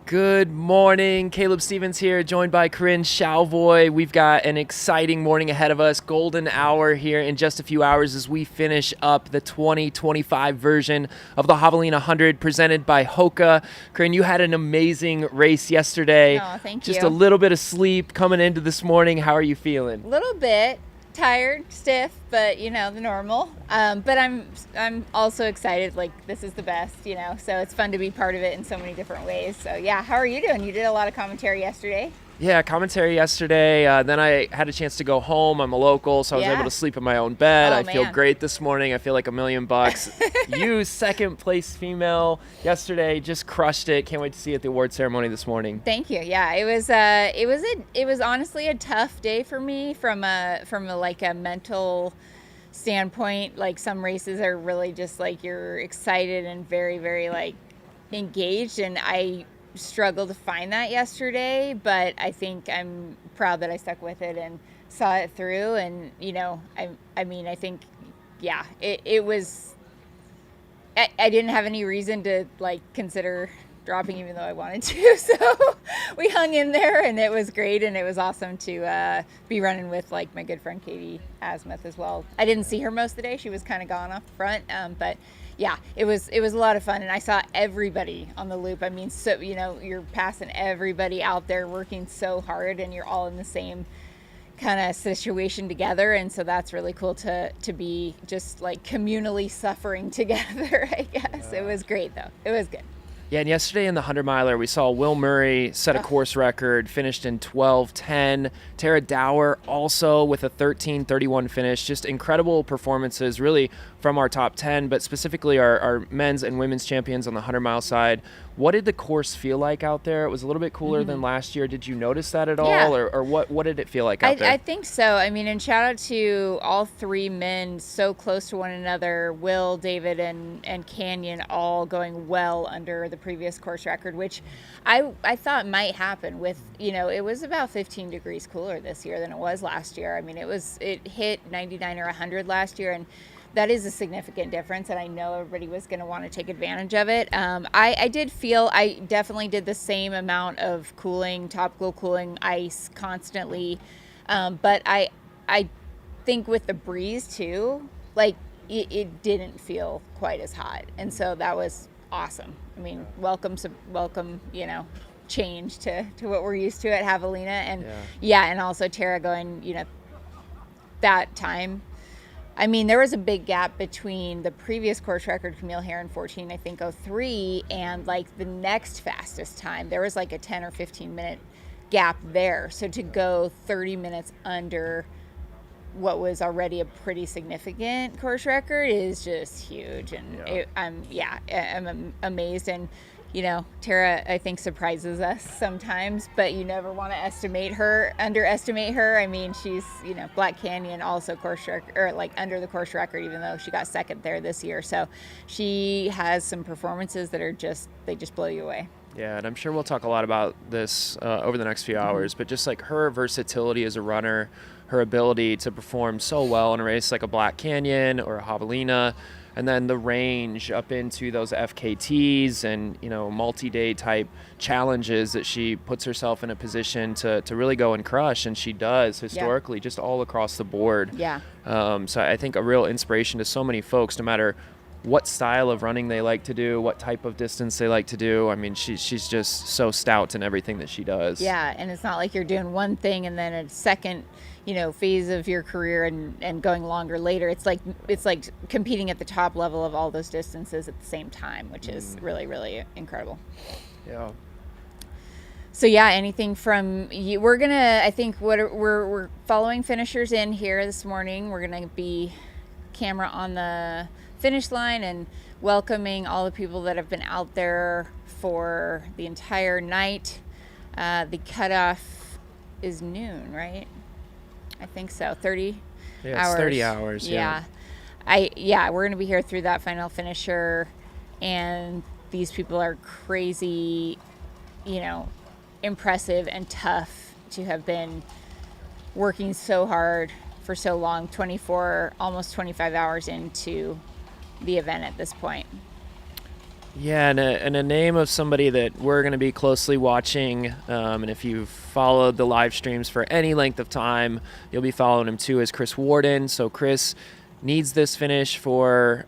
Good morning. Caleb Stevens here, joined by Corinne Chalvoy. We've got an exciting morning ahead of us. Golden hour here in just a few hours as we finish up the 2025 version of the Javelina Jundred presented by HOKA. Corinne, you had an amazing race yesterday. Oh, thank you. Just a little bit of sleep coming into this morning. How are you feeling? A little bit tired, stiff, but the normal. But I'm also excited. Like, this is the best, so it's fun to be part of it in so many different ways. So yeah, how are you doing? You did a lot of commentary yesterday. Yeah, commentary yesterday. Then I had a chance to go home. I'm a local, so I was able to sleep in my own bed. I feel great this morning. I feel like $1,000,000. You, second place female yesterday, just crushed it. Can't wait to see you at the award ceremony this morning. Thank you. Yeah, it was honestly a tough day for me from a mental standpoint. Like, some races are really just like you're excited and very, very like engaged, and I struggled to find that yesterday, but I think I'm proud that I stuck with it and saw it through. And I think it was, I didn't have any reason to like consider dropping, even though I wanted to. So we hung in there, and it was great, and it was awesome to be running with like my good friend Katie Asmuth as well. I didn't see her most of the day; she was kind of gone off the front, but yeah, it was a lot of fun, and I saw everybody on the loop. I mean, so you're passing everybody out there working so hard, and you're all in the same kind of situation together, and so that's really cool to be just like communally suffering together, I guess. It was great though. It was good. Yeah, and yesterday in the 100-miler, we saw Will Murray set a course record, finished in 12:10. Tara Dower also with a 13:31 finish. Just incredible performances, really, from our top 10, but specifically our men's and women's champions on the 100-mile side. What did the course feel like out there? It was a little bit cooler than last year. Did you notice that at all, or what did it feel like out there? I think so. I mean, and shout out to all three men so close to one another, Will, David, and Canyon, all going well under the previous course record, which I thought might happen with, it was about 15 degrees cooler this year than it was last year. I mean, it hit 99 or 100 last year, and that is a significant difference, and I know everybody was going to want to take advantage of it. I did feel I definitely did the same amount of cooling, topical cooling ice constantly, but I think with the breeze too, like it didn't feel quite as hot, and so that was awesome. I mean, welcome, change to what we're used to at Javelina, and and also Tara going, that time. I mean, there was a big gap between the previous course record, Camille Herron 14, I think 03, and like the next fastest time. There was like a 10 or 15 minute gap there. So to go 30 minutes under what was already a pretty significant course record is just huge. And I'm amazed. And Tara, I think, surprises us sometimes, but you never want to underestimate her. I mean, she's, Black Canyon also course record, or like under the course record, even though she got second there this year. So she has some performances that are they just blow you away. Yeah, and I'm sure we'll talk a lot about this over the next few hours, but just like her versatility as a runner, her ability to perform so well in a race like a Black Canyon or a Javelina, and then the range up into those FKTs and, multi-day type challenges that she puts herself in a position to really go and crush, and she does historically just all across the board. Yeah. So I think a real inspiration to so many folks, no matter what style of running they like to do, what type of distance they like to do. I mean, she's just so stout in everything that she does. Yeah, and it's not like you're doing one thing and then a second phase of your career and going longer later. It's like competing at the top level of all those distances at the same time, which is really, really incredible. Yeah. So yeah, anything from you? We're gonna, I think, we're following finishers in here this morning. We're gonna be camera on the finish line and welcoming all the people that have been out there for the entire night. The cutoff is noon, right? I think so. 30 hours. It's 30 hours. Yeah. We're going to be here through that final finisher, and these people are crazy, impressive and tough to have been working so hard for so long, 24, almost 25 hours into the event at this point. Yeah, and a name of somebody that we're going to be closely watching, and if you've followed the live streams for any length of time, you'll be following him too, is Chris Warden. So Chris needs this finish for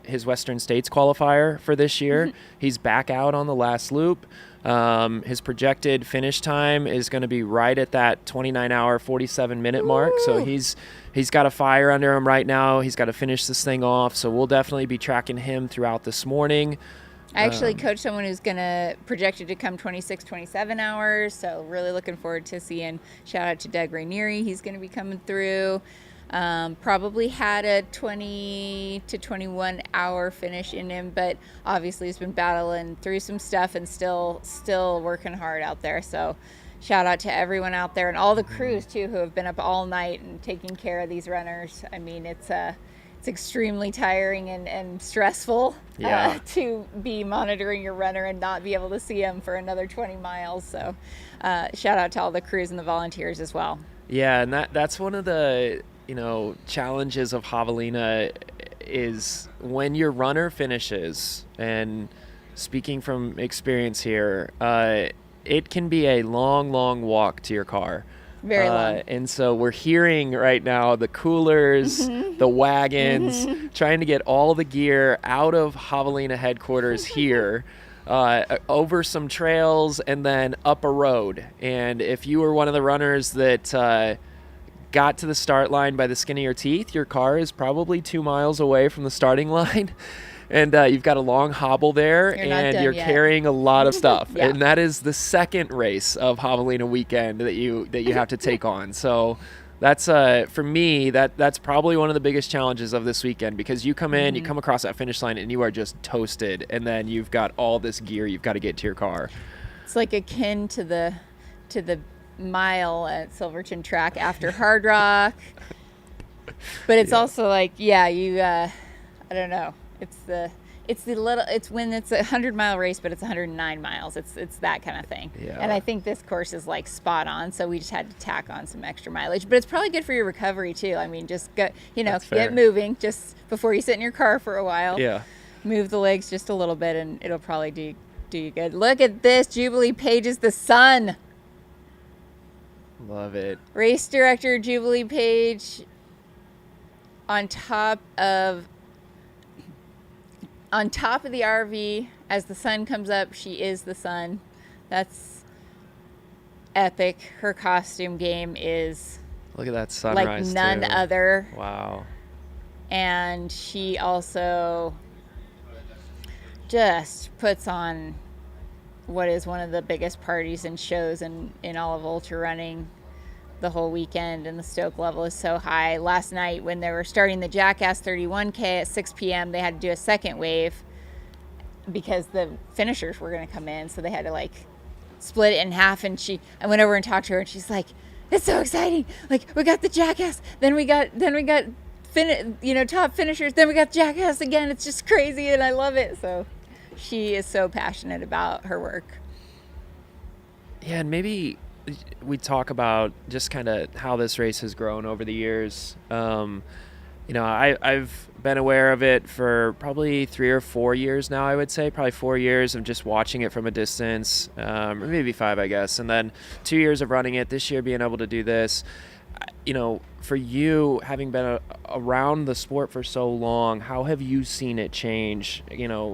his Western States qualifier for this year. He's back out on the last loop. His projected finish time is going to be right at that 29-hour, 47-minute mark. So he's got a fire under him right now. He's got to finish this thing off. So we'll definitely be tracking him throughout this morning. I actually coach someone who's going to projected to come 26, 27 hours. So really looking forward to seeing. Shout out to Doug Rainieri. He's going to be coming through. Probably had a 20 to 21 hour finish in him, but obviously he's been battling through some stuff and still working hard out there. So shout out to everyone out there and all the crews too who have been up all night and taking care of these runners. I mean, it's extremely tiring and stressful to be monitoring your runner and not be able to see him for another 20 miles. So shout out to all the crews and the volunteers as well. Yeah, and that's one of the challenges of Javelina is when your runner finishes, and speaking from experience here, it can be a long walk to your car. Very long. And so we're hearing right now the coolers, the wagons, trying to get all the gear out of Javelina headquarters here, over some trails and then up a road. And if you were one of the runners that got to the start line by the skin of your teeth, your car is probably 2 miles away from the starting line. And you've got a long hobble there, and you're carrying a lot of stuff. Yeah. And that is the second race of Javelina weekend that you have to take on. So that's for me, that's probably one of the biggest challenges of this weekend, because you come in, you come across that finish line, and you are just toasted, and then you've got all this gear you've got to get to your car. It's like akin to the mile at Silverton Track after Hard Rock, but it's also like I don't know. It's when it's 100-mile race, but it's 109 miles. It's that kind of thing. Yeah. And I think this course is like spot on. So we just had to tack on some extra mileage, but it's probably good for your recovery too. I mean, just get moving just before you sit in your car for a while. Yeah. Move the legs just a little bit, and it'll probably do you good. Look at this. Jubilee Page is the sun. Love it. Race director Jubilee Page on top of the RV as the sun comes up. She is the sun. That's epic. Her costume game is look at that sunrise, like none other. Wow. And she also just puts on what is one of the biggest parties and shows in all of ultra running the whole weekend, and the stoke level is so high. Last night when they were starting the Jackass 31K at 6 p.m., they had to do a second wave because the finishers were going to come in, so they had to like split it in half. And I went over and talked to her, and she's like, "It's so exciting! Like, we got the Jackass, then we got top finishers, then we got Jackass again. It's just crazy, and I love it." So she is so passionate about her work. Yeah, and maybe we talk about just kind of how this race has grown over the years. I've been aware of it for probably 3 or 4 years now, I would say. Probably 4 years of just watching it from a distance, or maybe 5, I guess. And then 2 years of running it, this year being able to do this. For you, having been around the sport for so long, how have you seen it change,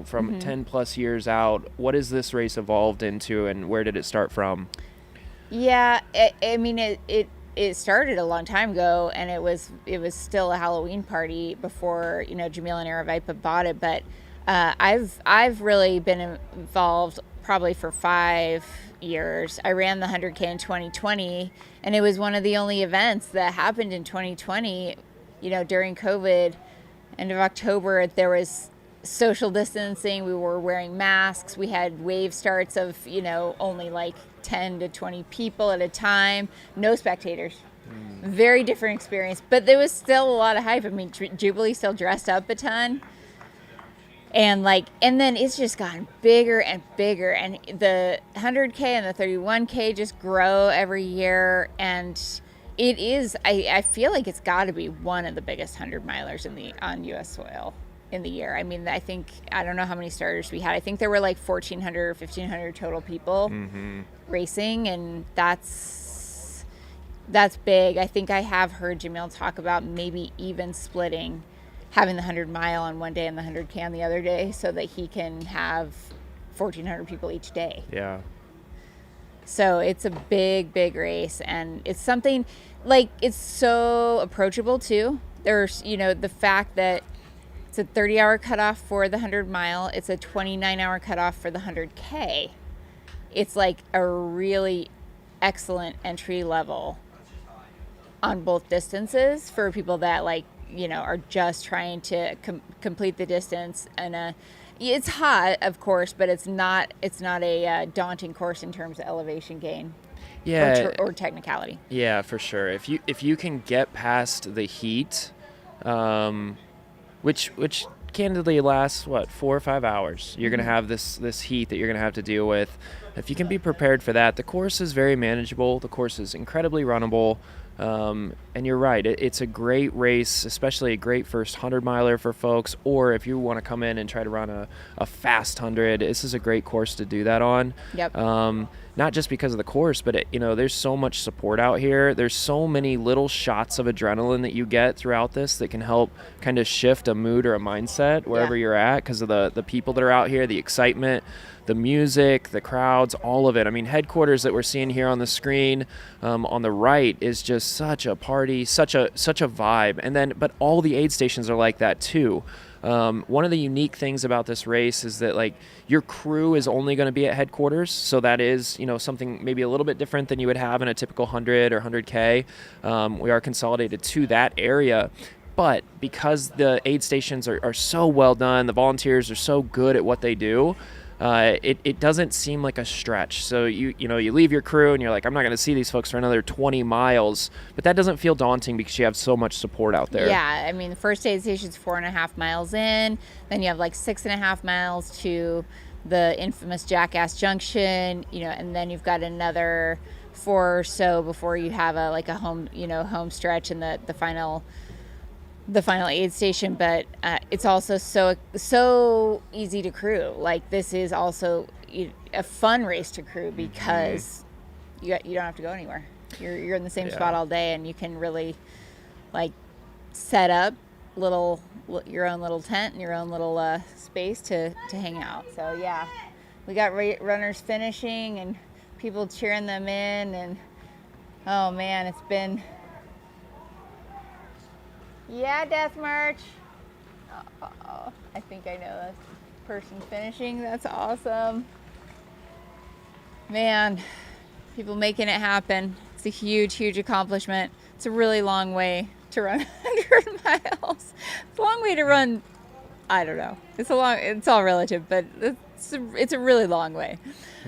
from 10 plus years out? What has this race evolved into, and where did it start from? Yeah, it started a long time ago, and it was still a Halloween party before Jamil and Aravipa bought it. But I've really been involved probably for 5 years. I ran the 100K in 2020, and it was one of the only events that happened in 2020. During COVID, end of October, there was social distancing. We were wearing masks. We had wave starts of only like 10 to 20 people at a time, no spectators. Very different experience, but there was still a lot of hype. I mean, Jubilee still dressed up a ton, and then it's just gotten bigger and bigger, and the 100K and the 31K just grow every year, and it is, I feel like it's got to be one of the biggest 100 milers on U.S. soil. in the year. I mean, I don't know how many starters we had. I think there were like 1,400 or 1,500 total people racing, and that's big. I think I have heard Jamil talk about maybe even splitting, having the 100-mile on one day and the 100K on the other day, so that he can have 1,400 people each day. Yeah. So it's a big, big race, and it's something like, it's so approachable too. There's, the fact that it's a 30-hour cutoff for the 100-mile. It's a 29-hour cutoff for the 100K. It's like a really excellent entry level on both distances for people that are just trying to complete the distance. And it's hot, of course, but it's not a daunting course in terms of elevation gain. Yeah. Or technicality. Yeah, for sure. If you can get past the heat, which candidly lasts 4 or 5 hours, you're gonna have this heat that you're gonna have to deal with. If you can be prepared for that, the course is very manageable. The course is incredibly runnable. And you're right, it's a great race, especially a great first 100-miler for folks, or if you want to come in and try to run a fast 100, this is a great course to do that on. Yep. Not just because of the course, but there's so much support out here. There's so many little shots of adrenaline that you get throughout this that can help kind of shift a mood or a mindset wherever you're at, because of the people that are out here, the excitement, the music, the crowds, all of it. I mean, headquarters that we're seeing here on the screen on the right is just such a party, such a vibe. And then, but all the aid stations are like that too. One of the unique things about this race is that your crew is only going to be at headquarters. So that is, something maybe a little bit different than you would have in a typical 100 or 100K. We are consolidated to that area. But because the aid stations are so well done, the volunteers are so good at what they do, it doesn't seem like a stretch. So you leave your crew and you're like, I'm not going to see these folks for another 20 miles, but that doesn't feel daunting because you have so much support out there. Yeah, I mean, the first aid station's 4.5 miles in, then you have 6.5 miles to the infamous Jackass Junction, and then you've got another 4 or so before you have a home stretch and the final aid station. But it's also so easy to crew. This is also a fun race to crew because you don't have to go anywhere. You're in the same spot all day, and you can really set up your own little tent and your own little space to hang out. So yeah, we got runners finishing and people cheering them in, and oh man, it's been Death March. Oh, I think I know that person finishing. That's awesome. Man, people making it happen. It's a huge accomplishment. It's a really long way to run 100 miles. It's a long way to run, I don't know. It's all relative, but it's a really long way.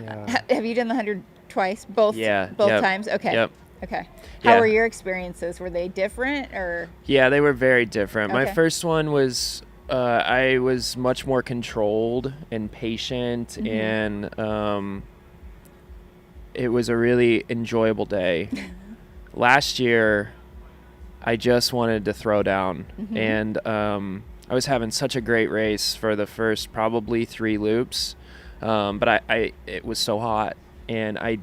Yeah. Have you done the 100 twice? Both times? Okay. Yep. Okay. How were your experiences? Were they different or? Yeah, they were very different. Okay. My first one was, I was much more controlled and patient, and it was a really enjoyable day. Last year, I just wanted to throw down, and I was having such a great race for the first probably 3 loops, but it was so hot, and I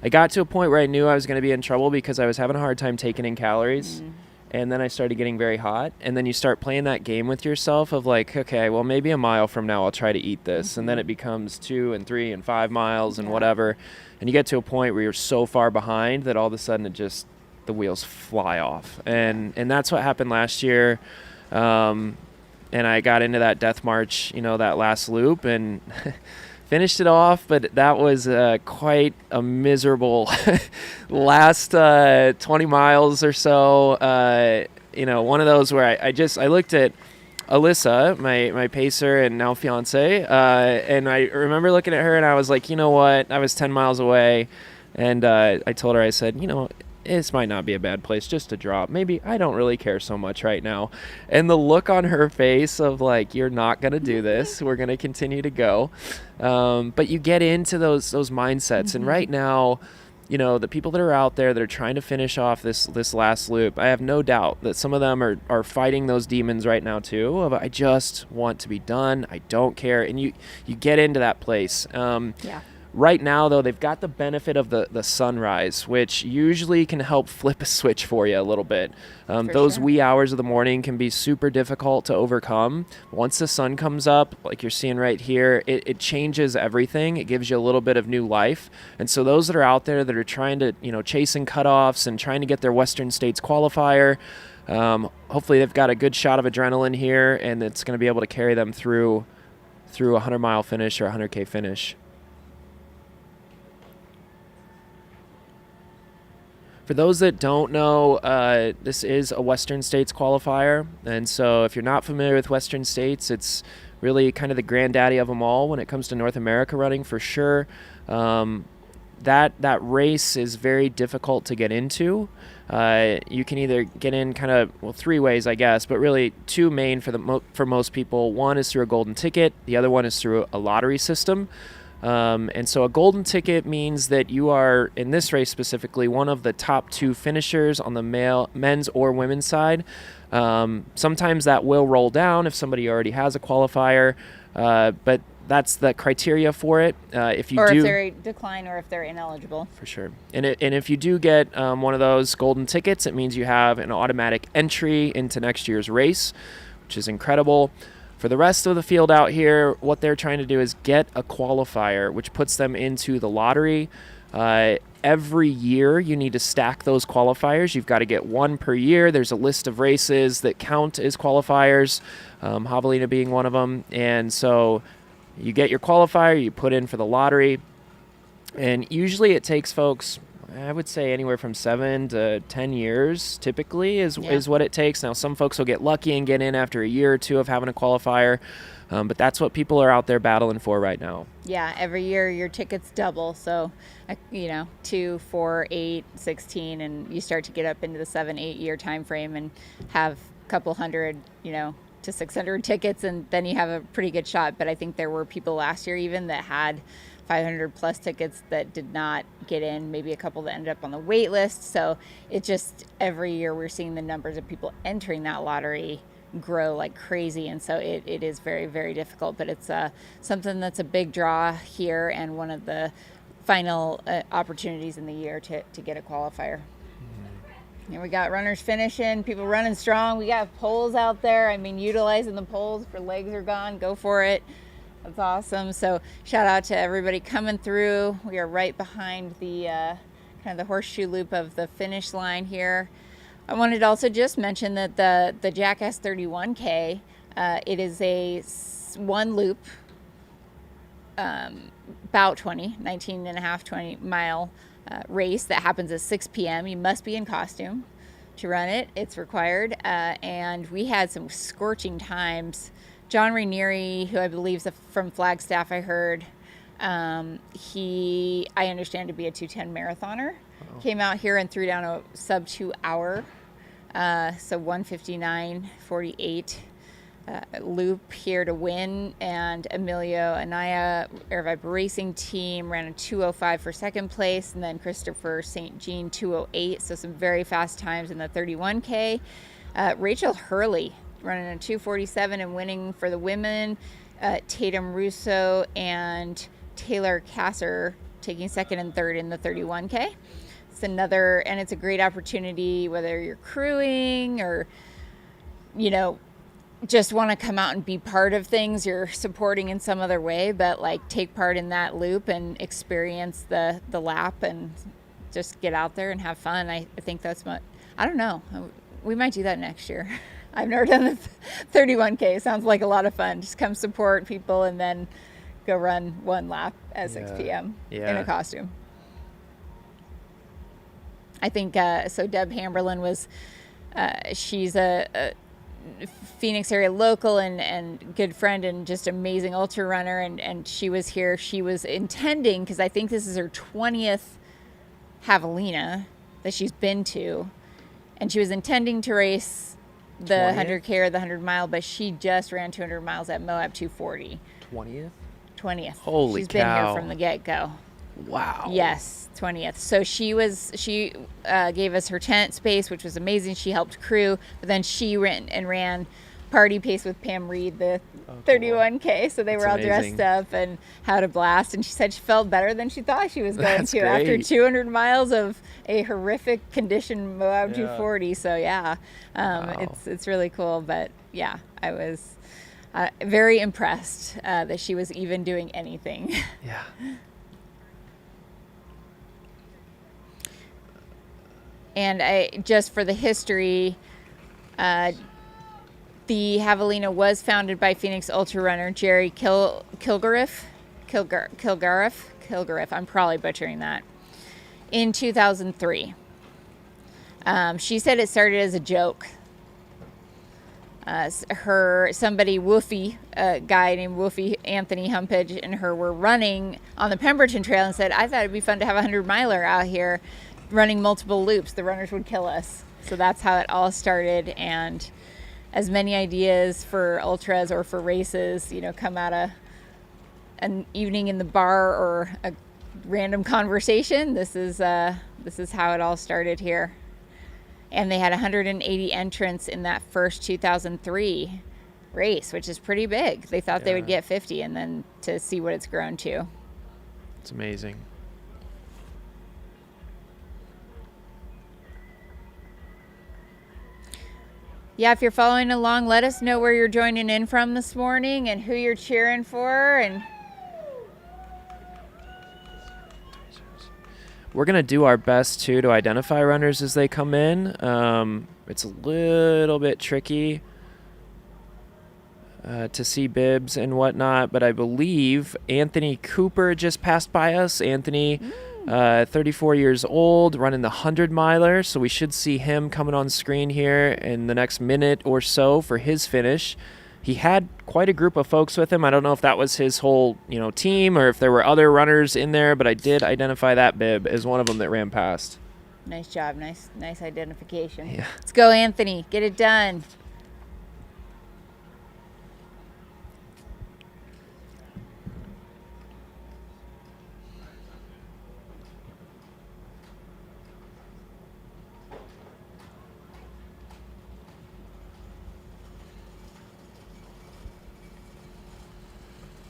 got to a point where I knew I was going to be in trouble because I was having a hard time taking in calories. And then I started getting very hot. And then you start playing that game with yourself of okay, well, maybe a mile from now I'll try to eat this. And then it becomes 2 and 3 and 5 miles and whatever. And you get to a point where you're so far behind that all of a sudden the wheels fly off. And that's what happened last year. And I got into that death march, that last loop, and finished it off, but that was quite a miserable last 20 miles or so. One of those where I looked at Alyssa, my pacer and now fiance, and I remember looking at her and I was like, you know what? I was 10 miles away, and I told her, I said, this might not be a bad place just to drop. Maybe I don't really care so much right now. And the look on her face of you're not going to do this. We're going to continue to go. But you get into those mindsets. And right now, the people that are out there that are trying to finish off this last loop, I have no doubt that some of them are fighting those demons right now too, of I just want to be done, I don't care, and you get into that place. Right now, though, they've got the benefit of the sunrise, which usually can help flip a switch for you a little bit. Those wee hours of the morning can be super difficult to overcome. Once the sun comes up, like you're seeing right here, it changes everything. It gives you a little bit of new life. And so those that are out there that are trying to, chasing cutoffs and trying to get their Western States qualifier, hopefully they've got a good shot of adrenaline here, and it's going to be able to carry them through a 100-mile finish or a 100K finish. For those that don't know, this is a Western States qualifier, and so if you're not familiar with Western States, it's really kind of the granddaddy of them all when it comes to North America running, for sure. That race is very difficult to get into. You can either get in kind of, three ways, I guess, but really two main for most people. One is through a golden ticket. The other one is through a lottery system. And so a golden ticket means that you are, in this race specifically, one of the top two finishers on the men's or women's side. Sometimes that will roll down if somebody already has a qualifier, but that's the criteria for it. If they decline or if they're ineligible. For sure. And if you do get one of those golden tickets, it means you have an automatic entry into next year's race, which is incredible. For the rest of the field out here, what they're trying to do is get a qualifier, which puts them into the lottery. Every year, you need to stack those qualifiers. You've got to get one per year. There's a list of races that count as qualifiers, Javelina being one of them. And so you get your qualifier, you put in for the lottery, and usually it takes folks, I would say, anywhere from 7 to 10 years typically is what it takes. Now, some folks will get lucky and get in after a year or two of having a qualifier, but that's what people are out there battling for right now. Yeah, every year your tickets double. So, 2, 4, 8, 16, and you start to get up into the 7-8 year time frame and have a couple hundred, to 600 tickets, and then you have a pretty good shot. But I think there were people last year even that had 500 plus tickets that did not get in, maybe a couple that ended up on the wait list. So it just, every year we're seeing the numbers of people entering that lottery grow like crazy. And so it is very, very difficult, but it's something that's a big draw here and one of the final opportunities in the year to get a qualifier. And we got runners finishing, people running strong. We got poles out there. Utilizing the poles for legs are gone. Go for it. That's awesome. So shout out to everybody coming through. We are right behind the kind of the horseshoe loop of the finish line here. I wanted to also just mention that the Jackass 31K, it is a one loop, about 19 and a half, 20 mile race that happens at 6 p.m. You must be in costume to run it. It's required. And we had some scorching times. John Rainieri, who I believe is from Flagstaff, I heard, I understand to be a 2:10 marathoner, came out here and threw down a sub 2 hour, so 1:59:48 loop here to win. And Emilio Anaya, Air Vibe Racing Team, ran a 2:05 for second place, and then Christopher St. Jean 2:08. So some very fast times in the 31K. Rachel Hurley running a 2:47 and winning for the women. Tatum Russo and Taylor Kasser taking second and third in the 31K. It's a great opportunity, whether you're crewing or, just want to come out and be part of things, you're supporting in some other way, but take part in that loop and experience the lap and just get out there and have fun. I think that's I don't know. We might do that next year. I've never done the 31K. Sounds like a lot of fun. Just come support people and then go run one lap at 6 p.m. in a costume. I think, so Deb Hamberlin was, she's a Phoenix area local and good friend and just amazing ultra runner. And she was here. She was intending, because I think this is her 20th Javelina that she's been to. And she was intending to race the 100K or the 100 mile, but she just ran 200 miles at Moab 240. 20th? 20th. Holy She's cow. been here from the get-go. Wow. Yes, 20th. So she gave us her tent space, which was amazing. She helped crew, but then she ran party pace with Pam Reed, the 31K. So they were all amazing. dressed up and had a blast. And she said she felt better than she thought she was going to great. after 200 miles of a horrific condition Moab 240. So yeah, Wow. it's really cool. But yeah, I was very impressed that she was even doing anything. Yeah. And just for the history, the Javelina was founded by Phoenix ultra runner Jerry Kilgariff. I'm probably butchering that. In 2003. She said it started as a joke. Somebody, Woofy, a guy named Woofy, Anthony Humpage, and her were running on the Pemberton Trail and said, I thought it'd be fun to have a 100-miler out here running multiple loops. The runners would kill us. So that's how it all started. And as many ideas for ultras or for races, come out of an evening in the bar or a random conversation. This is how it all started here. And they had 180 entrants in that first 2003 race, which is pretty big. They thought they would get 50, and then to see what it's grown to. It's amazing. Yeah, if you're following along, let us know where you're joining in from this morning and who you're cheering for. And we're going to do our best, too, to identify runners as they come in. It's a little bit tricky to see bibs and whatnot, but I believe Anthony Cooper just passed by us. Anthony, 34 years old, running the 100-miler, so we should see him coming on screen here in the next minute or so for his finish. He had quite a group of folks with him. I don't know if that was his whole, team or if there were other runners in there, but I did identify that bib as one of them that ran past. Nice job. Nice identification. Yeah. Let's go, Anthony. Get it done.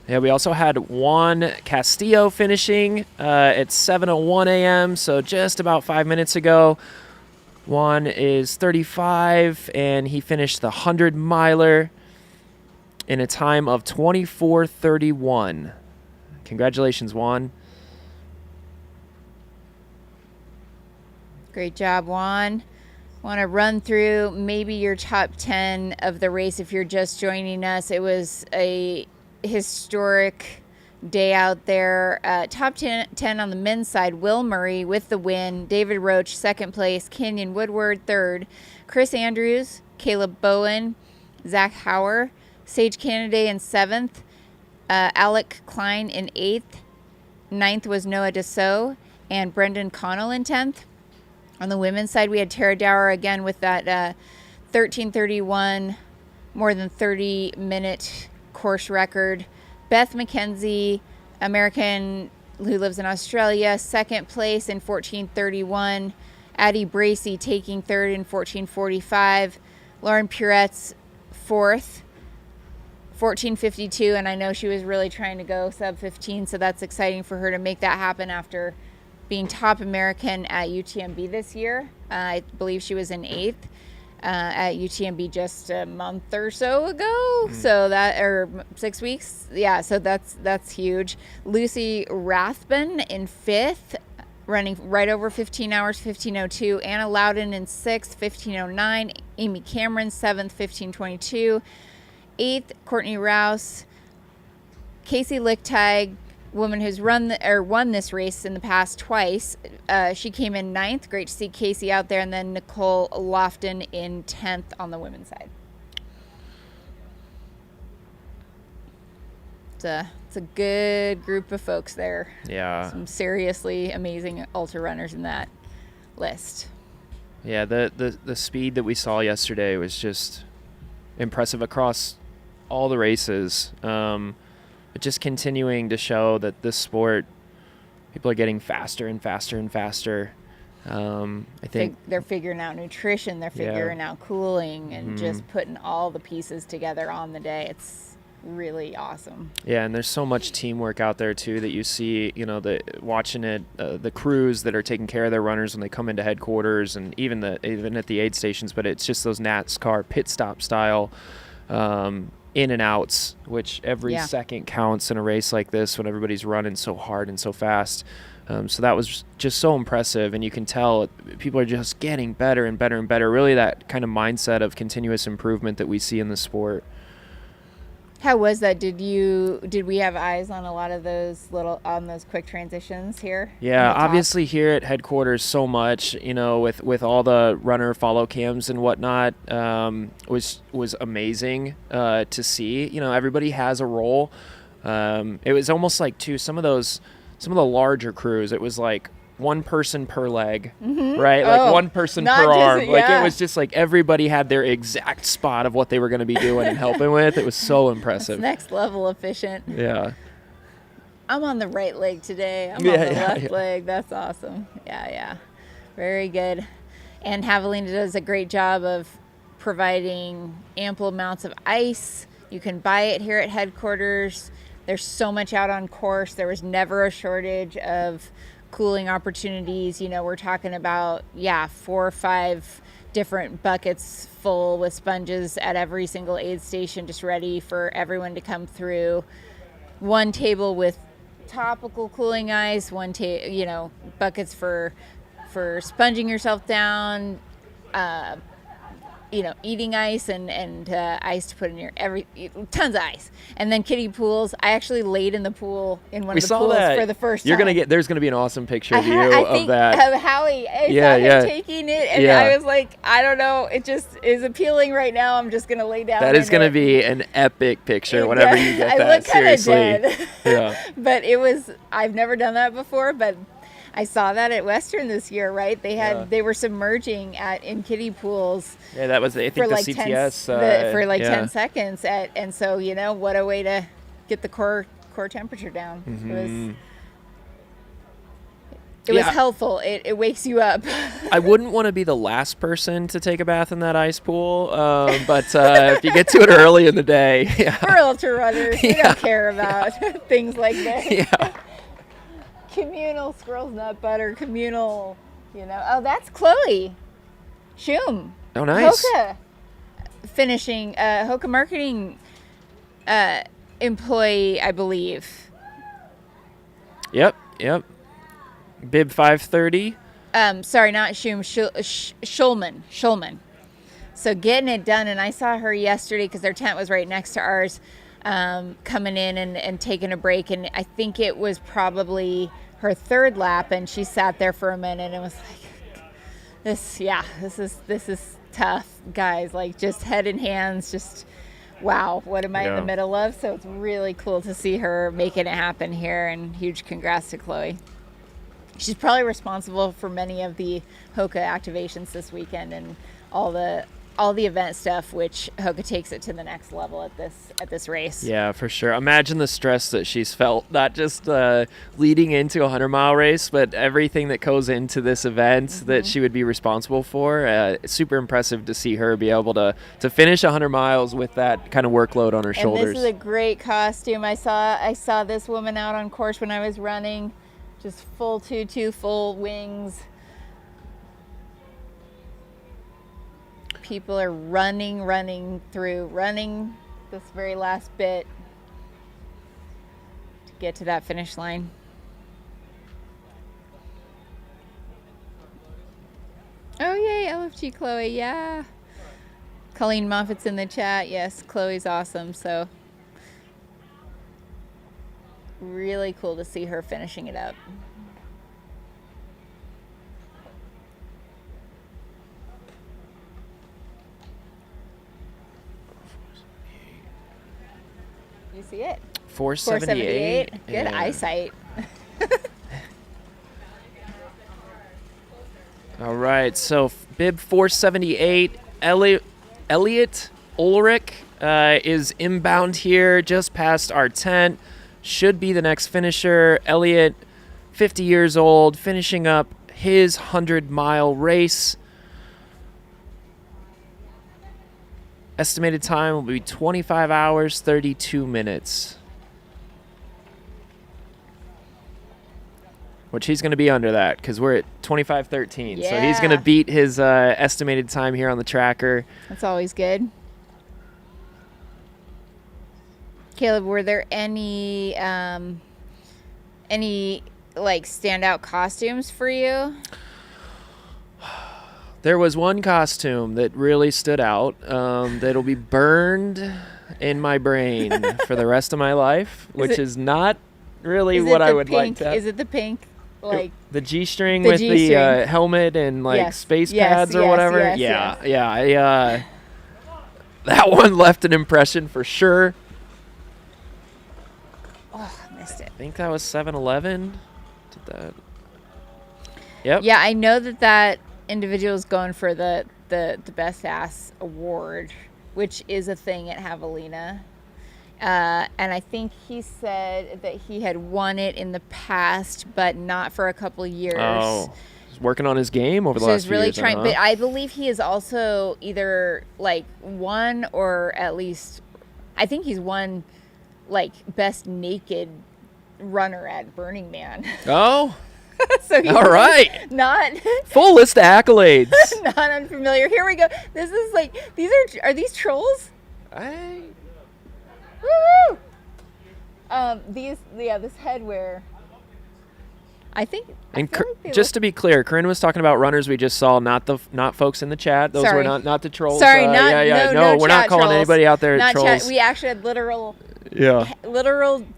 Yeah, we also had Juan Castillo finishing at 7:01 a.m., so just about 5 minutes ago. Juan is 35, and he finished the 100-miler in a time of 24:31. Congratulations, Juan. Great job, Juan. Want to run through maybe your top 10 of the race if you're just joining us. It was a historic day out there. Top 10 on the men's side, Will Murray with the win, David Roach second place, Kenyon Woodward third, Chris Andrews, Caleb Bowen, Zach Hauer, Sage Canaday in seventh, Alec Klein in eighth, ninth was Noah Dassault, and Brendan Connell in 10th. On the women's side, we had Tara Dower again with that 13:31, more than 30-minute course record. Beth McKenzie, American who lives in Australia, second place in 14:31. Addie Bracey taking third in 14:45. Lauren Puretz fourth, 14:52, and I know she was really trying to go sub 15, so that's exciting for her to make that happen after being top American at UTMB this year. I believe she was in eighth at UTMB just a month or so ago. So that, or 6 weeks. Yeah, so that's huge. Lucy Rathbun in fifth, running right over 15 hours, 15:02. Anna Loudon in sixth, 15:09. Amy Cameron, seventh, 15:22. Eighth, Courtney Rouse. Casey Lichtig, woman who's won this race in the past twice. She came in ninth. Great to see Casey out there. And then Nicole Lofton in 10th on the women's side. It's a good group of folks there. Yeah. Some seriously amazing ultra runners in that list. Yeah, the speed that we saw yesterday was just impressive across all the races. But just continuing to show that this sport People are getting faster and faster and faster. I think they're figuring out nutrition, they're figuring out cooling, and just putting all the pieces together on the day. It's really awesome. Yeah, and there's so much teamwork out there too that you see, watching it, the crews that are taking care of their runners when they come into headquarters, and even at the aid stations. But it's just those NASCAR pit stop style in and outs, which every second counts in a race like this when everybody's running so hard and so fast. So that was just so impressive, and you can tell people are just getting better and better and better. Really, that kind of mindset of continuous improvement that we see in the sport. How was that? Did we have eyes on a lot of those those quick transitions here? Yeah, obviously here at headquarters so much, with all the runner follow cams and whatnot, was amazing to see. Everybody has a role. It was almost like some of the larger crews, it was like one person per leg, right? Like one person per arm. It was just like everybody had their exact spot of what they were going to be doing and helping with. It was so impressive. That's next level efficient. Yeah. I'm on the right leg today. I'm on the left leg. That's awesome. Yeah. Very good. And Javelina does a great job of providing ample amounts of ice. You can buy it here at headquarters. There's so much out on course. There was never a shortage of cooling opportunities. We're talking about, 4 or 5 different buckets full with sponges at every single aid station, just ready for everyone to come through. One table with topical cooling ice, buckets for sponging yourself down, eating ice and ice to put in tons of ice. And then kiddie pools. I actually laid in the pool in one of the pools for the first time. There's gonna be an awesome picture of you of that. Of Howie. I saw him taking it, and I was like, I don't know, it just is appealing right now. I'm just gonna lay down. That is gonna be an epic picture whenever you get that. I look seriously. Dead. Yeah. But I've never done that before, but I saw that at Western this year, right? They were submerging in kiddie pools. Yeah, that was, I think, the CTS. For 10 seconds. And so, what a way to get the core temperature down. Mm-hmm. It was helpful. It wakes you up. I wouldn't want to be the last person to take a bath in that ice pool, but if you get to it early in the day. Yeah. We're ultra runners. We don't care about things like that. Yeah. Communal squirrel's nut butter, communal, Oh, that's Chloe Schum. Oh, nice. HOKA finishing, HOKA marketing employee, I believe. Yep. Bib 530. Sorry, not Schum, Schulman. So getting it done, and I saw her yesterday because their tent was right next to ours, coming in and taking a break, and I think it was probably her third lap, and she sat there for a minute and was like, this is tough, guys, like just head in hands, just wow, what am I in the middle of? So it's really cool to see her making it happen here, and huge congrats to Chloe. She's probably responsible for many of the HOKA activations this weekend and all the event stuff, which HOKA takes it to the next level at this race. Yeah, for sure. Imagine the stress that she's felt, not just leading into a 100-mile race, but everything that goes into this event that she would be responsible for. It's super impressive to see her be able to finish 100 miles with that kind of workload on her shoulders. And this is a great costume. I saw this woman out on course when I was running, just full tutu, full wings. People are running this very last bit to get to that finish line. Oh, yay, LFG Chloe, yeah. Colleen Moffat's in the chat. Yes, Chloe's awesome. So really cool to see her finishing it up. You see it? 478. Good eyesight. All right, so bib 478, Elliot Ulrich is inbound here just past our tent. Should be the next finisher. Elliot 50 years old, finishing up his 100-mile race. Estimated time will be 25 hours, 32 minutes. Which he's going to be under that because we're at 25:13. Yeah. So he's going to beat his estimated time here on the tracker. That's always good. Caleb, were there any like standout costumes for you? There was one costume that really stood out that'll be burned in my brain for the rest of my life, which is not really what I would like to have. Is it the pink? Like the G-string with the helmet and like space pads or whatever? Yeah. That one left an impression for sure. Oh, I missed it. I think that was 7-Eleven. Did that? Yep. Yeah, I know that individual is going for the Best Ass Award, which is a thing at Javelina. And I think he said that he had won it in the past, but not for a couple of years. Oh, he's working on his game over the last few years. Trying, but I believe he is also either like won or at least, I think he's won like best naked runner at Burning Man. Oh. So he's all right. Not full list of accolades. Not unfamiliar. Here we go. This is like are these trolls? Woo! This headwear. I think. And just to be clear, Corinne was talking about runners we just saw, not folks in the chat. Those were not the trolls. Sorry, no, we're not calling anybody out there not trolls. Chat. We actually had literal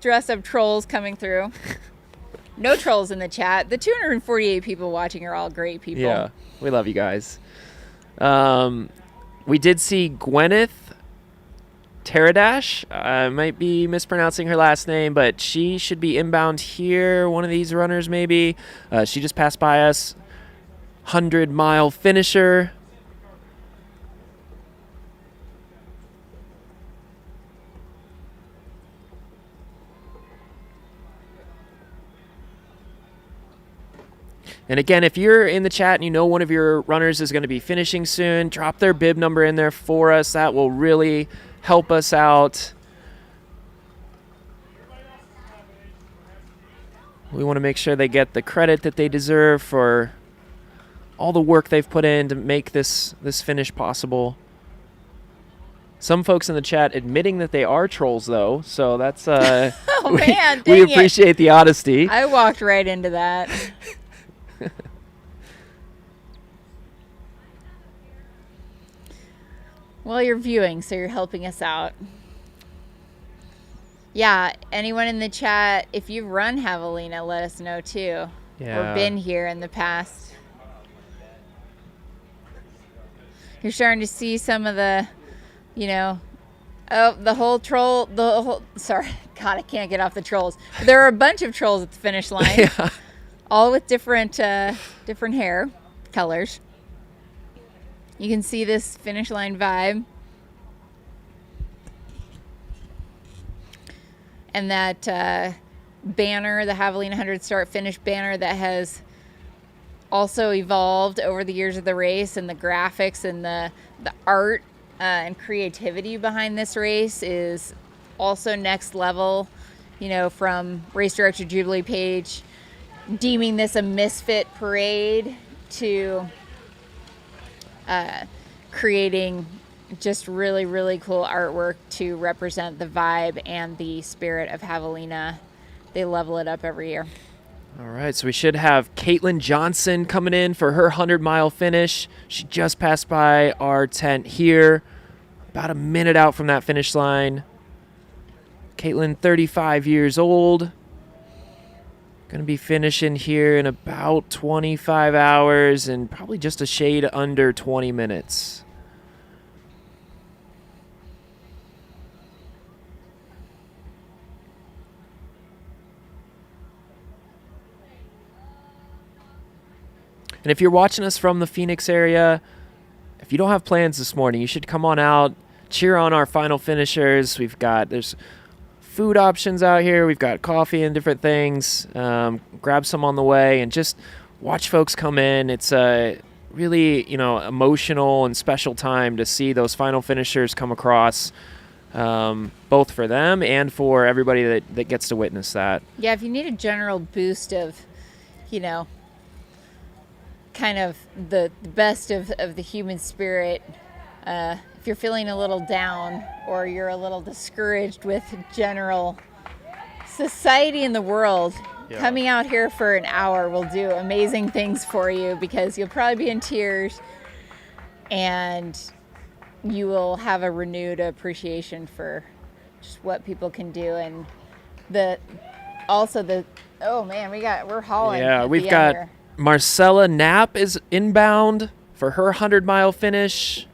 dress up trolls coming through. No trolls in the chat. The 248 people watching are all great people. Yeah, we love you guys. We did see Gwyneth Taradash. I might be mispronouncing her last name, but she should be inbound here. One of these runners, maybe. She just passed by us. 100-mile finisher. And again, if you're in the chat and you know one of your runners is going to be finishing soon, drop their bib number in there for us. That will really help us out. We want to make sure they get the credit that they deserve for all the work they've put in to make this finish possible. Some folks in the chat admitting that they are trolls, though, so that's oh man, we appreciate the honesty. I walked right into that. Well, you're viewing, so you're helping us out. Yeah, anyone in the chat, if you've run Javelina, let us know too. Yeah. Or been here in the past. You're starting to see some of the, sorry, God, I can't get off the trolls. There are a bunch of trolls at the finish line. Yeah. All with different hair colors. You can see this finish line vibe. And that banner, the Javelina 100 start finish banner that has also evolved over the years of the race, and the graphics and the art and creativity behind this race is also next level, from race director Jubilee Page deeming this a misfit parade to creating just really, really cool artwork to represent the vibe and the spirit of Javelina. They level it up every year. All right, so we should have Caitlin Johnson coming in for her 100-mile finish. She just passed by our tent here, about a minute out from that finish line. Caitlin, 35 years old. Going to be finishing here in about 25 hours and probably just a shade under 20 minutes. And if you're watching us from the Phoenix area, if you don't have plans this morning, you should come on out, cheer on our final finishers. There's food options out here. We've got coffee and different things. Grab some on the way and just watch folks come in. It's a really, emotional and special time to see those final finishers come across, both for them and for everybody that gets to witness that. Yeah, if you need a general boost of, kind of the best of the human spirit, if you're feeling a little down or you're a little discouraged with general society in the world, coming out here for an hour will do amazing things for you, because you'll probably be in tears and you will have a renewed appreciation for just what people can do. And we're hauling. Yeah, we've got here. Marcella Knapp is inbound for her 100-mile finish.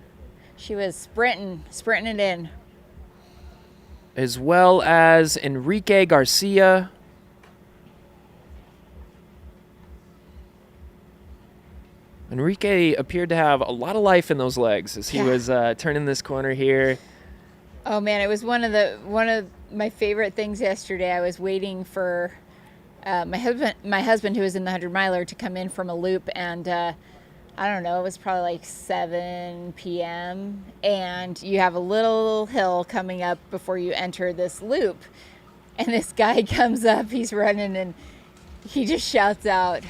She was sprinting it in. As well as Enrique Garcia. Enrique appeared to have a lot of life in those legs as he was turning this corner here. Oh man, it was one of my favorite things yesterday. I was waiting for my husband who was in the 100-miler to come in from a loop, and I don't know, it was probably like 7 p.m. and you have a little hill coming up before you enter this loop, and this guy comes up, he's running, and he just shouts out,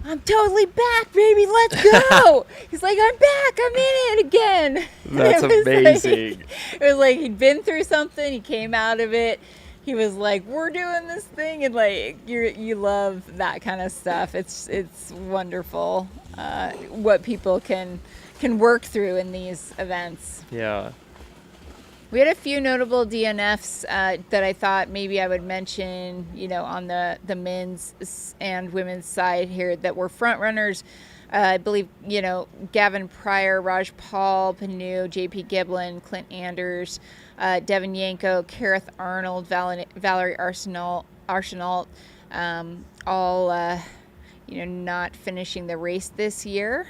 "I'm totally back, baby, let's go." He's like, "I'm back, I'm in it again." That's amazing. It was like he'd been through something, he came out of it. He was like, "We're doing this thing," and like you love that kind of stuff. It's wonderful what people can work through in these events. Yeah. We had a few notable DNFs that I thought maybe I would mention, on the men's and women's side here that were front runners. I believe, Gavin Pryor, Raj Paul, Panu, JP Giblin, Clint Anders, Devin Yanko, Kareth Arnold, Valerie Arsenault, all, not finishing the race this year.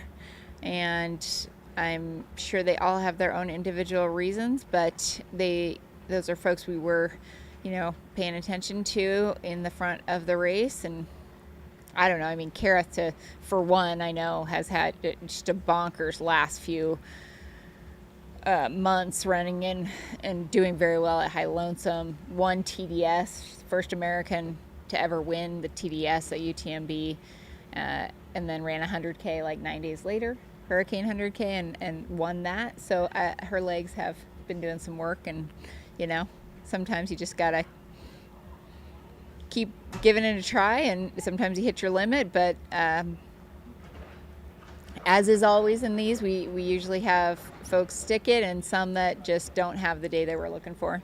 And I'm sure they all have their own individual reasons, but those are folks we were, paying attention to in the front of the race. And I don't know, Kareth, for one, I know has had just a bonkers last few months running in and doing very well at High Lonesome. Won TDS, first American to ever win the TDS at UTMB, and then ran 100K like 9 days later. Hurricane 100K and won that. So her legs have been doing some work, and sometimes you just gotta keep giving it a try, and sometimes you hit your limit, but as is always in these, we usually have folks stick it and some that just don't have the day they were looking for.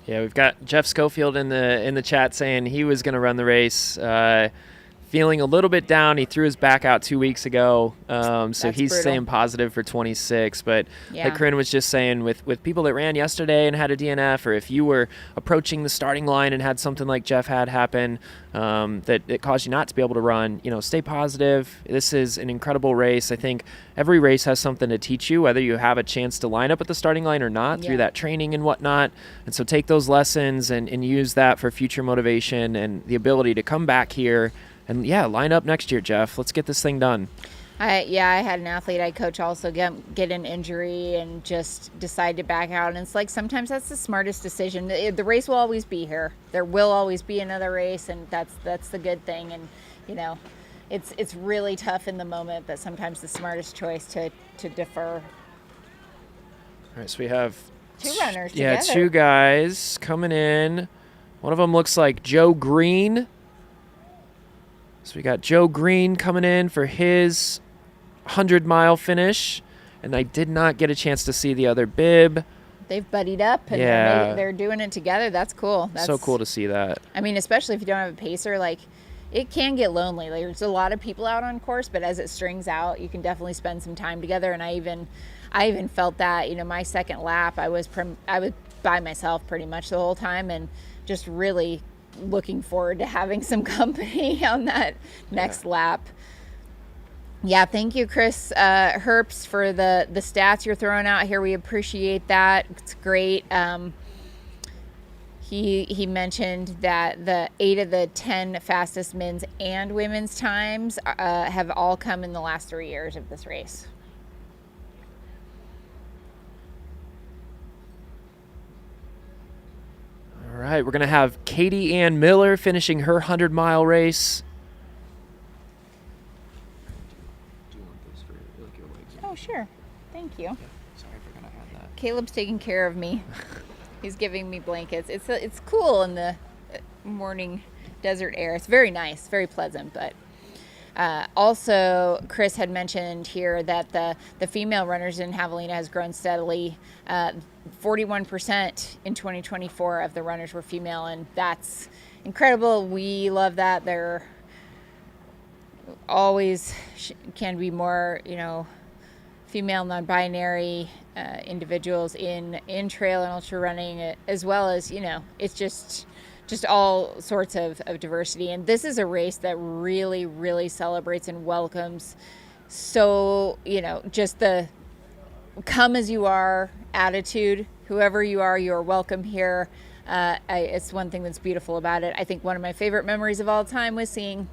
Yeah, we've got Jeff Schofield in the chat saying he was going to run the race. Feeling a little bit down. He threw his back out 2 weeks ago, so he's brutal. staying positive for 26. But yeah. Like Corinne was just saying, with people that ran yesterday and had a DNF, or if you were approaching the starting line and had something like Jeff had happen, that it caused you not to be able to run, stay positive. This is an incredible race. I think every race has something to teach you, whether you have a chance to line up at the starting line or not, through that training and whatnot. And so take those lessons and use that for future motivation and the ability to come back here. And line up next year, Jeff. Let's get this thing done. I had an athlete I coach also get an injury and just decide to back out. And it's like sometimes that's the smartest decision. The race will always be here. There will always be another race, and that's the good thing. And it's really tough in the moment, but sometimes the smartest choice to defer. All right, so we have two runners together. Yeah, two guys coming in. One of them looks like Joe Green. So we got Joe Green coming in for his 100-mile finish, and I did not get a chance to see the other bib. They've buddied up, and they're doing it together. That's cool. That's so cool to see that. Especially if you don't have a pacer, like it can get lonely. Like, there's a lot of people out on course, but as it strings out, you can definitely spend some time together. And I even felt that. My second lap, I was by myself pretty much the whole time, and just really looking forward to having some company on that next lap. Yeah, thank you, Chris Herbst, for the stats you're throwing out here. We appreciate that. It's great. He mentioned that the 8 of the 10 fastest men's and women's times have all come in the last 3 years of this race. All right, we're going to have Katie Ann Miller finishing her 100-mile race. Do you want this for your legs? Oh, sure. Thank you. Yeah, sorry, I forgot I had that. Caleb's taking care of me. He's giving me blankets. It's cool in the morning desert air. It's very nice, very pleasant. But also, Chris had mentioned here that the female runners in Javelina has grown steadily. 41% in 2024 of the runners were female, and that's incredible. We love that. There always can be more, female non-binary individuals in trail and ultra running, as well as, it's just all sorts of diversity. And this is a race that really, really celebrates and welcomes. So, just the come as you are attitude. Whoever you are welcome here. It's one thing that's beautiful about it. I think one of my favorite memories of all time was seeing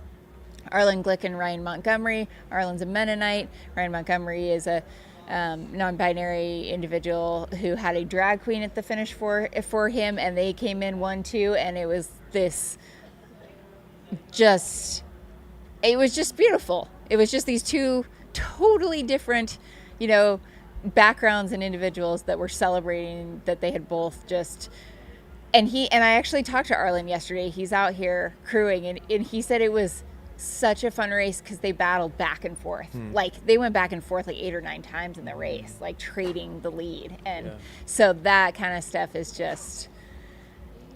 Arlen Glick and Ryan Montgomery. Arlen's a Mennonite. Ryan Montgomery is a non-binary individual who had a drag queen at the finish for him, and they came in 1-2, and it was just beautiful. It was just these two totally different, backgrounds and individuals that were celebrating that they had both just. And I actually talked to Arlen yesterday. He's out here crewing, and he said it was such a fun race because they battled back and forth. Like they went back and forth like 8 or 9 times in the race, like trading the lead. And so that kind of stuff is just,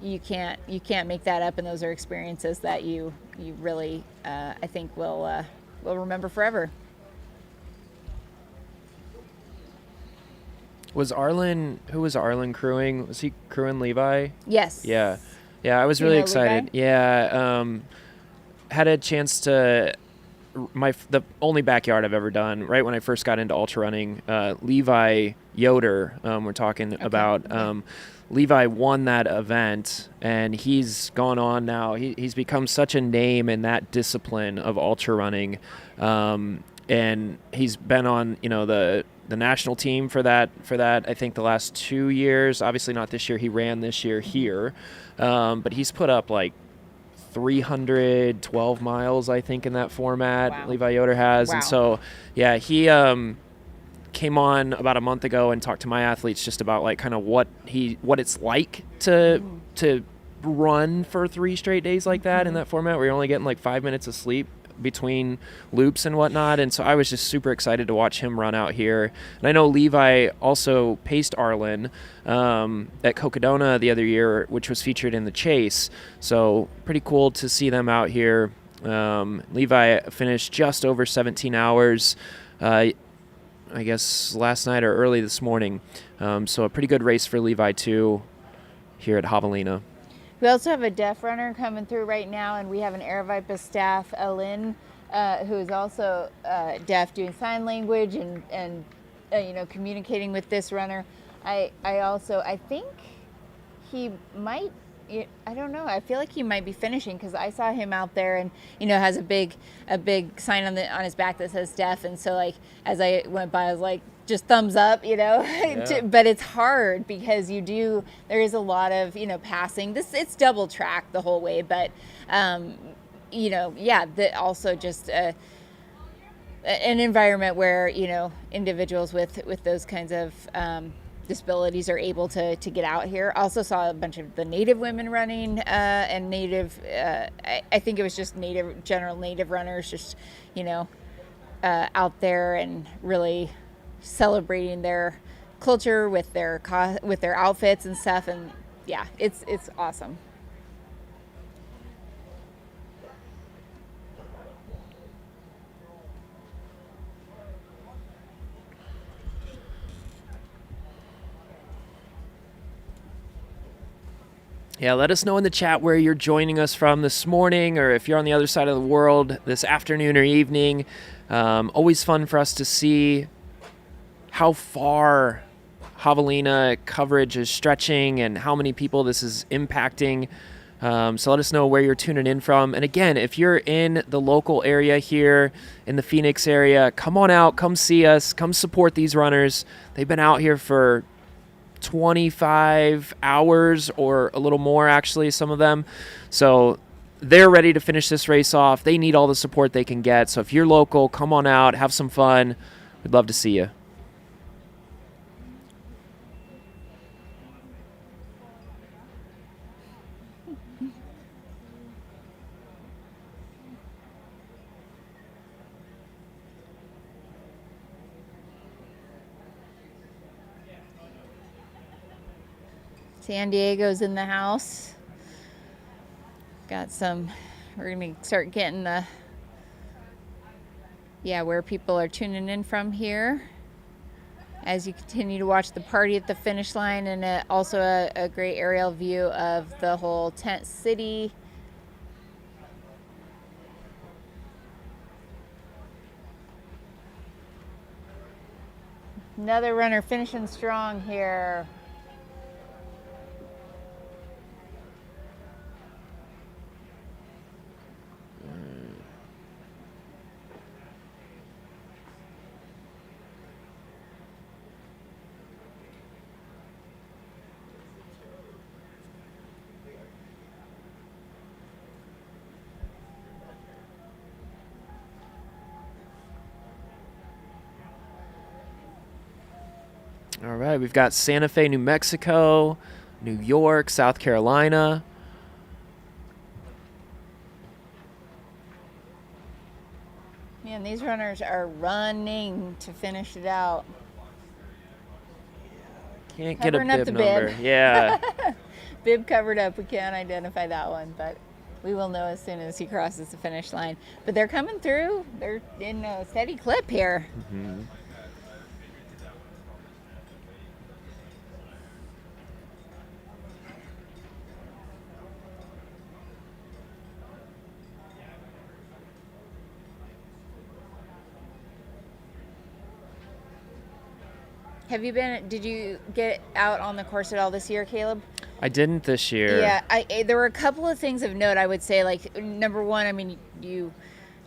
you can't make that up. And those are experiences that you really, I think will remember forever. Who was Arlen crewing? Was he crewing Levi? Yes. Yeah, I was really excited. Levi? Yeah, had a chance to the only backyard I've ever done. Right when I first got into ultra running, Levi Yoder. We're talking about. Levi won that event, and he's gone on now. He's become such a name in that discipline of ultra running, and he's been on the national team for that I think the last 2 years. Obviously not this year. He ran this year here, but he's put up like 312 miles I think in that format. Wow. Levi Yoder has. Wow. And so he came on about a month ago and talked to my athletes just about like kind of what it's like to run for 3 straight days like that in that format where you're only getting like 5 minutes of sleep between loops and whatnot. And so I was just super excited to watch him run out here. And I know Levi also paced Arlen at Cocodona the other year, which was featured in the Chase. So pretty cool to see them out here. Levi finished just over 17 hours, I guess last night or early this morning. So a pretty good race for Levi too here at Javelina. We also have a deaf runner coming through right now, and we have an Aravaipa staff, Alin, who is also deaf, doing sign language and communicating with this runner. I think he might, I don't know, I feel like he might be finishing because I saw him out there and, has a big sign on his back that says deaf. And so like, as I went by, I was like, just thumbs up, Yeah. But it's hard because there is a lot of, passing. It's double track the whole way, but, also just an environment where, individuals with those kinds of disabilities are able to get out here. Also saw a bunch of the Native women running and Native, I think it was just general Native runners just, out there and really celebrating their culture with their outfits and stuff. And yeah, it's awesome. Yeah, let us know in the chat where you're joining us from this morning, or if you're on the other side of the world this afternoon or evening. Always fun for us to see how far javelina coverage is stretching and how many people this is impacting. So let us know where you're tuning in from. And again, if you're in the local area here in the Phoenix area, come on out, come see us, come support these runners. They've been out here for 25 hours or a little more, actually, some of them. So they're ready to finish this race off. They need all the support they can get. So if you're local, come on out, have some fun. We'd love to see you. San Diego's in the house. We're going to start getting where people are tuning in from here as you continue to watch the party at the finish line, and also a great aerial view of the whole tent city. Another runner finishing strong here. All right, we've got Santa Fe, New Mexico, New York, South Carolina. Man, these runners are running to finish it out. Can't Covering get up a the bib number. bib. Yeah. Bib covered up. We can't identify that one, but we will know as soon as he crosses the finish line. But they're coming through. They're in a steady clip here. Mm-hmm. Did you get out on the course at all this year, Caleb? I didn't this year. Yeah, there were a couple of things of note, I would say. Like, number one, I mean, you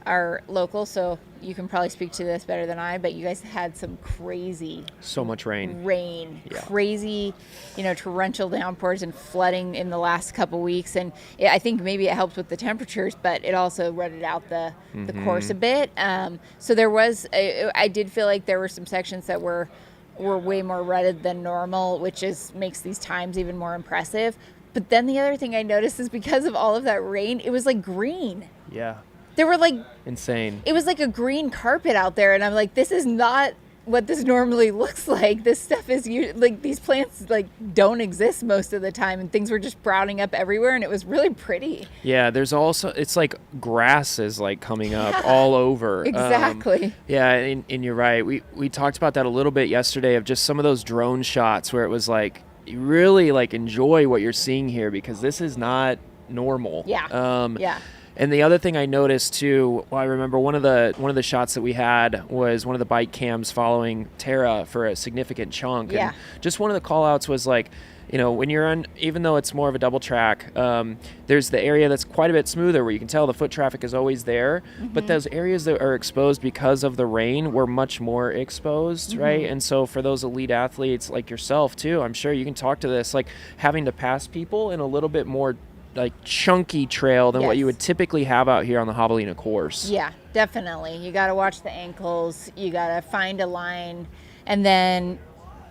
are local, so you can probably speak to this better than I, but you guys had some crazy... So much rain. Yeah. Crazy, torrential downpours and flooding in the last couple weeks. And I think maybe it helped with the temperatures, but it also rutted out the course a bit. So there was... I did feel like there were some sections that were way more rutted than normal, which makes these times even more impressive. But then the other thing I noticed is because of all of that rain, it was like green. Yeah. There were insane. It was like a green carpet out there, and I'm like, this is not what this normally looks like. This stuff is these plants don't exist most of the time, and things were just sprouting up everywhere, and it was really pretty. Yeah, there's also, it's like grass is coming up all over. Exactly. And you're right. We talked about that a little bit yesterday, of just some of those drone shots where it was you really enjoy what you're seeing here, because this is not normal. Yeah. And the other thing I noticed too, I remember one of the shots that we had was one of the bike cams following Tara for a significant chunk. Yeah. And just one of the call outs was when you're on, even though it's more of a double track, there's the area that's quite a bit smoother where you can tell the foot traffic is always there. Mm-hmm. But those areas that are exposed because of the rain were much more exposed, mm-hmm. right? And so for those elite athletes like yourself too, I'm sure you can talk to this, having to pass people in a little bit more chunky trail than what you would typically have out here on the Javelina course. Yeah, definitely. You got to watch the ankles. You got to find a line. And then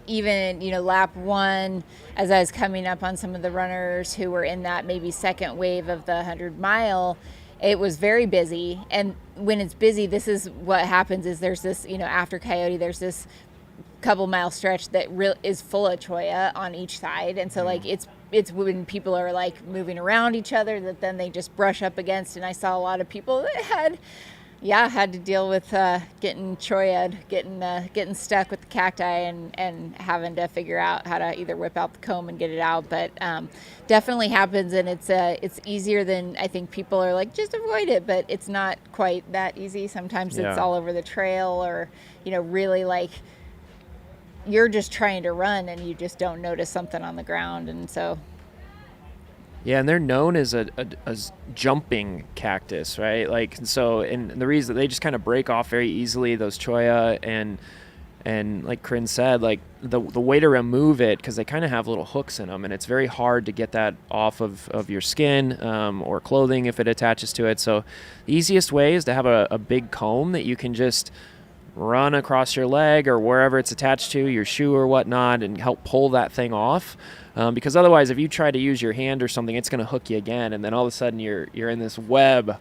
even, lap one, as I was coming up on some of the runners who were in that maybe second wave of the 100-mile, it was very busy. And when it's busy, this is what happens is there's this, after Coyote, there's this couple mile stretch that is full of cholla on each side. And so it's when people are moving around each other that then they just brush up against. And I saw a lot of people that had to deal with getting cholla'd, getting stuck with the cacti and having to figure out how to either whip out the comb and get it out. But definitely happens, and it's easier than I think people are just avoid it, but it's not quite that easy. Sometimes it's all over the trail, or really you're just trying to run and you just don't notice something on the ground. And so. Yeah, and they're known as a jumping cactus, right? Like, so, and the reason they just kind of break off very easily, those cholla, and like Corinne said, like the way to remove it, because they kind of have little hooks in them, and it's very hard to get that off of your skin or clothing if it attaches to it. So the easiest way is to have a big comb that you can just run across your leg or wherever it's attached to, your shoe or whatnot, and help pull that thing off. Because otherwise, if you try to use your hand or something, it's going to hook you again, and then all of a sudden you're in this web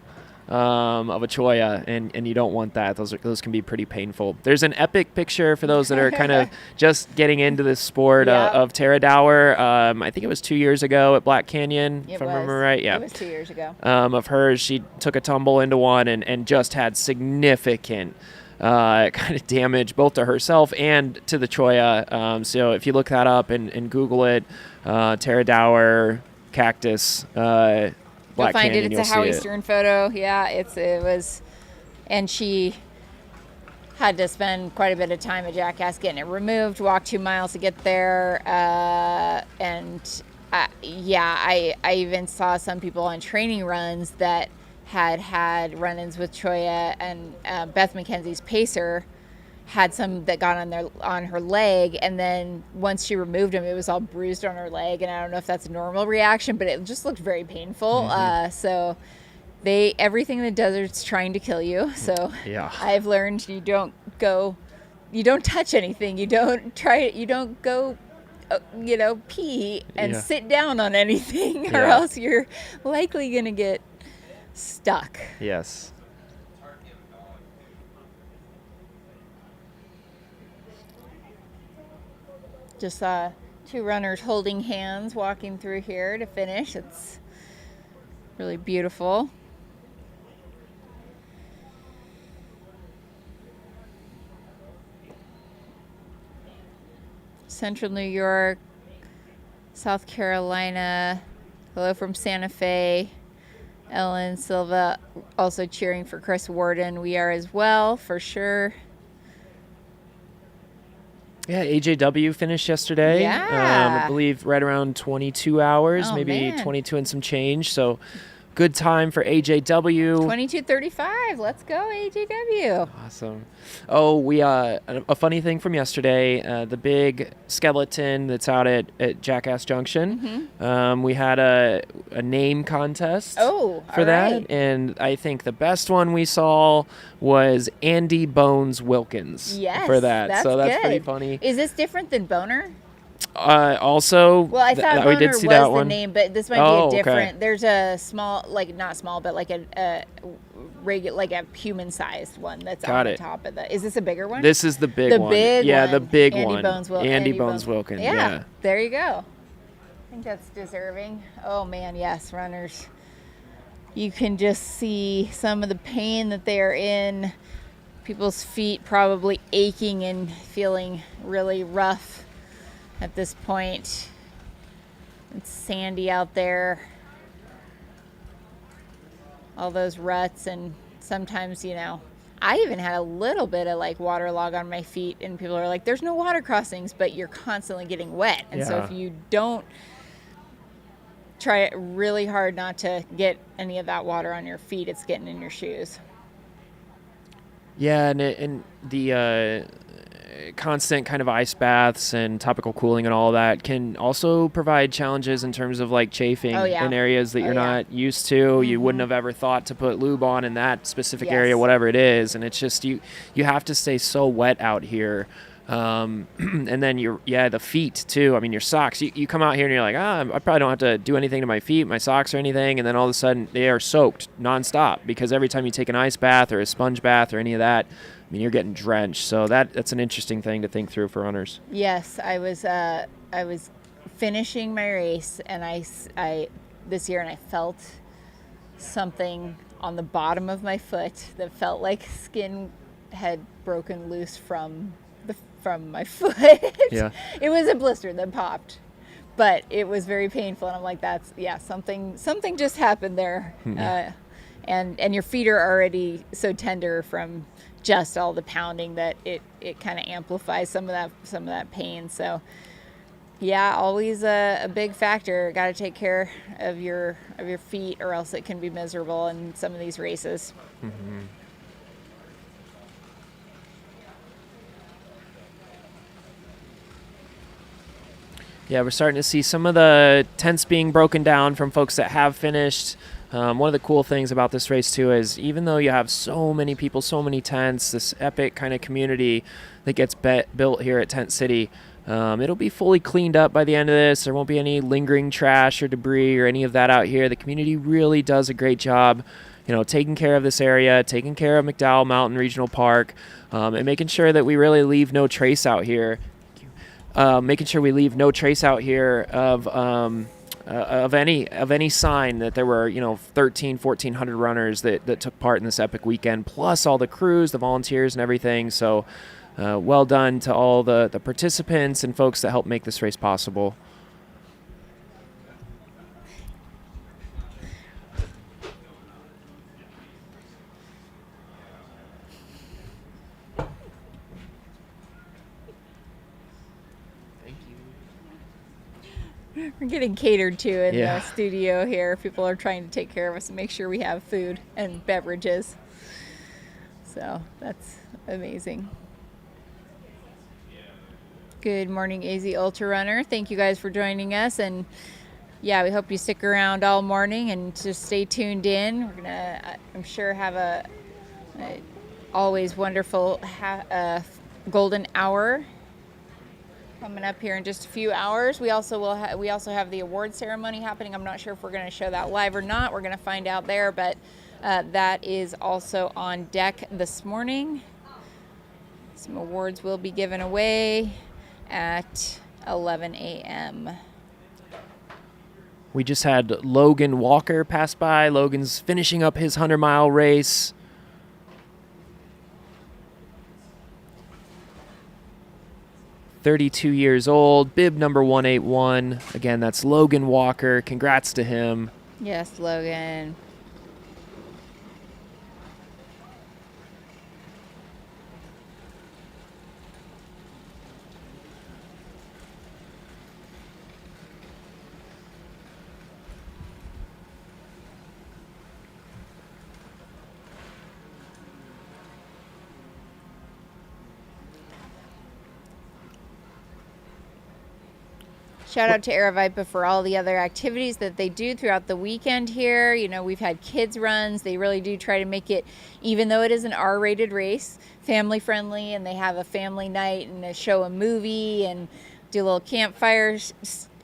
of a cholla, and you don't want that. Those can be pretty painful. There's an epic picture for those that are kind of just getting into this sport of Tara Dower. I think it was 2 years ago at Black Canyon, if I remember right. Yeah, it was 2 years ago. Of hers, she took a tumble into one and just had significant kind of damage both to herself and to the cholla. So if you look that up and Google it, Tara Dower cactus, Black You'll find Canyon, it. It's a Howie Stern photo. Yeah, it was, and she had to spend quite a bit of time at Jackass getting it removed. Walked 2 miles to get there, and I even saw some people on training runs that had run-ins with cholla, and Beth McKenzie's pacer had some that got on her leg, and then once she removed them, it was all bruised on her leg, and I don't know if that's a normal reaction, but it just looked very painful. So everything in the desert's trying to kill you. So yeah. I've learned you don't touch anything. You don't go pee and sit down on anything, or else you're likely gonna get stuck. Yes. Just two runners holding hands walking through here to finish. It's really beautiful. Central New York, South Carolina. Hello from Santa Fe. Ellen Silva also cheering for Chris Warden. We are as well, for sure. Yeah, AJW finished yesterday. Yeah. I believe right around 22 hours, maybe 22 and some change. So good time for AJW. 22:35. Let's go, AJW. Awesome. Oh, we a funny thing from yesterday, the big skeleton that's out at Jackass Junction. We had a name contest for that. Right. And I think the best one we saw was Andy Bones Wilkins for that. That's so that's good. pretty funny. Is this different than Boner? Also, well, I thought Boner we did see was that the one. name, but this might be a different. Okay. There's a small, like not small, but like a regular, like a human-sized one that's on the top of the. Is this a bigger one? This is the big one. Yeah, the big Andy one. Bones Andy Bones Wilkins. Yeah. There you go. I think that's deserving. Oh man, yes, runners. You can just see some of the pain that they are in. People's feet probably aching and feeling really rough at this point. It's sandy out there. All those ruts, and sometimes, I even had a little bit of like waterlog on my feet, and people are like, there's no water crossings, but you're constantly getting wet. And so if you don't try it really hard not to get any of that water on your feet, it's getting in your shoes. Yeah, and the constant kind of ice baths and topical cooling and all of that can also provide challenges in terms of like chafing in areas that you're not used to. You wouldn't have ever thought to put lube on in that specific area, whatever it is. And it's just you have to stay so wet out here. And then the feet too. I mean, your socks, you come out here and you're like, I probably don't have to do anything to my feet, my socks or anything. And then all of a sudden they are soaked nonstop, because every time you take an ice bath or a sponge bath or any of that, I mean, you're getting drenched. So that's an interesting thing to think through for runners. Yes. I was finishing my race, and I this year, and I felt something on the bottom of my foot that felt like skin had broken loose from my foot. Yeah. It was a blister that popped, but it was very painful, and I'm like, something just happened there. And your feet are already so tender from just all the pounding that it kind of amplifies some of that pain. So yeah, always a big factor. Got to take care of your feet, or else it can be miserable in some of these races. Mm-hmm. Yeah, we're starting to see some of the tents being broken down from folks that have finished. One of the cool things about this race, too, is even though you have so many people, so many tents, this epic kind of community that gets built here at Tent City, it'll be fully cleaned up by the end of this. There won't be any lingering trash or debris or any of that out here. The community really does a great job, taking care of this area, taking care of McDowell Mountain Regional Park, and making sure that we really leave no trace out here. Making sure we leave no trace out here of any sign that there were 1,400 runners that took part in this epic weekend, plus all the crews, the volunteers, and everything. So well done to all the participants and folks that helped make this race possible. We're getting catered to in the studio here. People are trying to take care of us and make sure we have food and beverages. So that's amazing. Good morning, AZ Ultra Runner. Thank you guys for joining us. And yeah, we hope you stick around all morning and just stay tuned in. We're gonna, I'm sure, have a always wonderful golden hour coming up here in just a few hours. We also have the award ceremony happening. I'm not sure if we're going to show that live or not. We're going to find out there, but that is also on deck this morning. Some awards will be given away at 11 a.m. We just had Logan Walker pass by. Logan's finishing up his 100-mile race. "32 years old, bib number 181. Again, that's Logan Walker. Congrats to him. Yes, Logan. Shout out to Aravipa for all the other activities that they do throughout the weekend here. We've had kids runs. They really do try to make it, even though it is an R-rated race, family friendly, and they have a family night and they show a movie and do a little campfire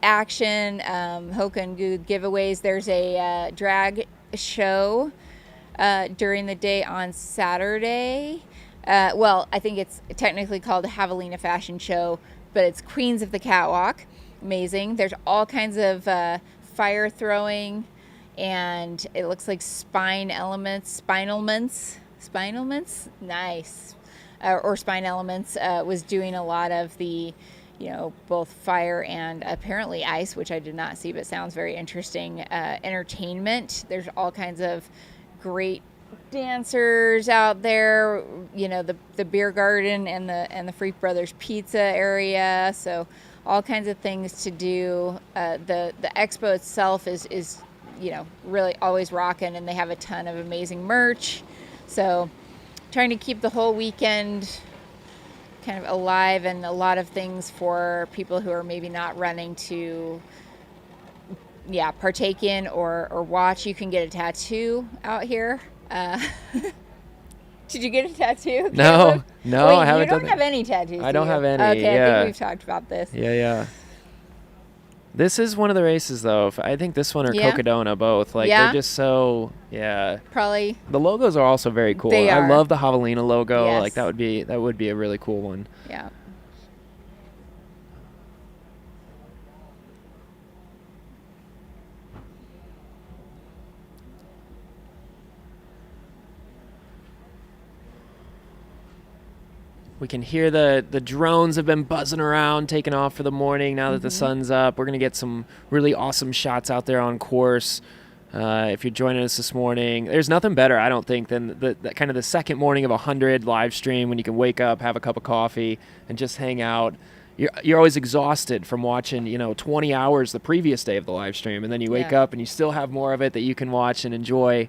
action, HOKA and Good giveaways. There's a drag show during the day on Saturday. Well, I think it's technically called a Javelina Fashion Show, but it's Queens of the Catwalk. Amazing. There's all kinds of fire throwing, and it looks like spinalments, nice, or Spine Elements was doing a lot of the, both fire and apparently ice, which I did not see, but sounds very interesting. Entertainment. There's all kinds of great dancers out there. The beer garden and the Freak Brothers Pizza area. So all kinds of things to do. The expo itself is really always rocking, and they have a ton of amazing merch. So trying to keep the whole weekend kind of alive, and a lot of things for people who are maybe not running to partake in or watch. You can get a tattoo out here. Did you get a tattoo? No, Wait, I haven't. You don't have any tattoos. I don't have any. Okay, yeah. I think we've talked about this. Yeah. This is one of the races, though. I think this one or Cocodona, both. They're just so, Probably. The logos are also very cool. They are. I love the Javelina logo. Yes. That would be a really cool one. Yeah. We can hear the drones have been buzzing around, taking off for the morning now that the sun's up. We're going to get some really awesome shots out there on course. If you're joining us this morning, there's nothing better, I don't think, than the kind of the second morning of 100 live stream when you can wake up, have a cup of coffee, and just hang out. You're always exhausted from watching, 20 hours the previous day of the live stream, and then you wake up and you still have more of it that you can watch and enjoy.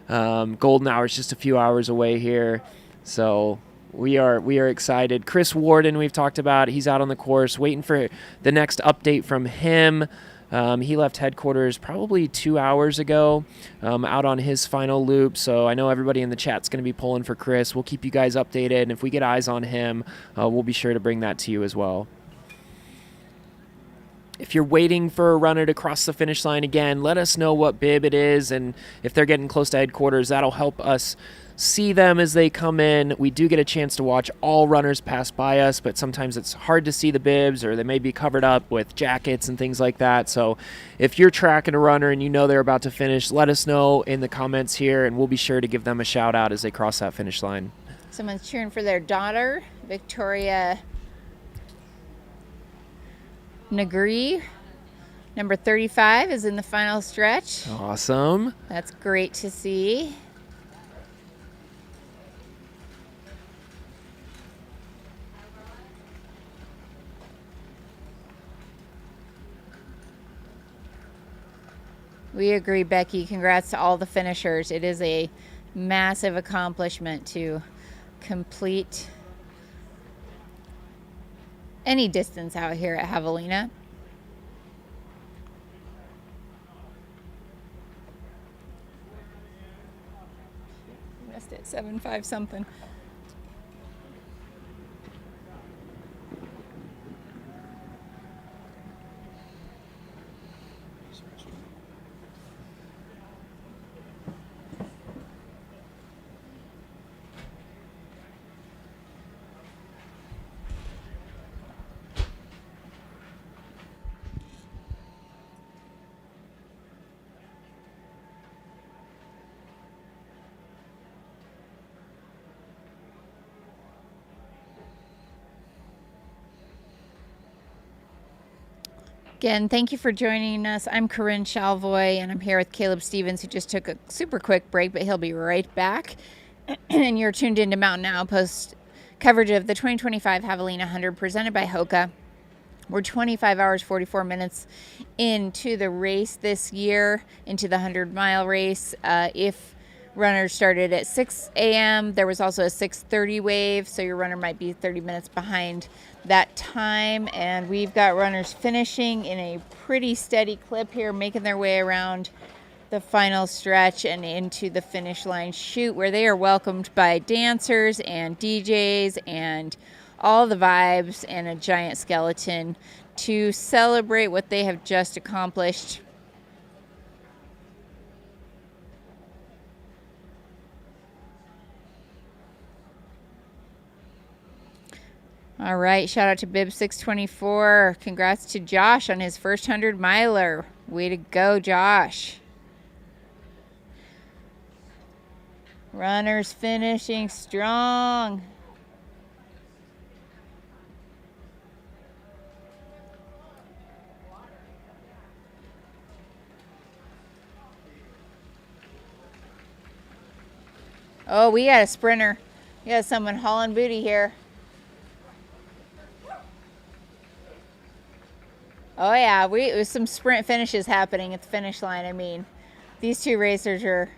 Golden hour is just a few hours away here, so we are excited. Chris Warden, we've talked about, he's out on the course, waiting for the next update from him. He left headquarters probably 2 hours ago, out on his final loop. So I know everybody in the chat's going to be pulling for Chris. We'll keep you guys updated. And if we get eyes on him, we'll be sure to bring that to you as well. If you're waiting for a runner to cross the finish line again, let us know what bib it is. And if they're getting close to headquarters, that'll help us see them as they come in. We do get a chance to watch all runners pass by us, but sometimes it's hard to see the bibs, or they may be covered up with jackets and things like that. So if you're tracking a runner and you know they're about to finish, let us know in the comments here, and we'll be sure to give them a shout out as they cross that finish line. Someone's cheering for their daughter, Victoria Negri. Number 35 is in the final stretch. Awesome. That's great to see. We agree, Becky. Congrats to all the finishers. It is a massive accomplishment to complete any distance out here at Javelina. Missed it, 7.5 something. Again, thank you for joining us. I'm Corinne Chalvoy, and I'm here with Caleb Stevens, who just took a super quick break, but he'll be right back. And you're tuned into Mountain Outpost coverage of the 2025 Javelina 100 presented by HOKA. We're 25 hours, 44 minutes into the race this year, into the 100-mile race. If runners started at 6 a.m., there was also a 6:30 wave, so your runner might be 30 minutes behind that time. And we've got runners finishing in a pretty steady clip here, making their way around the final stretch and into the finish line chute, where they are welcomed by dancers and DJs and all the vibes and a giant skeleton to celebrate what they have just accomplished. All right, shout out to Bib 624. Congrats to Josh on his first 100-miler. Way to go, Josh. Runners finishing strong. Oh, we got a sprinter. We got someone hauling booty here. Oh yeah, there's some sprint finishes happening at the finish line. I mean, these two racers are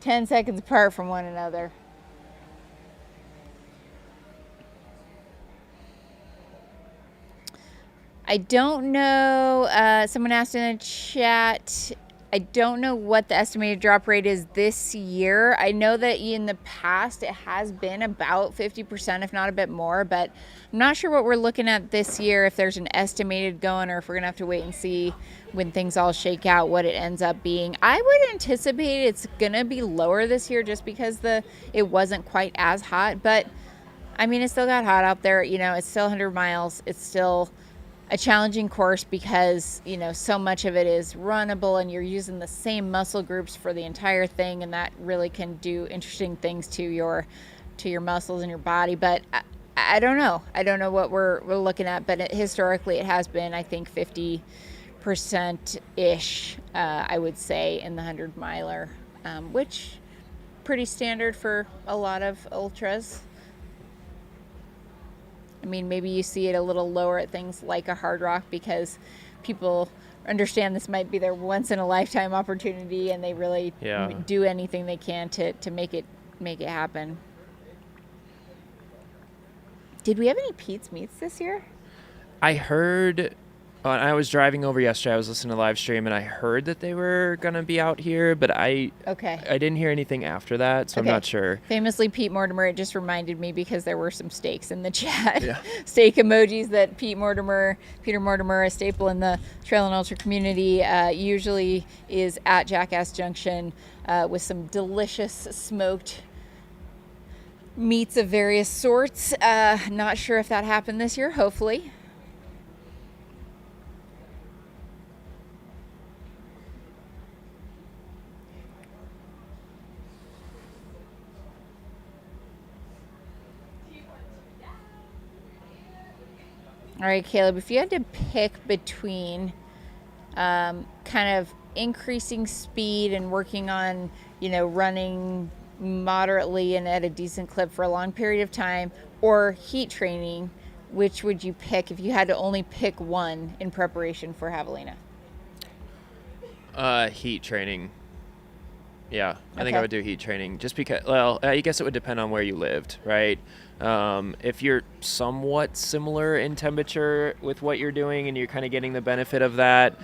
10 seconds apart from one another. I don't know, someone asked in the chat, I don't know what the estimated drop rate is this year. I know that in the past it has been about 50%, if not a bit more, but I'm not sure what we're looking at this year, if there's an estimated going, or if we're gonna have to wait and see when things all shake out what it ends up being. I would anticipate it's gonna be lower this year just because it wasn't quite as hot, but I mean, it still got hot out there. You know, it's still 100 miles. It's still a challenging course because, you know, so much of it is runnable and you're using the same muscle groups for the entire thing, and that really can do interesting things to your muscles and your body. But I don't know. I don't know what we're looking at, but historically it has been, I think, 50% ish, I would say, in the 100 miler, which pretty standard for a lot of ultras. I mean, maybe you see it a little lower at things like a Hard Rock because people understand this might be their once in a lifetime opportunity, and they really do anything they can to make it happen. Did we have any Pete's Meets this year? I heard, I was driving over yesterday, I was listening to live stream, and I heard that they were going to be out here, but I didn't hear anything after that, so I'm not sure. Famously, Pete Mortimer, it just reminded me because there were some steaks in the chat. Yeah. Steak emojis that Peter Mortimer, a staple in the trail and ultra community, usually is at Jackass Junction with some delicious smoked meats of various sorts. Not sure if that happened this year, hopefully. All right, Caleb, if you had to pick between kind of increasing speed and working on, running moderately and at a decent clip for a long period of time, or heat training, which would you pick if you had to only pick one in preparation for Javelina? Heat training. Yeah, I think I would do heat training just because, well, I guess it would depend on where you lived, right? If you're somewhat similar in temperature with what you're doing and you're kind of getting the benefit of that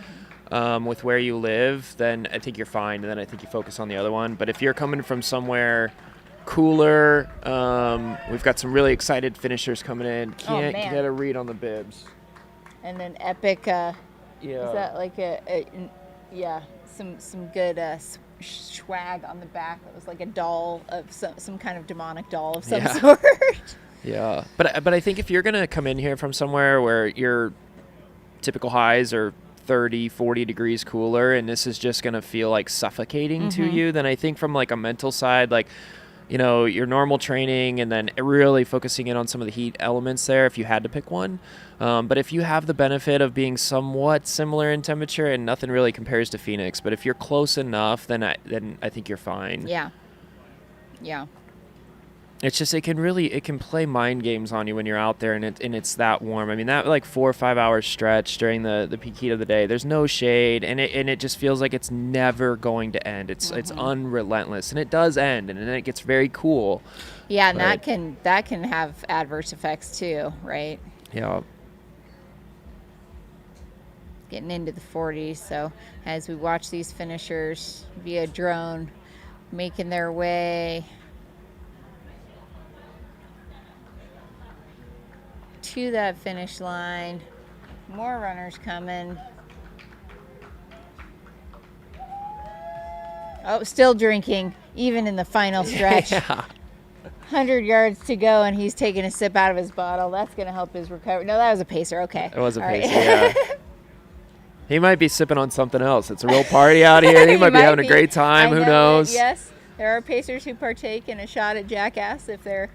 with where you live, then I think you're fine, and then I think you focus on the other one. But if you're coming from somewhere cooler, we've got some really excited finishers coming in. Can't get a read on the bibs. And then epic, is that like some good swag on the back that was like a doll of some kind of demonic doll of some sort. Yeah, but I think if you're gonna come in here from somewhere where your typical highs are 30-40 degrees cooler and this is just gonna feel like suffocating to you, then I think from like a mental side, like, your normal training and then really focusing in on some of the heat elements there if you had to pick one. But if you have the benefit of being somewhat similar in temperature, and nothing really compares to Phoenix, but if you're close enough, then I think you're fine. Yeah. It's just it can play mind games on you when you're out there and it's that warm. I mean, that like 4 or 5 hour stretch during the peak heat of the day, there's no shade, and it just feels like it's never going to end. It's unrelentless, and it does end, and then it gets very cool. Yeah, and that can have adverse effects too, right? Yeah. Getting into the 40s, so as we watch these finishers via drone making their way to that finish line, more runners coming. Oh, still drinking, even in the final stretch. 100 yards to go, and he's taking a sip out of his bottle. That's going to help his recovery. No, that was a pacer. Okay. It was a pacer, yeah. He might be sipping on something else. It's a real party out here. He might be having a great time. Who knows? Yes, there are pacers who partake in a shot at Jackass if they're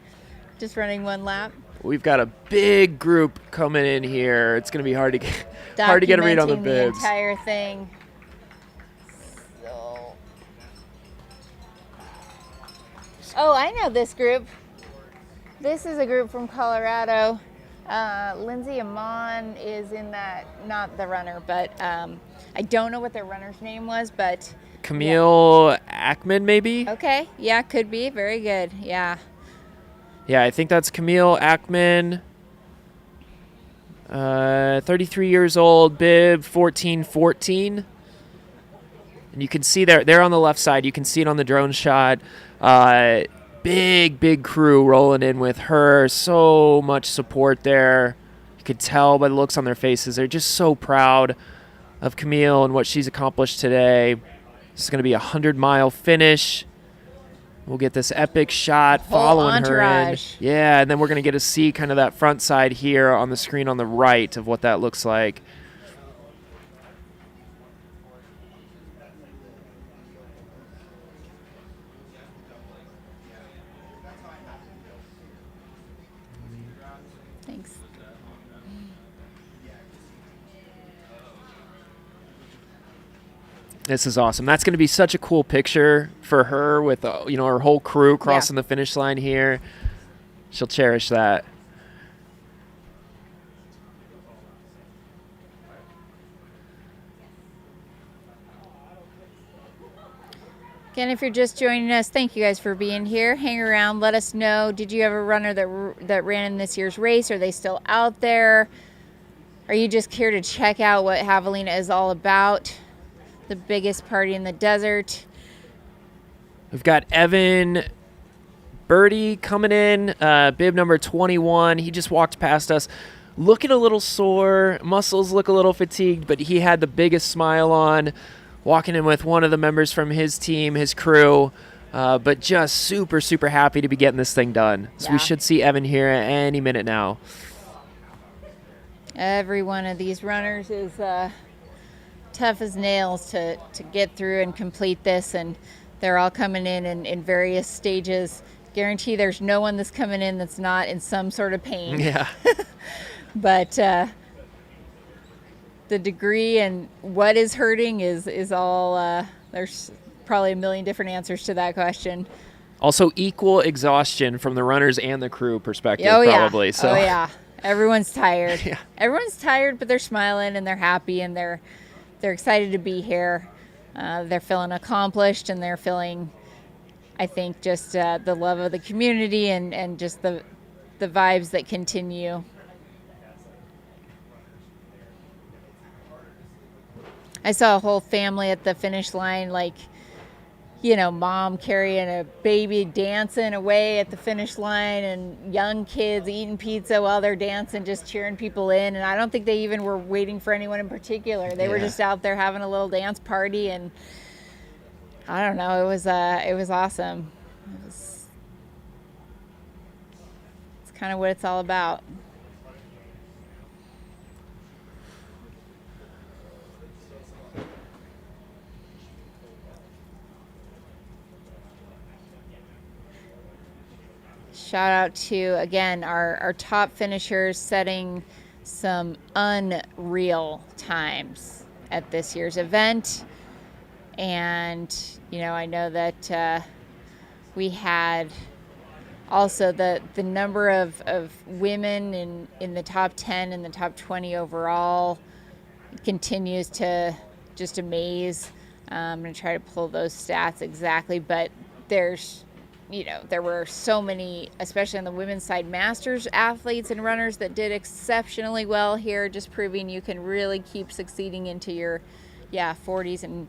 just running one lap. We've got a big group coming in here. It's going to be hard to get a read on the bibs. The entire thing. Oh, I know this group. This is a group from Colorado. Lindsay Amon is in that, not the runner, but I don't know what their runner's name was, but Camille Ackman, maybe? Okay, yeah, could be. Very good, yeah. Yeah, I think that's Camille Ackman. 33 years old, bib 1414. And you can see there on the left side, you can see it on the drone shot. Big crew rolling in with her. So much support there. You could tell by the looks on their faces. They're just so proud of Camille and what she's accomplished today. This is going to be a 100-mile finish. We'll get this epic shot following her in. Yeah, and then we're going to get to see kind of that front side here on the screen on the right of what that looks like. This is awesome. That's going to be such a cool picture for her with, her whole crew crossing the finish line here. She'll cherish that. Again, if you're just joining us, thank you guys for being here. Hang around. Let us know. Did you have a runner that ran in this year's race? Are they still out there? Are you just here to check out what Javelina is all about? The biggest party in the desert. We've got Evan Birdie coming in, bib number 21. He just walked past us, looking a little sore. Muscles look a little fatigued, but he had the biggest smile on. Walking in with one of the members from his team, his crew, but just super, super happy to be getting this thing done. So we should see Evan here any minute now. Every one of these runners is tough as nails to get through and complete this, and they're all coming in various stages. Guarantee there's no one that's coming in that's not in some sort of pain. Yeah. But the degree and what is hurting is all, there's probably a million different answers to that question. Also equal exhaustion from the runners and the crew perspective, probably. So. Oh, yeah. Everyone's tired. Yeah. Everyone's tired, but they're smiling and they're happy and they're excited to be here. They're feeling accomplished and they're feeling, I think, just the love of the community and just the vibes that continue. I saw a whole family at the finish line, like, mom carrying a baby dancing away at the finish line and young kids eating pizza while they're dancing, just cheering people in. And I don't think they even were waiting for anyone in particular. They were just out there having a little dance party. And I don't know, it was awesome. It's kind of what it's all about. Shout out to, again, our top finishers setting some unreal times at this year's event. And, I know that we had also the number of women in the top 10 and the top 20 overall continues to just amaze. I'm going to try to pull those stats exactly, but there were so many, especially on the women's side, masters athletes and runners that did exceptionally well here, just proving you can really keep succeeding into your 40s and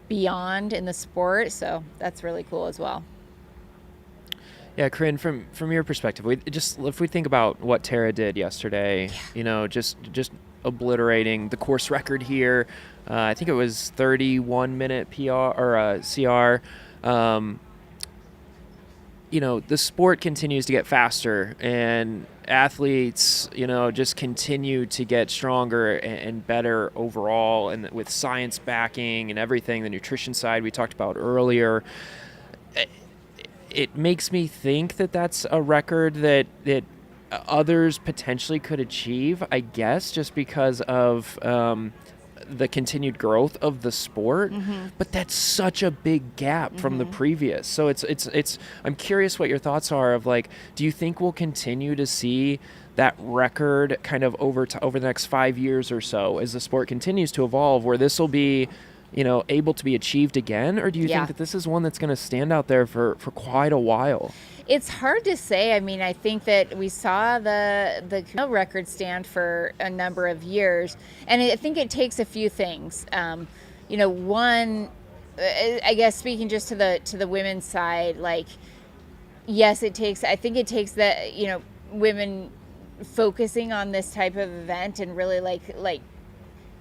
beyond in the sport. So that's really cool as well. Yeah, Corinne, from your perspective, if we think about what Tara did yesterday, just obliterating the course record here. I think it was 31-minute PR or CR. The sport continues to get faster and athletes, just continue to get stronger and better overall. And with science backing and everything, the nutrition side we talked about earlier, it makes me think that that's a record that others potentially could achieve, I guess, just because of the continued growth of the sport. Mm-hmm. But that's such a big gap from the previous. So it's I'm curious what your thoughts are of, like, do you think we'll continue to see that record kind of over the next 5 years or so as the sport continues to evolve, where this will be able to be achieved again? Or do you think that this is one that's going to stand out there for quite a while? It's hard to say. I mean, I think that we saw the record stand for a number of years, and I think it takes a few things. One, I guess, speaking just to the women's side, like, yes, I think it takes that, women focusing on this type of event and really like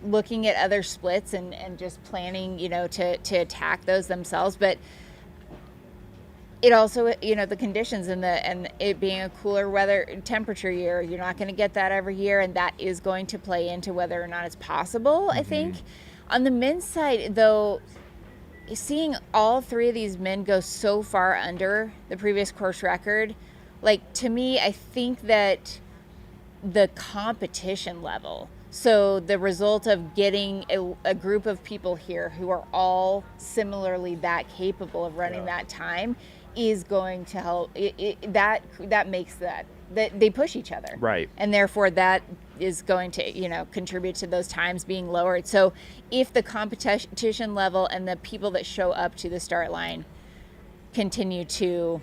looking at other splits and just planning, to attack those themselves. But it also, the conditions and it being a cooler weather temperature year, you're not going to get that every year, and that is going to play into whether or not it's possible. Mm-hmm. I think on the men's side, though, seeing all three of these men go so far under the previous course record, like, to me, I think that the competition level So the result of getting a group of people here who are all similarly that capable of running that time is going to help. That makes that they push each other, right? And therefore that is going to contribute to those times being lowered. So if the competition level and the people that show up to the start line continue to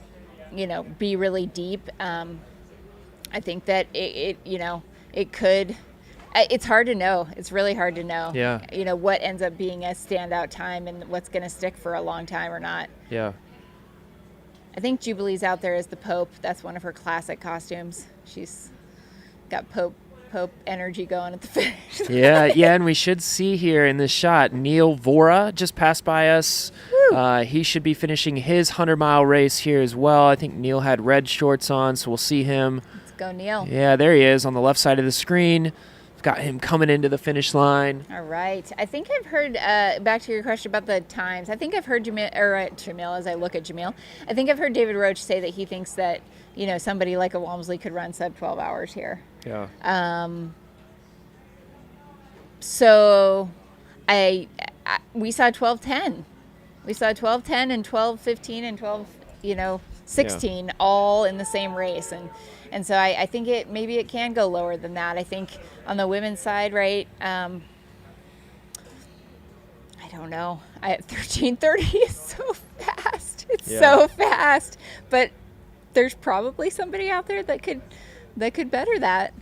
be really deep, I think that it could. It's hard to know. It's really hard to know. Yeah. What ends up being a standout time and what's going to stick for a long time or not. Yeah. I think Jubilee's out there as the Pope. That's one of her classic costumes. She's got Pope energy going at the finish. Yeah, and we should see here in this shot, Neil Vora just passed by us. He should be finishing his 100-mile race here as well. I think Neil had red shorts on, so we'll see him. Let's go, Neil. Yeah, there he is on the left side of the screen. We've got him coming into the finish line. All right. I think I've heard, back to your question about the times, I think I've heard Jamil, as I look at Jamil, I think I've heard David Roach say that he thinks that, somebody like a Walmsley could run sub 12 hours here. Yeah. So we saw 12:10. We saw 12:10 and 12:15 and 12:16 all in the same race, and so I think maybe it can go lower than that. I think on the women's side, right? I don't know. 13:30 is so fast. It's so fast, but there's probably somebody out there that could better that.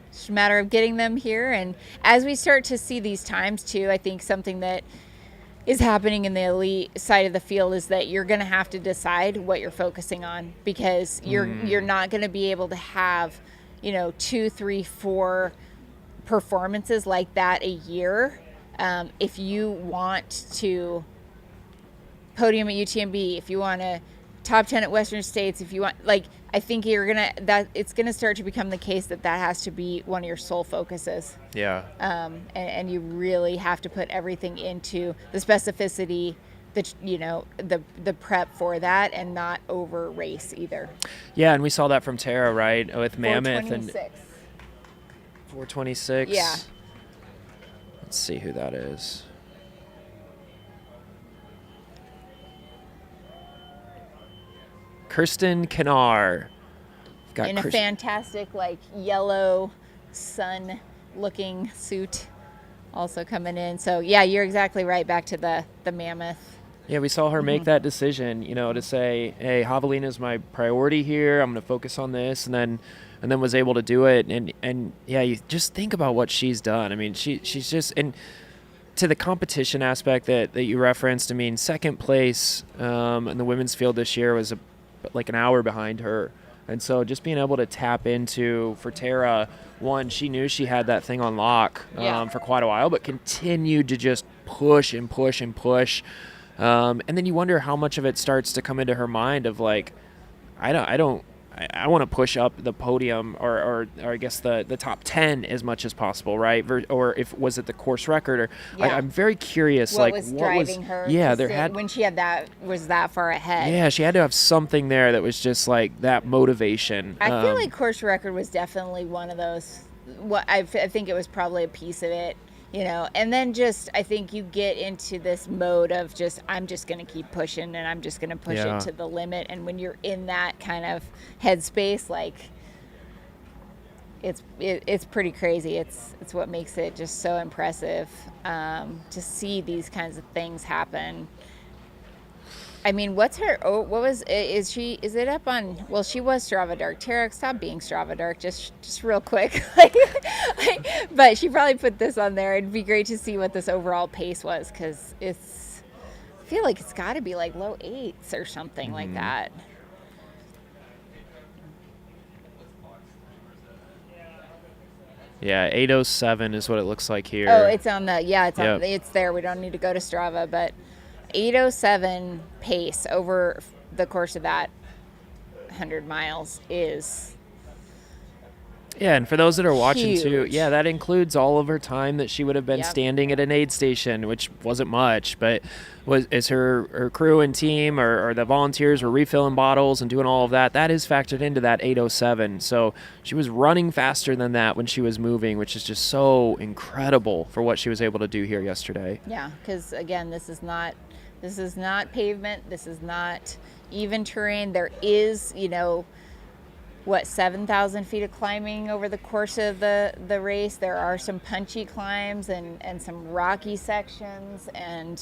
It's just a matter of getting them here. And as we start to see these times too, I think something that is happening in the elite side of the field is that you're going to have to decide what you're focusing on, because you're not going to be able to have 2, 3, 4 performances like that a year if you want to podium at UTMB, if you want to top 10 at Western States, if you want, I think it's gonna start to become the case that has to be one of your sole focuses. Yeah. And you really have to put everything into the specificity, the prep for that, and not over race either. Yeah, and we saw that from Tara, right, with Mammoth and 426. Yeah. Let's see who that is. Kirsten Kennar. In a fantastic, yellow sun-looking suit also coming in. So, yeah, you're exactly right. Back to the Mammoth. Yeah, we saw her make that decision, to say, hey, Javelina is my priority here. I'm going to focus on this. And then was able to do it. And yeah, you just think about what she's done. I mean, she's just – and to the competition aspect that you referenced, I mean, second place in the women's field this year was an hour behind her. And so just being able to tap into, for Tara, one, she knew she had that thing on lock for quite a while, but continued to just push and push and push. And then you wonder how much of it starts to come into her mind of I want to push up the podium or I guess the top 10 as much as possible, right? Or if was it the course record? Or I'm very curious. What was driving her? Yeah, when she had was that far ahead. Yeah, she had to have something there that was just that motivation. I feel like course record was definitely one of those. I think it was probably a piece of it. And then I think you get into this mode of I'm just going to keep pushing, and I'm just going to push it to the limit. And when you're in that kind of headspace, it's pretty crazy. It's what makes it just so impressive to see these kinds of things happen. I mean, is it up on, well, she was Strava Dark. Tara, stop being Strava Dark, just real quick. But she probably put this on there. It'd be great to see what this overall pace was, because I feel like it's got to be low 8s or something like that. Yeah, 8:07 is what it looks like here. Oh, it's on it's there. We don't need to go to Strava, but 8:07 pace over the course of that 100 miles is Yeah, and for those that are watching huge. too, that includes all of her time that she would have been standing at an aid station, which wasn't much, but is her crew and team or the volunteers were refilling bottles and doing all of that. That is factored into that 8:07. So she was running faster than that when she was moving, which is just so incredible for what she was able to do here yesterday. Yeah, because again, this is not pavement. This is not even terrain. There is, 7,000 feet of climbing over the course of the race. There are some punchy climbs and some rocky sections, and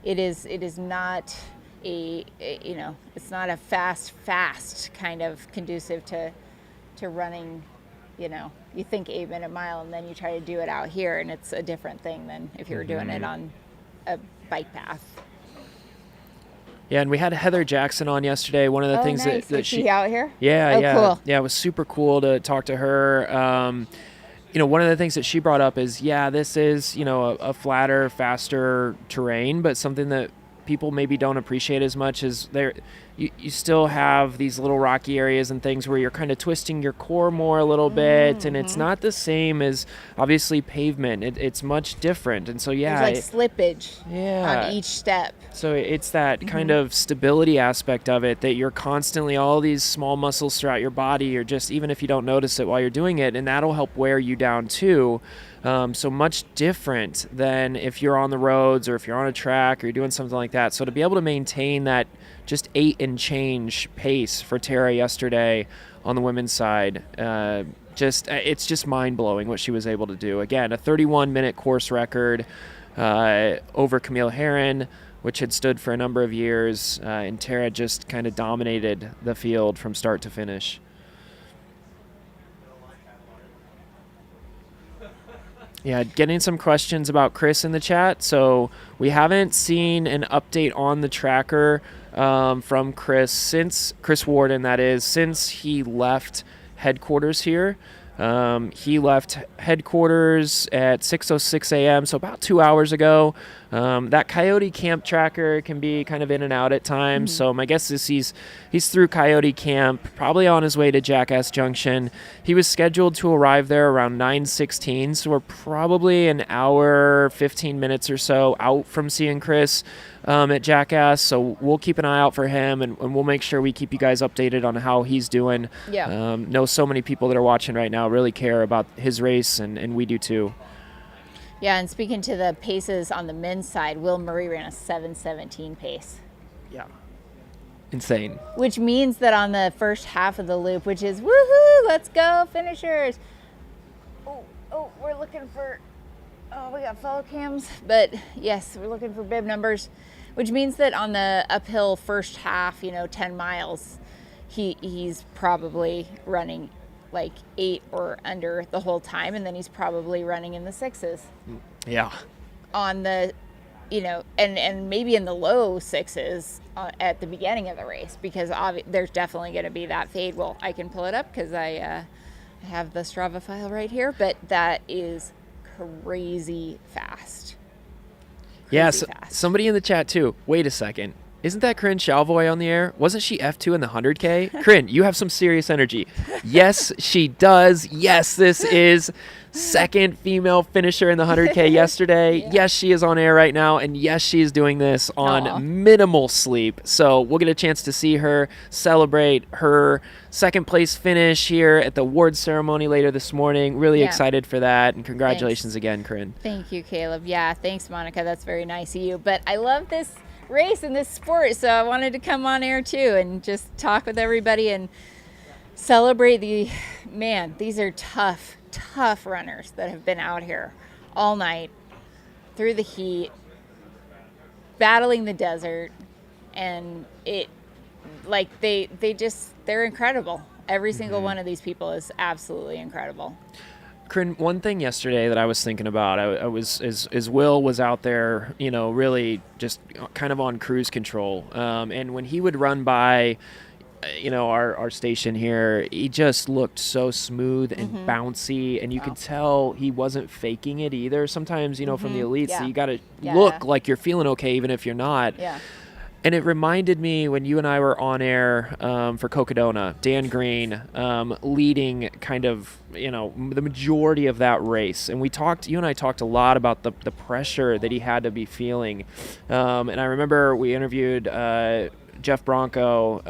it is not it's not a fast kind of conducive to running. You think 8 minute mile and then you try to do it out here, and it's a different thing than if you were doing it on a bike path. Yeah, and we had Heather Jackson on yesterday. One of the things nice. that Was she out here? Yeah, Cool. Yeah, it was super cool to talk to her. One of the things that she brought up is, this is, a flatter, faster terrain, but something that people maybe don't appreciate as much is you still have these little rocky areas and things where you're kind of twisting your core more a little bit, and it's not the same as obviously pavement. It's much different, and so there's like slippage on each step. So it's that kind of stability aspect of it, that you're constantly, all these small muscles throughout your body, or just even if you don't notice it while you're doing it, and that'll help wear you down too. So much different than if you're on the roads or if you're on a track or you're doing something like that. So to be able to maintain that just 8 and change pace for Tara yesterday on the women's side, it's just mind-blowing what she was able to do. Again, a 31-minute course record over Camille Herron, which had stood for a number of years, and Tara just kind of dominated the field from start to finish. Yeah, getting some questions about Chris in the chat. So we haven't seen an update on the tracker from Chris Warden, that is, since he left headquarters here. He left headquarters at 6:06 a.m., so about 2 hours ago. That Coyote Camp tracker can be kind of in and out at times, so my guess is he's through Coyote Camp, probably on his way to Jackass Junction. He was scheduled to arrive there around 9:16, so we're probably an hour, 15 minutes or so out from seeing Chris at Jackass, so we'll keep an eye out for him, and we'll make sure we keep you guys updated on how he's doing. Yeah. Know so many people that are watching right now really care about his race, and we do too. Yeah, and speaking to the paces on the men's side, Will Murray ran a 7:17 pace. Yeah. Insane. Which means that on the first half of the loop, which is woohoo, let's go finishers. Oh, we're looking for, we got follow cams, but yes, we're looking for bib numbers, which means that on the uphill first half, 10 miles, he's probably running like 8 or under the whole time, and then he's probably running in the 6s. Yeah. On the, and maybe in the low 6s at the beginning of the race, because there's definitely going to be that fade. Well, I can pull it up because I have the Strava file right here, but that is crazy fast. Somebody in the chat too. Wait a second. Isn't that Corinne Chalvoy on the air? Wasn't she F2 in the 100K? Corinne, you have some serious energy. Yes, she does. Yes, this is second female finisher in the 100K yesterday. Yeah. Yes, she is on air right now. And yes, she is doing this on minimal sleep. So we'll get a chance to see her celebrate her second place finish here at the award ceremony later this morning. Really excited for that. And congratulations again, Corinne. Thank you, Caleb. Yeah, thanks, Monica. That's very nice of you. But I love this race and this sport, so I wanted to come on air too and just talk with everybody and celebrate these are tough runners that have been out here all night through the heat, battling the desert, and they're incredible. Every single one of these people is absolutely incredible. Corinne, one thing yesterday that I was thinking about, I was as Will was out there, really just kind of on cruise control, and when he would run by, our station here, he just looked so smooth and bouncy, and you could tell he wasn't faking it either. Sometimes, from the elites, so you got to look like you're feeling okay even if you're not. Yeah. And it reminded me when you and I were on air for Cocodona, Dan Green leading kind of, the majority of that race. And you and I talked a lot about the pressure that he had to be feeling. And I remember we interviewed Jeff Bronco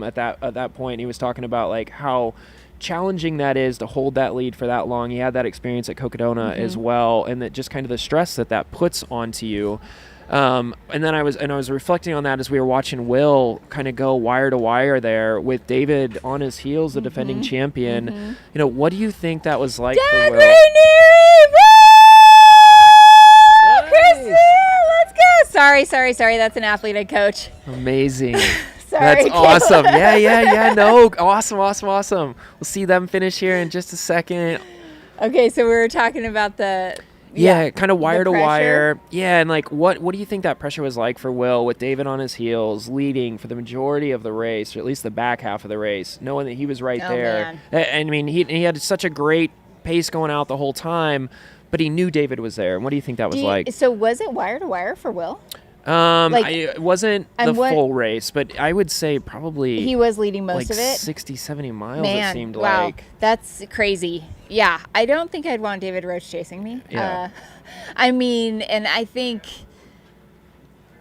at that point. He was talking about like how challenging that is to hold that lead for that long. He had that experience at Cocodona as well, and that just kind of the stress that puts onto you. And then I was reflecting on that as we were watching Will kind of go wire to wire there with David on his heels, the defending champion. What do you think that was like for Will? Kristen, let's go. Sorry. That's an athlete I coach. Amazing. Sorry. That's awesome. Yeah. No, awesome. We'll see them finish here in just a second. Okay, so we were talking about kind of wire to wire. Yeah, and like what do you think that pressure was like for Will with David on his heels, leading for the majority of the race, or at least the back half of the race, knowing that he was right there? Man. I mean, he had such a great pace going out the whole time, but he knew David was there. And what do you think that was like? So was it wire to wire for Will? It wasn't the full race, but I would say probably he was leading most of it. 60, 70 miles, Man, it seemed wow. like. That's crazy. Yeah, I don't think I'd want David Roach chasing me. Yeah. I mean, and I think,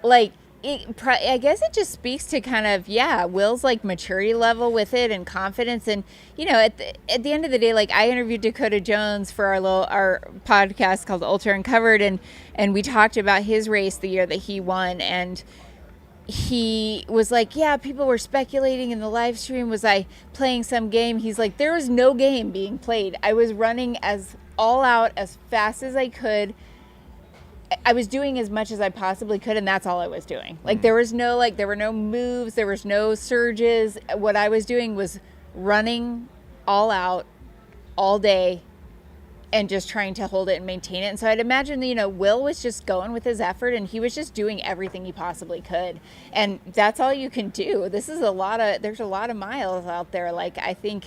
I guess it just speaks to kind of, Will's, maturity level with it and confidence. And, at the end of the day, I interviewed Dakota Jones for our podcast called Ultra Uncovered, and we talked about his race the year that he won, and he was like, people were speculating in the live stream, was I playing some game? He's like, there was no game being played. I was running as all out as fast as I could. I was doing as much as I possibly could, and that's all I was doing. There was no, there were no moves, there was no surges. What I was doing was running all out all day and just trying to hold it and maintain it. And so I'd imagine, Will was just going with his effort, and he was just doing everything he possibly could. And that's all you can do. There's a lot of miles out there. I think,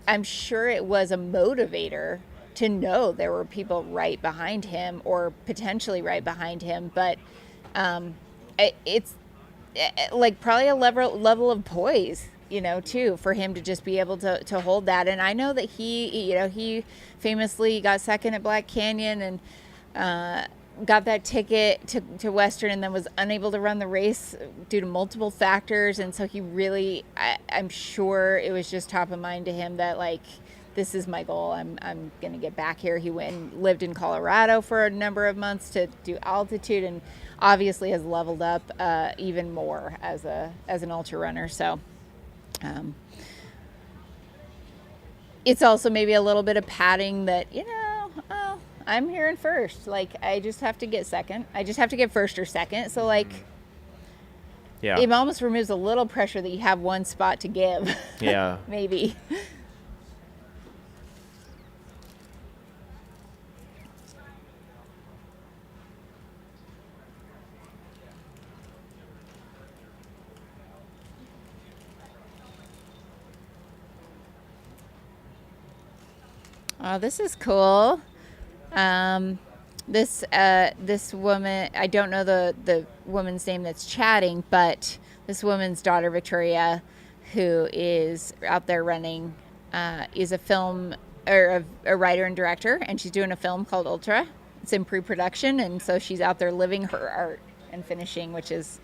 I'm sure it was a motivator to know there were people right behind him or potentially right behind him. But it's probably a level of poise, too, for him to just be able to hold that. And I know that he famously got second at Black Canyon and got that ticket to Western, and then was unable to run the race due to multiple factors. And so he really, I'm sure it was just top of mind to him that this is my goal. I'm going to get back here. He went and lived in Colorado for a number of months to do altitude, and obviously has leveled up even more as an ultra runner. So it's also maybe a little bit of padding that, I'm here in first. I just have to get second. I just have to get first or second. So it almost removes a little pressure that you have one spot to give. Yeah. Maybe. Oh, this is cool. This woman, I don't know the woman's name that's chatting, but this woman's daughter, Victoria, who is out there running, is a film or a writer and director, and she's doing a film called Ultra. It's in pre-production, and so she's out there living her art and finishing, which is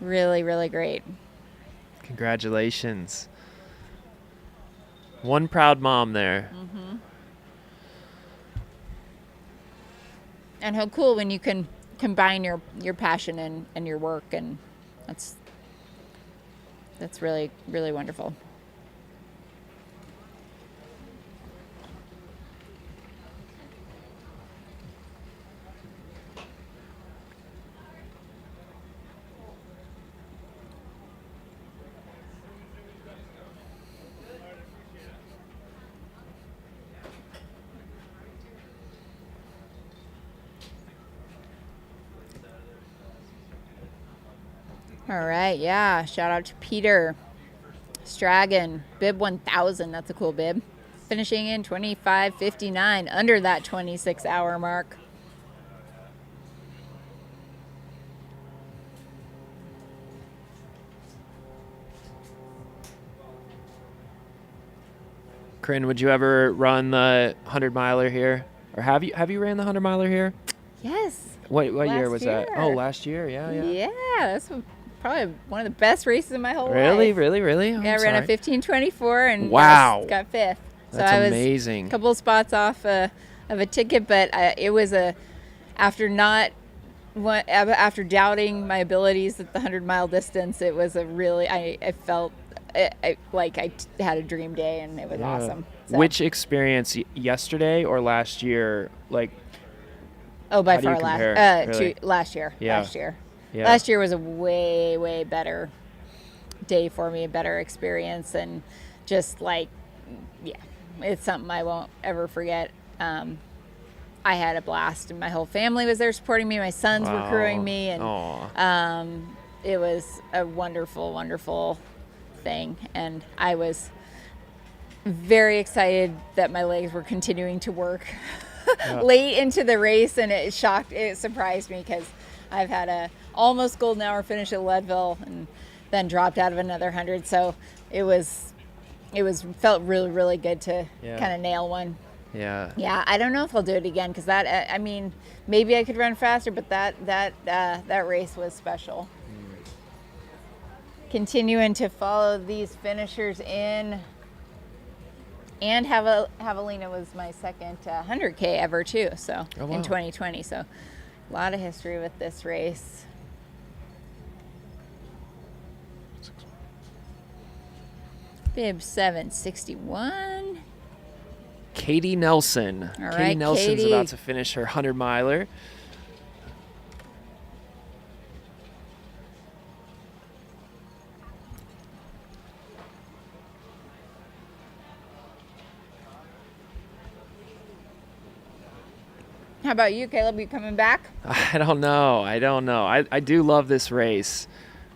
really, really great. Congratulations. One proud mom there. Mm-hmm. And how cool when you can combine your passion and your work, and that's really, really wonderful. All right, yeah. Shout out to Peter Stragan, bib 1000. That's a cool bib. Finishing in 25:59, under that 26-hour mark. Corinne, would you ever run the 100-miler here? Or have you ran the 100-miler here? Yes. What year was that? Year. Oh, last year. Yeah. Yeah, that's probably one of the best races in my whole life. Really? Oh, yeah, I ran a 15:24 and wow. got fifth. So That's I was amazing. A couple of spots off of a ticket, but it was after doubting my abilities at the 100-mile distance, it was a really I felt like I had a dream day, and it was awesome. So. Which experience, yesterday or last year? Like, by far last year. Yeah. Last year. Yeah. Last year was a way better day for me, a better experience, and just like, it's something I won't ever forget. I had a blast, and my whole family was there supporting me. My sons were crewing me, and it was a wonderful thing. And I was very excited that my legs were continuing to work late into the race, and it surprised me, because I've had a almost golden hour finish at Leadville and then dropped out of another 100. So it felt really good to kind of nail one. Yeah, I don't know if I'll do it again, because that, I mean, maybe I could run faster, but that race was special. Continuing to follow these finishers in, and Javelina was my second 100K ever too, so in 2020. So a lot of history with this race. Bib 761. Katie Nelson. All right, Katie Nelson's about to finish her 100-miler. How about you, Caleb? You coming back? I don't know. I do love this race.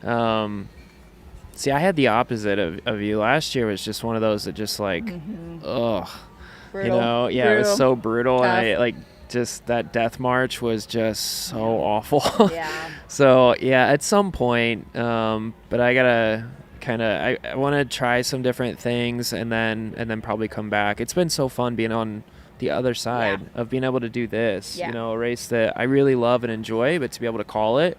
See, I had the opposite of you. Last year was just one of those that just like, ugh. Brutal. It was so brutal. Tough. And just that death march was just so awful. Yeah. So, at some point, but I gotta I want to try some different things, and then probably come back. It's been so fun being on the other side of being able to do this, a race that I really love and enjoy, but to be able to call it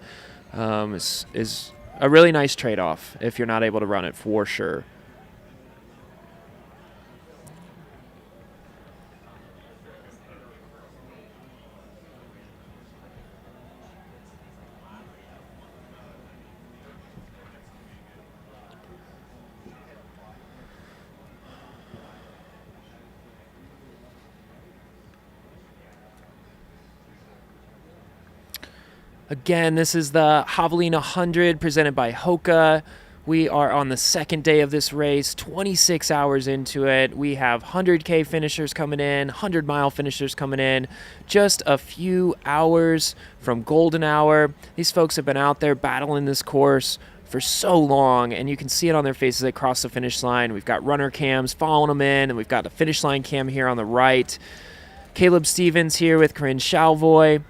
is a really nice trade-off if you're not able to run it, for sure. Again, this is the Javelina 100 presented by HOKA. We are on the second day of this race, 26 hours into it. We have 100K finishers coming in, 100-mile finishers coming in, just a few hours from golden hour. These folks have been out there battling this course for so long, and you can see it on their faces as they cross the finish line. We've got runner cams following them in, and we've got the finish line cam here on the right. Caleb Stevens here with Corinne Chalvoy.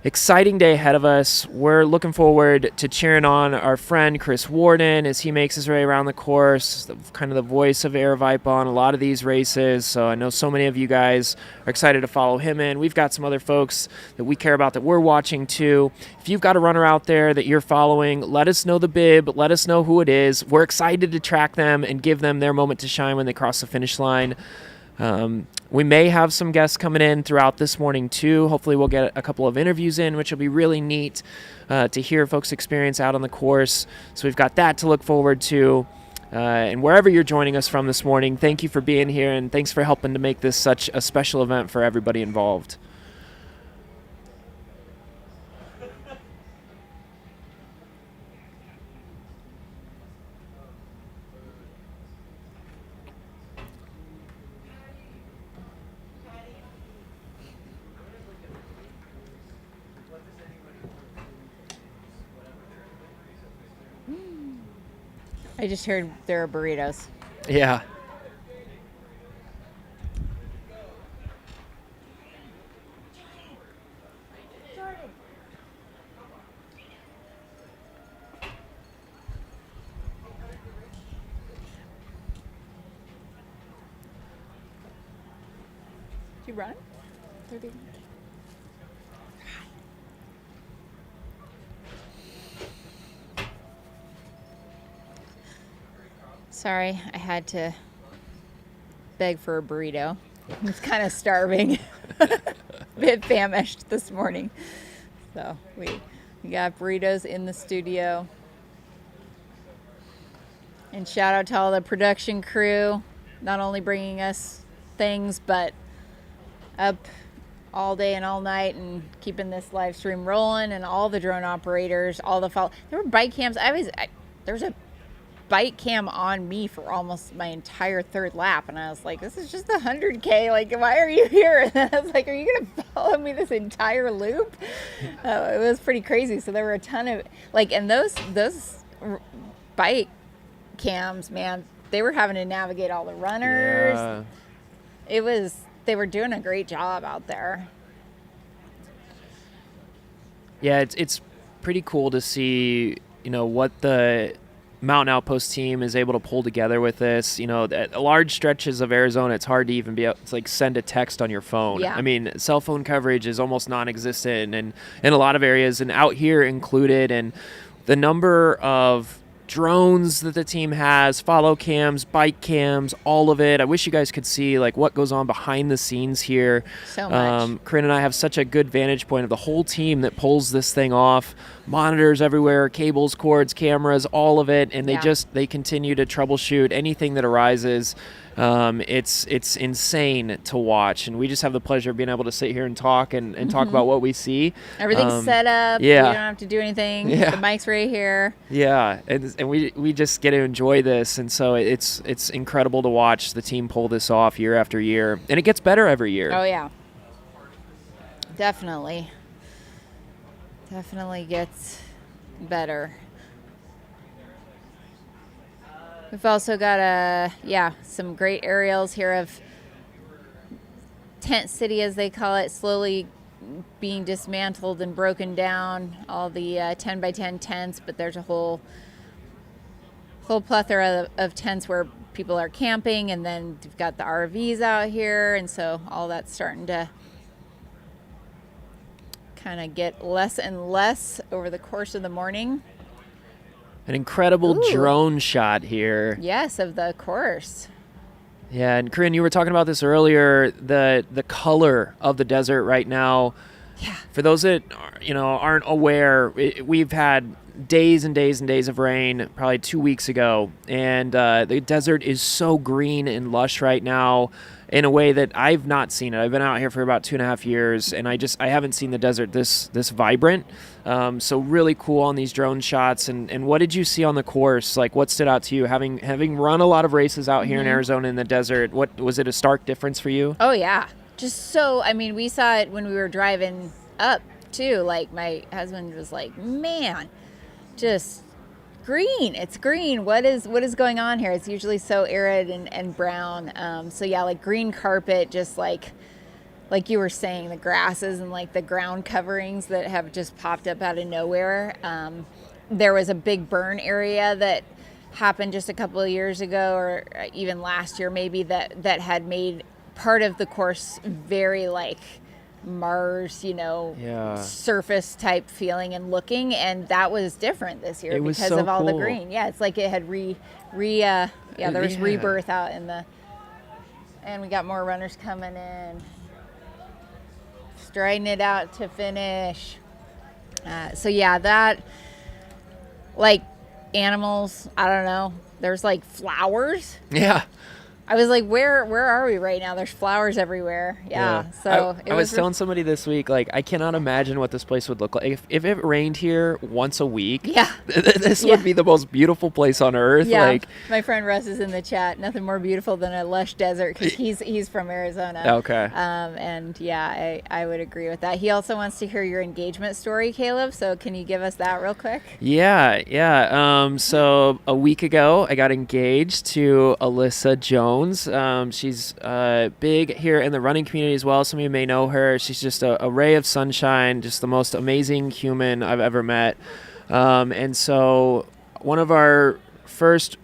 Exciting day ahead of us. We're looking forward to cheering on our friend Chris Warden as he makes his way around the course, kind of the voice of Aravaipa on a lot of these races. So I know so many of you guys are excited to follow him in. We've got some other folks that we care about that we're watching too. If you've got a runner out there that you're following, let us know the bib, let us know who it is. We're excited to track them and give them their moment to shine when they cross the finish line. We may have some guests coming in throughout this morning too. Hopefully we'll get a couple of interviews in, which will be really neat to hear folks' experience out on the course. So we've got that to look forward to. And wherever you're joining us from this morning, thank you for being here, and thanks for helping to make this such a special event for everybody involved. I just heard there are burritos. Yeah. Did you run? 30. Sorry, I had to beg for a burrito. I was kind of starving. A bit famished this morning. So we got burritos in the studio. And shout out to all the production crew, not only bringing us things, but up all day and all night and keeping this live stream rolling, and all the drone operators, all the there were bike cams. There was a bike cam on me for almost my entire third lap, and I was like, this is just 100K, like, why are you here? And then I was like, are you gonna follow me this entire loop? It was pretty crazy. So there were a ton of and those bike cams, man, they were having to navigate all the runners. Yeah. They were doing a great job out there. Yeah, it's pretty cool to see, what the Mountain Outpost team is able to pull together with this. At large stretches of Arizona, it's hard to even be able to send a text on your phone. Yeah. I mean, cell phone coverage is almost non-existent, and in a lot of areas, and out here included. And the number of drones that the team has, follow cams, bike cams, all of it. I wish you guys could see what goes on behind the scenes here. So much. Corinne and I have such a good vantage point of the whole team that pulls this thing off. Monitors everywhere, cables, cords, cameras, all of it, and they continue to troubleshoot anything that arises. It's insane to watch, and we just have the pleasure of being able to sit here and talk and talk about what we see. Everything's set up. Yeah. You don't have to do anything. Yeah. The mic's right here. Yeah, and we just get to enjoy this, and so it's incredible to watch the team pull this off year after year, and it gets better every year. Oh yeah, definitely gets better. We've also got some great aerials here of Tent City, as they call it, slowly being dismantled and broken down. All the 10 by 10 tents, but there's a whole plethora of tents where people are camping, and then you've got the RVs out here, and so all that's starting to kind of get less and less over the course of the morning. An incredible drone shot here. Yes, of the course. Yeah, and Corinne, you were talking about this earlier, the color of the desert right now. Yeah. For those that aren't aware, we've had days and days and days of rain probably 2 weeks ago, and the desert is so green and lush right now in a way that I've not seen it. I've been out here for about 2.5 years, and I haven't seen the desert this vibrant. So really cool on these drone shots. And what did you see on the course? What stood out to you, having run a lot of races out here in Arizona in the desert? What was it, a stark difference for you? Oh yeah, just so, I mean, we saw it when we were driving up too. My husband was like, man, just green. It's green. What is going on here? It's usually so arid and brown. So yeah, green carpet, just like you were saying, the grasses and the ground coverings that have just popped up out of nowhere. There was a big burn area that happened just a couple of years ago, or even last year maybe, that had made part of the course very Mars, surface type feeling and looking, and that was different this year because of all the green. Yeah, it's like it had there was rebirth out in and we got more runners coming in, striding it out to finish. So yeah, that animals, I don't know. There's flowers. Yeah. I was like, where are we right now? There's flowers everywhere. Yeah. So I was telling somebody this week, I cannot imagine what this place would look like if it rained here once a week. Yeah. This would be the most beautiful place on earth. Yeah. My friend Russ is in the chat. Nothing more beautiful than a lush desert, because he's from Arizona. Okay. And yeah, I would agree with that. He also wants to hear your engagement story, Caleb. So can you give us that real quick? Yeah. So a week ago, I got engaged to Alyssa Jones. She's big here in the running community as well. Some of you may know her. She's just a ray of sunshine, just the most amazing human I've ever met. And so one of our first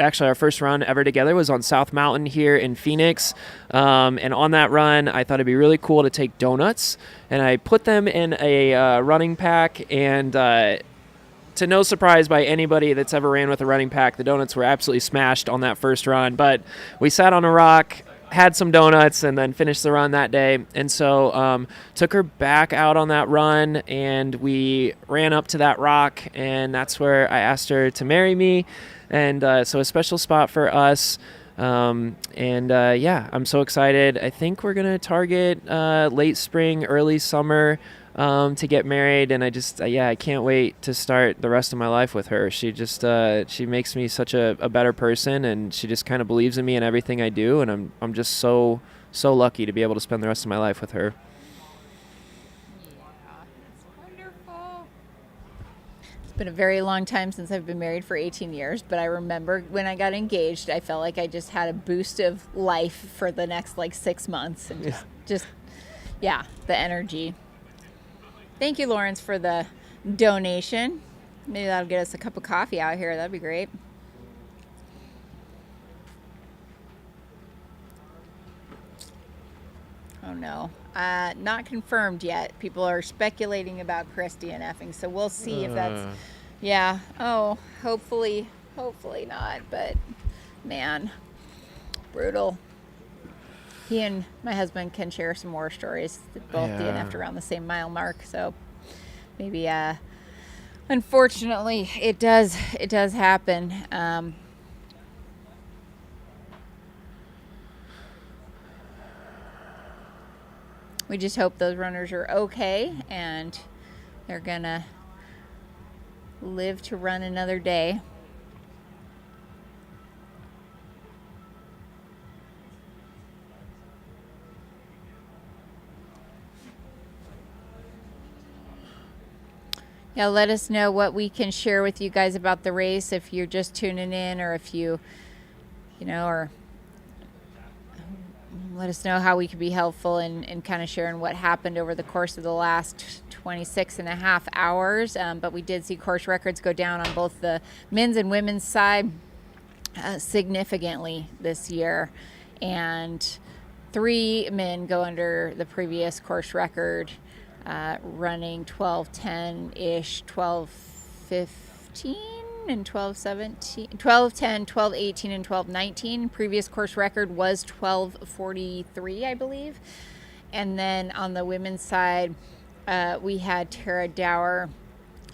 run ever together was on South Mountain here in Phoenix. And on that run, I thought it'd be really cool to take donuts, and I put them in a running pack, and to no surprise by anybody that's ever ran with a running pack, the donuts were absolutely smashed on that first run. But we sat on a rock, had some donuts, and then finished the run that day. And so took her back out on that run, and we ran up to that rock, and that's where I asked her to marry me. And so a special spot for us. Yeah, I'm so excited. I think we're going to target late spring, early summer to get married, and I can't wait to start the rest of my life with her. She just she makes me such a better person, and she just kind of believes in me and everything I do, and I'm just so lucky to be able to spend the rest of my life with her. Yeah, that's wonderful. It's been a very long time since I've been married, for 18 years, but I remember when I got engaged, I felt like I just had a boost of life for the next 6 months, and just the energy. Thank you, Lawrence, for the donation. Maybe that'll get us a cup of coffee out here. That'd be great. Oh, no. Not confirmed yet. People are speculating about Chris DNFing, so we'll see if that's... Yeah. Oh, hopefully not. But, man, brutal. He and my husband can share some more stories that both DNF'd around the same mile mark. So maybe, unfortunately, it does happen. We just hope those runners are okay and they're gonna live to run another day. Yeah, let us know what we can share with you guys about the race if you're just tuning in, or if you or let us know how we could be helpful in kind of sharing what happened over the course of the last 26 and a half hours. But we did see course records go down on both the men's and women's side significantly this year. And 3 men go under the previous course record, running 12:10-ish, 12:15 and 12:17, 12:10, 12:18, and 12:19. Previous course record was 12:43, I believe. And then on the women's side, we had Tara Dower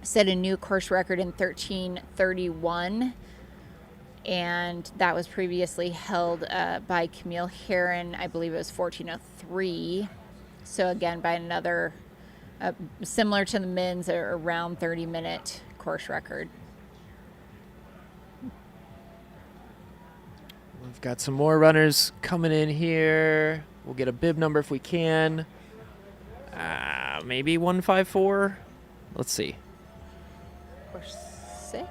set a new course record in 13:31, and that was previously held by Camille Herron. I believe it was 14:03. So again, by another similar to the men's, around 30-minute course record. We've got some more runners coming in here. We'll get a bib number if we can. Maybe 154. Let's see. Or 6?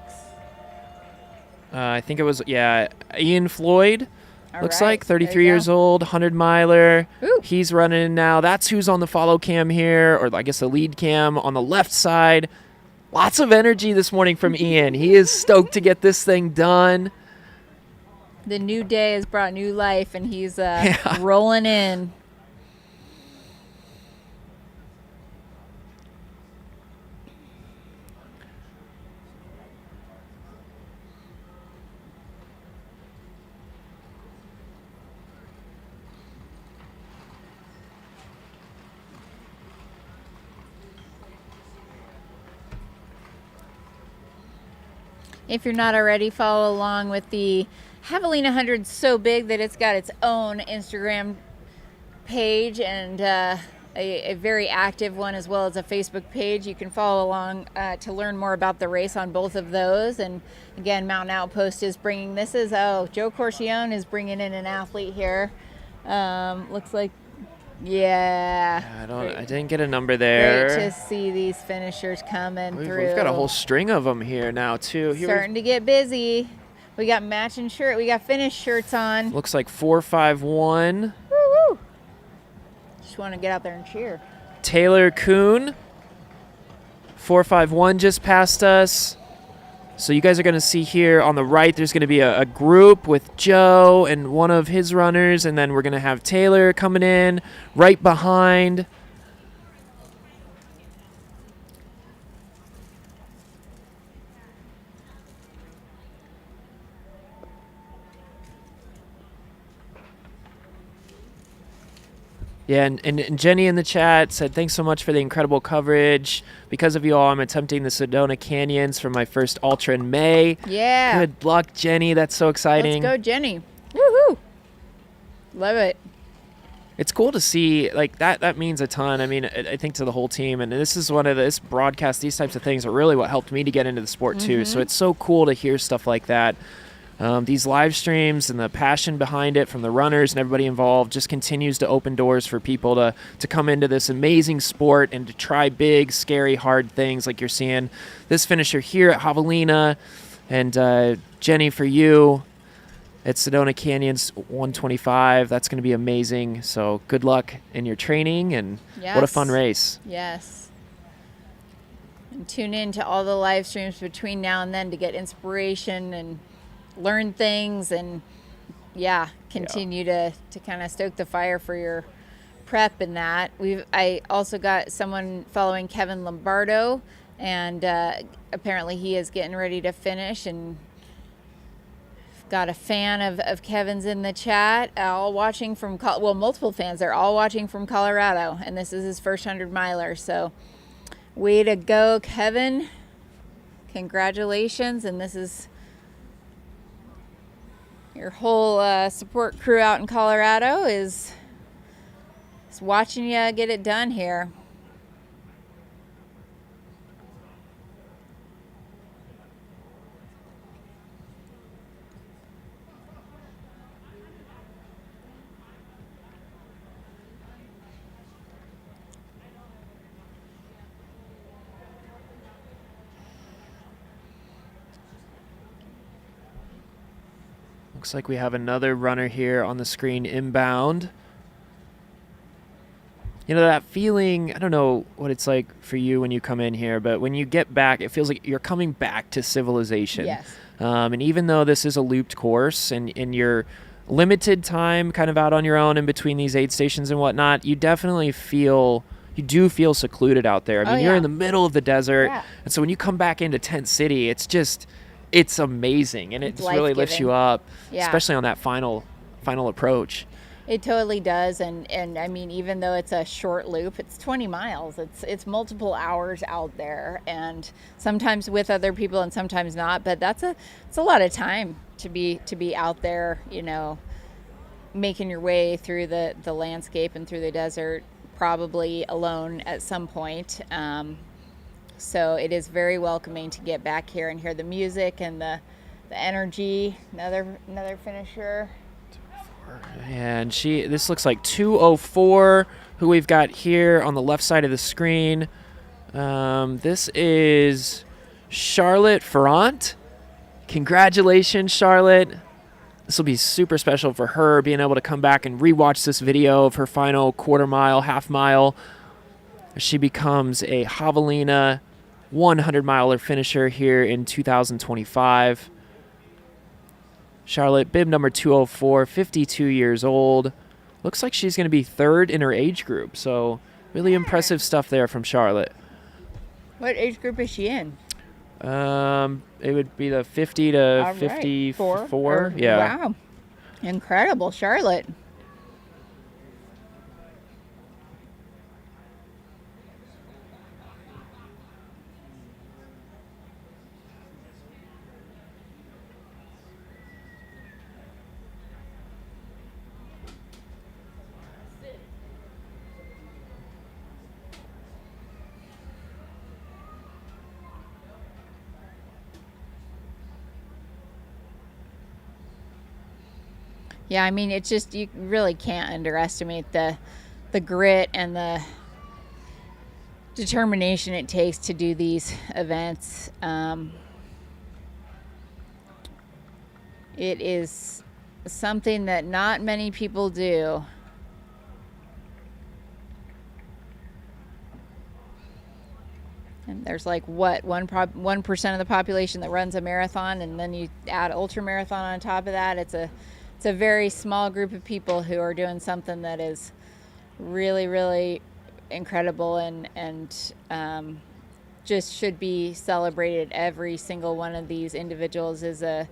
I think it was, Ian Floyd. All Looks right, like 33 years old, 100-miler. Ooh. He's running now. That's who's on the follow cam here, or I guess the lead cam on the left side. Lots of energy this morning from Ian. He is stoked to get this thing done. The new day has brought new life, and he's rolling in. If you're not already, follow along with the Javelina Jundred, so big that it's got its own Instagram page and a very active one, as well as a Facebook page. You can follow along to learn more about the race on both of those. And again, Mountain Outpost is bringing, Joe Corcione is bringing in an athlete here. Looks like, I didn't get a number there. Great to see these finishers coming through. We've got a whole string of them here now, too. Starting to get busy. We got matching shirt. We got finish shirts on. Looks like 451. Woo-woo. Just want to get out there and cheer. Taylor Kuhn, 451 just passed us. So you guys are going to see here on the right, there's going to be a group with Joe and one of his runners, and then we're going to have Taylor coming in right behind. Yeah, and Jenny in the chat said, thanks so much for the incredible coverage. Because of you all, I'm attempting the Sedona Canyons for my first ultra in May. Yeah. Good luck, Jenny. That's so exciting. Let's go, Jenny. Woohoo. Love it. It's cool to see, like, that means a ton. I mean, I think to the whole team, and this is one of this broadcast, these types of things are really what helped me to get into the sport too. So it's so cool to hear stuff like that. These live streams and the passion behind it from the runners and everybody involved just continues to open doors for people to come into this amazing sport and to try big, scary, hard things like you're seeing this finisher here at Javelina. And Jenny, for you at Sedona Canyons 125, that's going to be amazing. So good luck in your training, and what a fun race. Yes. And tune in to all the live streams between now and then to get inspiration and learn things, and continue to kind of stoke the fire for your prep and that. I also got someone following Kevin Lombardo, and apparently he is getting ready to finish, and got a fan of Kevin's in the chat, all watching from multiple fans. They're all watching from Colorado, and this is his first 100-miler. So way to go, Kevin. Congratulations. And this is your whole support crew out in Colorado is watching you get it done here. Looks like we have another runner here on the screen inbound. You know, that feeling, I don't know what it's like for you when you come in here, but when you get back, it feels like you're coming back to civilization. Yes. And even though this is a looped course and in your limited time kind of out on your own in between these aid stations and whatnot, you definitely feel secluded out there. I mean, you're in the middle of the desert. Yeah. And so when you come back into Tent City, it's amazing, and it just really lifts you up, especially on that final approach. It totally does, and I mean, even though it's a short loop, it's 20 miles. It's multiple hours out there, and sometimes with other people and sometimes not. But it's a lot of time to be out there, you know, making your way through the landscape and through the desert, probably alone at some point. So it is very welcoming to get back here and hear the music and the energy. Another finisher. And this looks like 2:04, who we've got here on the left side of the screen. This is Charlotte Ferrant. Congratulations, Charlotte. This will be super special for her, being able to come back and rewatch this video of her final quarter mile, half mile. She becomes a Javelina 100-miler finisher here in 2025. Charlotte, bib number 204, 52 years old. Looks like she's going to be third in her age group. So really impressive stuff there from Charlotte. What age group is she in? It would be the 50 to 54. Yeah. Wow. Incredible, Charlotte. Yeah, I mean, it's just, you really can't underestimate the grit and the determination it takes to do these events. It is something that not many people do. And there's like 1% of the population that runs a marathon, and then you add ultra marathon on top of that. It's a very small group of people who are doing something that is really, really incredible and just should be celebrated. Every single one of these individuals is an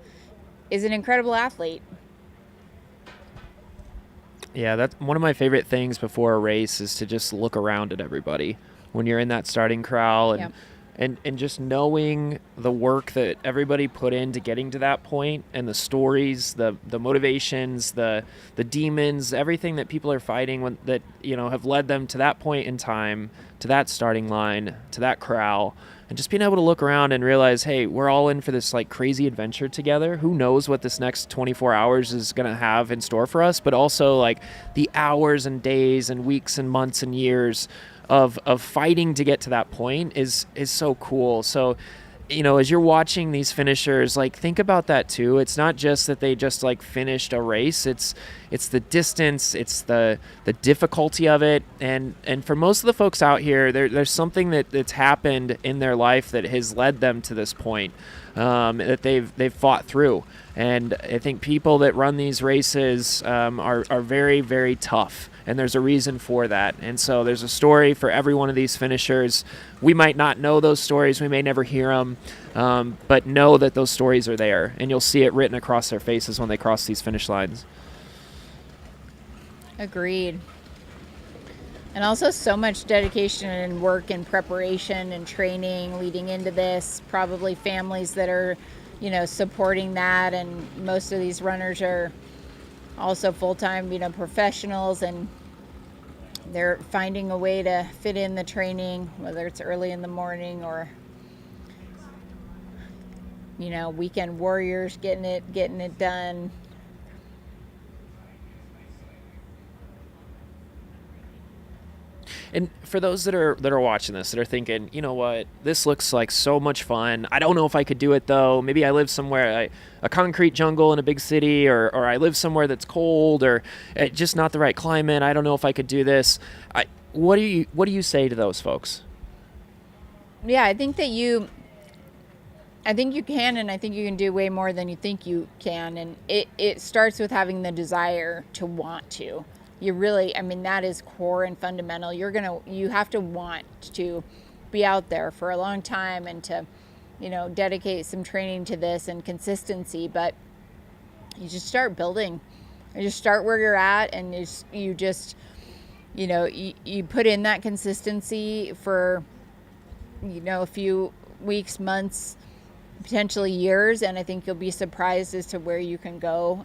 incredible athlete. Yeah, that's one of my favorite things before a race is to just look around at everybody when you're in that starting corral and just knowing the work that everybody put into getting to that point, and the stories, the motivations, the demons, everything that people are fighting that have led them to that point in time, to that starting line, to that corral. And just being able to look around and realize, hey, we're all in for this like crazy adventure together. Who knows what this next 24 hours is going to have in store for us, but also like the hours and days and weeks and months and years of fighting to get to that point is so cool. So, as you're watching these finishers, like think about that too. It's not just that they just like finished a race. It's the distance, it's the difficulty of it. And for most of the folks out here, there's something that's happened in their life that has led them to this point, that they've fought through. And I think people that run these races are very, very tough. And there's a reason for that. And so there's a story for every one of these finishers. We might not know those stories. We may never hear them. But know that those stories are there. And you'll see it written across their faces when they cross these finish lines. Agreed. And also so much dedication and work and preparation and training leading into this. Probably families that are, supporting that. And most of these runners are also full-time, professionals, and they're finding a way to fit in the training, whether it's early in the morning or, weekend warriors getting it done. And for those that are watching this, that are thinking, you know what, this looks like so much fun. I don't know if I could do it though. Maybe I live somewhere, a concrete jungle in a big city, or I live somewhere that's cold, or just not the right climate. I don't know if I could do this. What do you say to those folks? Yeah, I think you can, and I think you can do way more than you think you can. And it starts with having the desire to want to. You really, that is core and fundamental. You have to want to be out there for a long time and to, dedicate some training to this and consistency. But you just start building. You just start where you're at, and you put in that consistency for, a few weeks, months, potentially years, and I think you'll be surprised as to where you can go.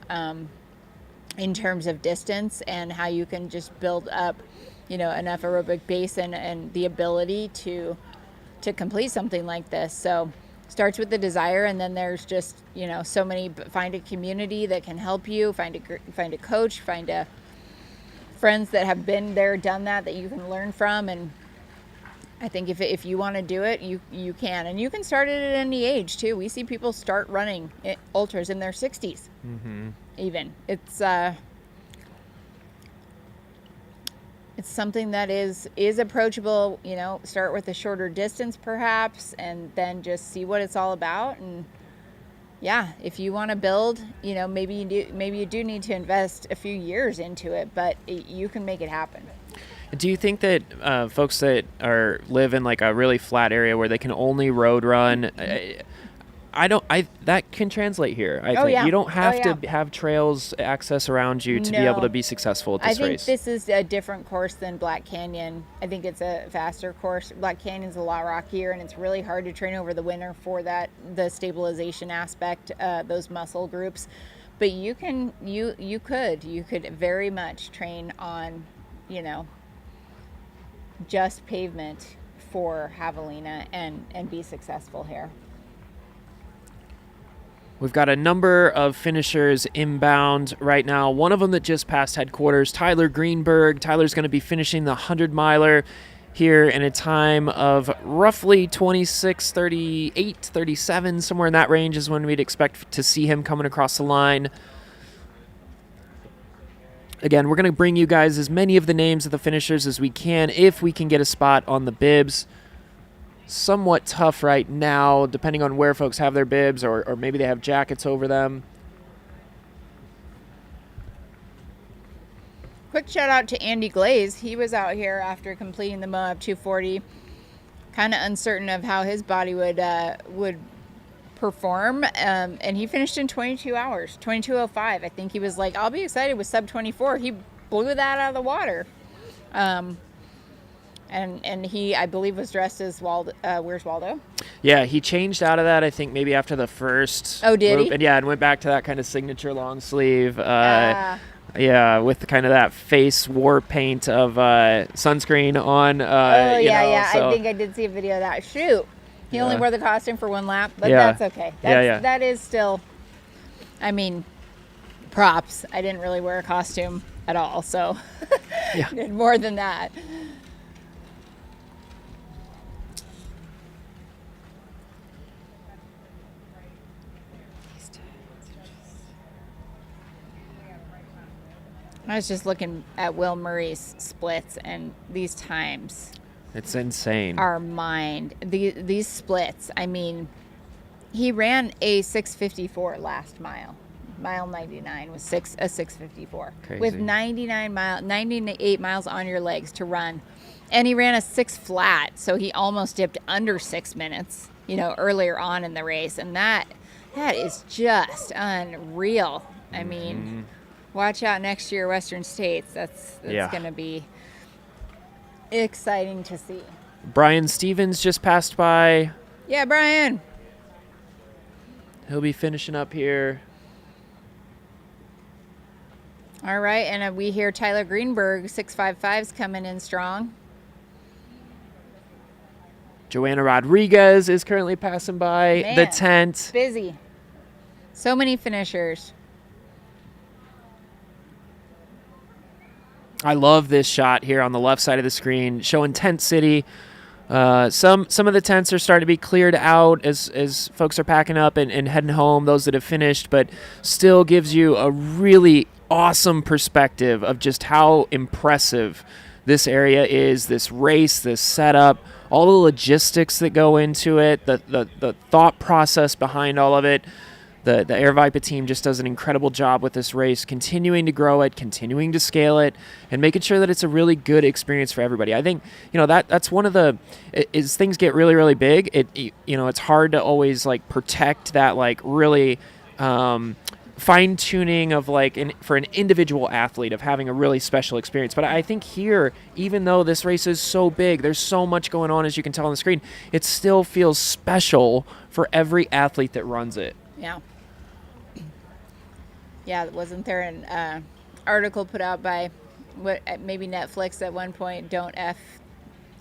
In terms of distance and how you can just build up, enough aerobic base and the ability to complete something like this. So starts with the desire, and then there's just, so many. Find a community that can help you. Find a coach. Find friends that have been there, done that you can learn from. And I think if you want to do it, you can, and you can start it at any age too. We see people start running ultras in their 60s. Mm-hmm. Even it's something that is approachable. Start with a shorter distance perhaps, and then just see what it's all about. And yeah, if you want to build, maybe you do need to invest a few years into it, but you can make it happen. Do you think that folks that live in like a really flat area where they can only road run, that can translate here. I think you don't have to have trails access around you to be able to be successful at this race. I think this is a different course than Black Canyon. I think it's a faster course. Black Canyon's a lot rockier, and it's really hard to train over the winter for the stabilization aspect, those muscle groups. But you could very much train on, just pavement for Javelina and be successful here. We've got a number of finishers inbound right now. One of them that just passed headquarters, Tyler Greenberg. Tyler's going to be finishing the 100-miler here in a time of roughly 26:38, 37, somewhere in that range is when we'd expect to see him coming across the line. Again, we're going to bring you guys as many of the names of the finishers as we can if we can get a spot on the bibs. somewhat tough right now, depending on where folks have their bibs or maybe they have jackets over them. Quick shout out to Andy Glaze. He was out here after completing the Moab 240, kind of uncertain of how his body would perform, and he finished in 22 hours, 22:05. I think he was like, I'll be excited with sub 24. He blew that out of the water. And he, I believe, was dressed as Waldo. Where's Waldo? Yeah, he changed out of that, I think, maybe after the first Oh, did loop. he? And yeah, and went back to that kind of signature long sleeve. Yeah, with kind of that face war paint of sunscreen on. Yeah. So. I think I did see a video of that. Shoot. He only wore the costume for one lap, but Yeah. that's okay. That is still, I mean, props. I didn't really wear a costume at all, so did more than that. I was just looking at Will Murray's splits, and these times It's insane. are mind. These splits, I mean, he ran a 6:54 last mile. Mile 99 was a 6:54 Crazy. with 98 miles on your legs to run, and he ran a 6 flat, so he almost dipped under 6 minutes, earlier on in the race, and that is just unreal. I mean, watch out next year, Western States. That's going to be exciting to see. Brian Stevens just passed by. Yeah, Brian. He'll be finishing up here. All right, and we hear Tyler Greenberg, 655's coming in strong. Joanna Rodriguez is currently passing by the Man, tent. Busy. So many finishers. I love this shot here on the left side of the screen showing Tent City. Some of the tents are starting to be cleared out as folks are packing up and heading home, those that have finished, but still gives you a really awesome perspective of just how impressive this area is, this race, this setup, all the logistics that go into it, the thought process behind all of it. The Air Vipa team just does an incredible job with this race, continuing to grow it, continuing to scale it, and making sure that it's a really good experience for everybody. I think that's one of the as things get really, really big. It's hard to always protect that really fine tuning of for an individual athlete of having a really special experience. But I think here, even though this race is so big, there's so much going on, as you can tell on the screen, it still feels special for every athlete that runs it. Yeah. Yeah, wasn't there an article put out by maybe Netflix at one point, don't F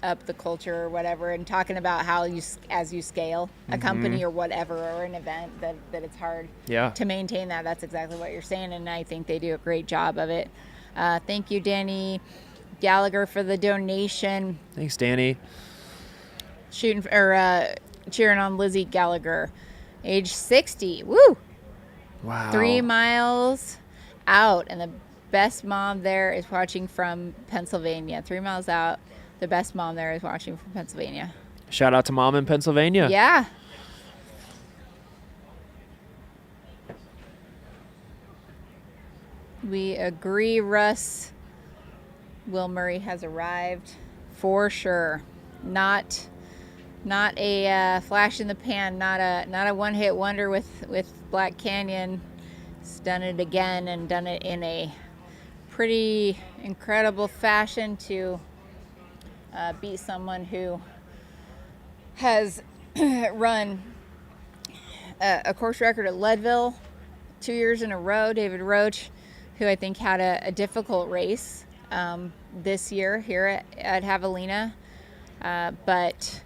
up the culture or whatever, and talking about how as you scale a company or whatever, or an event, that it's hard to maintain that. That's exactly what you're saying, and I think they do a great job of it. Thank you, Danny Gallagher, for the donation. Thanks, Danny. Cheering on Lizzie Gallagher, age 60. Woo! Wow. 3 miles out, and the best mom there is watching from Pennsylvania. 3 miles out, the best mom there is watching from Pennsylvania. Shout out to Mom in Pennsylvania. Yeah. We agree, Russ. Will Murray has arrived for sure. Not a flash in the pan, not a one-hit wonder with Black Canyon. He's done it again, and done it in a pretty incredible fashion to beat someone who has run a course record at Leadville 2 years in a row. David Roach, who I think had a difficult race this year here at Javelina, but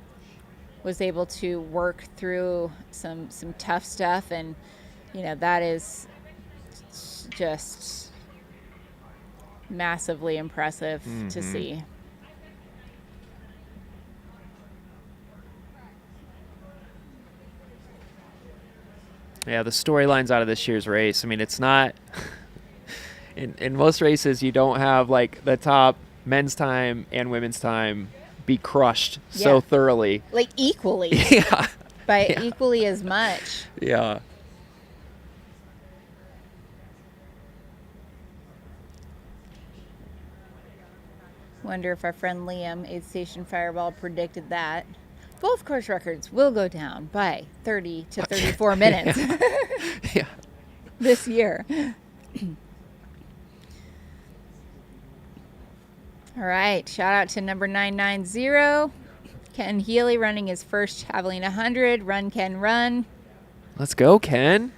was able to work through some tough stuff, and that is just massively impressive to see. Yeah, the storylines out of this year's race, I mean, it's not in most races you don't have the top men's time and women's time be crushed so thoroughly. Like equally. Yeah. By equally as much. Yeah. Wonder if our friend Liam, 8th Station Fireball, predicted that. Both course records will go down by 30 to 34 minutes Yeah. this year. All right. Shout out to number 990. Ken Healy running his first Javelina 100. Run, Ken, run. Let's go, Ken.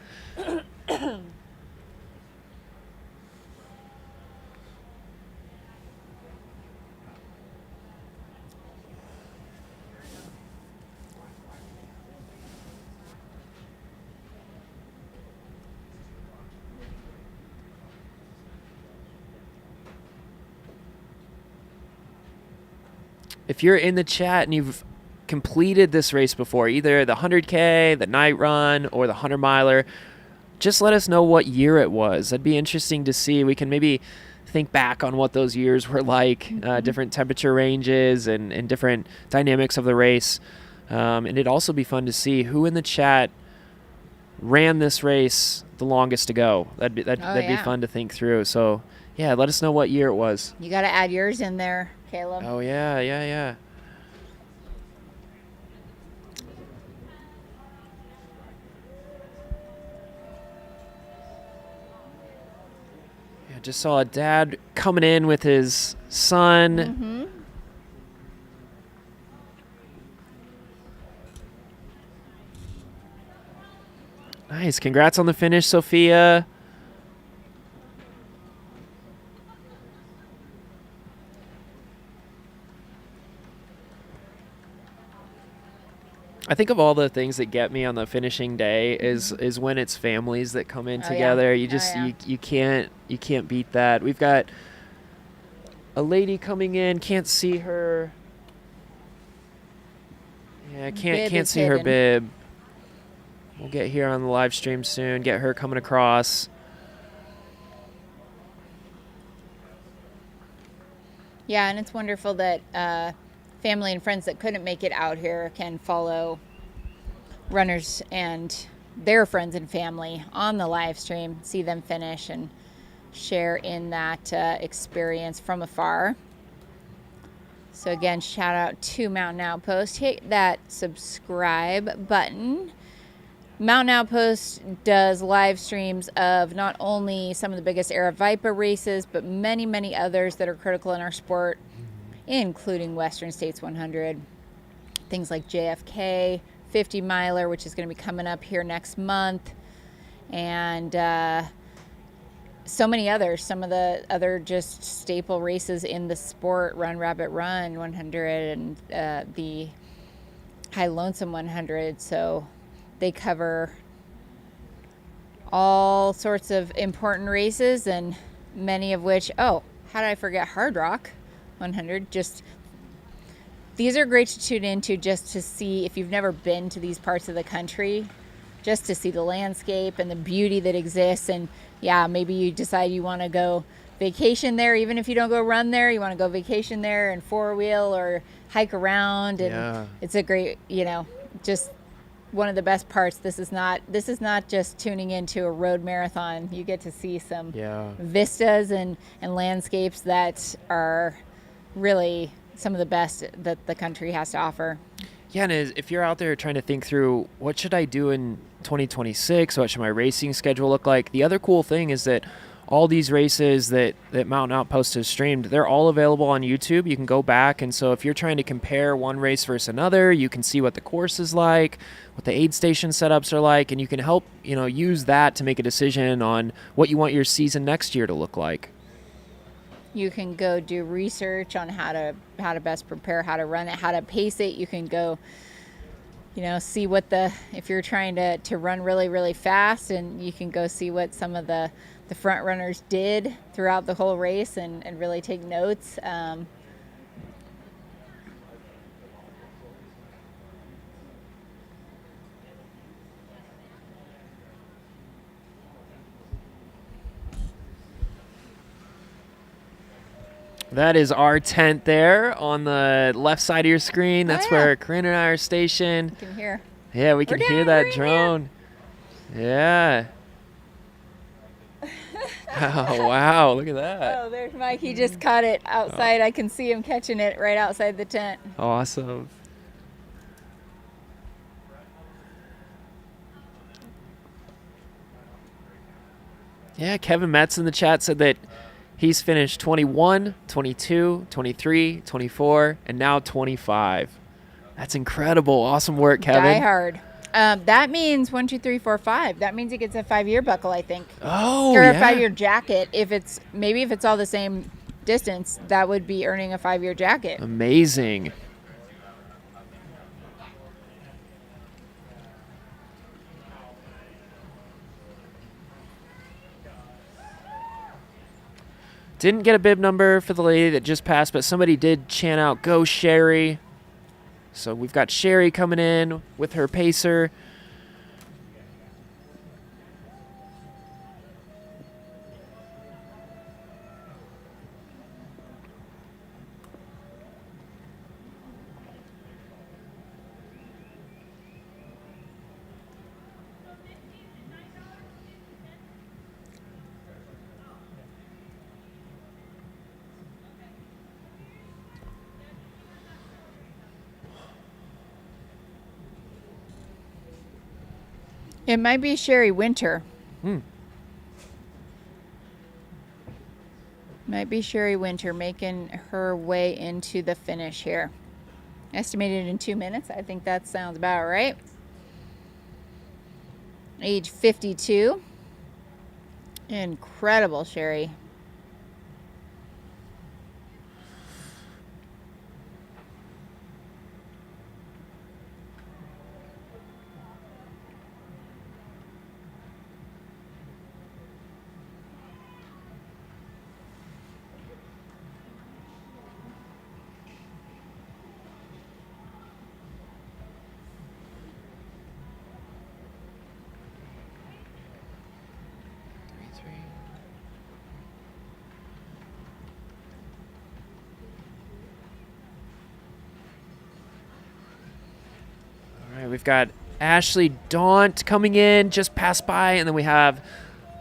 If you're in the chat and you've completed this race before, either the 100K, the night run, or the 100 miler, just let us know what year it was. That'd be interesting to see. We can maybe think back on what those years were like, different temperature ranges and different dynamics of the race. And it'd also be fun to see who in the chat ran this race the longest to go. That'd be fun to think through. So yeah, let us know what year it was. You got to add yours in there, Caleb. Oh yeah. Yeah, just saw a dad coming in with his son. Mm-hmm. Nice. Congrats on the finish, Sophia. I think of all the things that get me on the finishing day is when it's families that come in together. You just you can't beat that. We've got a lady coming in, can't see her. Yeah, can't see her bib. We'll get here on the live stream soon. Get her coming across. Yeah, and it's wonderful that family and friends that couldn't make it out here can follow runners and their friends and family on the live stream, see them finish and share in that experience from afar. So again, shout out to Mountain Outpost. Hit that subscribe button. Mountain Outpost does live streams of not only some of the biggest Era Viper races, but many, many others that are critical in our sport, including Western States 100, things like JFK, 50 miler, which is going to be coming up here next month, and so many others. Some of the other just staple races in the sport, Run Rabbit Run 100 and the High Lonesome 100. So they cover all sorts of important races, and many of which, how did I forget Hard Rock 100? These are great to tune into just to see, if you've never been to these parts of the country, just to see the landscape and the beauty that exists. And yeah, maybe you decide you want to go vacation there, even if you don't go run there, you want to go vacation there and four-wheel or hike around. And it's a great, just one of the best parts. This is not just tuning into a road marathon. You get to see some vistas and landscapes that are really some of the best that the country has to offer. Yeah, and if you're out there trying to think through what should I do in 2026, what should my racing schedule look like, the other cool thing is that all these races that Mountain Outpost has streamed, they're all available on YouTube. You can go back, and so if you're trying to compare one race versus another, you can see what the course is like, what the aid station setups are like, and you can help use that to make a decision on what you want your season next year to look like. You can go do research on how to best prepare, how to run it, how to pace it. You can go, see what if you're trying to run really, really fast, and you can go see what some of the front runners did throughout the whole race and really take notes. That is our tent there on the left side of your screen. That's where Corinne and I are stationed. You can hear. Yeah, we can hear that drone. Yeah. Oh, wow. Look at that. Oh, there's Mike. He just caught it outside. I can see him catching it right outside the tent. Awesome. Yeah, Kevin Metz in the chat said that he's finished 21, 22, 23, 24, and now 25. That's incredible. Awesome work, Kevin. Die hard. That means 1, 2, 3, 4, 5. That means he gets a 5-year buckle, I think. Oh, or yeah. a 5-year jacket. If it's all the same distance, that would be earning a 5-year jacket. Amazing. Didn't get a bib number for the lady that just passed, but somebody did chant out, "Go Sherry." So we've got Sherry coming in with her pacer. It might be Sherry Winter. Might be Sherry Winter making her way into the finish here. Estimated in 2 minutes. I think that sounds about right. Age 52. Incredible, Sherry. We've got Ashley Daunt coming in, just passed by, and then we have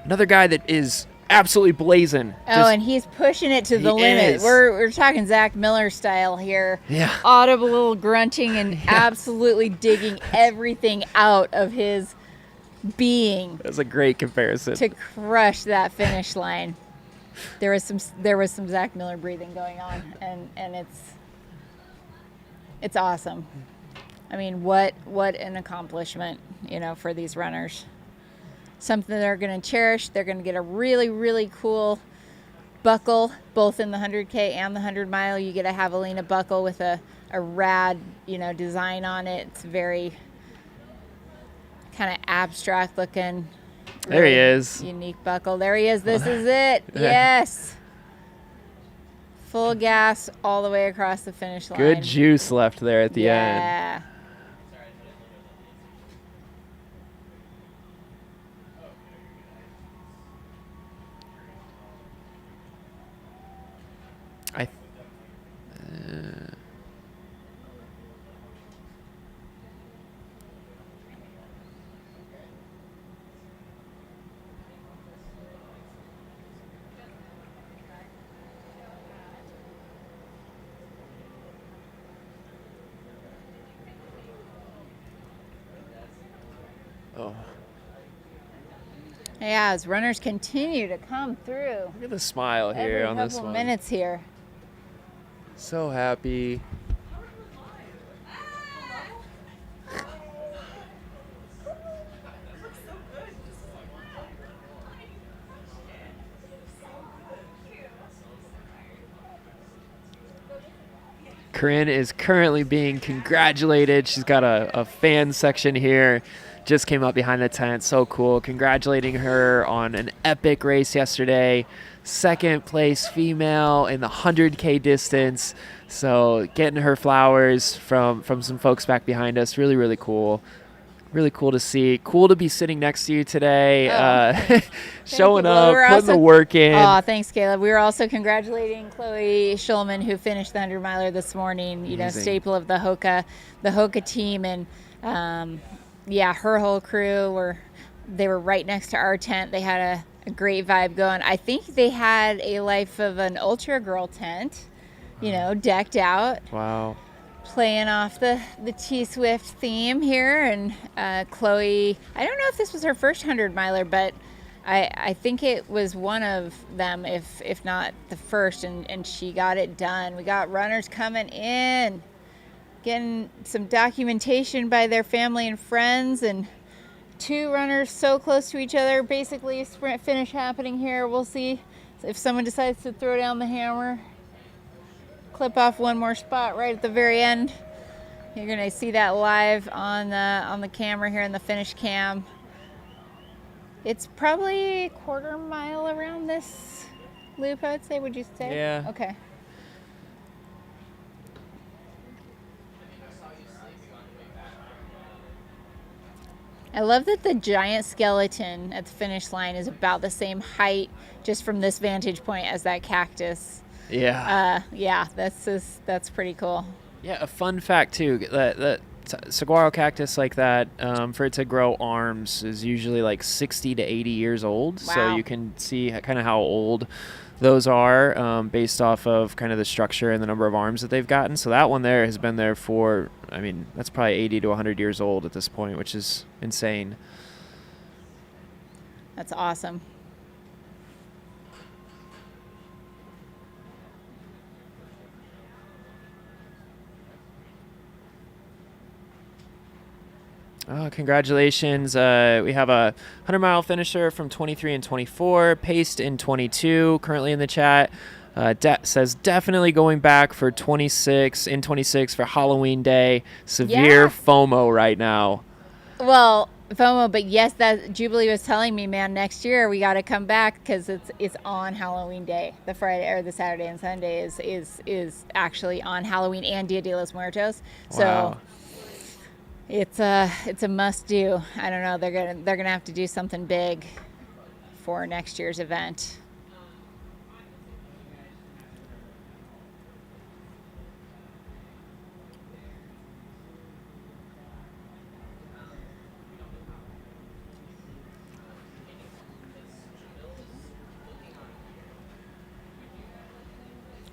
another guy that is absolutely blazing. And he's pushing it to the limit. We're talking Zach Miller style here. Yeah. Audible grunting and absolutely digging everything out of his being. That's a great comparison. To crush that finish line. There was some Zach Miller breathing going on, and it's awesome. I mean, what an accomplishment, for these runners. Something they're going to cherish. They're going to get a really, really cool buckle, both in the 100K and the 100 mile. You get a Javelina buckle with a rad, design on it. It's very kind of abstract looking. Really there he is. Unique buckle. There he is. This is it. Yes. Full gas all the way across the finish line. Good juice left there at the end. Yeah. Yeah, as runners continue to come through. Look at the smile here on this one. Every couple minutes here. So happy. Corinne is currently being congratulated. She's got a fan section here. Just came up behind the tent. So cool. Congratulating her on an epic race yesterday. Second place female in the 100K distance. So getting her flowers from some folks back behind us. Really, really cool. really cool to see. Cool to be sitting next to you today, showing you. Well, up, we're putting the work in. Oh, thanks, Caleb. We were also congratulating Chloe Schulman, who finished the 100 miler this morning. You know, staple of the HOKA team, and her whole crew they were right next to our tent. They had a great vibe going. I think they had a Life of an Ultra Girl tent, you know, decked out. Wow. Playing off the T-Swift theme here. And Chloe, I don't know if this was her first 100 miler, but I think it was one of them, if not the first, and she got it done. We got runners coming in, getting some documentation by their family and friends, and 2 runners so close to each other. Basically a sprint finish happening here. We'll see if someone decides to throw down the hammer, clip off one more spot right at the very end. You're gonna see that live on the camera here in the finish cam. It's probably a quarter mile around this loop, I would say. Would you say? Yeah. Okay. I love that the giant skeleton at the finish line is about the same height, just from this vantage point, as that cactus. Yeah. That's pretty cool. Yeah, a fun fact too, that saguaro cactus like that, for it to grow arms is usually like 60 to 80 years old. Wow. So you can see kind of how old those are, based off of kind of the structure and the number of arms that they've gotten. So that one there has been there for, I mean, that's probably 80 to 100 years old at this point, which is insane. That's awesome. Oh, congratulations. We have a 100-mile finisher from 23 and 24, paced in 22, currently in the chat. Says definitely going back for 26 for Halloween Day. Severe FOMO right now. Well, FOMO, but yes, that Jubilee was telling me, man, next year we got to come back because it's on Halloween Day. The Friday or the Saturday and Sunday is actually on Halloween and Dia de los Muertos. So Wow. It's a must do. I don't know. They're gonna have to do something big for next year's event.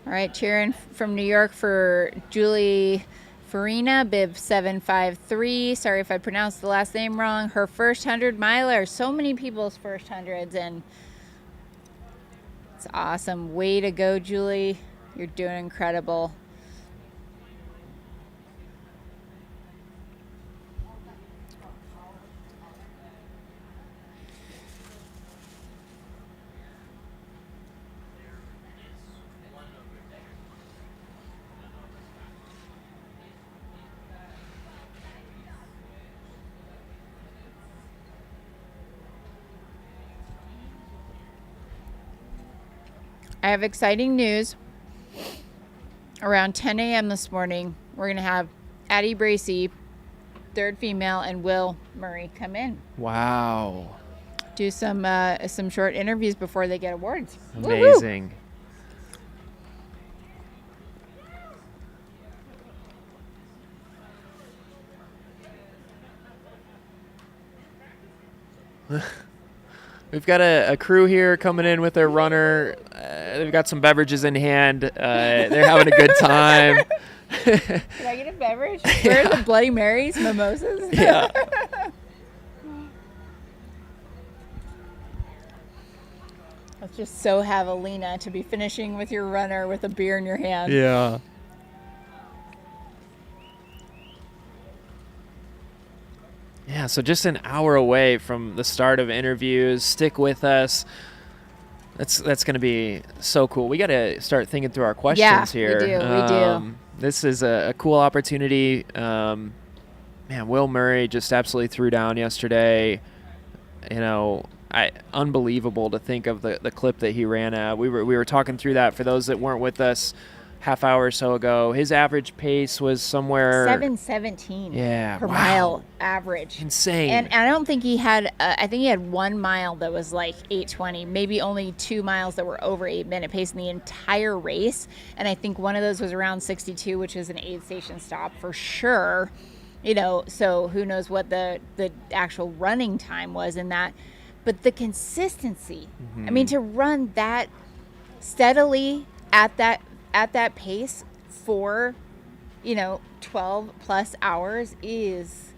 All right, cheering from New York for Julie Farina, bib 753. Sorry if I pronounced the last name wrong. Her first 100 miler. So many people's first hundreds, and it's awesome. Way to go, Julie. You're doing incredible. I have exciting news. Around 10 a.m. this morning, we're going to have Addie Bracey, third female, and Will Murray come in. Wow. Do some short interviews before they get awards. Amazing. Woo-hoo. We've got a crew here coming in with their runner. They've got some beverages in hand. They're having a good time. Can I get a beverage? Where are the Bloody Marys, mimosas? Yeah. That's just so Javelina to be finishing with your runner with a beer in your hand. Yeah. Yeah, so just an hour away from the start of interviews. Stick with us. That's going to be so cool. We got to start thinking through our questions here. We do. This is a cool opportunity. Man, Will Murray just absolutely threw down yesterday. You know, unbelievable to think of the clip that he ran at. We were talking through that for those that weren't with us. half hour or so ago. His average pace was somewhere 7:17 per mile average. Insane. And I don't think he had I think he had 1 mile that was like 8:20, maybe only 2 miles that were over 8-minute pace in the entire race, and I think one of those was around 62, which is an aid station stop for sure. So who knows what the actual running time was in that, but the consistency. I mean, to run that steadily at that pace for 12 plus hours is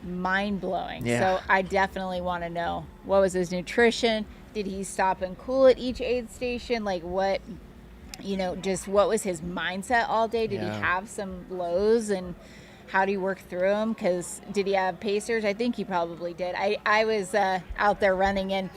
mind-blowing. So I definitely want to know, what was his nutrition? Did he stop and cool at each aid station? Like, what just what was his mindset all day? Did he have some lows, and how do you work through them? Because did he have pacers? I think he probably did. I was out there running, and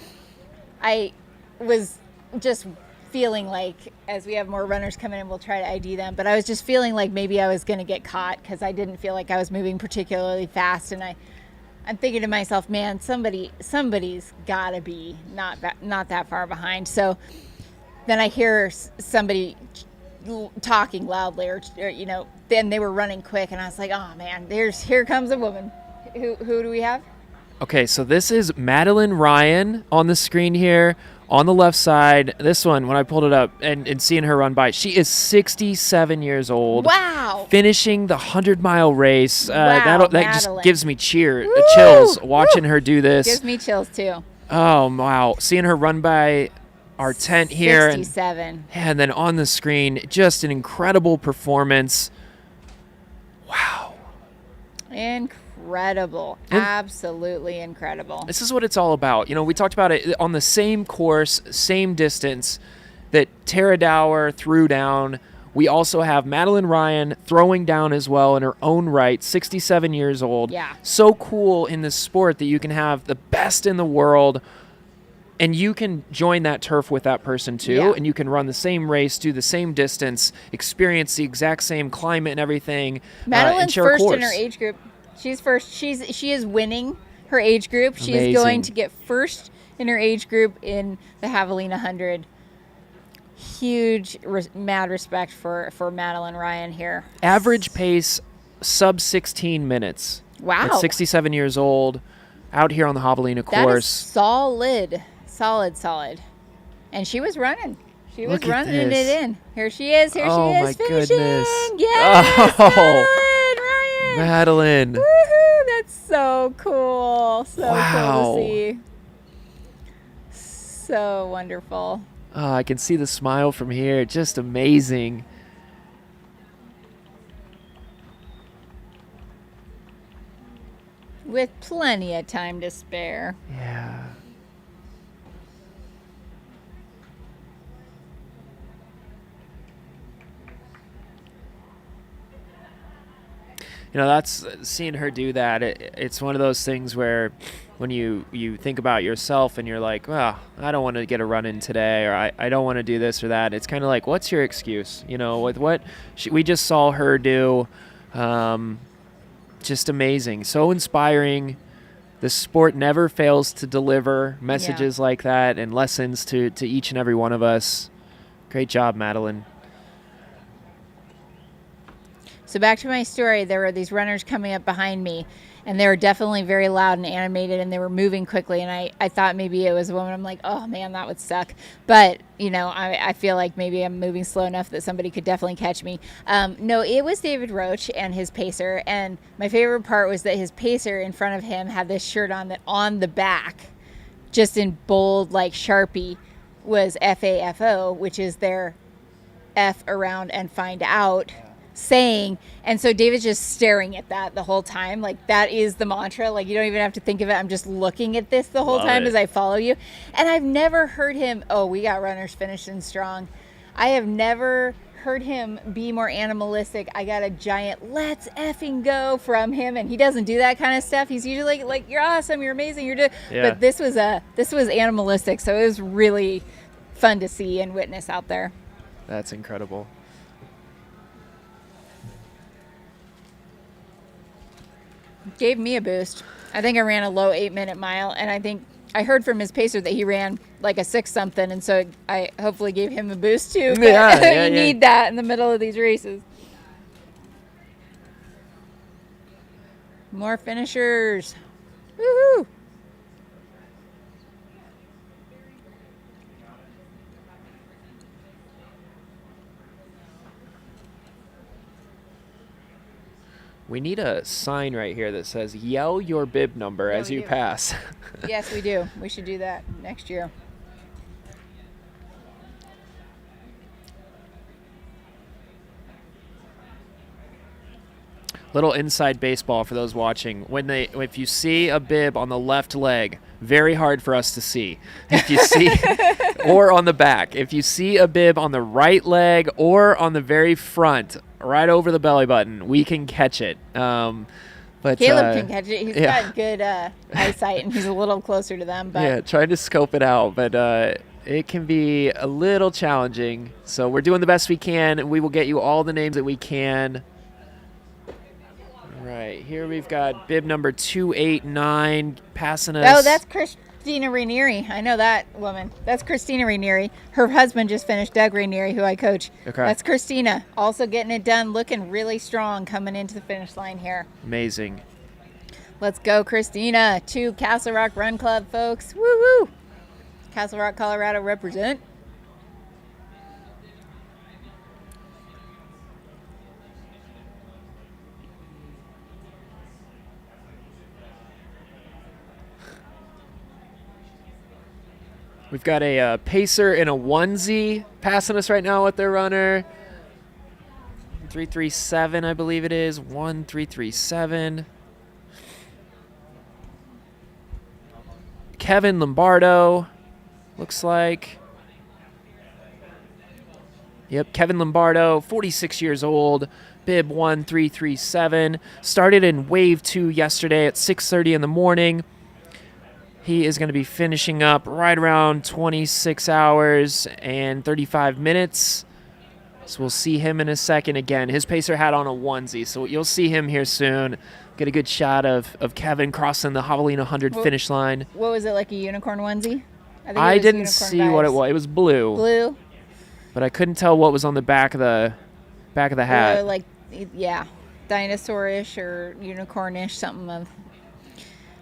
I was just feeling like, as we have more runners coming in, we'll try to ID them, but I was just feeling like maybe I was going to get caught because I didn't feel like I was moving particularly fast, and I'm thinking to myself, man, somebody's got to be not that far behind. So then I hear somebody talking loudly, or then they were running quick, and I was like, oh man, here comes a woman. Who do we have? Okay, so this is Madeline Ryan on the screen here on the left side. This one, when I pulled it up and seeing her run by, she is 67 years old. Wow. Finishing the 100-mile race. Wow, that just gives me chills watching her do this. Gives me chills too. Oh, wow. Seeing her run by our tent here. 67. And then on the screen, just an incredible performance. Wow. Incredible. Absolutely incredible. This is what it's all about. We talked about it on the same course, same distance that Tara Dower threw down. We also have Madeline Ryan throwing down as well in her own right, 67 years old. Yeah. So cool in this sport that you can have the best in the world, and you can join that turf with that person too, and you can run the same race, do the same distance, experience the exact same climate and everything. Madeline's first in her age group. She's first. She is winning her age group. She is going to get first in her age group in the Javelina 100. Huge, mad respect for Madeline Ryan here. Average pace, sub 16 minutes. Wow. At 67 years old, out here on the Javelina course. That is solid. And she was running. She was running it in. Here she is. Oh my finishing. Goodness. Yes. Oh. Good, Ryan. Madeline. Woohoo. That's so cool. So cool to see. So wonderful. Oh, I can see the smile from here. Just amazing. With plenty of time to spare. Yeah. That's seeing her do that. It's one of those things where when you think about yourself and you're like, well, I don't want to get a run in today, or I don't want to do this or that. It's kind of like, what's your excuse? With what we just saw her do, just amazing. So inspiring. The sport never fails to deliver messages like that and lessons to each and every one of us. Great job, Madeline. So back to my story, there were these runners coming up behind me, and they were definitely very loud and animated, and they were moving quickly, and I thought maybe it was a woman. I'm like, oh man, that would suck. But, I feel like maybe I'm moving slow enough that somebody could definitely catch me. No, it was David Roach and his pacer, and my favorite part was that his pacer in front of him had this shirt on that on the back, just in bold, like Sharpie, was FAFO, which is their F around and find out saying. And so David's just staring at that the whole time. Like, that is the mantra. Like, you don't even have to think of it. I'm just looking at this the whole time as I follow you. And I've never heard him, we got runners finishing strong. I have never heard him be more animalistic. I got a giant let's effing go from him, and he doesn't do that kind of stuff. He's usually like you're awesome, you're amazing, you're but this was animalistic. So it was really fun to see and witness out there. That's incredible. Gave me a boost. I think I ran a low 8-minute mile, and I think I heard from his pacer that he ran like a 6 something, and so I hopefully gave him a boost too. But you need that in the middle of these races. More finishers. Woohoo! We need a sign right here that says "Yell your bib number" as you pass. Yes, we do. We should do that next year. Little inside baseball for those watching. If you see a bib on the left leg, very hard for us to see. If you see, or on the back, if you see a bib on the right leg or on the very front, right over the belly button, we can catch it. But Caleb can catch it. He's got good eyesight, and he's a little closer to them. But yeah, trying to scope it out, but it can be a little challenging. So we're doing the best we can, and we will get you all the names that we can. Right, here we've got bib number 289 passing us. Oh, that's Christina Rainieri. I know that woman. That's Christina Rainieri. Her husband just finished, Doug Rainieri, who I coach. Okay. That's Christina. Also getting it done, looking really strong coming into the finish line here. Amazing. Let's go, Christina, to Castle Rock Run Club, folks. Woo-woo. Castle Rock, Colorado represent. We've got a pacer in a onesie passing us right now with their runner. 337, I believe it is. 1337. Kevin Lombardo, looks like. Yep, Kevin Lombardo, 46 years old, bib 1337. Started in wave 2 yesterday at 6:30 in the morning. He is going to be finishing up right around 26 hours and 35 minutes. So we'll see him in a second again. His pacer had on a onesie, so you'll see him here soon. Get a good shot of Kevin crossing the Javelina Jundred finish line. What was it, like a unicorn onesie? I didn't see what it was. It was blue. Blue? But I couldn't tell what was on the back of the hat. Like, yeah, dinosaur-ish or unicorn-ish, something of...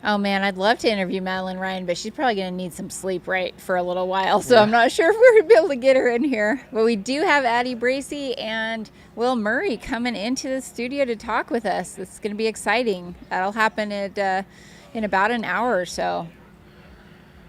Oh, man, I'd love to interview Madeline Ryan, but she's probably going to need some sleep for a little while, so I'm not sure if we're going to be able to get her in here. But we do have Addie Bracey and Will Murray coming into the studio to talk with us. It's going to be exciting. That'll happen in about an hour or so.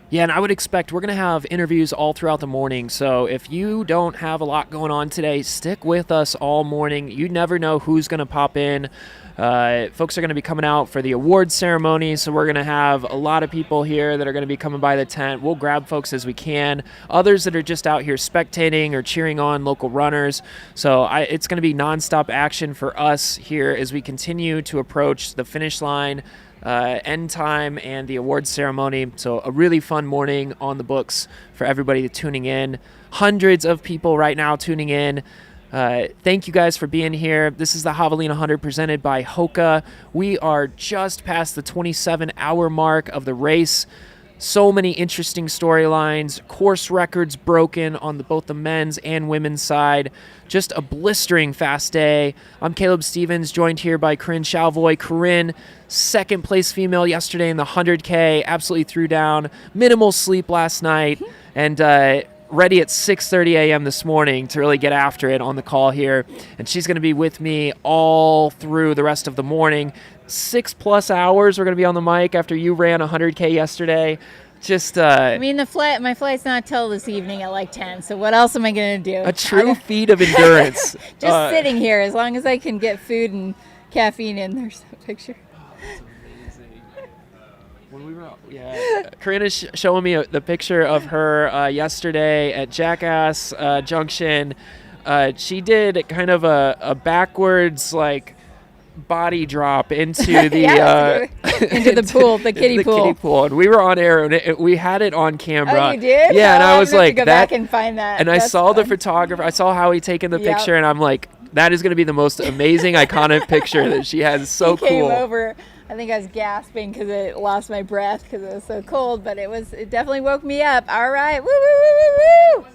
Yeah, and I would expect we're going to have interviews all throughout the morning, so if you don't have a lot going on today, stick with us all morning. You never know who's going to pop in. Folks are going to be coming out for the awards ceremony, so we're going to have a lot of people here that are going to be coming by the tent. We'll grab folks as we can. Others that are just out here spectating or cheering on local runners. So it's going to be nonstop action for us here as we continue to approach the finish line, end time, and the awards ceremony. So a really fun morning on the books for everybody tuning in. Hundreds of people right now tuning in. Thank you guys for being here. This is the Javelina Jundred presented by HOKA. We are just past the 27-hour mark of the race. So many interesting storylines, course records broken on both the men's and women's side. Just a blistering fast day. I'm Caleb Stevens, joined here by Corinne Chalvoy. Corinne, second place female yesterday in the 100K, absolutely threw down. Minimal sleep last night, and ready at 6:30 a.m. this morning to really get after it on the call here. And she's going to be with me all through the rest of the morning. 6+ hours we're going to be on the mic after you ran 100K yesterday. Just I mean, my flight's not till this evening at like 10, so what else am I going to do? A true feat of endurance. Just sitting here, as long as I can get food and caffeine in. There's a picture. When we were, Corinne is showing me the picture of her yesterday at Jackass Junction. She did kind of a backwards body drop into the into the pool, the kiddie pool. And we were on air, and we had it on camera. Oh, you did? Yeah, and I was like, go back and find that. And I saw the photographer. I saw Howie taking the picture, and I'm like, that is going to be the most amazing, iconic picture that she has. So he came cool. over. I think I was gasping because I lost my breath because it was so cold, but it definitely woke me up. All right. Woo, woo, woo, woo, woo.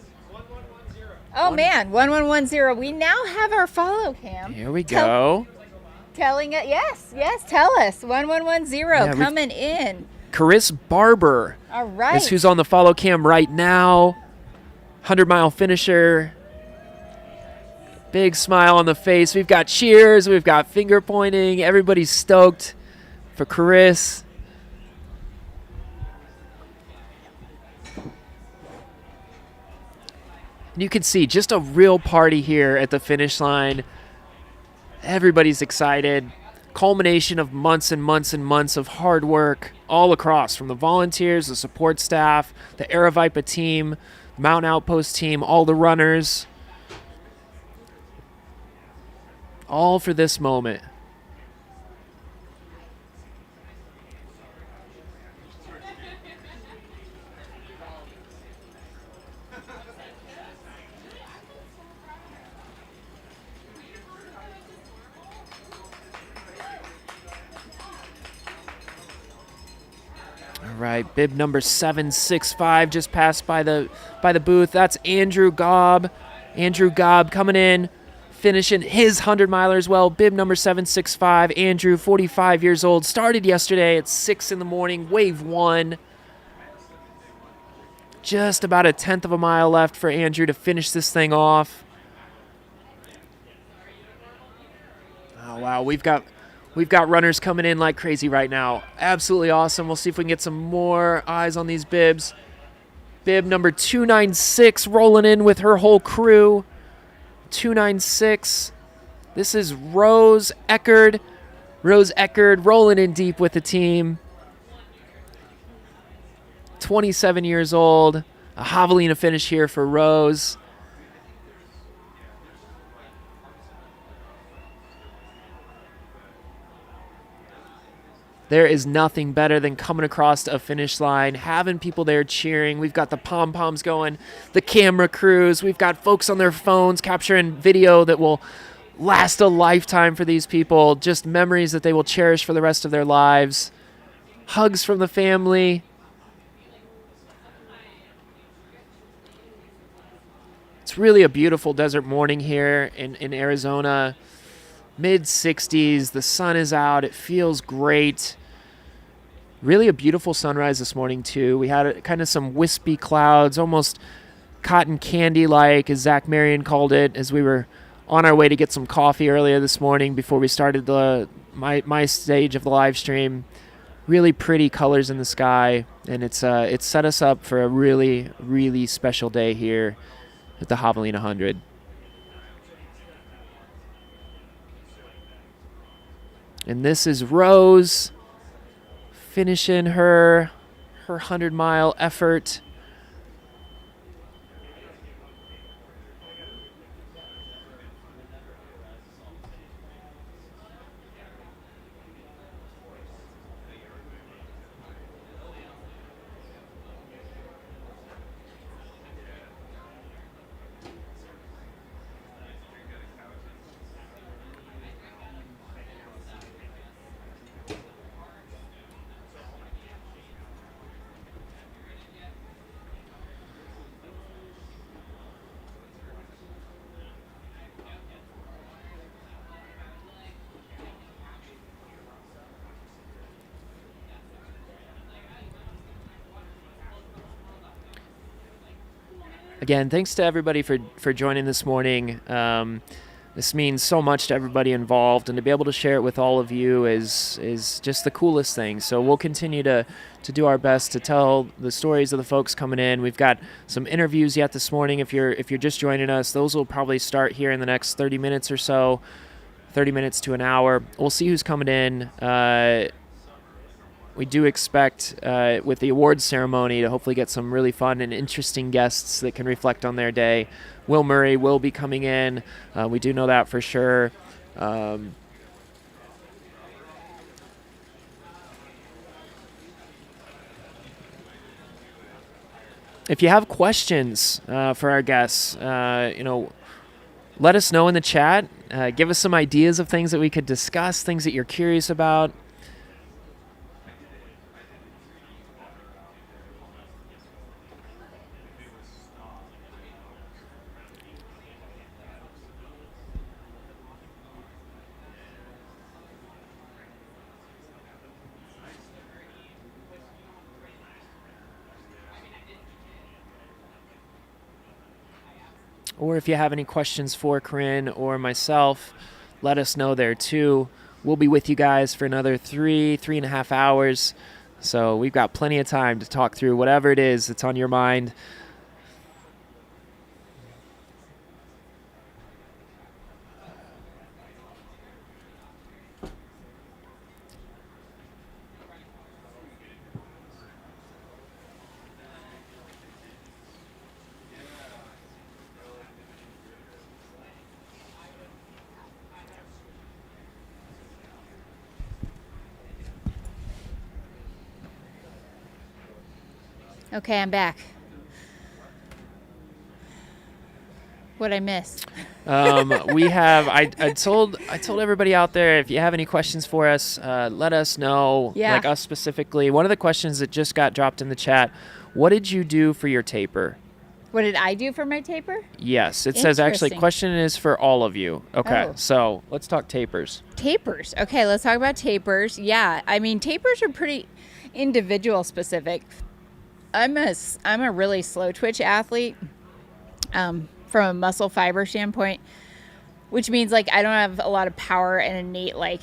Oh, man. 1110. We now have our follow cam. Here we go. Telling it. Yes. Tell us. 1110 coming in. Chris Barber. All right. Is who's on the follow cam right now. 100-mile finisher. Big smile on the face. We've got cheers. We've got finger pointing. Everybody's stoked for Chris. And you can see just a real party here at the finish line. Everybody's excited. Culmination of months and months and months of hard work all across, from the volunteers, the support staff, the Aravaipa team, Mountain Outpost team, all the runners. All for this moment. All right, bib number 765 just passed by the booth. That's Andrew Gobb. Andrew Gobb coming in, finishing his 100-miler as well. Bib number 765. Andrew, 45 years old. Started yesterday at 6 in the morning, wave 1. Just about a tenth of a mile left for Andrew to finish this thing off. Oh, wow. We've got runners coming in like crazy right now. Absolutely awesome. We'll see if we can get some more eyes on these bibs. Bib number 296 rolling in with her whole crew. 296. This is Rose Eckerd. Rose Eckerd rolling in deep with the team. 27 years old. A Javelina finish here for Rose. There is nothing better than coming across a finish line, having people there cheering. We've got the pom-poms going, the camera crews. We've got folks on their phones capturing video that will last a lifetime for these people. Just memories that they will cherish for the rest of their lives. Hugs from the family. It's really a beautiful desert morning here in Arizona. Mid-60s. The sun is out. It feels great. Really a beautiful sunrise this morning, too. We had kind of some wispy clouds, almost cotton candy-like, as Zach Marion called it, as we were on our way to get some coffee earlier this morning before we started my stage of the live stream. Really pretty colors in the sky, and it's set us up for a really, really special day here at the Javelina 100. And this is Rose finishing her 100-mile effort. Again, thanks to everybody for joining this morning. This means so much to everybody involved, and to be able to share it with all of you is just the coolest thing. So we'll continue to do our best to tell the stories of the folks coming in. We've got some interviews yet this morning. If you're just joining us, those will probably start here in the next 30 minutes or so, 30 minutes to an hour. We'll see who's coming in. We do expect, with the awards ceremony, to hopefully get some really fun and interesting guests that can reflect on their day. Will Murray will be coming in. We do know that for sure. If you have questions for our guests, let us know in the chat. Give us some ideas of things that we could discuss, things that you're curious about. or if you have any questions for Corinne or myself, let us know there too. We'll be with you guys for another 3.5 hours. So we've got plenty of time to talk through whatever it is that's on your mind. Okay, I'm back. What'd I miss? We have. I told everybody out there, if you have any questions for us, let us know. Yeah. Like us specifically. One of the questions that just got dropped in the chat: what did you do for your taper? What did I do for my taper? Yes, it says actually. Interesting. Question is for all of you. Okay, Oh. so let's talk tapers. Tapers. Okay, let's talk about tapers. Yeah, I mean, tapers are pretty individual specific. I'm a really slow twitch athlete from a muscle fiber standpoint, which means like I don't have a lot of power and innate like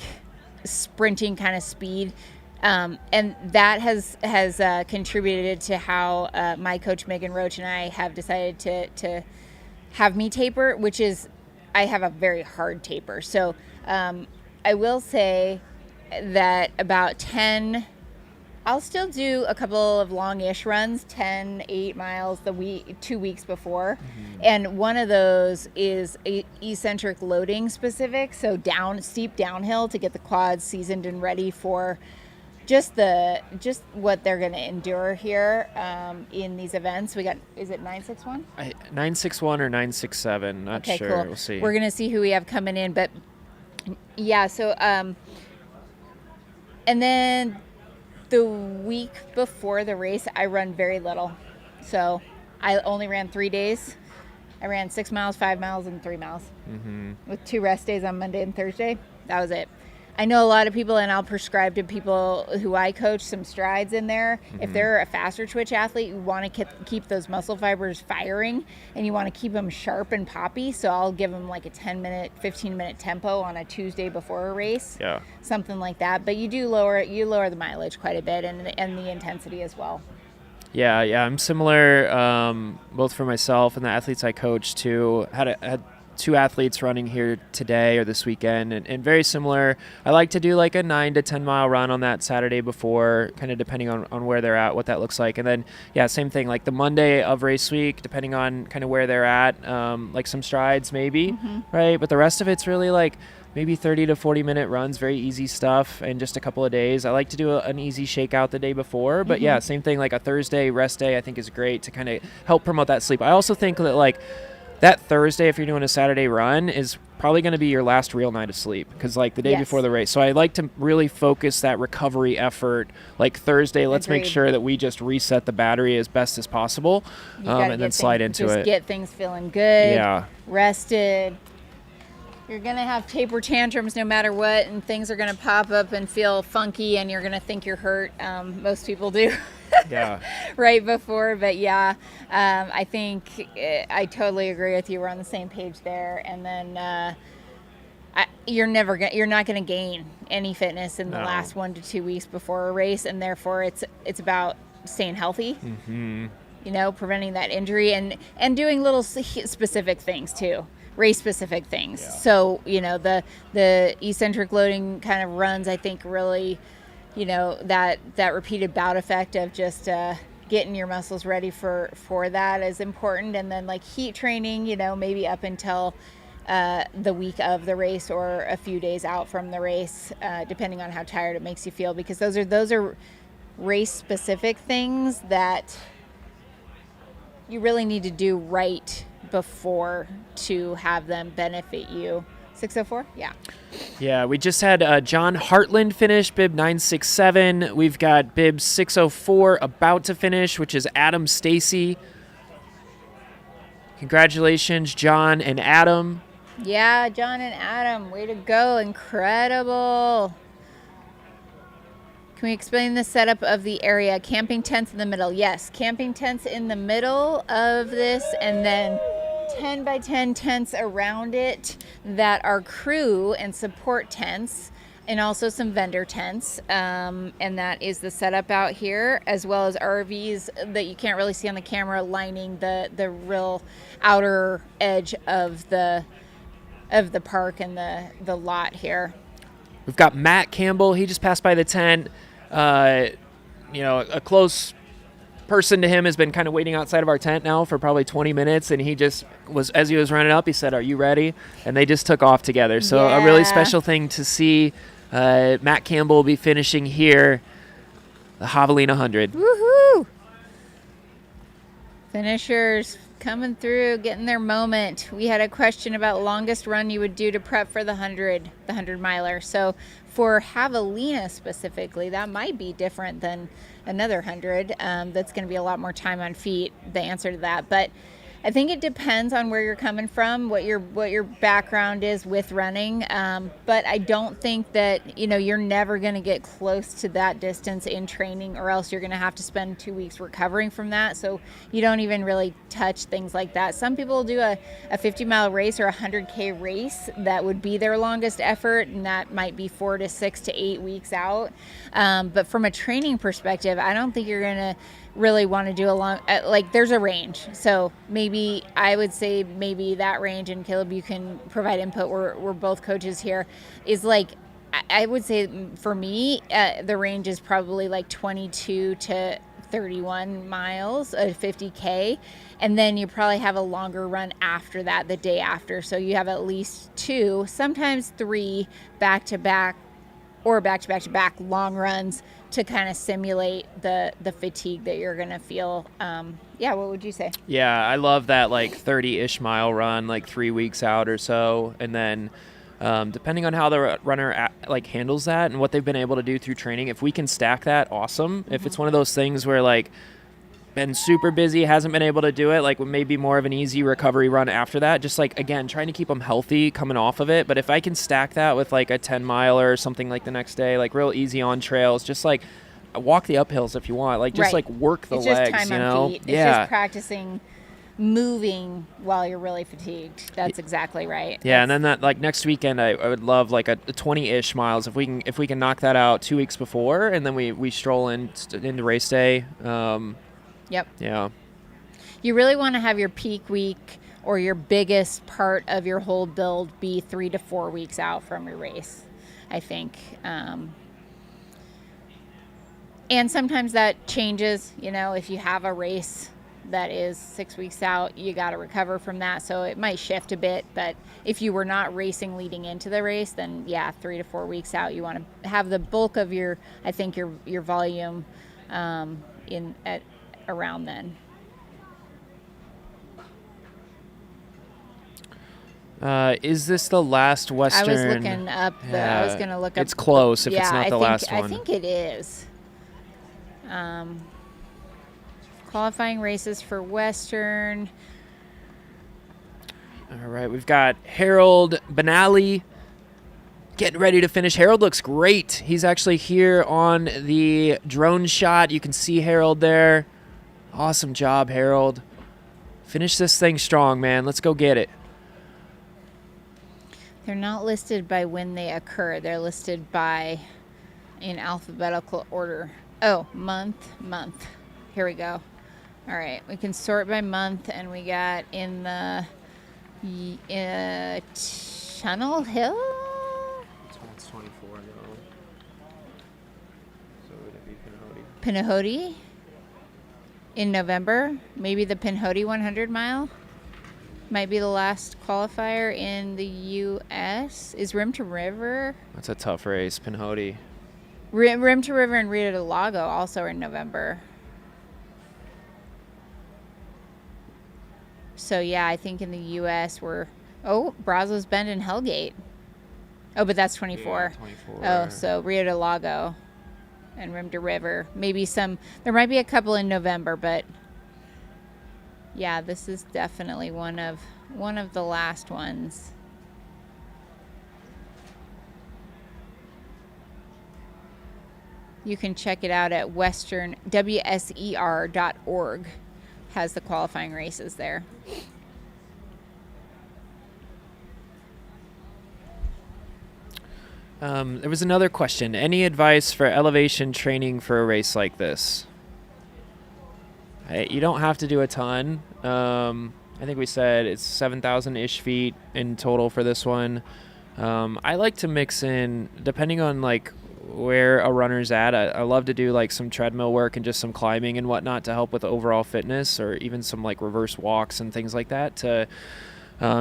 sprinting kind of speed. And that has contributed to how my coach Megan Roach and I have decided to have me taper, which is I have a very hard taper. So I will say that about 10. I'll still do a couple of long-ish runs, 8 miles 2 weeks before. Mm-hmm. And one of those is eccentric loading specific, so steep downhill to get the quads seasoned and ready for just what they're going to endure here in these events. We got, is it 961? 961 or 967, not okay, sure. Cool. We'll see. We're going to see who we have coming in, but yeah, so and then the week before the race, I run very little. So I only ran 3 days. I ran 6 miles, 5 miles, and 3 miles with 2 rest days on Monday and Thursday. That was it. I know a lot of people, and I'll prescribe to people who I coach some strides in there. Mm-hmm. If they're a faster twitch athlete, you want to keep those muscle fibers firing, and you want to keep them sharp and poppy. So I'll give them like a 10-minute, 15-minute tempo on a Tuesday before a race, something like that. But you lower the mileage quite a bit, and the intensity as well. Yeah, I'm similar, both for myself and the athletes I coach too. Had 2 athletes running here today or this weekend, and very similar. I like to do like a 9 to 10 mile run on that Saturday before, kind of depending on where they're at, what that looks like. And then, same thing, like the Monday of race week, depending on kind of where they're at, like some strides maybe, right? But the rest of it's really like maybe 30 to 40 minute runs, very easy stuff, and just a couple of days. I like to do an easy shakeout the day before, but same thing, like a Thursday rest day I think is great to kind of help promote that sleep. I also think that like that Thursday, if you're doing a Saturday run, is probably going to be your last real night of sleep, because like the day before the race. So I like to really focus that recovery effort. Like Thursday, let's make sure that we just reset the battery as best as possible, and then slide into it. Just get things feeling good, rested. You're going to have taper tantrums no matter what, and things are going to pop up and feel funky, and you're going to think you're hurt. Most people do. Right before, but I think I totally agree with you. We're on the same page there. And then you're not going to gain any fitness in the last 1 to 2 weeks before a race, and therefore it's about staying healthy. You know, preventing that injury and doing little specific things too. Race specific things. So, you know, the eccentric loading kind of runs, I think really, you know, that repeated bout effect of just getting your muscles ready for that is important. And then like heat training, you know, maybe up until the week of the race or a few days out from the race, depending on how tired it makes you feel, because those are race specific things that you really need to do right before to have them benefit you. 604? Yeah, we just had John Hartland finish, bib 967. We've got bib 604 about to finish, which is Adam Stacy. Congratulations, John and Adam. Yeah, John and Adam, way to go. Incredible. Can we explain the setup of the area? Camping tents in the middle. Yes, camping tents in the middle of this, and then 10 by 10 tents around it that are crew and support tents, and also some vendor tents. And that is the setup out here, as well as RVs that you can't really see on the camera lining the real outer edge of the park and the lot here. We've got Matt Campbell. He just passed by the tent. A close person to him has been kind of waiting outside of our tent now for probably 20 minutes, and he just was, as he was running up, he said, "Are you ready?" And they just took off together. So a really special thing to see. Matt Campbell will be finishing here, the Javelina 100. Woohoo! Finishers coming through, getting their moment. We had a question about longest run you would do to prep for the 100 miler. So for Javelina specifically, that might be different than another 100. That's going to be a lot more time on feet, the answer to that. But I think it depends on where you're coming from, what your background is with running. But I don't think that, you're never going to get close to that distance in training, or else you're going to have to spend 2 weeks recovering from that. So you don't even really touch things like that. Some people do a 50-mile race or a 100K race. That would be their longest effort, and that might be 4 to 6 to 8 weeks out. But from a training perspective, I don't think you're going to really want to do a long, there's a range. So maybe I would say maybe that range, and Caleb, you can provide input. We're both coaches here, is I would say for me, the range is probably 22 to 31 miles, 50K. And then you probably have a longer run after that, the day after. So you have at least 2, sometimes 3 back-to-back or back-to-back long runs to kind of simulate the fatigue that you're going to feel. What would you say? Yeah, I love that 30-ish mile run, 3 weeks out or so. And then depending on how the runner handles that and what they've been able to do through training, if we can stack that, awesome. If it's one of those things where been super busy, hasn't been able to do it, maybe more of an easy recovery run after that, just again trying to keep them healthy coming off of it. But if I can stack that with a 10 miler or something the next day, real easy on trails, just walk the uphills if you want, work the it's legs, just time on feet. It's just practicing moving while you're really fatigued. That's exactly right. Yeah. And then that next weekend I would love a 20-ish miles if we can knock that out 2 weeks before, and then we stroll into race day. Yep. Yeah. You really want to have your peak week or your biggest part of your whole build be 3 to 4 weeks out from your race, I think. And sometimes that changes, if you have a race that is 6 weeks out, you got to recover from that. So it might shift a bit, but if you were not racing leading into the race, then 3 to 4 weeks out, you want to have the bulk of your volume around then. Is this the last Western? I was looking up. I was going to look up. It's close if it's not the last one. I think it is. Qualifying races for Western. All right, we've got Harold Benally getting ready to finish. Harold looks great. He's actually here on the drone shot. You can see Harold there. Awesome job, Harold. Finish this thing strong, man. Let's go get it. They're not listed by when they occur. They're listed in alphabetical order. Oh, month. Here we go. All right, we can sort by month, and we got in the Tunnel Hill. It's 24 though. So would it be Pinhoti in November. Maybe the Pinhoti 100 mile might be the last qualifier in the U.S. Is Rim to River? That's a tough race, Pinhoti. Rim to River and Rio de Lago also are in November. So, I think in the U.S. Brazos Bend and Hellgate. Oh, but that's 24. Yeah, 24. Oh, so Rio de Lago and Rim to River. Maybe there might be a couple in November, but this is definitely one of the last ones. You can check it out at WSER.org. Has the qualifying races there. There was another question. Any advice for elevation training for a race like this? You don't have to do a ton. I think we said it's 7,000-ish feet in total for this one. I like to mix in, depending on like where a runner's at, I love to do like some treadmill work and just some climbing and whatnot to help with overall fitness, or even some like reverse walks and things like that to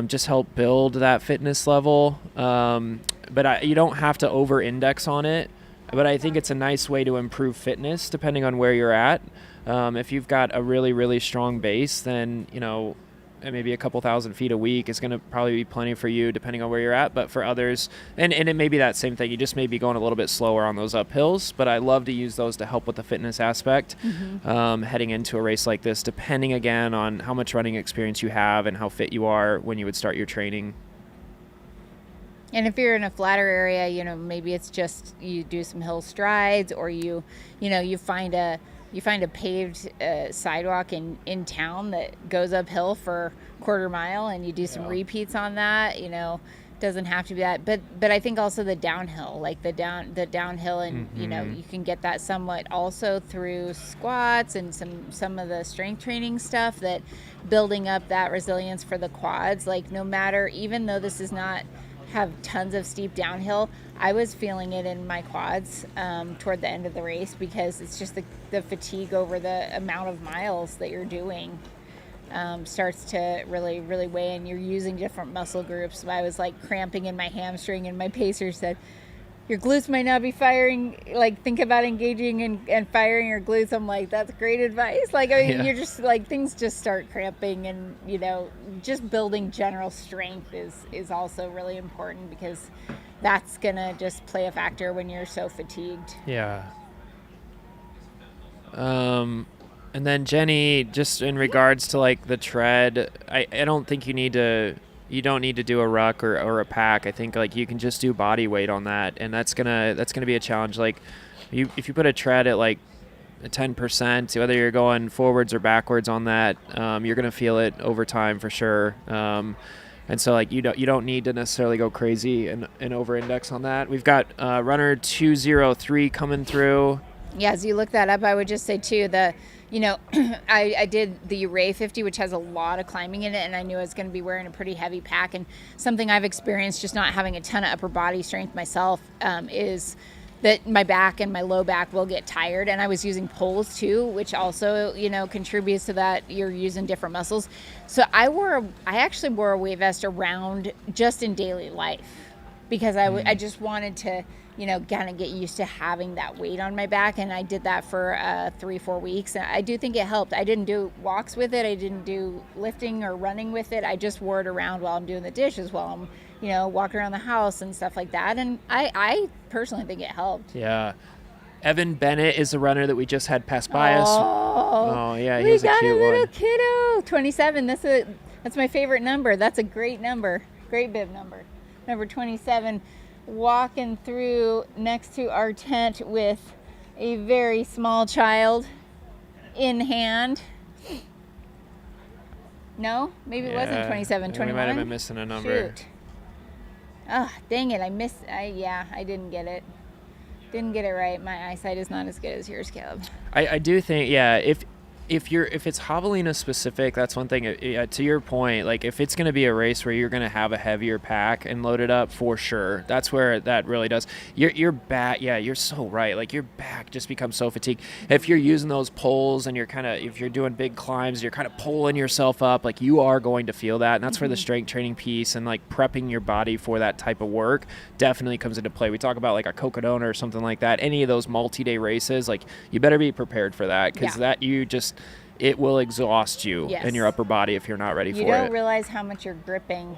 just help build that fitness level. But you don't have to over-index on it. But I think it's a nice way to improve fitness depending on where you're at. If you've got a really, really strong base, then, maybe a couple thousand feet a week is going to probably be plenty for you depending on where you're at. But for others, and it may be that same thing, you just may be going a little bit slower on those uphills. But I love to use those to help with the fitness aspect heading into a race like this, depending again on how much running experience you have and how fit you are when you would start your training. And if you're in a flatter area, maybe it's just you do some hill strides, or you find a paved sidewalk in town that goes uphill for quarter mile, and you do some repeats on that. Doesn't have to be that, but I think also the downhill, like the downhill, and you can get that somewhat also through squats and some of the strength training stuff, that building up that resilience for the quads. Like, no matter, even though this is not have tons of steep downhill, I was feeling it in my quads toward the end of the race, because it's just the fatigue over the amount of miles that you're doing starts to really, really weigh in. You're using different muscle groups. I was like cramping in my hamstring, and my pacer said, your glutes might not be firing, like think about engaging and firing your glutes. I'm like, that's great advice. Like, you're just like, things just start cramping, and just building general strength is also really important, because that's gonna just play a factor when you're so fatigued. Yeah. And then Jenny, just in regards to like the tread, I don't think you don't need to do a ruck or a pack. I think like you can just do body weight on that, and that's gonna be a challenge. Like, if you put a tread at like 10%, whether you're going forwards or backwards on that, you're gonna feel it over time for sure. And so like you don't need to necessarily go crazy and over-index on that. We've got runner 203 coming through. Yeah, as you look that up, I would just say too, I did the Ray 50, which has a lot of climbing in it, and I knew I was going to be wearing a pretty heavy pack. And something I've experienced, just not having a ton of upper body strength myself, is that my back and my low back will get tired. And I was using poles too, which also, contributes to that. You're using different muscles. So I actually wore a weight vest around just in daily life, because I just wanted to, kind of get used to having that weight on my back. And I did that for 3-4 weeks. And I do think it helped. I didn't do walks with it. I didn't do lifting or running with it. I just wore it around while I'm doing the dishes, while I'm, walking around the house and stuff like that. And I personally think it helped. Yeah. Evan Bennett is a runner that we just had pass by us. Oh yeah, he's a cute one. We got a little kiddo. 27. That's my favorite number. That's a great number. Great bib number. Number 27. Walking through next to our tent with a very small child in hand. No, maybe it wasn't 27, 21. We might have been missing a number. Shoot. Oh, dang it. I didn't get it. Didn't get it right. My eyesight is not as good as yours, Caleb. I do think, if it's javelina specific, that's one thing. To your point, like if it's going to be a race where you're going to have a heavier pack and load it up, for sure, that's where that really does. Your back, you're so right. Like your back just becomes so fatigued. If you're using those poles and if you're doing big climbs, you're kind of pulling yourself up, like you are going to feel that. And that's where the strength training piece and like prepping your body for that type of work definitely comes into play. We talk about like a Cocodona or something like that. Any of those multi-day races, like you better be prepared for that, because it will exhaust you in your upper body if you're not ready for it. You don't realize how much you're gripping,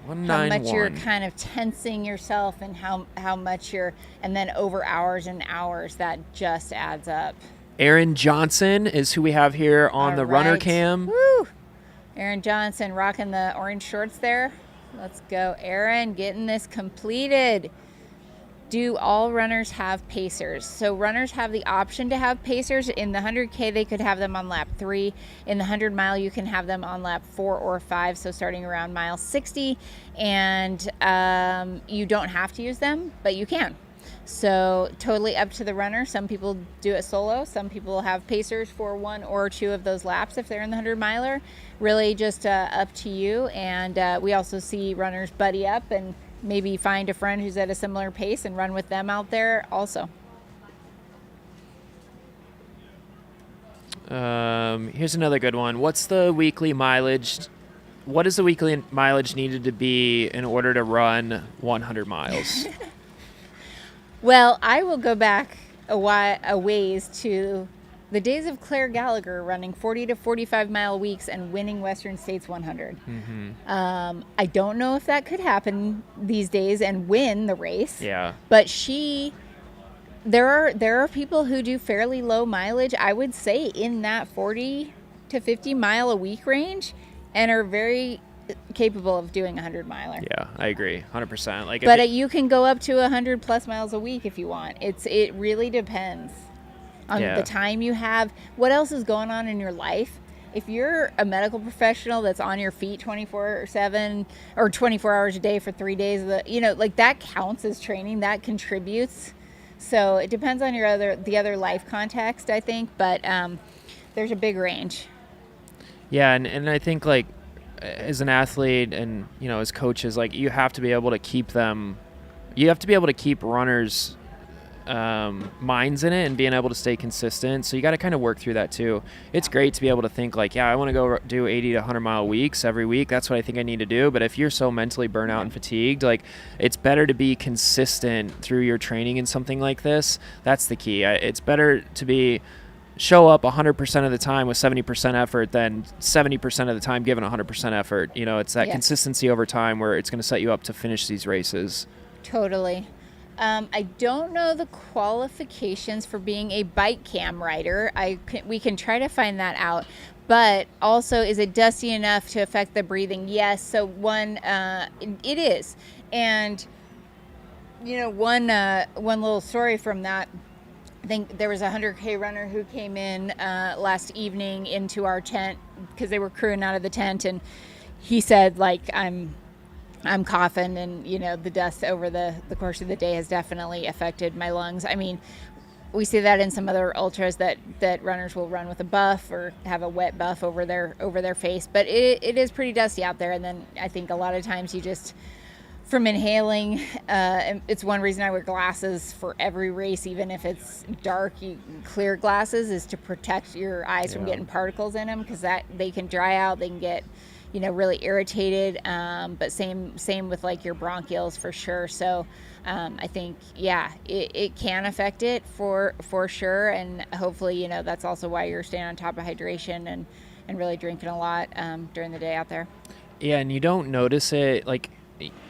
191. how much you're kind of tensing yourself, and how much and then over hours and hours, that just adds up. Aaron Johnson is who we have here on the runner cam. Woo! Aaron Johnson rocking the orange shorts there. Let's go, Aaron, getting this completed. all runners have pacers? So runners have the option to have pacers. In the 100K, they could have them on lap 3. In the 100 mile, you can have them on lap 4 or 5, so starting around mile 60. And you don't have to use them, but you can. So totally up to the runner. Some people do it solo. Some people have pacers for 1 or 2 of those laps if they're in the 100 miler. Really just up to you. And we also see runners buddy up and maybe find a friend who's at a similar pace and run with them out there also. Here's another good one. What is the weekly mileage needed to be in order to run 100 miles? Well, I will go back a ways to the days of Claire Gallagher running 40 to 45 mile weeks and winning Western States 100. Mm-hmm. I don't know if that could happen these days and win the race. Yeah. But there are people who do fairly low mileage, I would say in that 40 to 50 mile a week range, and are very capable of doing a 100 miler. Yeah, I agree 100%. But you can go up to 100 plus miles a week if you want. It really depends on the time you have, what else is going on in your life. If you're a medical professional that's on your feet 24/7 or 24 hours a day for 3 days, that counts as training, that contributes. So it depends on the other life context, I think, but there's a big range. Yeah, and I think as an athlete and as coaches, you have to be able to keep runners minds in it and being able to stay consistent. So you got to kind of work through that too. It's great to be able to think I want to go do 80 to 100 mile weeks every week. That's what I think I need to do. But if you're so mentally burnt out and fatigued, it's better to be consistent through your training in something like this. That's the key. It's better to show up 100% of the time with 70% effort than 70% of the time giving 100% effort. It's that consistency over time where it's going to set you up to finish these races. Totally. I don't know the qualifications for being a bike cam rider. We can try to find that out. But also, is it dusty enough to affect the breathing? Yes. So it is. And one little story from that. I think there was a 100K runner who came in last evening into our tent because they were crewing out of the tent, and he said, I'm coughing, and the dust over the course of the day has definitely affected my lungs. I mean, we see that in some other ultras that runners will run with a buff or have a wet buff over their face, but it is pretty dusty out there. And then I think a lot of times you just, from inhaling, it's one reason I wear glasses for every race, even if it's dark. Clear glasses is to protect your eyes from getting particles in them, because they can dry out, they can get really irritated, but same with your bronchioles for sure. So I think it can affect it for sure, and hopefully that's also why you're staying on top of hydration and really drinking a lot during the day out there. Yeah, and you don't notice it,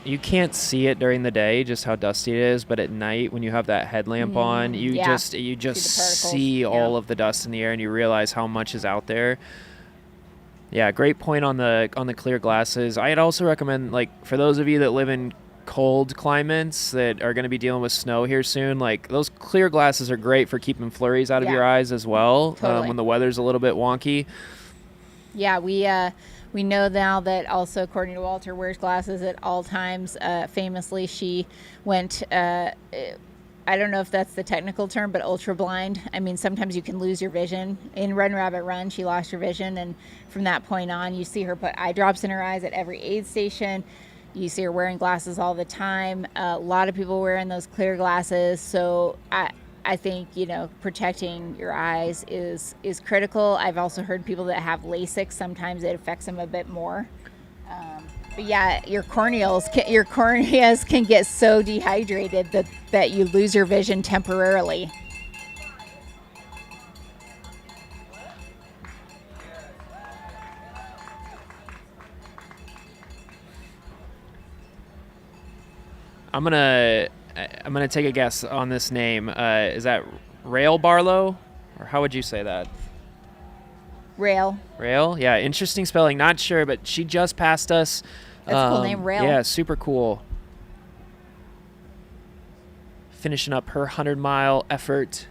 you can't see it during the day just how dusty it is, but at night when you have that headlamp on, you just see all of the dust in the air, and you realize how much is out there. Yeah, great point on the clear glasses. I'd also recommend, for those of you that live in cold climates that are going to be dealing with snow here soon, those clear glasses are great for keeping flurries out of your eyes as well. Totally. When the weather's a little bit wonky. Yeah, we know now that also, according to Walter, wears glasses at all times. Famously, she went, I don't know if that's the technical term, but ultra blind. I mean, sometimes you can lose your vision. In Run Rabbit Run, she lost her vision, and from that point on, you see her put eye drops in her eyes at every aid station. You see her wearing glasses all the time. A lot of people wearing those clear glasses. So I think, protecting your eyes is critical. I've also heard people that have LASIK, sometimes it affects them a bit more. But yeah, your corneas can get so dehydrated that you lose your vision temporarily. I'm gonna take a guess on this name. Is that Rail Barlow, or how would you say that? Rail. Rail? Yeah, interesting spelling. Not sure, but she just passed us. That's a cool name, Rail. Yeah, super cool. finishing up her 100-mile effort.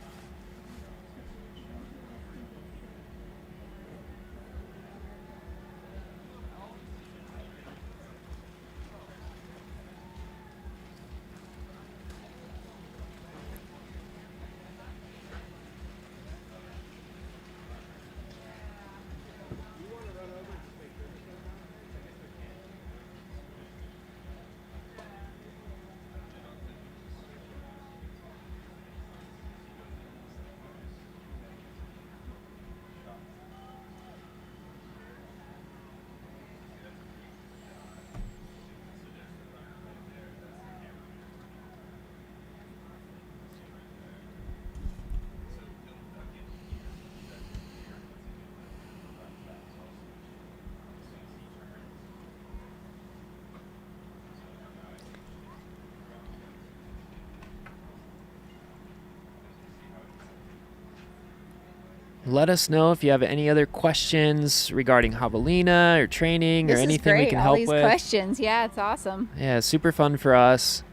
Let us know if you have any other questions regarding Javelina or training or anything we can help with. All these questions. Yeah, it's awesome. Yeah, super fun for us.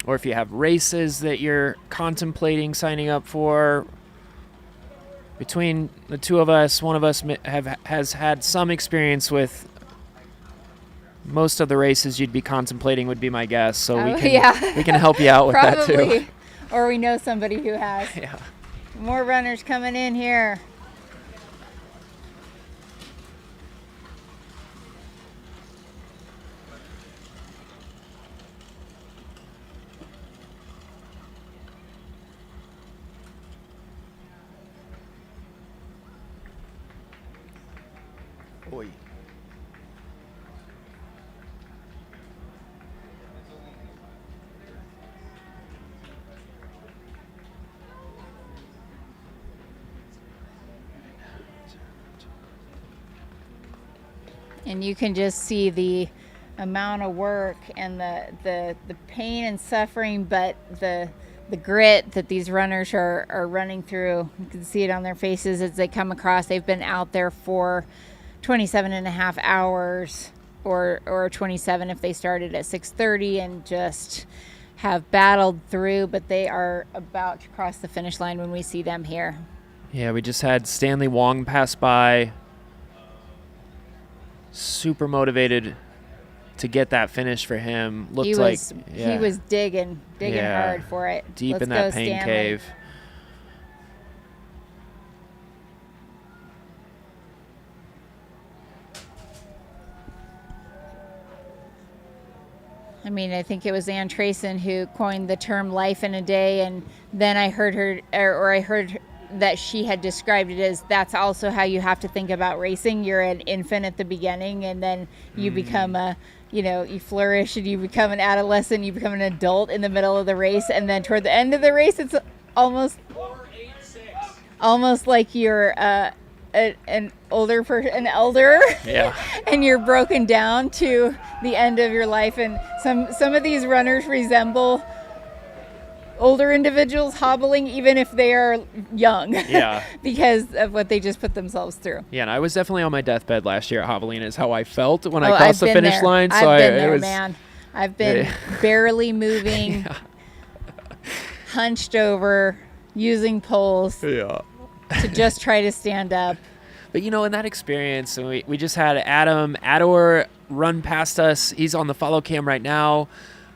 Or if you have races that you're contemplating signing up for. Between the two of us, one of us has had some experience with most of the races you'd be contemplating, would be my guess. So we can help you out with that too. Or we know somebody who has. Yeah. More runners coming in here. Oy. And you can just see the amount of work and the pain and suffering, but the grit that these runners are running through. You can see it on their faces as they come across. They've been out there for 27 and a half hours or 27 if they started at 6:30 and just have battled through, but they are about to cross the finish line when we see them here. Yeah, we just had Stanley Wong pass by. Super motivated to get that finish for him. He was digging hard for it. Deep in that pain cave. I mean, I think it was Ann Trayson who coined the term life in a day, and then I heard that she had described it as that's also how you have to think about racing. You're an infant at the beginning, and then you become you flourish and you become an adolescent, you become an adult in the middle of the race, and then toward the end of the race, it's almost like you're an elder, yeah. And you're broken down to the end of your life. And some of these runners resemble older individuals hobbling, even if they are young. Yeah. Because of what they just put themselves through. Yeah, and I was definitely on my deathbed last year at Javelina is how I felt when I crossed the finish line. So I've been there, man. I've been barely moving, hunched over, using poles to just try to stand up. But, in that experience, we just had Ador run past us. He's on the follow cam right now.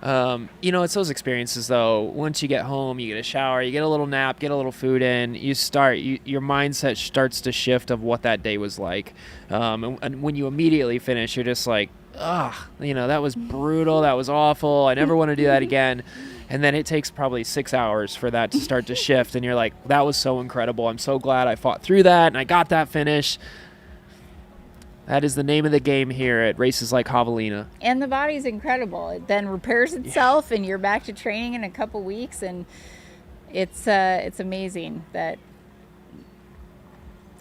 It's those experiences, though. Once you get home, you get a shower, you get a little nap, get a little food in, your mindset starts to shift of what that day was like. And when you immediately finish, you're just like, that was brutal. That was awful. I never want to do that again. And then it takes probably 6 hours for that to start to shift. And you're like, that was so incredible. I'm so glad I fought through that and I got that finish. That is the name of the game here at races like Javelina. And the body's incredible. It then repairs itself, and you're back to training in a couple weeks, and it's amazing that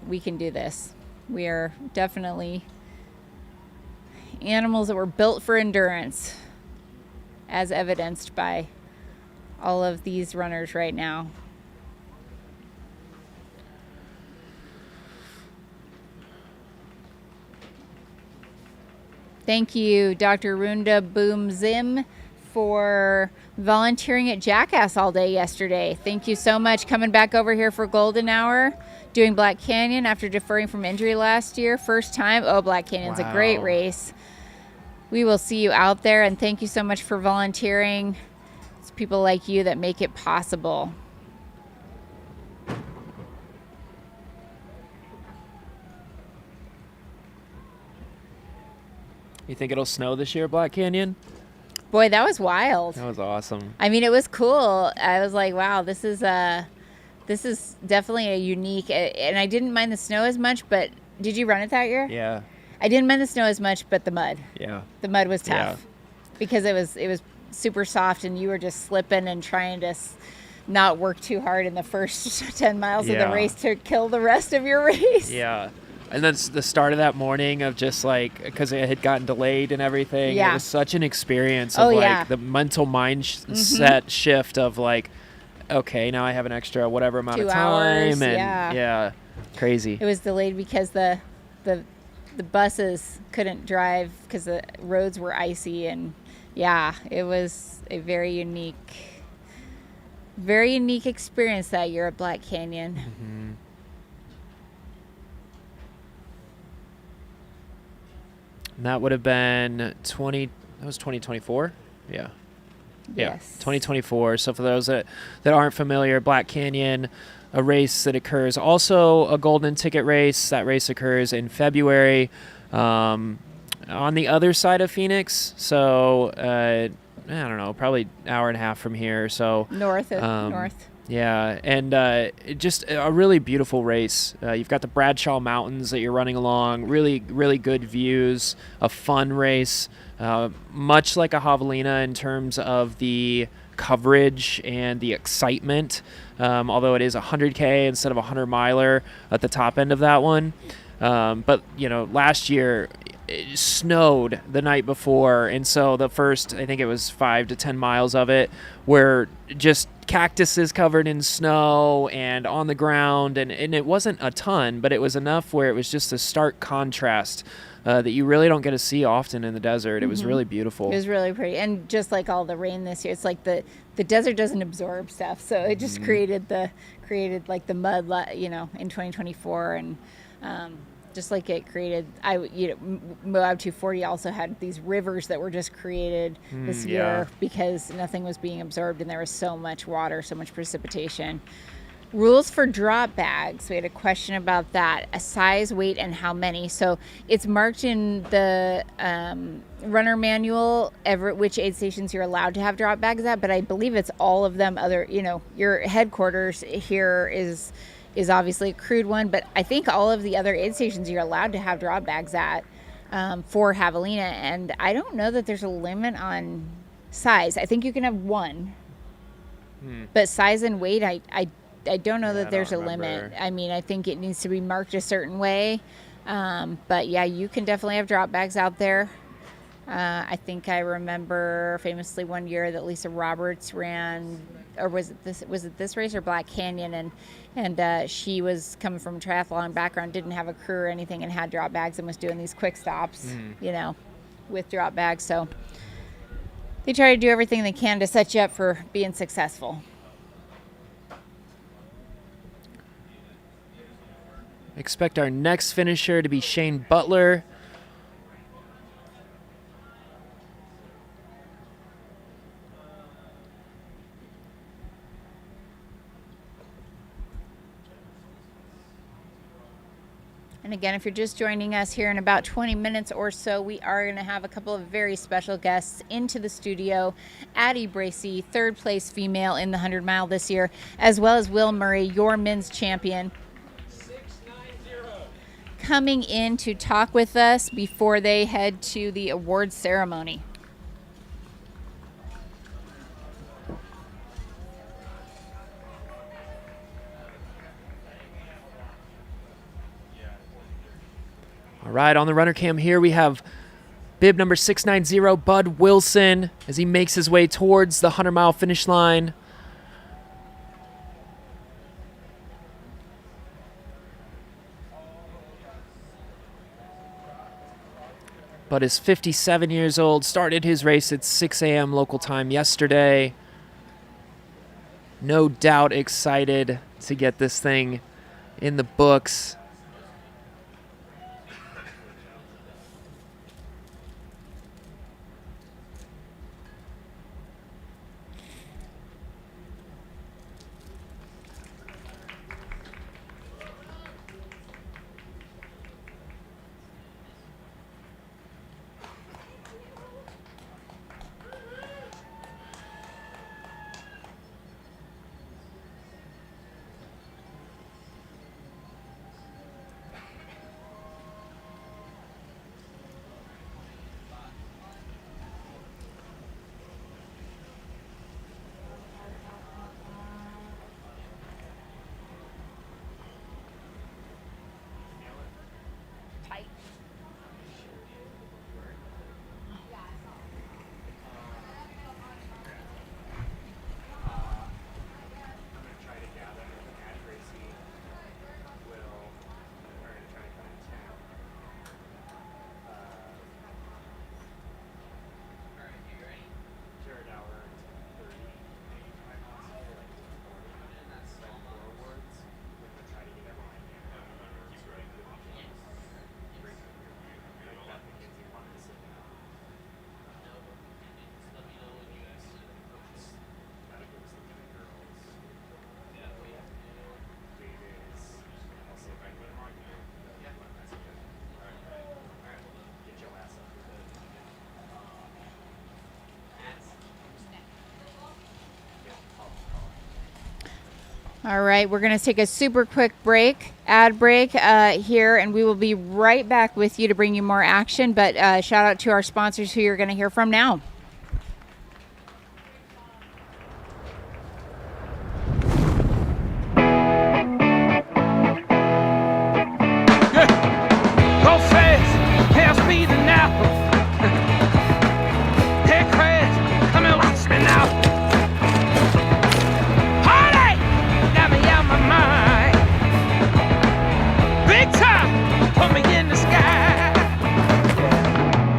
we can do this. We are definitely animals that were built for endurance, as evidenced by all of these runners right now. thank you, Dr. Runda Boomzim, for volunteering at Jackass all day yesterday. Thank you so much. Coming back over here for Golden Hour, doing Black Canyon after deferring from injury last year. First time. Oh, Black Canyon's a great race. We will see you out there, and thank you so much for volunteering. It's people like you that make it possible. You think it'll snow this year, Black Canyon? Boy, that was wild. That was awesome. I mean, it was cool. I was like, wow, this is definitely a unique, and I didn't mind the snow as much, but did you run it that year? Yeah. I didn't mind the snow as much, but the mud. Yeah. The mud was tough. Yeah. Because it was super soft, and you were just slipping and trying to not work too hard in the first 10 miles of the race to kill the rest of your race. Yeah. And then the start of that morning of just like, because it had gotten delayed and everything, it was such an experience of the mental mindset shift of like, okay, now I have an extra whatever amount 2 of time. hours, and crazy. It was delayed because the buses couldn't drive because the roads were icy, and it was a very unique experience that year at Black Canyon. Mm-hmm. And that would have been 2024? Yeah. Yes. 2024. So for those that aren't familiar, Black Canyon, a race that occurs, also a golden ticket race. That race occurs in February on the other side of Phoenix. So I don't know, probably an hour and a half from here. So north. Yeah, and just a really beautiful race. You've got the Bradshaw Mountains that you're running along. Really, really good views. A fun race. Much like a Javelina in terms of the coverage and the excitement. Although it is 100K instead of a 100-miler at the top end of that one. But, last year it snowed the night before, and so the first, I think it was 5 to 10 miles of it, were just cactuses covered in snow and on the ground, and it wasn't a ton, but it was enough where it was just a stark contrast that you really don't get to see often in the desert. It was really beautiful. It was really pretty, and just like all the rain this year, it's like the desert doesn't absorb stuff, so it just created like the mud, in 2024, and just like it created, Moab 240 also had these rivers that were just created this year because nothing was being absorbed, and there was so much water, so much precipitation. Rules for drop bags. We had a question about that. A size, weight, and how many. So it's marked in the runner manual which aid stations you're allowed to have drop bags at, but I believe it's all of them. Your headquarters here is obviously a crude one, but I think all of the other aid stations you're allowed to have drop bags at for Javelina, and I don't know that there's a limit on size. I think you can have one, but size and weight, I don't know that there's a limit. I mean, I think it needs to be marked a certain way, but you can definitely have drop bags out there. I think I remember famously one year that Lisa Roberts ran, or was it this race or Black Canyon, and she was coming from a triathlon background, didn't have a crew or anything, and had drop bags and was doing these quick stops, with drop bags. So they try to do everything they can to set you up for being successful. Expect our next finisher to be Shane Butler. And again, if you're just joining us here in about 20 minutes or so, we are going to have a couple of very special guests into the studio. Addie Bracey, third place female in the 100 mile this year, as well as Will Murray, your men's champion, coming in to talk with us before they head to the awards ceremony. All right, on the runner cam here, we have bib number 690, Bud Wilson, as he makes his way towards the 100-mile finish line. but is 57 years old, started his race at 6 a.m. local time yesterday. No doubt excited to get this thing in the books. All right, we're going to take a super quick break, ad break here, and we will be right back with you to bring you more action. But shout out to our sponsors who you're going to hear from now. Go fast, hair speed and now. Head crash, come and watch me now. Heartache, got me out my mind. Big time, put me in the sky.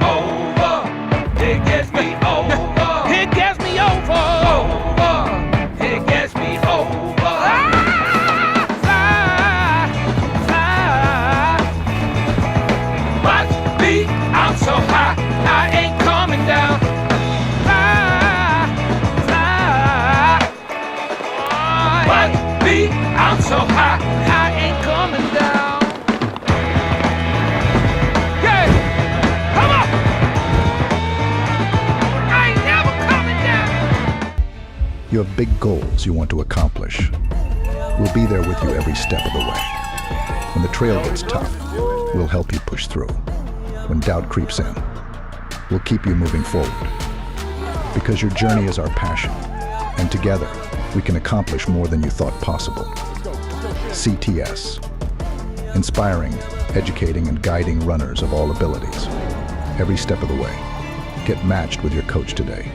Over, it gets me over. It gets me over. Over, it gets me over. I'm so high, I ain't coming down. But me, I'm so high, I ain't coming down. Yeah, come on. I ain't never coming down. You have big goals you want to accomplish. We'll be there with you every step of the way. When the trail gets tough, we'll help you push through. When doubt creeps in, we'll keep you moving forward. Because your journey is our passion, and together, we can accomplish more than you thought possible. CTS. Inspiring, educating, and guiding runners of all abilities. Every step of the way. Get matched with your coach today.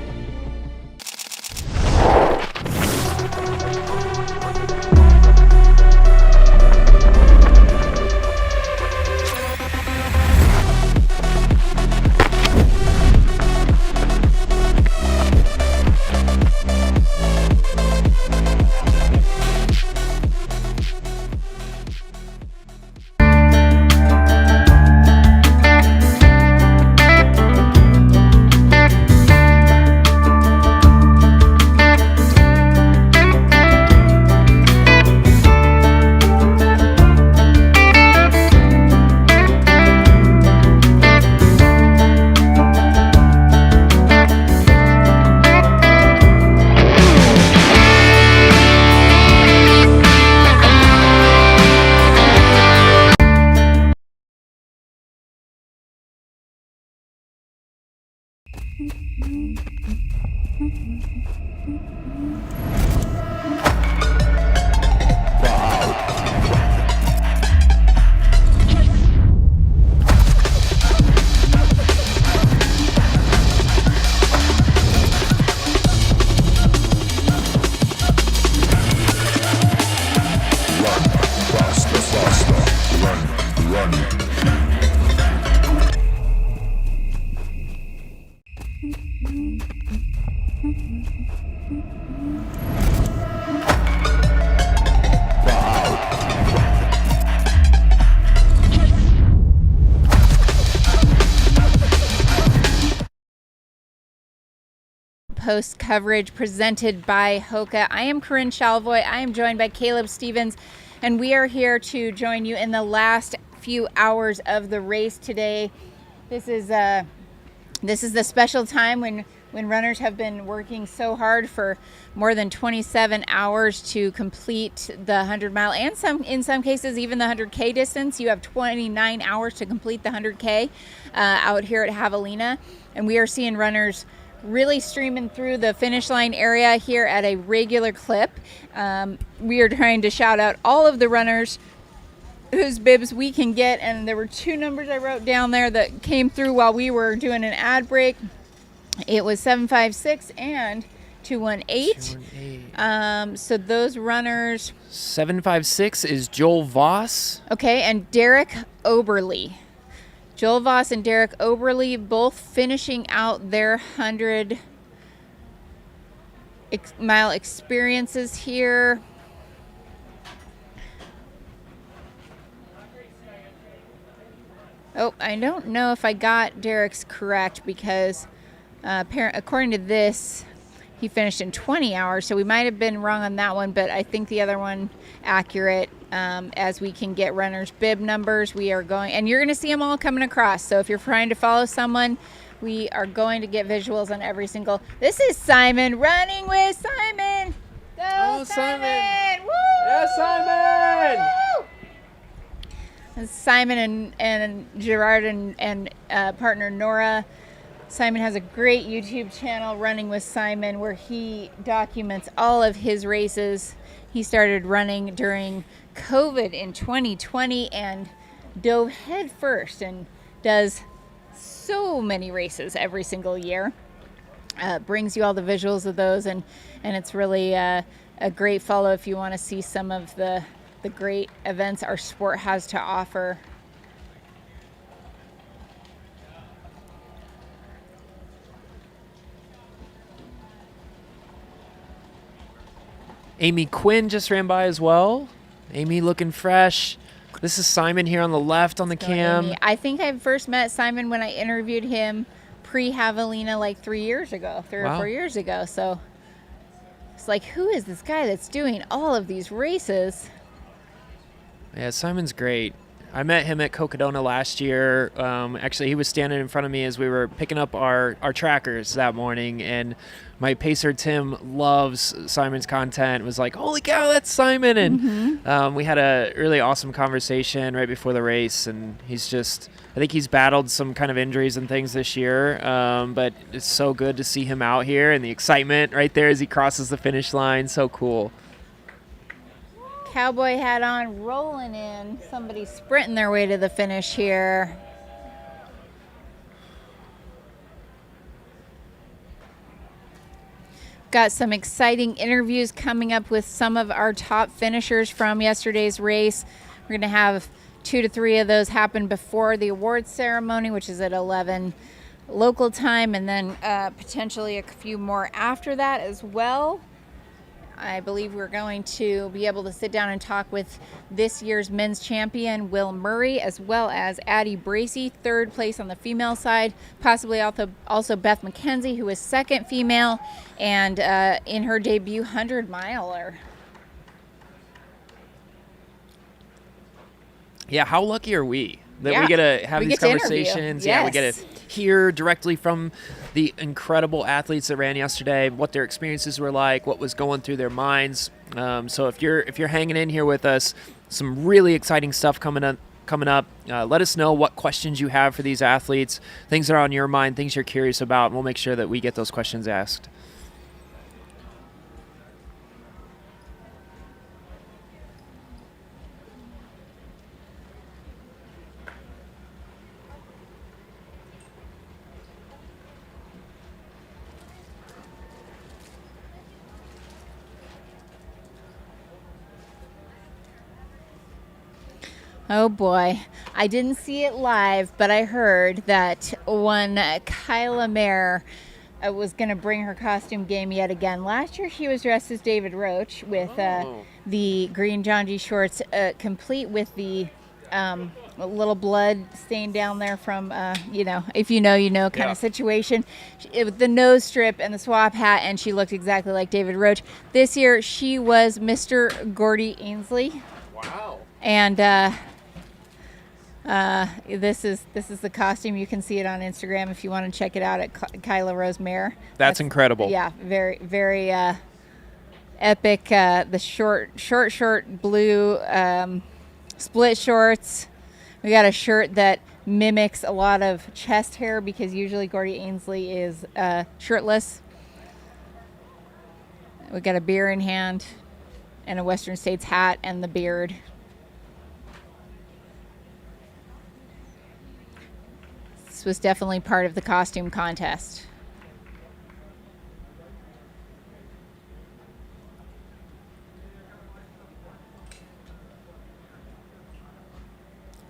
Outpost coverage presented by HOKA. I am Corinne Shalvoy. I am joined by Caleb Stevens, and we are here to join you in the last few hours of the race today. This is the special time when runners have been working so hard for more than 27 hours to complete the 100-mile and in some cases even the 100K distance. You have 29 hours to complete the 100K out here at Javelina, and we are seeing runners really streaming through the finish line area here at a regular clip. We are trying to shout out all of the runners whose bibs we can get, and there were two numbers I wrote down there that came through while we were doing an ad break. It was 756 and 218. So those runners. 756 is Joel Voss. Okay, and Derek Oberly. Joel Voss and Derek Oberly both finishing out their 100-mile experiences here. Oh, I don't know if I got Derek's correct because according to this, he finished in 20 hours, so we might have been wrong on that one, but I think the other one accurate. As we can get runners' bib numbers, we are going, and you're going to see them all coming across. So if you're trying to follow someone, we are going to get visuals on every single. This is Simon running with Simon. Go, Simon! Woo! Yes, Simon! Woo! And Simon and Gerard and partner Nora. Simon has a great YouTube channel, Running with Simon, where he documents all of his races. He started running during COVID in 2020 and dove head first and does so many races every single year. Brings you all the visuals of those, and it's really a great follow if you want to see some of the great events our sport has to offer. Amy Quinn just ran by as well. Amy looking fresh. This is Simon here on the left on the cam. Amy. I think I first met Simon when I interviewed him pre-Javelina like 3 years ago, 3 or 4 years ago. So it's like, who is this guy that's doing all of these races? Yeah, Simon's great. I met him at Cocodona last year. Actually, he was standing in front of me as we were picking up our trackers that morning, and my pacer Tim loves Simon's content, was like, holy cow, that's Simon. And we had a really awesome conversation right before the race, and I think he's battled some kind of injuries and things this year, but it's so good to see him out here, and the excitement right there as he crosses the finish line. So cool. Cowboy hat on, rolling in. Somebody sprinting their way to the finish here. Got some exciting interviews coming up with some of our top finishers from yesterday's race. We're going to have 2 to 3 of those happen before the awards ceremony, which is at 11 local time, and then potentially a few more after that as well. I believe we're going to be able to sit down and talk with this year's men's champion, Will Murray, as well as Addie Bracey, 3rd place on the female side, possibly also Beth McKenzie, who is 2nd female, and in her debut 100-miler. Yeah, how lucky are we that we get to have these conversations? Yes. Yeah, we get to hear directly from the incredible athletes that ran yesterday, what their experiences were like, what was going through their minds. So if you're hanging in here with us, some really exciting stuff coming up. Let us know what questions you have for these athletes, things that are on your mind, things you're curious about, and we'll make sure that we get those questions asked. Oh boy, I didn't see it live, but I heard that one Kyla Mare was going to bring her costume game yet again. Last year she was dressed as David Roach with the green John G shorts, complete with the a little blood stain down there from, if you know kind Yeah. of situation. With the nose strip and the swap hat, and she looked exactly like David Roach. This year, she was Mr. Gordy Ainsley. Wow. And this is the costume. You can see it on Instagram if you want to check it out at Kyla Rose Mayer. That's incredible. Yeah, very, very epic. The short blue split shorts. We got a shirt that mimics a lot of chest hair because usually Gordy Ainsley is shirtless. We got a beer in hand and a Western States hat and the beard. This was definitely part of the costume contest.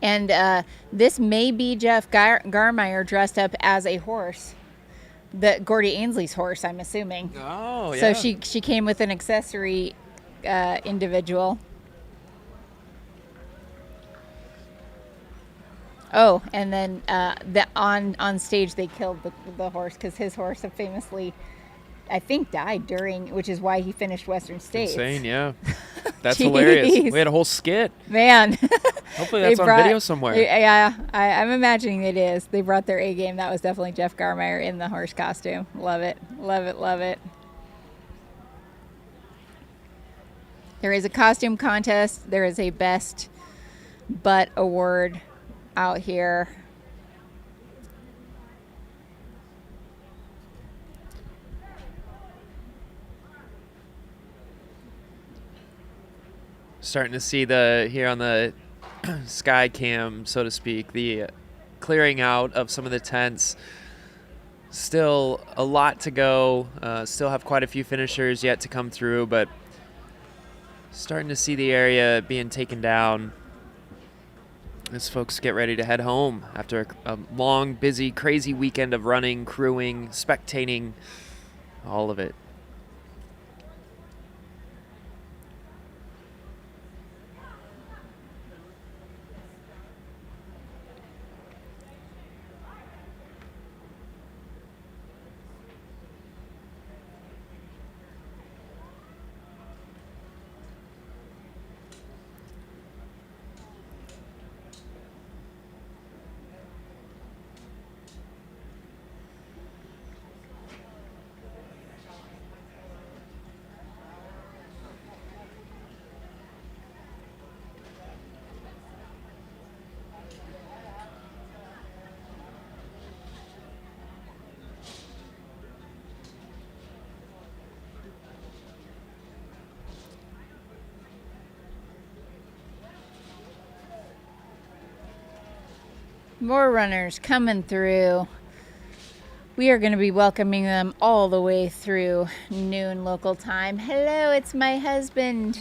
And this may be Jeff Garmeyer dressed up as a horse, the Gordy Ainsley's horse, I'm assuming. Oh, yeah. So she came with an accessory individual. Oh, and then on stage they killed the horse because his horse famously, I think, died during, which is why he finished Western States. Insane, yeah. That's Jeez. hilarious. We had a whole skit. Man. Hopefully that's on video somewhere. Yeah, I'm imagining it is. They brought their A game. That was definitely Jeff Garmeyer in the horse costume. Love it. Love it. Love it. There is a costume contest. There is a best butt award out here. Starting to see here on the sky cam, so to speak, the clearing out of some of the tents. Still a lot to go. Still have quite a few finishers yet to come through, but starting to see the area being taken down as folks get ready to head home after a long, busy, crazy weekend of running, crewing, spectating, all of it. More runners coming through. We are going to be welcoming them all the way through noon local time. Hello, it's my husband.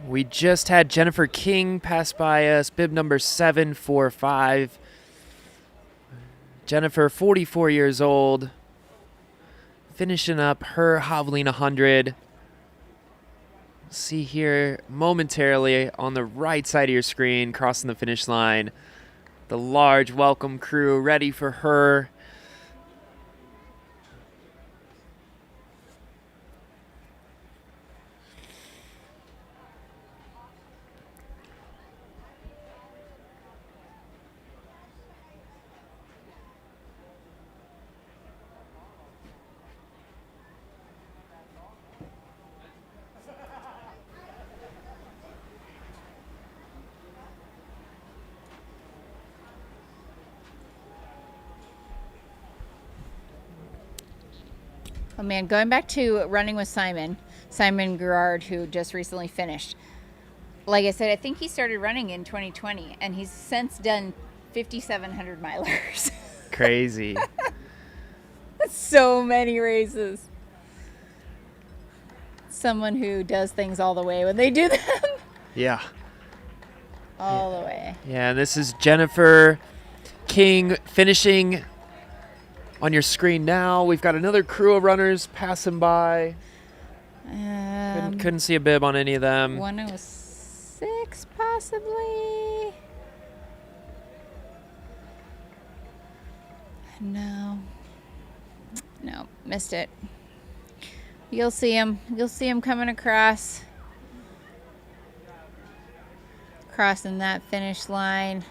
We just had Jennifer King pass by us, bib number 745. Jennifer, 44 years old, finishing up her Javelina Jundred. See here momentarily on the right side of your screen, crossing the finish line, the large welcome crew ready for her. Oh man, going back to running with Simon Gerard, who just recently finished. Like I said, I think he started running in 2020, and he's since done 5,700 milers. Crazy. So many races. someone who does things all the way when they do them. Yeah. All the way. Yeah, and this is Jennifer King finishing on your screen now. We've got another crew of runners passing by. Couldn't see a bib on any of them. 106 possibly. No, missed it. You'll see him. You'll see him coming across. Crossing that finish line.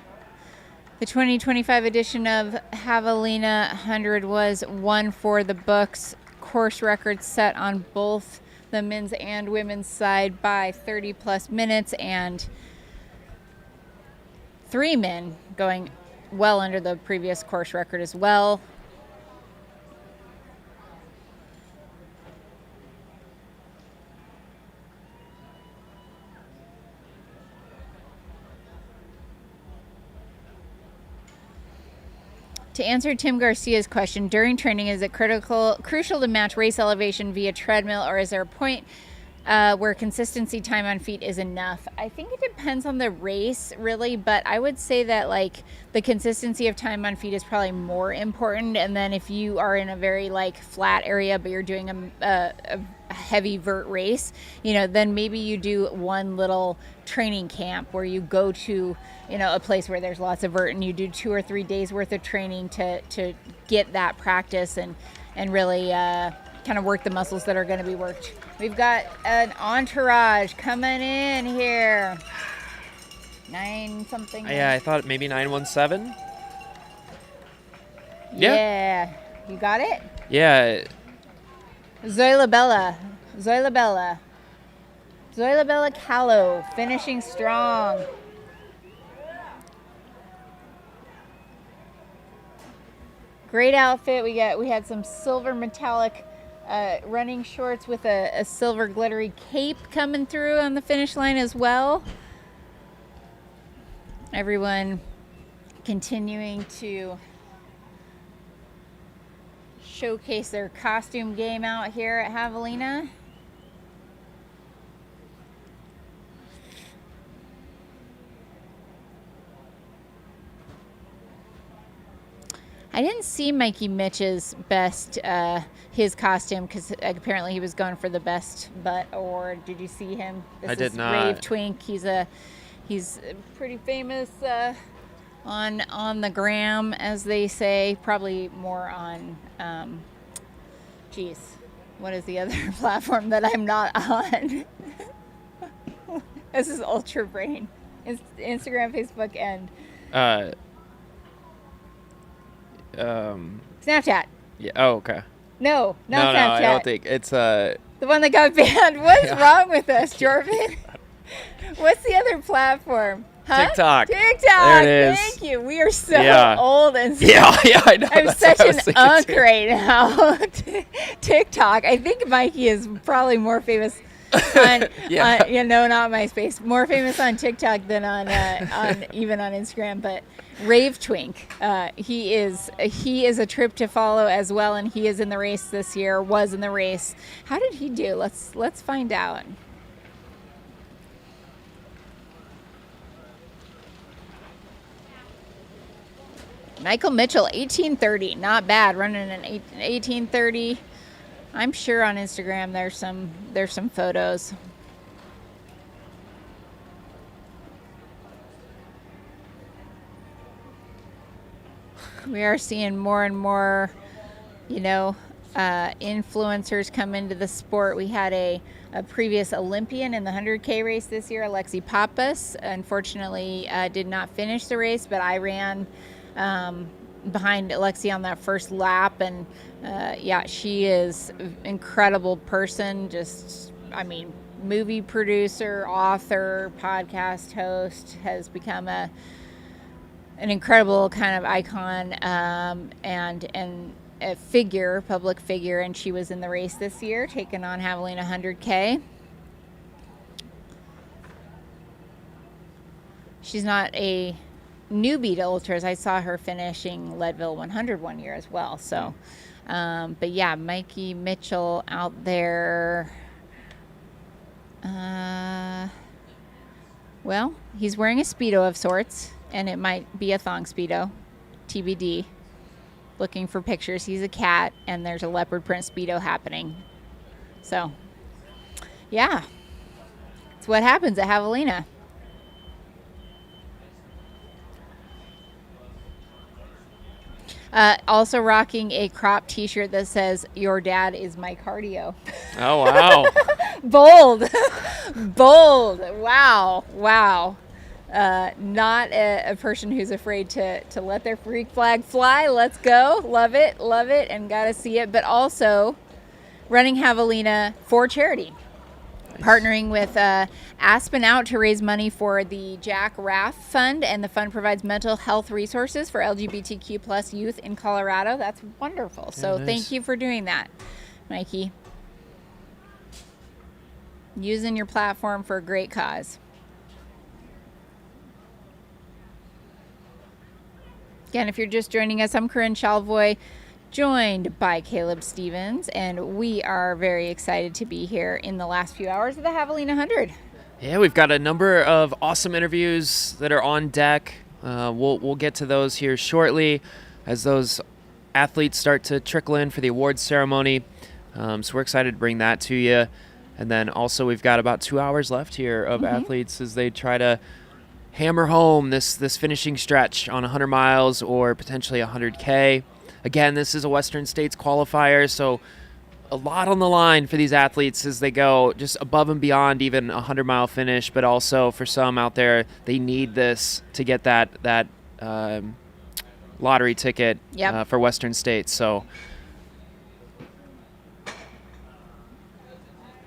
The 2025 edition of Javelina Jundred was one for the books. Course record set on both the men's and women's side by 30 plus minutes, and 3 men going well under the previous course record as well. To answer Tim Garcia's question, during training, is it crucial to match race elevation via treadmill, or is there a point where consistency time on feet is enough? I think it depends on the race, really, but I would say that like the consistency of time on feet is probably more important. And then if you are in a very like flat area, but you're doing a heavy vert race, you know, then maybe you do one little training camp where you go to, you know, a place where there's lots of vert, and you do 2 or 3 days worth of training to get that practice and really kind of work the muscles that are going to be worked. We've got an entourage coming in here. 9 something. Yeah, I thought maybe 917. Yeah. You got it? Yeah. Zoila Bella Callow finishing strong. Great outfit. We had some silver metallic running shorts with a silver glittery cape coming through on the finish line as well. Everyone continuing to showcase their costume game out here at Javelina. I didn't see Mikey Mitch's best, his costume, because apparently he was going for the best butt award. Did you see him? I did not. Rave Twink. He's pretty famous on the gram, as they say. Probably more on, what is the other platform that I'm not on? This is Ultra Brain. Instagram, Facebook, and Snapchat. Yeah. Oh, okay. No, not No, Snapchat. I don't think it's The one that got banned. What's wrong with us, Jordan? What's the other platform? Huh? TikTok. TikTok. There it is. Thank you. We are so old and yeah, I know. I'm That's such what I was an thinking unk too. right now. TikTok. I think Mikey is probably more famous on, Yeah. not MySpace. More famous on TikTok than on even on Instagram. But Rave Twink, he is a trip to follow as well, and he is in the race this year. Was in the race. How did he do? Let's find out. Michael Mitchell, 1830, not bad, running an 1830. I'm sure on Instagram there's some photos. We are seeing more and more, influencers come into the sport. We had a previous Olympian in the 100K race this year, Alexi Pappas. Unfortunately, did not finish the race, but I ran behind Alexi on that first lap, and she is an incredible person. Movie producer, author, podcast host, has become an incredible kind of icon and a public figure, and she was in the race this year, taking on Javelina 100K. She's not a newbie to ultras. I saw her finishing Leadville 100 one year as well. So, but yeah, Mikey Mitchell out there Well, he's wearing a Speedo of sorts, and it might be a thong Speedo. TBD. Looking for pictures. He's a cat, and there's a leopard print Speedo happening. So, yeah. It's what happens at Javelina. Also rocking a crop t-shirt that says, "Your dad is my cardio." Oh, wow. Bold. Bold. Wow. Not a person who's afraid to let their freak flag fly. Let's go. Love it, and gotta see it. But also running Javelina for charity. Partnering with Aspen Out to raise money for the Jack Raff Fund, and the fund provides mental health resources for LGBTQ plus youth in Colorado. That's wonderful. So nice. Thank you for doing that, Mikey. Using your platform for a great cause. Again, if you're just joining us, I'm Corinne Chalvoy, joined by Caleb Stevens, and we are very excited to be here in the last few hours of the Javelina 100. Yeah, we've got a number of awesome interviews that are on deck. We'll get to those here shortly as those athletes start to trickle in for the awards ceremony. So we're excited to bring that to you. And then also we've got about 2 hours left here of athletes as they try to hammer home this finishing stretch on 100 miles or potentially 100K. Again, this is a Western States qualifier, so a lot on the line for these athletes as they go just above and beyond even a 100-mile finish, but also for some out there, they need this to get that lottery ticket for Western States. So,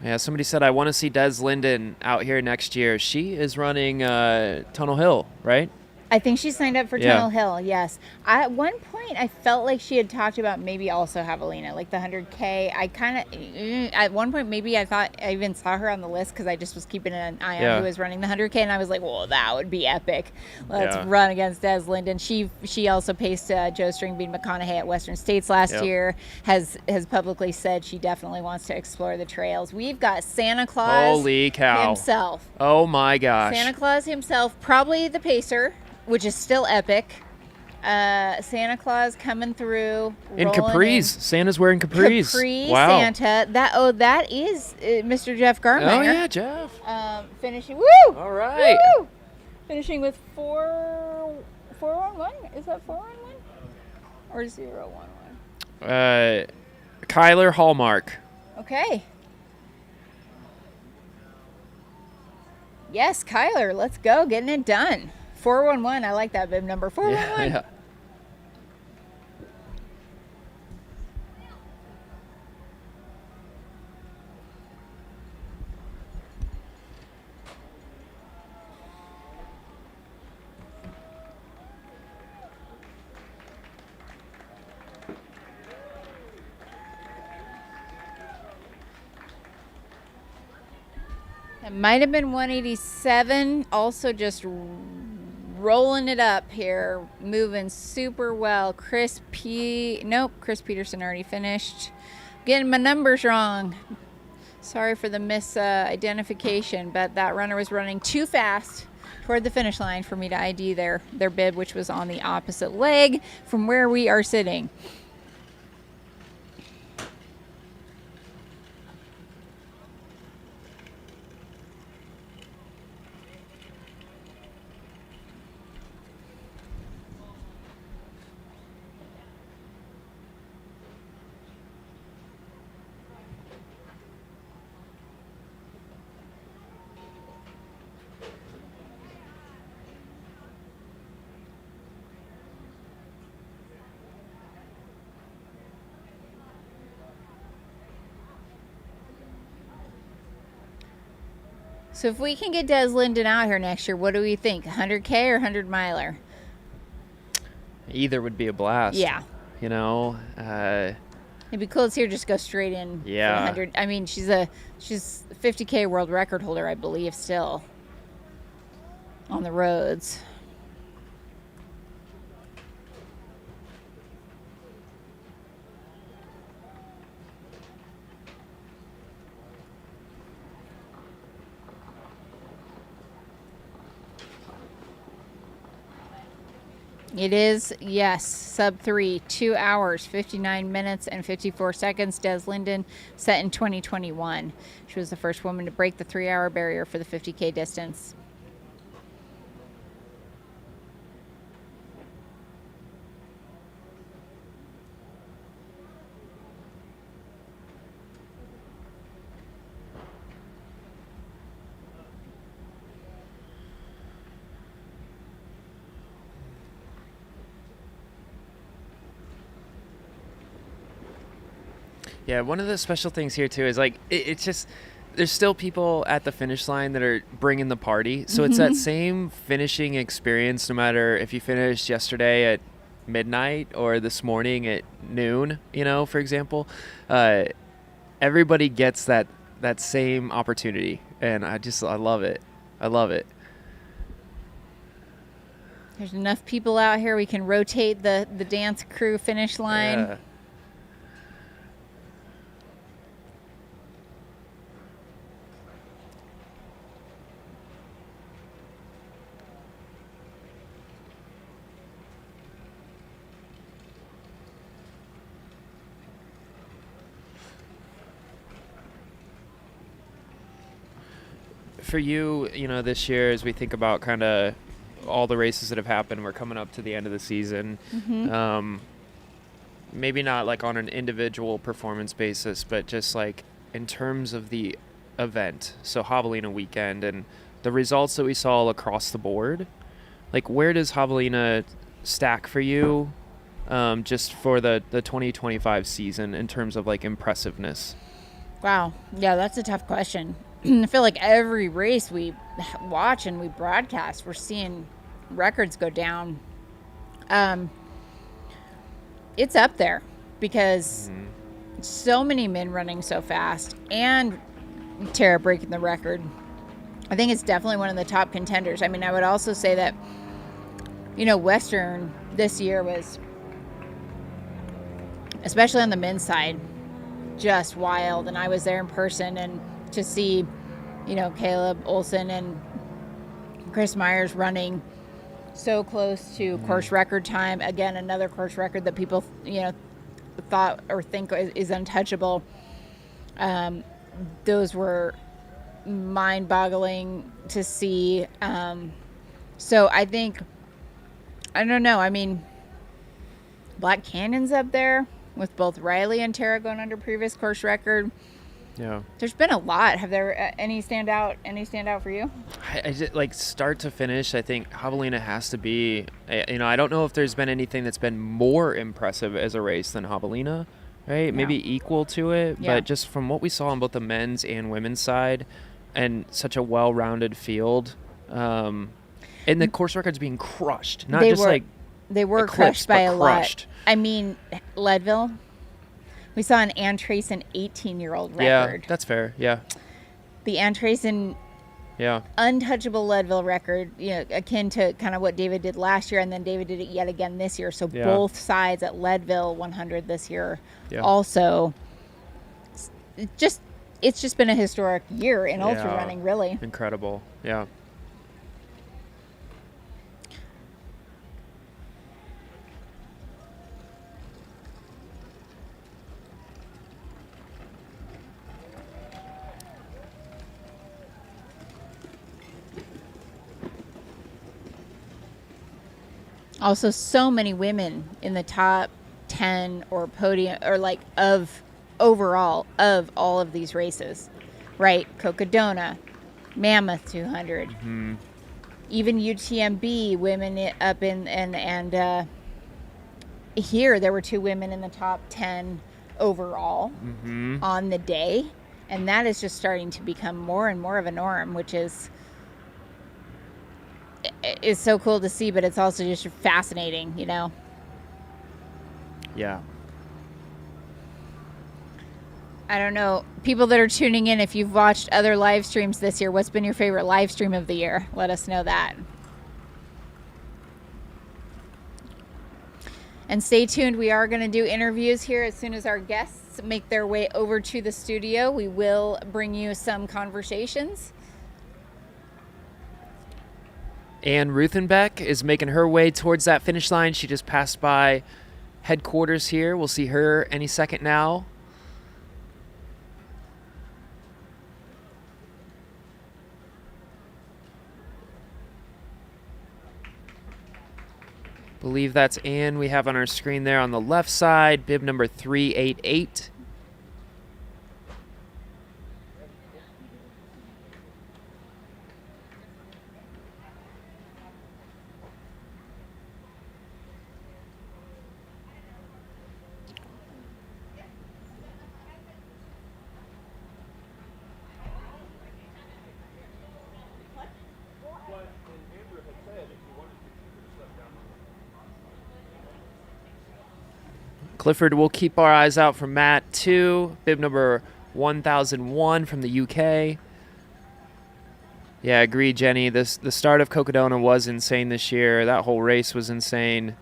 yeah, somebody said, I want to see Des Linden out here next year. She is running Tunnel Hill, right? I think she signed up for Tunnel Hill, yes. At one point, I felt like she had talked about maybe also Javelina, like the 100K. I kind of, at one point, maybe I thought I even saw her on the list because I just was keeping an eye on who was running the 100K, and I was like, well, that would be epic. Let's run against Des Linden. She also paced Joe Stringbean McConaughey at Western States last year, has publicly said she definitely wants to explore the trails. We've got Santa Claus Holy cow. himself. Oh, my gosh. Santa Claus himself, probably the pacer, which is still epic. Santa Claus coming through in capris. Santa's wearing capris. Capri wow. Santa. That is Mr. Jeff Gartmeyer. Oh yeah, Jeff. Finishing. Woo! All right. Woo! Finishing with 411. Is that 411 or 011? Kyler Hallmark. Okay. Yes, Kyler. Let's go. Getting it done. 411. I like that bib number. 411. Yeah. It might have been 187. Also just rolling it up here, moving super well. Chris Peterson already finished. Getting my numbers wrong. Sorry for the misidentification, but that runner was running too fast toward the finish line for me to ID their bib, which was on the opposite leg from where we are sitting. So if we can get Des Linden out here next year, what do we think? 100K or 100 miler? Either would be a blast. Yeah. You know, it'd be cool to see her just go straight in. Yeah. For 100. I mean, she's a 50K world record holder, I believe, still on the roads. It is, yes, sub 3, 2 hours, 59 minutes, and 54 seconds. Des Linden set in 2021. She was the first woman to break the 3-hour barrier for the 50K distance. Yeah, one of the special things here too is like it's just there's still people at the finish line that are bringing the party. So it's that same finishing experience no matter if you finished yesterday at midnight or this morning at noon, you know, for example. Everybody gets that same opportunity, and I love it. I love it. There's enough people out here we can rotate the dance crew finish line. Yeah. For you, you know, this year as we think about kind of all the races that have happened, we're coming up to the end of the season. Maybe not like on an individual performance basis, but just like in terms of the event. So Javelina weekend and the results that we saw across the board. Like, where does Javelina stack for you just for the 2025 season in terms of like impressiveness? Wow. Yeah, that's a tough question. I feel like every race we watch and we broadcast, we're seeing records go down. It's up there because so many men running so fast and Tara breaking the record. I think it's definitely one of the top contenders. I mean, I would also say that, you know, Western this year was, especially on the men's side, just wild. And I was there in person, and to see, you know, Caleb Olson and Chris Myers running so close to course record time. Again, another course record that people, you know, thought or think is untouchable. Those were mind-boggling to see. So I think, I don't know, I mean, Black Canyon's up there with both Riley and Tara going under previous course record. Yeah. There's been a lot. Have there any stand out for you? I just, like, start to finish, I think Javelina has to be, you know, I don't know if there's been anything that's been more impressive as a race than Javelina, right? Yeah. Maybe equal to it, but just from what we saw on both the men's and women's side and such a well-rounded field, and the course records being crushed, not they just were, like they were eclipsed, crushed by a crushed. lot. I mean, Leadville, we saw an Ann Trayson 18-year-old record. Yeah, that's fair. Yeah. The Ann Trayson untouchable Leadville record, you know, akin to kind of what David did last year, and then David did it yet again this year. So both sides at Leadville 100 this year. Yeah. Also, it's just been a historic year in ultra running, really. Incredible. Yeah. Also, so many women in the top 10 or podium, or like of overall of all of these races, right? Cocodona, Mammoth 200, even UTMB women up in, and here there were 2 women in the top 10 overall on the day. And that is just starting to become more and more of a norm, which is so cool to see, but it's also just fascinating, you know? Yeah. I don't know. People that are tuning in, if you've watched other live streams this year, what's been your favorite live stream of the year? Let us know that. And stay tuned. We are going to do interviews here as soon as our guests make their way over to the studio. We will bring you some conversations. Ann Ruthenbeck is making her way towards that finish line. She just passed by headquarters here. We'll see her any second now. Believe that's Ann we have on our screen there on the left side, bib number 388. Clifford will keep our eyes out for Matt 2, bib number 1001 from the UK. Yeah, agreed, Jenny. The start of Cocodona was insane this year. That whole race was insane.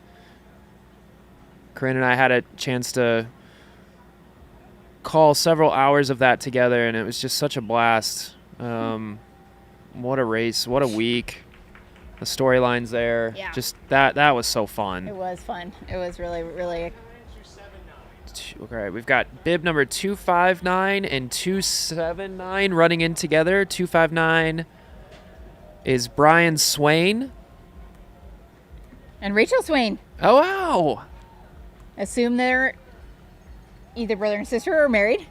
Corinne and I had a chance to call several hours of that together, and it was just such a blast. What a race. What a week. The storylines there. Yeah. Just that was so fun. It was fun. It was really, really. Okay, we've got bib number 259 and 279 running in together. 259 is Brian Swain. And Rachel Swain. Oh, wow. Assume they're either brother and sister or married.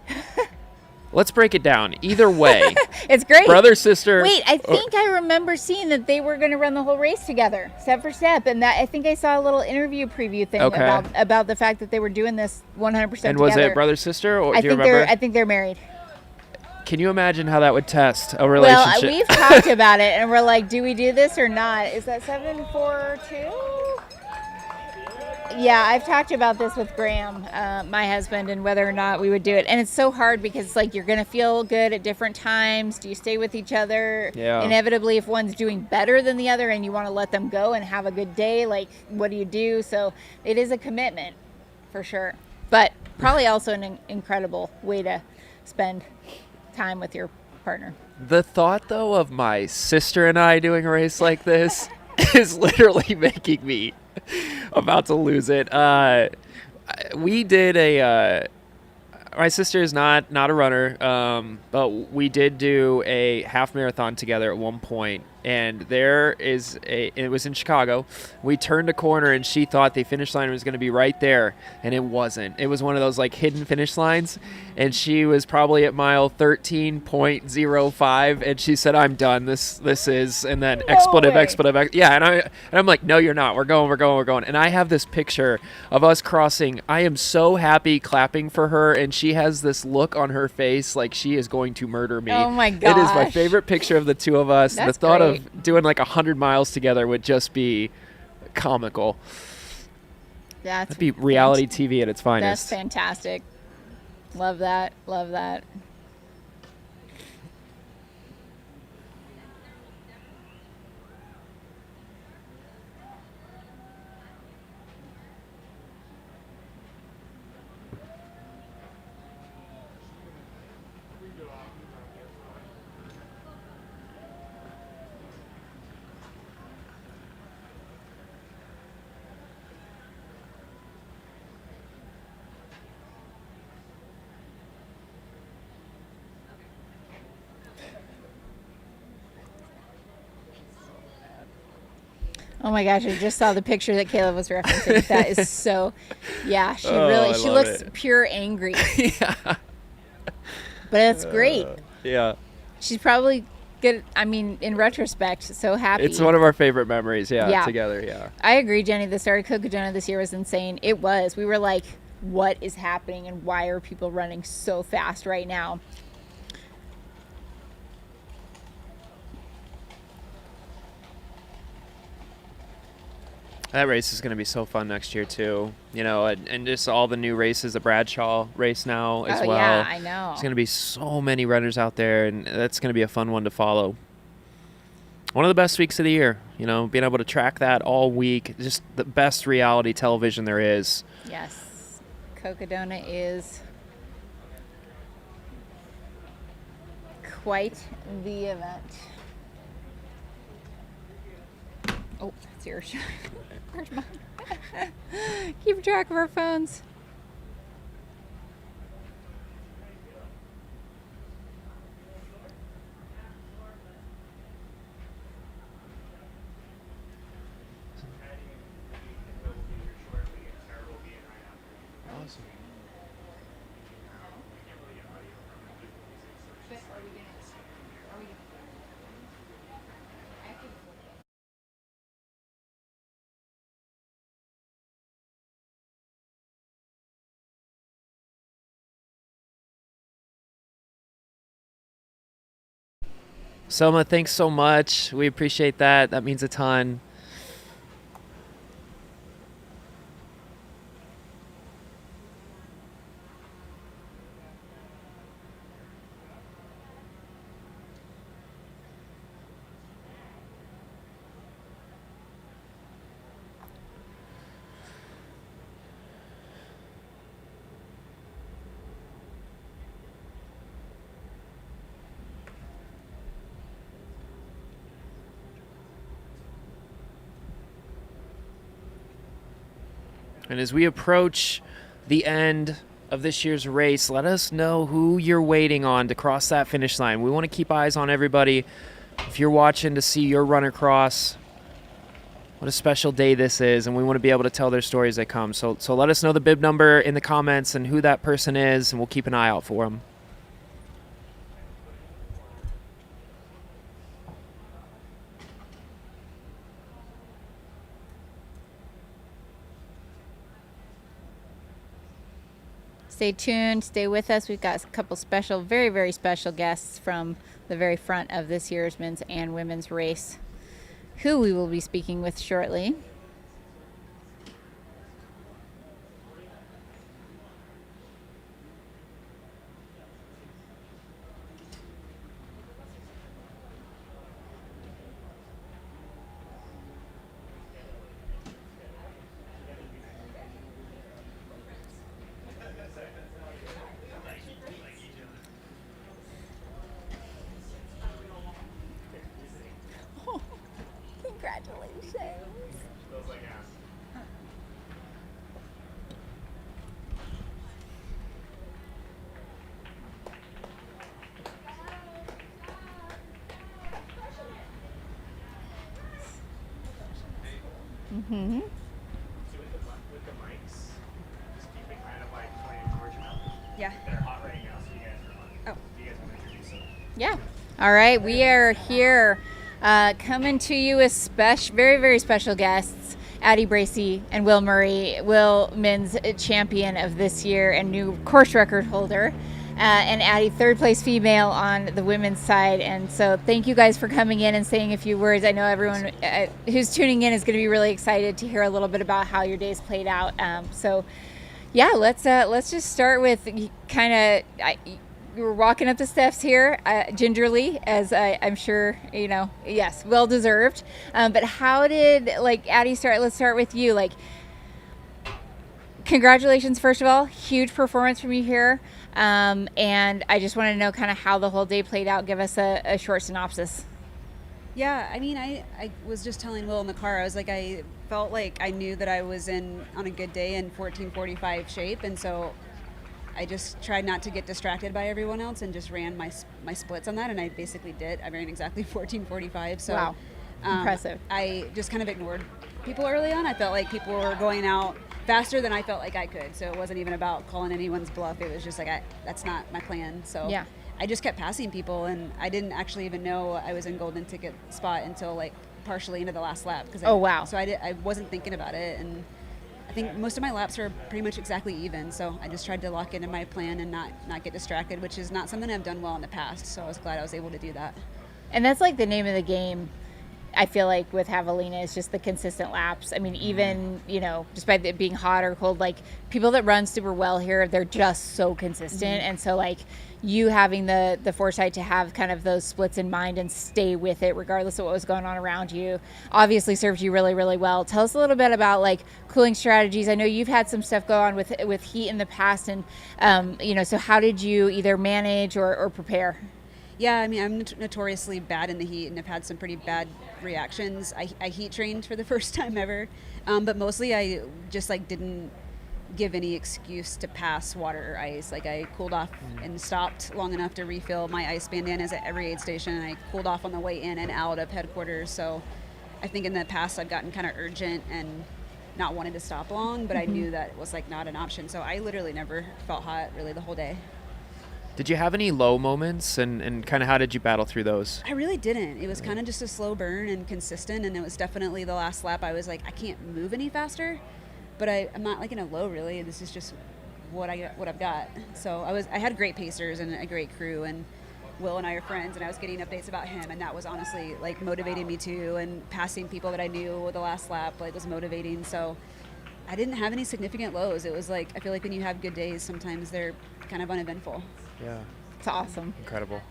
Let's break it down. Either way. It's great. Brother, sister. Wait, I think I remember seeing that they were going to run the whole race together, step for step, and that I think I saw a little interview preview thing about the fact that they were doing this 100% together. And was it brother, sister, or do you remember? I think they're married. Can you imagine how that would test a relationship? Well, we've talked about it, and we're like, do we do this or not? Is that 742? Yeah, I've talked about this with Graham, my husband, and whether or not we would do it. And it's so hard because it's like you're going to feel good at different times. Do you stay with each other? Yeah. Inevitably, if one's doing better than the other and you want to let them go and have a good day, like, what do you do? So it is a commitment for sure. But probably also an incredible way to spend time with your partner. The thought, though, of my sister and I doing a race like this is literally making me about to lose it. We did my sister is not a runner, but we did do a half marathon together at one point, and it was in Chicago. We turned a corner and she thought the finish line was going to be right there, and it wasn't. It was one of those like hidden finish lines, and she was probably at mile 13.05, and she said, "I'm done. This is," and then expletive. Yeah, and I'm like, "No, you're not. We're going." And I have this picture of us crossing. I am so happy clapping for her, and she has this look on her face like she is going to murder me. Oh my gosh. It is my favorite picture of the two of us. That's the thought great. of doing like 100 miles together would just be comical. That'd be reality TV at its finest. That's fantastic. Love that. Oh my gosh, I just saw the picture that Caleb was referencing. That is so, yeah, she looks pure angry. Yeah. But it's great. Yeah. She's probably good, I mean, in retrospect, so happy. It's one of our favorite memories, together, yeah. I agree, Jenny. The start of Cocodona this year was insane. It was. We were like, what is happening and why are people running so fast right now? That race is going to be so fun next year too, and just all the new races, the Bradshaw race now as well. Yeah, I know. There's going to be so many runners out there, and that's going to be a fun one to follow. One of the best weeks of the year, being able to track that all week, just the best reality television there is. Yes, Cocodona is quite the event. Oh, that's yours. Where's mine? Keep track of our phones. Awesome. Selma, thanks so much. We appreciate that. That means a ton. And as we approach the end of this year's race, let us know who you're waiting on to cross that finish line. We want to keep eyes on everybody. If you're watching to see your runner cross, what a special day this is, and we want to be able to tell their stories as they come. So let us know the bib number in the comments and who that person is, and we'll keep an eye out for them. Stay tuned, stay with us. We've got a couple special, very, very special guests from the very front of this year's men's and women's race, who we will be speaking with shortly. Congratulations. Mm-hmm. So with the mics, just keep it kind of like playing towards your mouth. Yeah. They're hot right now, so you guys are on. Oh. Do you guys want to introduce them? Yeah. All right. We are here coming to you with very, very special guests, Addie Bracey and Will Murray. Will, men's champion of this year and new course record holder. And Addie, third place female on the women's side. And so thank you guys for coming in and saying a few words. I know everyone who's tuning in is going to be really excited to hear a little bit about how your days played out. So yeah, let's just start with kind of, we were walking up the steps here gingerly, as I'm sure, you know, yes, well deserved. But how did, like, Addie start? Let's start with you. Like, congratulations, first of all, huge performance from you here. And I just want to know kind of how the whole day played out. Give us a short synopsis. Yeah, I mean, I was just telling Will in the car, I was like, I felt like I knew that I was on a good day in 14:45 shape, and so I just tried not to get distracted by everyone else and just ran my splits on that, and I basically did. I ran exactly 14:45. So wow, impressive. I just kind of ignored people early on. I felt like people were going out faster than I felt like I could, so it wasn't even about calling anyone's bluff. It was just like, that's not my plan. So yeah. I just kept passing people, and I didn't actually even know I was in golden ticket spot until like partially into the last lap. Oh, wow. So I wasn't thinking about it, and I think most of my laps are pretty much exactly even. So I just tried to lock into my plan and not get distracted, which is not something I've done well in the past. So I was glad I was able to do that. And that's like the name of the game, I feel like, with Javelina, is just the consistent laps. I mean, even, you know, despite it being hot or cold, like, people that run super well here, they're just so consistent. And so, like, you having the foresight to have kind of those splits in mind and stay with it regardless of what was going on around you obviously served you really, really well. Tell us a little bit about, like, cooling strategies. I know you've had some stuff go on with heat in the past, and you know, so how did you either manage or prepare? Yeah, I mean, I'm notoriously bad in the heat and have had some pretty bad reactions. I heat trained for the first time ever, but mostly I just like didn't give any excuse to pass water or ice. Like I cooled off and stopped long enough to refill my ice bandanas at every aid station, and I cooled off on the way in and out of headquarters. So I think in the past I've gotten kind of urgent and not wanted to stop long, but I knew that it was like not an option. So I literally never felt hot really the whole day. Did you have any low moments, and kind of how did you battle through those? I really didn't. It was kind of just a slow burn and consistent, and it was definitely the last lap I was like, I can't move any faster, but I'm not like in a low really. This is just what I've got. So I had great pacers and a great crew, and Will and I are friends, and I was getting updates about him, and that was honestly like motivating me too, and passing people that I knew the last lap like was motivating. So I didn't have any significant lows. It was like, I feel like when you have good days, sometimes they're kind of uneventful. Yeah. It's awesome. Incredible.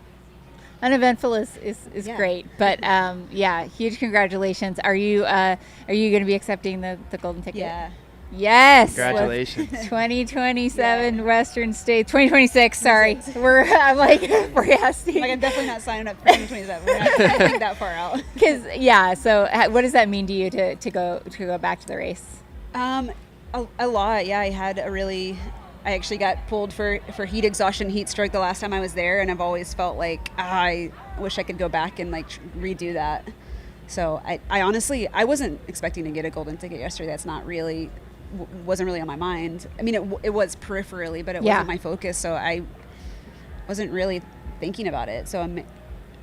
Uneventful is Yeah. great, but yeah, huge congratulations. Are you going to be accepting the golden ticket? Yeah. Yes. Congratulations. 2027 Western States, 2026. Sorry, I'm like forecasting. Like I'm definitely not signing up for 2027. We're not going to think that far out. Because so what does that mean to you to go back to the race? A lot. Yeah, I actually got pulled for heat exhaustion, heat stroke the last time I was there, and I've always felt like I wish I could go back and like redo that. So I honestly, I wasn't expecting to get a golden ticket yesterday. That's not really, wasn't really on my mind. I mean, it was peripherally, but it wasn't my focus. So I wasn't really thinking about it. So I'm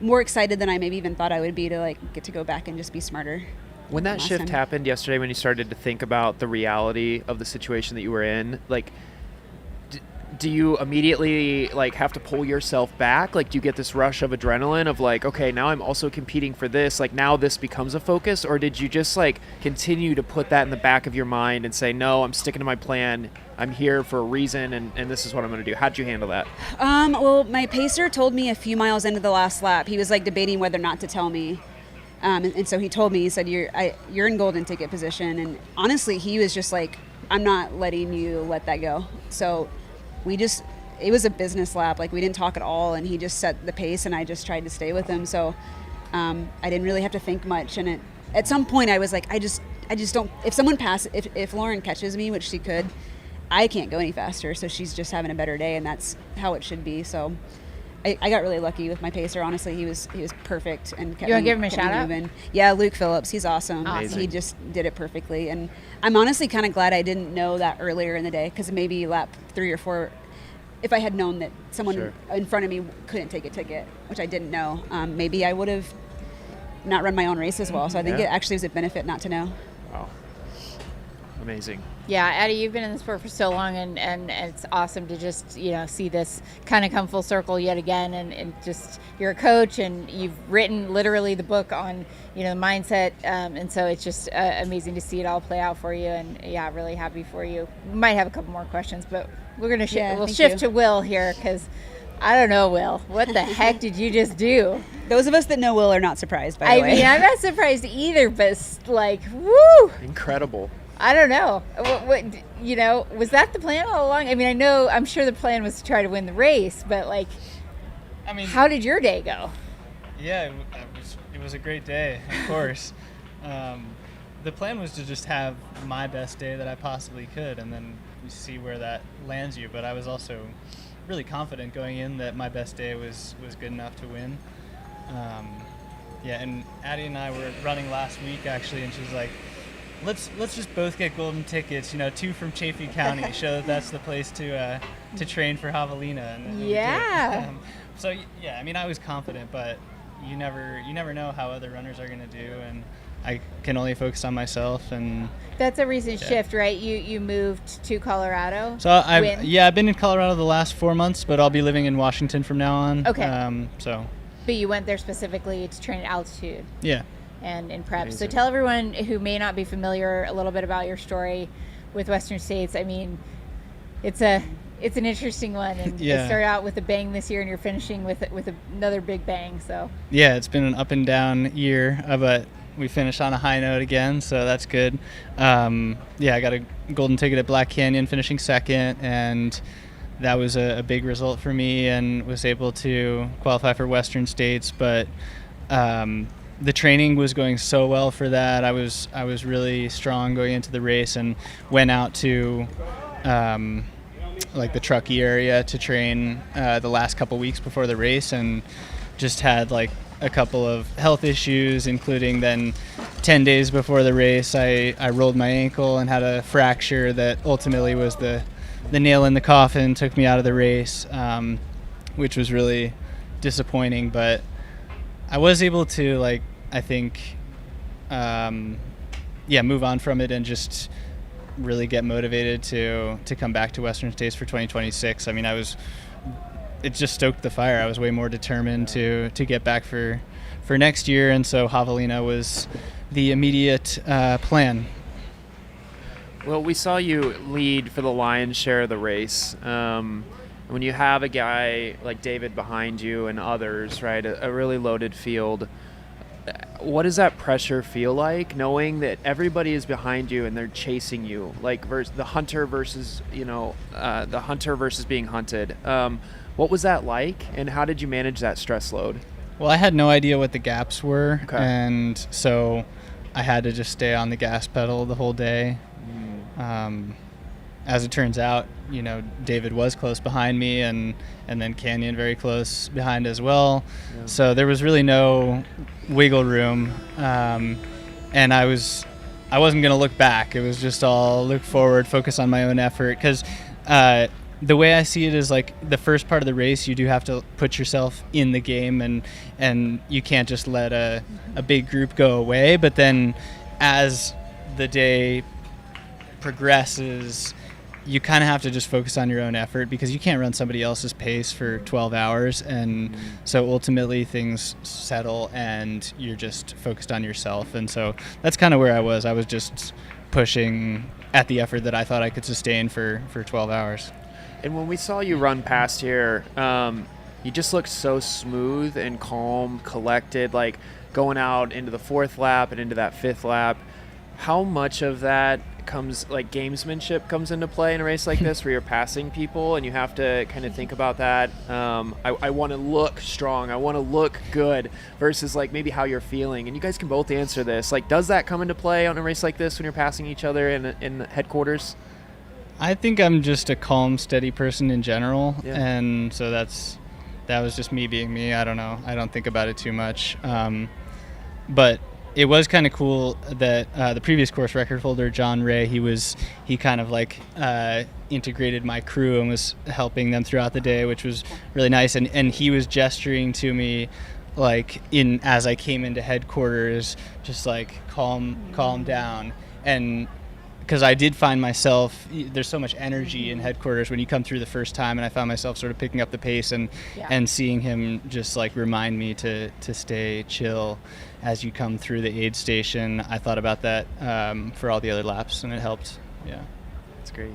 more excited than I maybe even thought I would be to like get to go back and just be smarter. When that shift happened yesterday, when you started to think about the reality of the situation that you were in, like, do you immediately like have to pull yourself back? Like, do you get this rush of adrenaline of like, okay, now I'm also competing for this, like now this becomes a focus? Or did you just like continue to put that in the back of your mind and say, no, I'm sticking to my plan, I'm here for a reason, and this is what I'm going to do? How'd you handle that? Well, my pacer told me a few miles into the last lap, he was like debating whether or not to tell me. And so he told me, he said, you're in golden ticket position. And honestly, he was just like, I'm not letting you let that go. So it was a business lap. Like we didn't talk at all, and he just set the pace, and I just tried to stay with him. So I didn't really have to think much. And at some point I was like, I just don't, if someone passes, if Lauren catches me, which she could, I can't go any faster. So she's just having a better day, and that's how it should be. So I got really lucky with my pacer. Honestly, he was perfect and kept. You want to give him a kept shout out? moving. Yeah, Luke Phillips. He's awesome. He just did it perfectly, and I'm honestly kind of glad I didn't know that earlier in the day, because maybe lap 3 or 4, if I had known that someone in front of me couldn't take a ticket, which I didn't know, maybe I would have not run my own race as well. So I think it actually was a benefit not to know. Wow. Amazing. Yeah, Addie, you've been in the sport for so long, and it's awesome to just, see this kind of come full circle yet again, and just, you're a coach, and you've written literally the book on, the mindset, and so it's just amazing to see it all play out for you, and yeah, really happy for you. We might have a couple more questions, but we're going to we'll shift to Will here, because I don't know, Will, what the heck did you just do? Those of us that know Will are not surprised, by the way. I mean, I'm not surprised either, but like, woo! Incredible. I don't know. What was that the plan all along? I mean, I'm sure the plan was to try to win the race, but like, I mean, how did your day go? Yeah, it was a great day, of course. The plan was to just have my best day that I possibly could, and then see where that lands you. But I was also really confident going in that my best day was good enough to win. And Addie and I were running last week actually, and she's like, let's just both get golden tickets, 2 from Chaffee County, show that that's the place to train for Javelina. And yeah. So yeah, I mean, I was confident, but you never know how other runners are going to do, and I can only focus on myself. And that's a recent shift, right? You moved to Colorado. So I've been in Colorado the last 4 months, but I'll be living in Washington from now on. Okay. So. But you went there specifically to train at altitude. Yeah. And in prep. So tell everyone who may not be familiar a little bit about your story with Western States. I mean, it's an interesting one, and you start out with a bang this year, and you're finishing with another big bang. So yeah, it's been an up and down year, but we finished on a high note again, so that's good. I got a golden ticket at Black Canyon, finishing second, and that was a big result for me, and was able to qualify for Western States. But the training was going so well for that. I was really strong going into the race, and went out to like the Truckee area to train the last couple weeks before the race, and just had like a couple of health issues, including then 10 days before the race I rolled my ankle and had a fracture that ultimately was the nail in the coffin, took me out of the race, which was really disappointing. But I was able to, like, I think move on from it and just really get motivated to come back to Western States for 2026. I mean, it just stoked the fire. I was way more determined to get back for next year, and so Javelina was the immediate plan. Well, we saw you lead for the lion's share of the race. When you have a guy like David behind you and others, right, a really loaded field, what does that pressure feel like, knowing that everybody is behind you and they're chasing you, like the hunter versus being hunted? What was that like, and how did you manage that stress load? Well, I had no idea what the gaps were, okay. And so I had to just stay on the gas pedal the whole day. As it turns out, David was close behind me, and then Canyon very close behind as well. Yeah. So there was really no wiggle room, and I wasn't going to look back. It was just all look forward, focus on my own effort, because the way I see it is, like, the first part of the race, you do have to put yourself in the game, and you can't just let a big group go away. But then as the day progresses, you kind of have to just focus on your own effort, because you can't run somebody else's pace for 12 hours. And so ultimately things settle and you're just focused on yourself. And so that's kind of where I was. I was just pushing at the effort that I thought I could sustain for 12 hours. And when we saw you run past here, you just looked so smooth and calm, collected, like going out into the fourth lap and into that fifth lap. How much of that gamesmanship comes into play in a race like this, where you're passing people and you have to kind of think about that? I want to look strong, I want to look good, versus like maybe how you're feeling. And you guys can both answer this. Like, does that come into play on a race like this when you're passing each other in headquarters? I think I'm just a calm, steady person in general, yeah. And so that was just me being me. I don't know. I don't think about it too much. But it was kind of cool that the previous course record holder, John Ray, he kind of like integrated my crew and was helping them throughout the day, which was really nice. And he was gesturing to me, like, as I came into headquarters, just like calm down. And because I did find myself, there's so much energy in headquarters when you come through the first time, and I found myself sort of picking up the pace and seeing him just like remind me to stay chill as you come through the aid station. I thought about that for all the other laps, and it helped. Yeah, that's great.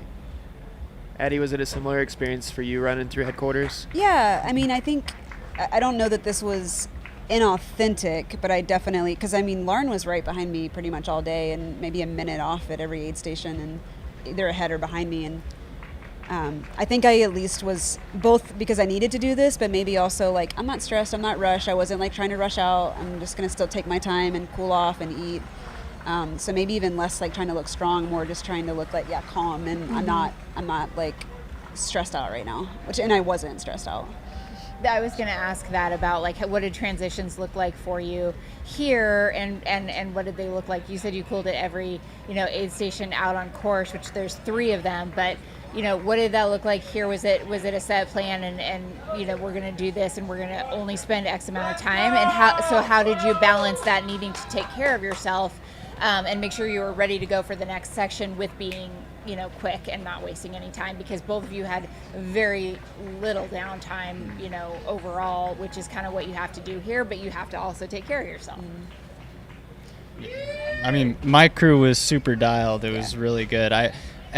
Addie, was it a similar experience for you running through headquarters? Yeah, I mean, I think, I don't know that this was inauthentic, but I definitely, because I mean, Lauren was right behind me pretty much all day, and maybe a minute off at every aid station, and either ahead or behind me. And I think I at least was, both because I needed to do this, but maybe also like, I'm not stressed, I'm not rushed. I wasn't like trying to rush out. I'm just gonna still take my time and cool off and eat. So maybe even less like trying to look strong, more just trying to look like, calm, and I'm not like stressed out right now, and I wasn't stressed out. I was going to ask that about, like, what did transitions look like for you here, and what did they look like? You said you cooled at every, aid station out on course, which there's 3 of them, but, what did that look like here? Was it a set plan, and we're going to do this, and we're going to only spend X amount of time? And how did you balance that needing to take care of yourself and make sure you were ready to go for the next section with being, quick and not wasting any time, because both of you had very little downtime, overall, which is kind of what you have to do here, but you have to also take care of yourself. I mean, my crew was super dialed. It was really good.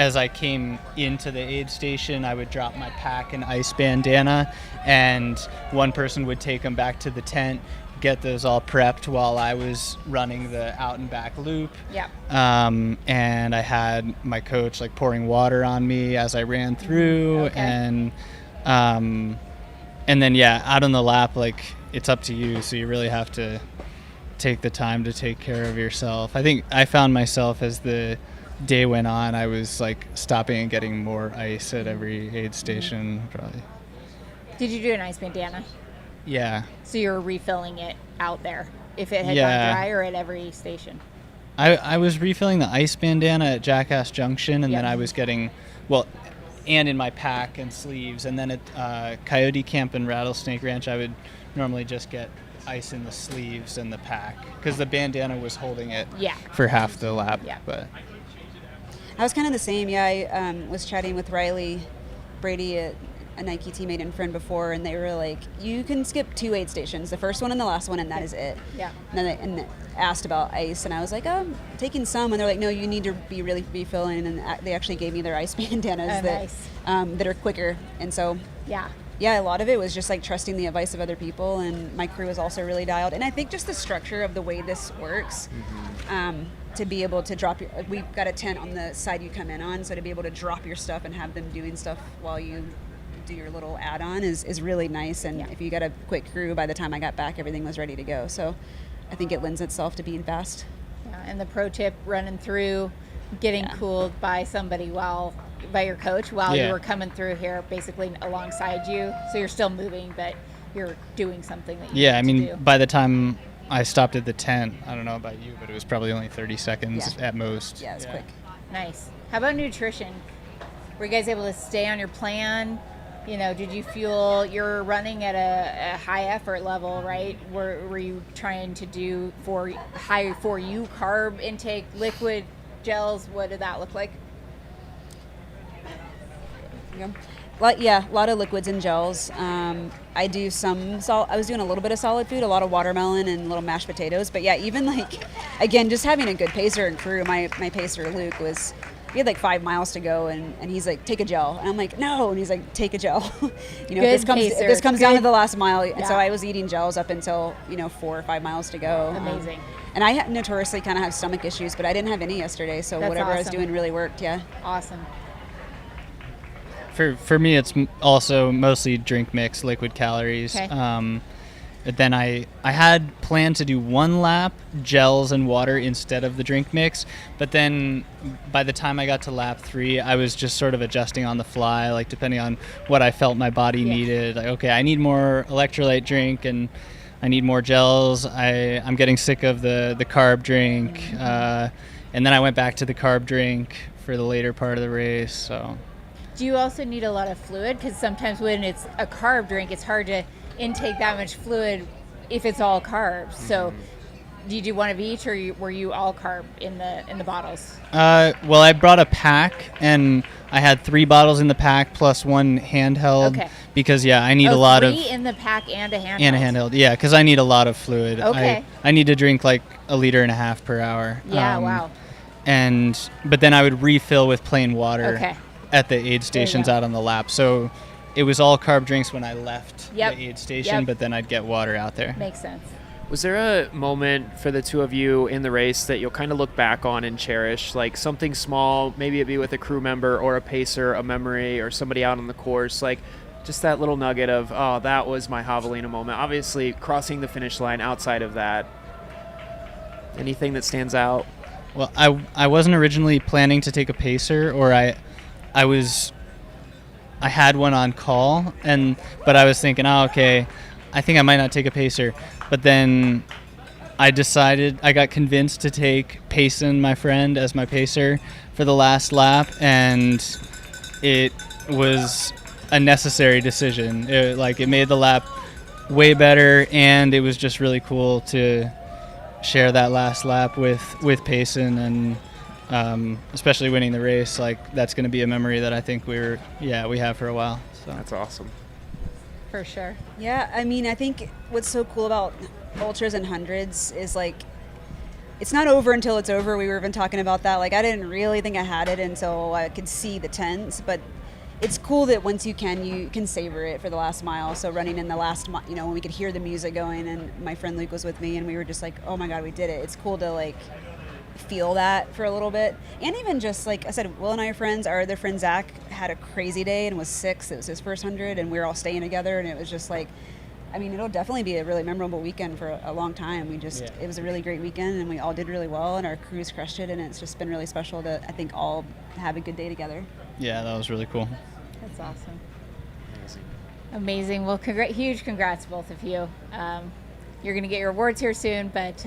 as I came into the aid station, I would drop my pack and ice bandana, and one person would take them back to the tent, get those all prepped while I was running the out and back loop. Yeah. And I had my coach like pouring water on me as I ran through. Okay. And then out on the lap, like it's up to you. So you really have to take the time to take care of yourself. I think I found myself as the day went on, I was like stopping and getting more ice at every aid station probably. Did you do an ice bandana? Yeah. So you were refilling it out there if it had Yeah. gone dry, or at every station? I was refilling the ice bandana at Jackass Junction, and Yep. then I was getting, and in my pack and sleeves. And then at Coyote Camp and Rattlesnake Ranch, I would normally just get ice in the sleeves and the pack because the bandana was holding it Yeah. for half the lap. Yeah. But I was kind of the same. Yeah, I was chatting with Riley Brady, a Nike teammate and friend before, and they were like, you can skip 2 aid stations, the first one and the last one, and that is it. Yeah. And then they asked about ice, and I was like, oh, I'm taking some, and they're like, no, you need to be really refilling, and they actually gave me their ice bandanas that are quicker. And so Yeah. a lot of it was just like trusting the advice of other people, and my crew was also really dialed. And I think just the structure of the way this works, to be able to drop we've got a tent on the side you come in on, so to be able to drop your stuff and have them doing stuff while you do your little add-on is really nice. And if you got a quick crew, by the time I got back, everything was ready to go. So I think it lends itself to being fast. Yeah. And the pro tip, running through, getting cooled by somebody by your coach while you were coming through here, basically alongside you. So you're still moving, but you're doing something that you need to do. By the time I stopped at the tent, I don't know about you, but it was probably only 30 seconds at most. Yeah, it's quick. Nice. How about nutrition? Were you guys able to stay on your plan? You know, did you feel you're running at a high effort level, right? Were you trying to do high for you carb intake, liquid, gels? What did that look like? Yeah, a lot of liquids and gels. I do some salt. I was doing a little bit of solid food, a lot of watermelon and little mashed potatoes. But yeah, even like, again, just having a good pacer and crew. My pacer Luke we had like 5 miles to go, and he's like, take a gel, and I'm like, no, and he's like, take a gel. If this comes down to the last mile. And so I was eating gels up until 4 or 5 miles to go. Amazing. And I notoriously kind of have stomach issues, but I didn't have any yesterday, so whatever I was doing really worked. Yeah. Awesome. For me, it's also mostly drink mix, liquid calories. Okay. But then I had planned to do 1 lap, gels and water instead of the drink mix. But then by the time I got to lap 3, I was just sort of adjusting on the fly, like depending on what I felt my body needed. Like, okay, I need more electrolyte drink and I need more gels. I'm getting sick of the carb drink. And then I went back to the carb drink for the later part of the race. So. Do you also need a lot of fluid? Because sometimes when it's a carb drink, it's hard to intake that much fluid if it's all carbs. So do you do one of each, or were you all carb in the bottles? Well, I brought a pack, and I had 3 bottles in the pack plus 1 handheld. Okay. Because I need a lot of 3 in the pack and a handheld. And a handheld, because I need a lot of fluid. Okay. I need to drink like 1.5 liters per hour. Yeah. Wow. But then I would refill with plain water. Okay. At the aid stations out on the lap. So it was all carb drinks when I left the aid station, but then I'd get water out there. Makes sense. Was there a moment for the two of you in the race that you'll kind of look back on and cherish, like something small, maybe it be with a crew member or a pacer, a memory, or somebody out on the course, like just that little nugget of, oh, that was my Javelina moment. Obviously, crossing the finish line outside of that. Anything that stands out? Well, I wasn't originally planning to take a pacer, or I had one on call, but I was thinking, okay, I think I might not take a pacer. But then I got convinced to take Payson, my friend, as my pacer for the last lap, and it was a necessary decision. It made the lap way better, and it was just really cool to share that last lap with Payson, and especially winning the race. Like, that's going to be a memory that I think we have for a while. So that's awesome. For sure. Yeah, I mean, I think what's so cool about ultras and hundreds is like it's not over until it's over. We were even talking about that. Like, I didn't really think I had it until I could see the tents, but it's cool that once you can savor it for the last mile. So running in the last, when we could hear the music going, and my friend Luke was with me, and we were just like, oh my God, we did it. It's cool to like feel that for a little bit. And even just like I said, Will and I are friends. Our other friend Zach had a crazy day and was 6. It was his first 100, and we were all staying together, and it was just like, I mean, it'll definitely be a really memorable weekend for a long time. It was a really great weekend, and we all did really well, and our crews crushed it, and it's just been really special to, I think, all have a good day together. Yeah, that was really cool. That's awesome. Amazing. Well, huge congrats, both of you. You're going to get your awards here soon, but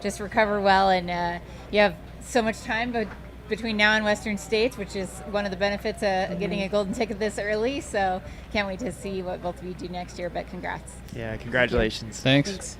just recover well, and you have so much time between now and Western States, which is one of the benefits of getting a golden ticket this early. So can't wait to see what both of you do next year, but congrats. Yeah, congratulations. Thanks.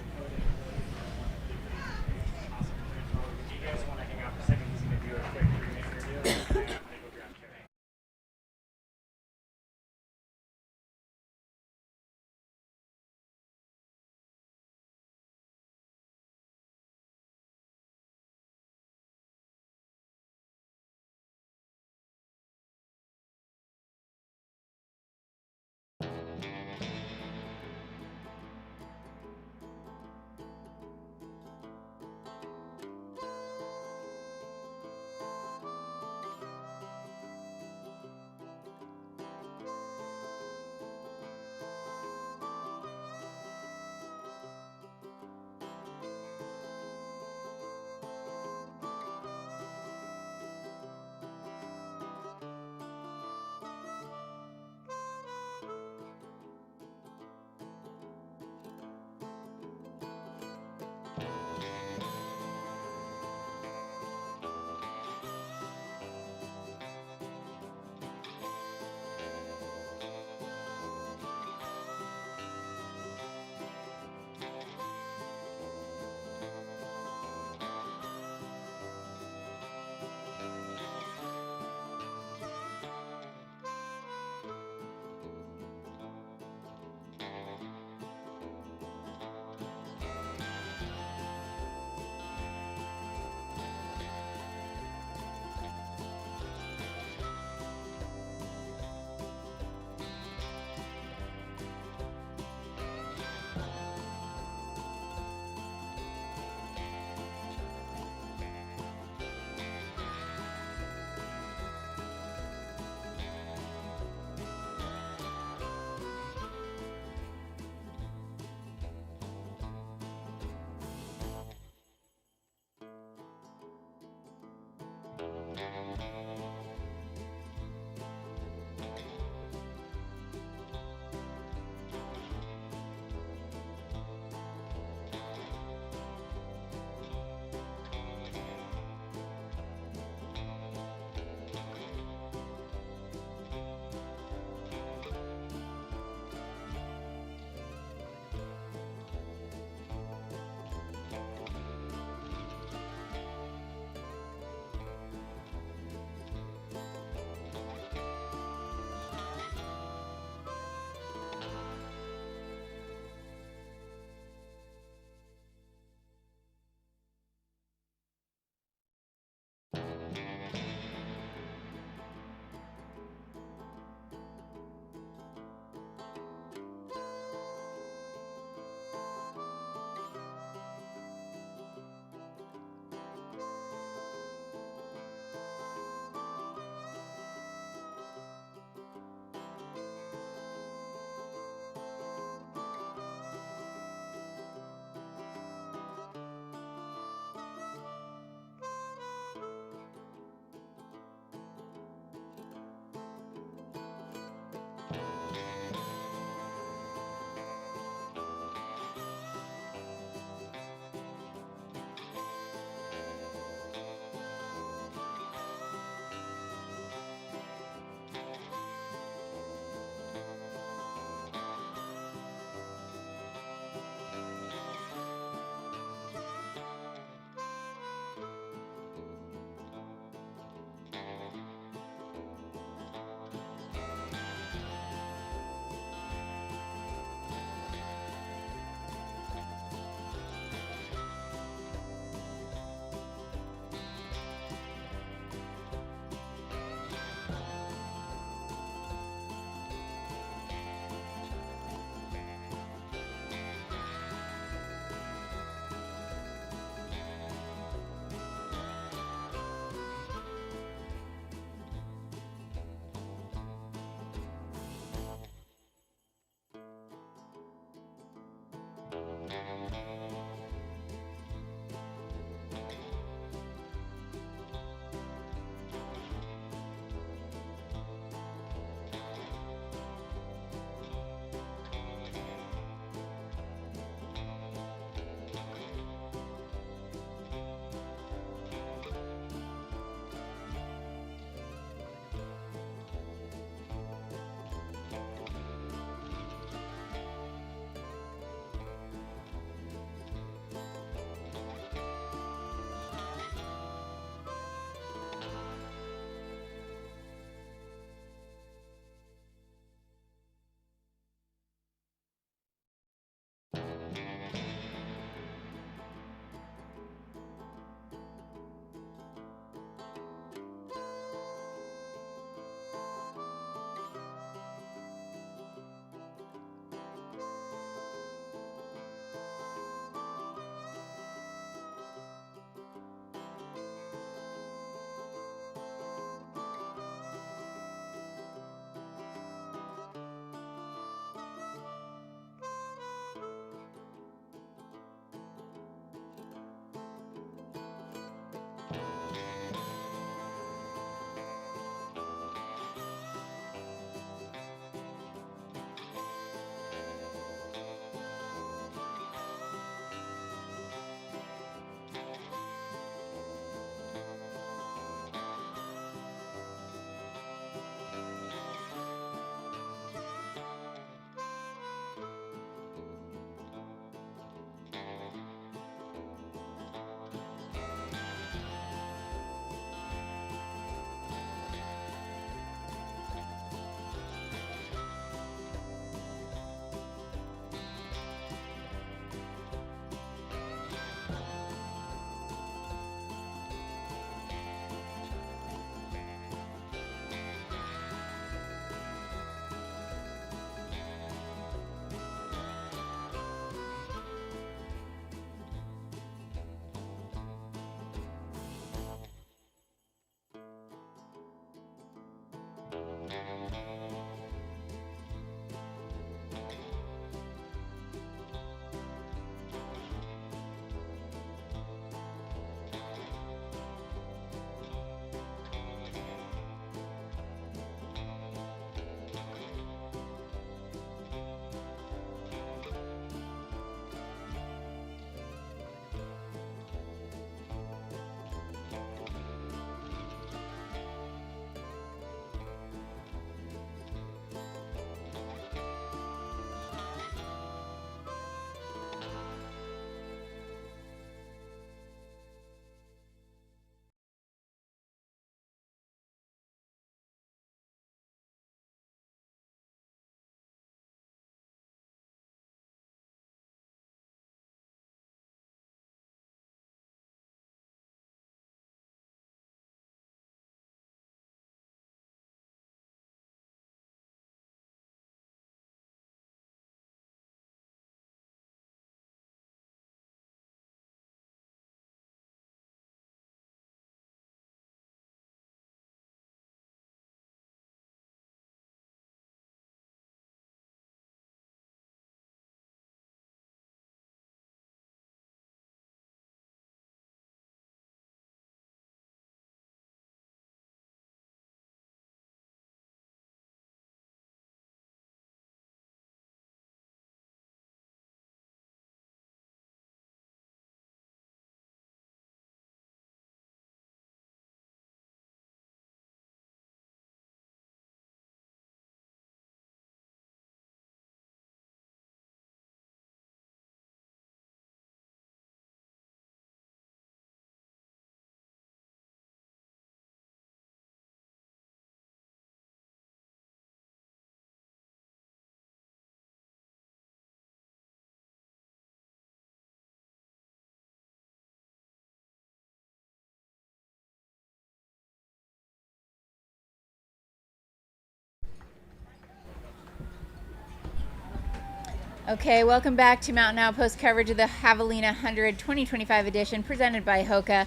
Okay, welcome back to Mountain Outpost coverage of the Javelina Jundred 2025 edition presented by HOKA.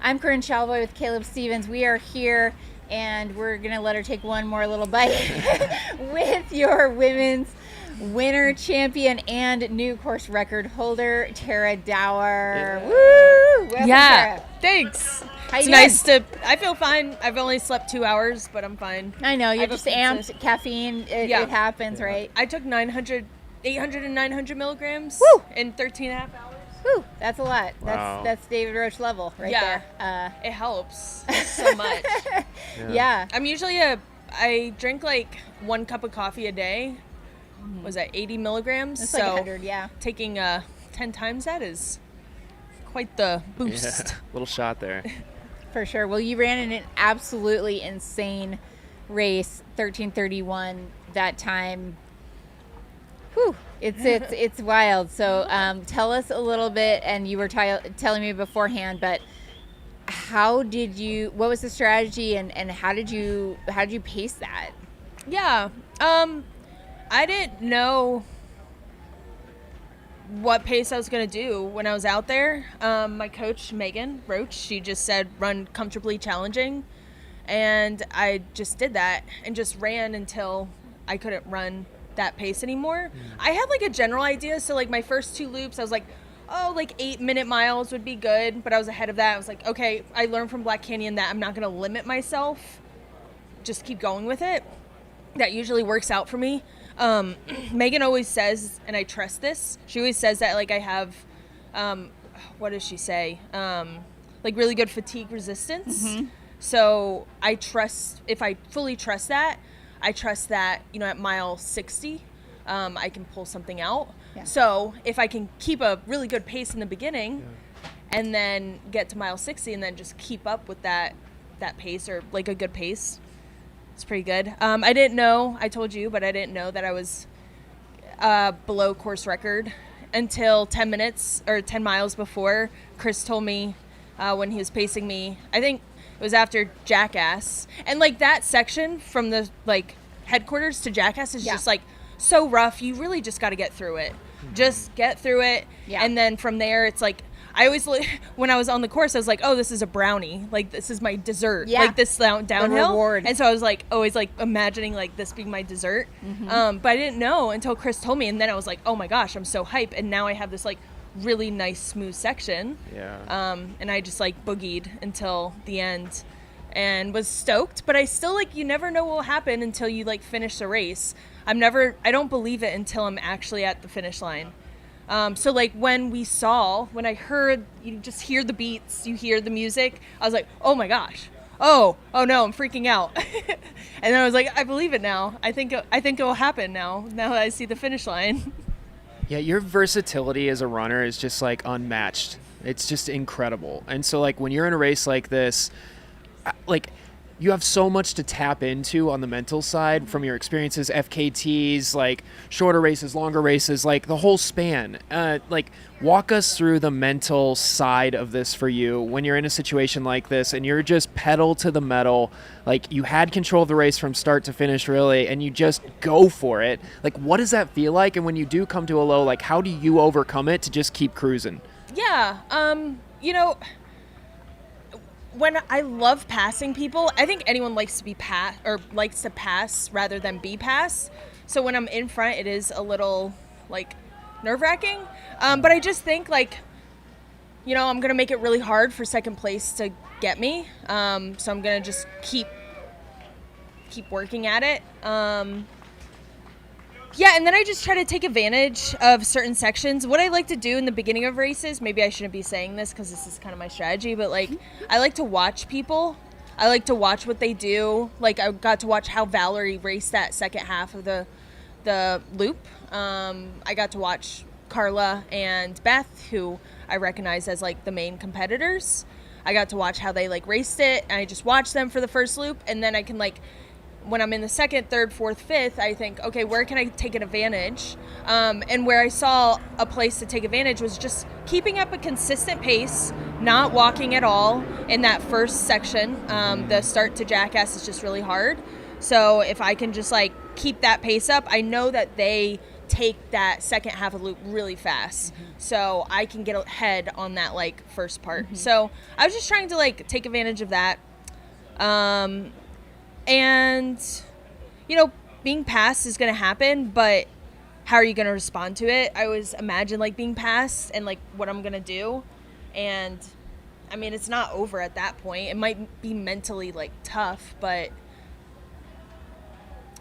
I'm Corinne Shalvoy with Caleb Stevens. We are here and we're going to let her take one more little bite with your women's winner, champion, and new course record holder, Tara Dower. Yeah. Woo! Welcome, Tara. Thanks. How It's you nice doing? I feel fine. I've only slept 2 hours, but I'm fine. I know, you're have a just pizza. amped. Caffeine, it happens, right? I took 800 and 900 milligrams Woo! in 13 and a half hours. Whew, that's a lot. Wow. That's David Roach level right Yeah. there. It helps so much. Yeah. I'm usually I drink like 1 cup of coffee a day. Was that 80 milligrams? It's so like 100, yeah. taking 10 times that is quite the boost. Yeah. Little shot there. For sure. Well, you ran an absolutely insane race, 13:31 that time. Whew, it's wild. So tell us a little bit, and you were telling me beforehand, but what was the strategy and how did you pace that? Yeah. I didn't know what pace I was going to do when I was out there. My coach, Megan Roach, she just said, run comfortably challenging. And I just did that and just ran until I couldn't run that pace anymore. I had like a general idea. So like my first 2 loops, I was like, oh, like 8-minute miles would be good. But I was ahead of that. I was like, okay, I learned from Black Canyon that I'm not going to limit myself. Just keep going with it. That usually works out for me. Megan always says, and I trust this, she always says that like I have, what does she say? Like really good fatigue resistance. Mm-hmm. So I trust, if I fully trust that, I trust that, you know, at mile 60, I can pull something out. Yeah. So if I can keep a really good pace in the beginning and then get to mile 60 and then just keep up with that pace or like a good pace, it's pretty good. I didn't know, I told you, but I didn't know that I was below course record until 10 minutes or 10 miles before. Chris told me when he was pacing me, I think it was after Jackass. And like that section from the like headquarters to Jackass is just like so rough. You really just got to get through it. Just get through it. Yeah. And then from there, it's like, I always, when I was on the course, I was like, oh, this is a brownie. Like, this is my dessert. Yeah. Like, this downhill. The reward. And so I was like, always like imagining like this being my dessert. Mm-hmm. But I didn't know until Chris told me. And then I was like, oh my gosh, I'm so hyped. And now I have this like really nice, smooth section. Yeah. And I just like boogied until the end and was stoked. But I still like, you never know what will happen until you like finish the race. I don't believe it until I'm actually at the finish line. So like when I heard, you just hear the beats, you hear the music, I was like, oh my gosh, oh no, I'm freaking out. And then I was like, I believe it now. I think it will happen now that I see the finish line. Yeah, your versatility as a runner is just like unmatched. It's just incredible. And so like when you're in a race like this, like you have so much to tap into on the mental side from your experiences, FKTs, like shorter races, longer races, like the whole span. Like walk us through the mental side of this for you when you're in a situation like this and you're just pedal to the metal. Like you had control of the race from start to finish really, and you just go for it. Like what does that feel like? And when you do come to a low, like how do you overcome it to just keep cruising? Yeah. You know, when I love passing people, I think anyone likes to pass rather than be passed. So when I'm in front, it is a little like nerve-wracking. But I just think like, you know, I'm gonna make it really hard for second place to get me. So I'm gonna just keep working at it. Yeah, and then I just try to take advantage of certain sections. What I like to do in the beginning of races, maybe I shouldn't be saying this because this is kind of my strategy, but like I like to watch people. I like to watch what they do. Like I got to watch how Valerie raced that second half of the loop. I got to watch Carla and Beth, who I recognize as like the main competitors. I got to watch how they like raced it, and I just watched them for the first loop, and then I can like, when I'm in the second, third, fourth, fifth, I think, okay, where can I take an advantage? And where I saw a place to take advantage was just keeping up a consistent pace, not walking at all in that first section. The start to Jackass is just really hard. So if I can just like keep that pace up, I know that they take that second half of the loop really fast, so I can get ahead on that like first part. So I was just trying to like take advantage of that, and being passed is gonna happen, but how are you gonna respond to it? I always imagine like being passed and like what I'm gonna do, and I mean it's not over at that point. It might be mentally like tough, but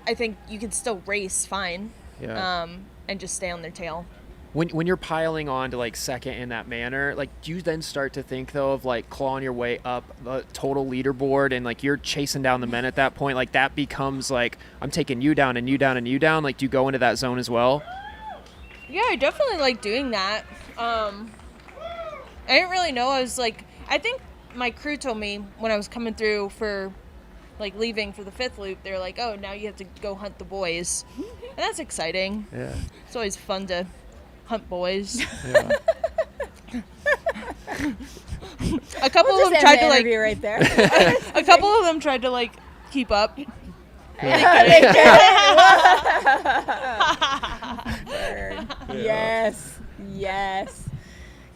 I think you can still race fine. And just stay on their tail. When you're piling on to like second in that manner, like do you then start to think though of like clawing your way up the total leaderboard and like you're chasing down the men at that point? Like that becomes like I'm taking you down and you down and you down. Like do you go into that zone as well? Yeah, I definitely like doing that. I didn't really know. I think my crew told me when I was coming through for like leaving for the 5th loop, they're like, oh, now you have to go hunt the boys. And that's exciting. Yeah. It's always fun to hunt boys. Yeah. A couple We'll of them just tried end to the interview right there. a couple of them tried to like keep up. Yes.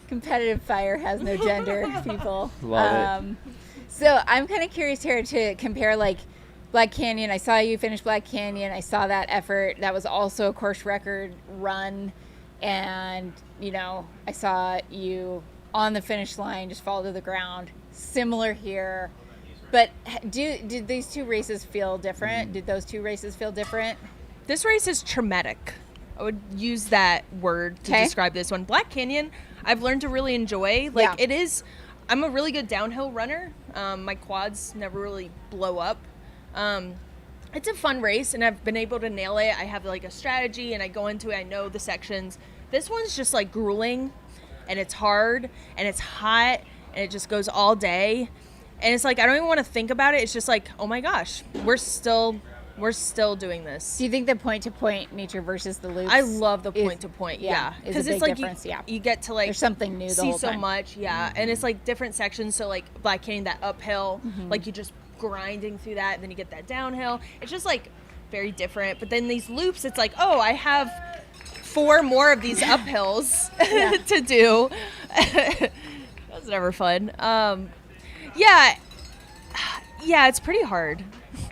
Competitive fire has no gender, people. Love it. So I'm kind of curious here to compare like Black Canyon. I saw you finish Black Canyon. I saw that effort. That was also a course record run. And, I saw you on the finish line just fall to the ground. Similar here. But did these two races feel different? Did those two races feel different? This race is traumatic. I would use that word to describe this one. Black Canyon, I've learned to really enjoy. It is, I'm a really good downhill runner. My quads never really blow up. It's a fun race, and I've been able to nail it. I have like a strategy, and I go into it. I know the sections. This one's just like grueling, and it's hard, and it's hot, and it just goes all day. And it's like I don't even want to think about it. It's just like, oh my gosh, we're still doing this. Do you think the point-to-point nature versus the loops? I love the point-to-point. Yeah, because it's like difference. You get to like there's something new. See so much. Yeah, and it's like different sections. So like Black Canyon, that uphill, like you just grinding through that, and then you get that downhill. It's just like very different. But then these loops, it's like, oh, I have 4 more of these uphills to do. That's never fun. Yeah, it's pretty hard.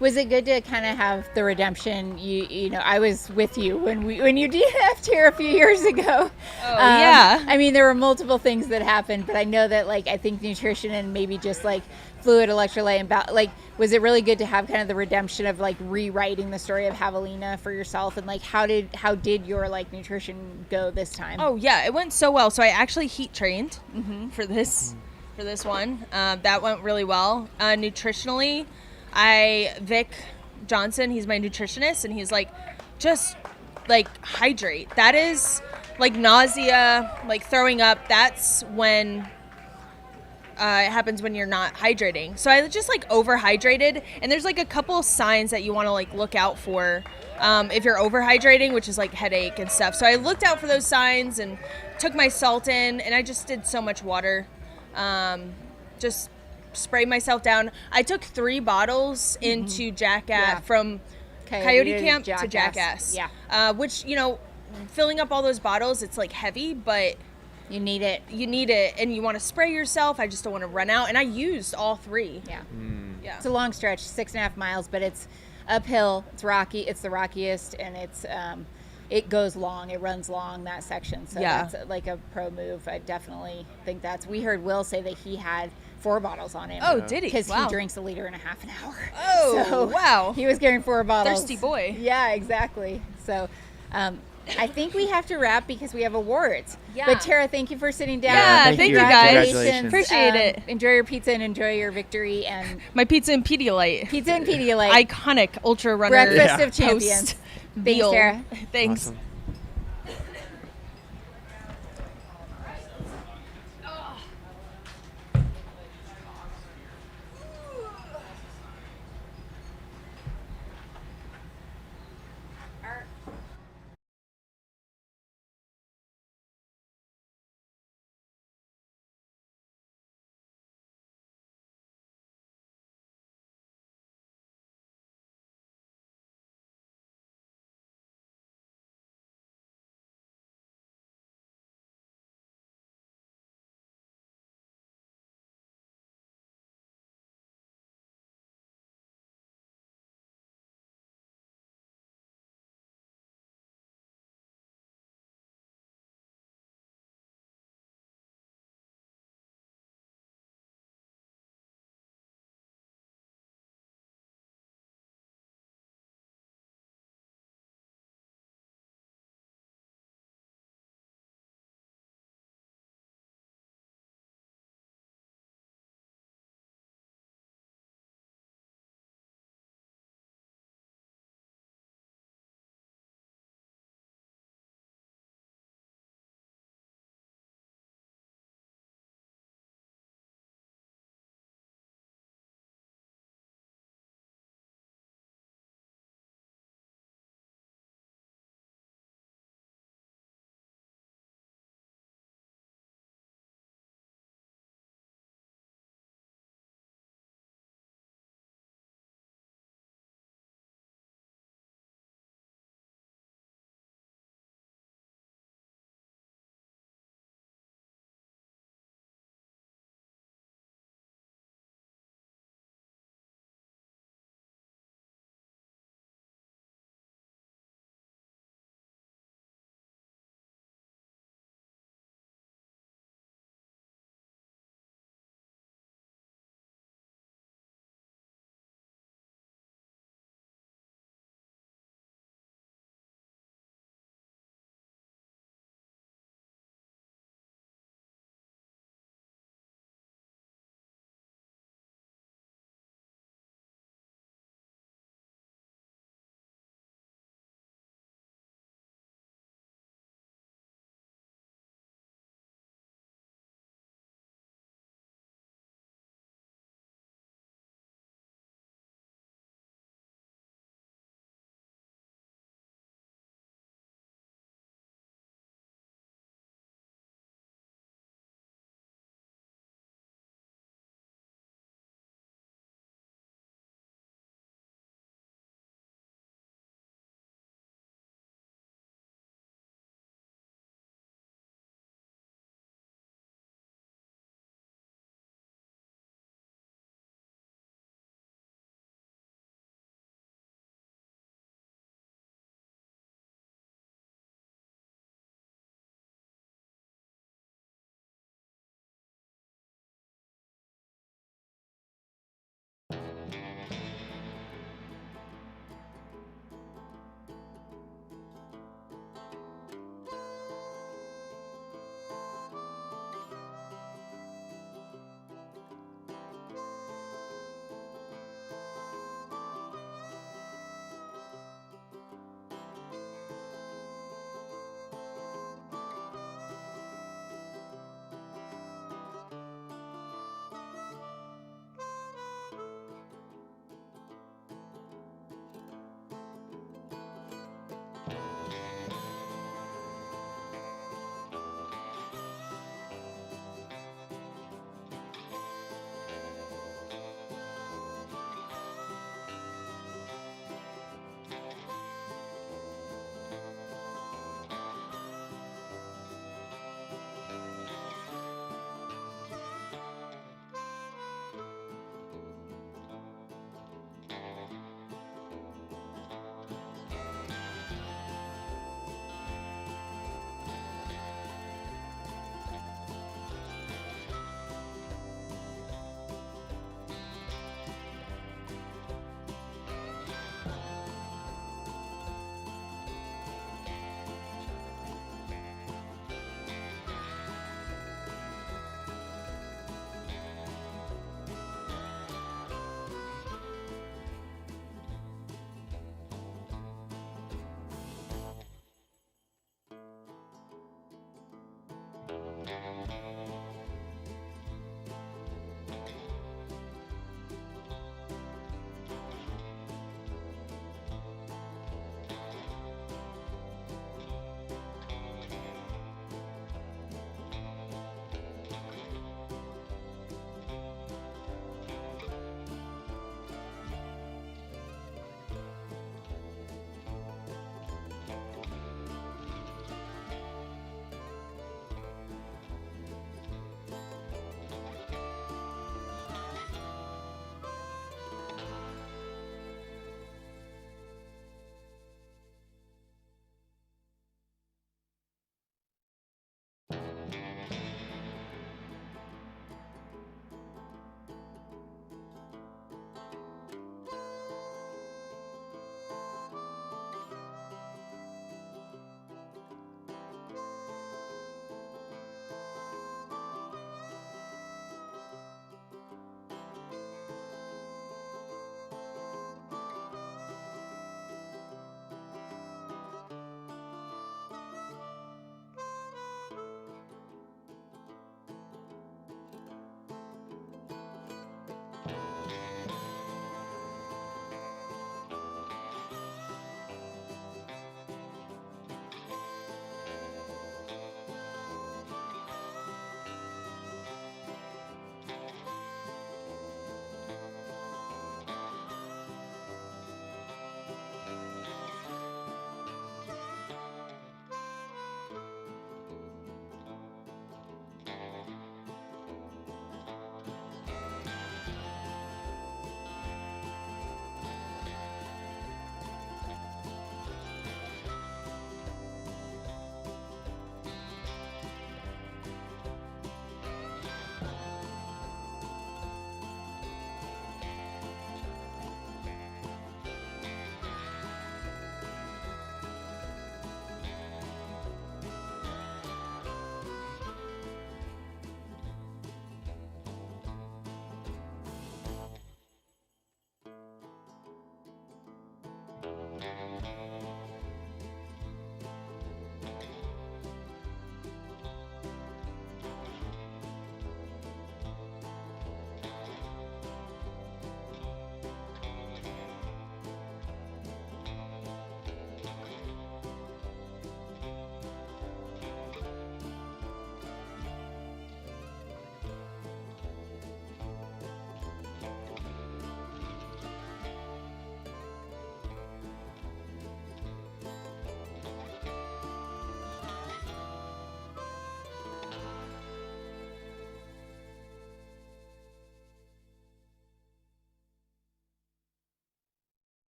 Was it good to kind of have the redemption? You know, I was with you when you DNF'd here a few years ago. Oh, yeah. I mean, there were multiple things that happened, but I know that like I think nutrition and maybe just like fluid, electrolyte, and like was it really good to have kind of the redemption of like rewriting the story of Javelina for yourself, and like how did your like nutrition go this time? Oh yeah, it went so well. So I actually heat trained for this one. That went really well. Nutritionally, Vic Johnson, he's my nutritionist, and he's like, just like hydrate. That is like nausea, like throwing up. That's when it happens when you're not hydrating. So I just like overhydrated, and there's like a couple signs that you want to like look out for if you're overhydrating, which is like headache and stuff. So I looked out for those signs and took my salt in, and I just did so much water. Just sprayed myself down. I took 3 bottles into Jackass from Coyote Camp to Jackass. Yeah. Which, you know, filling up all those bottles, it's like heavy, but you need it. And you want to spray yourself. I just don't want to run out. And I used all 3. Yeah. Yeah. It's a long stretch, 6.5 miles, but it's uphill. It's rocky. It's the rockiest, and it's it goes long. It runs long, that section. So that's like a pro move. I definitely think we heard Will say that he had 4 bottles on him. Oh, did he? Because he drinks 1.5 liters an hour. Oh, so wow. He was carrying 4 bottles. Thirsty boy. Yeah, exactly. So I think we have to wrap because we have awards. Yeah. But Tara, thank you for sitting down. Yeah, thank you guys. Congratulations. Appreciate it. Enjoy your pizza and enjoy your victory. And My pizza and Pedialyte. Iconic ultra runner. Breakfast of champions. Thanks, Tara. Thanks. Awesome.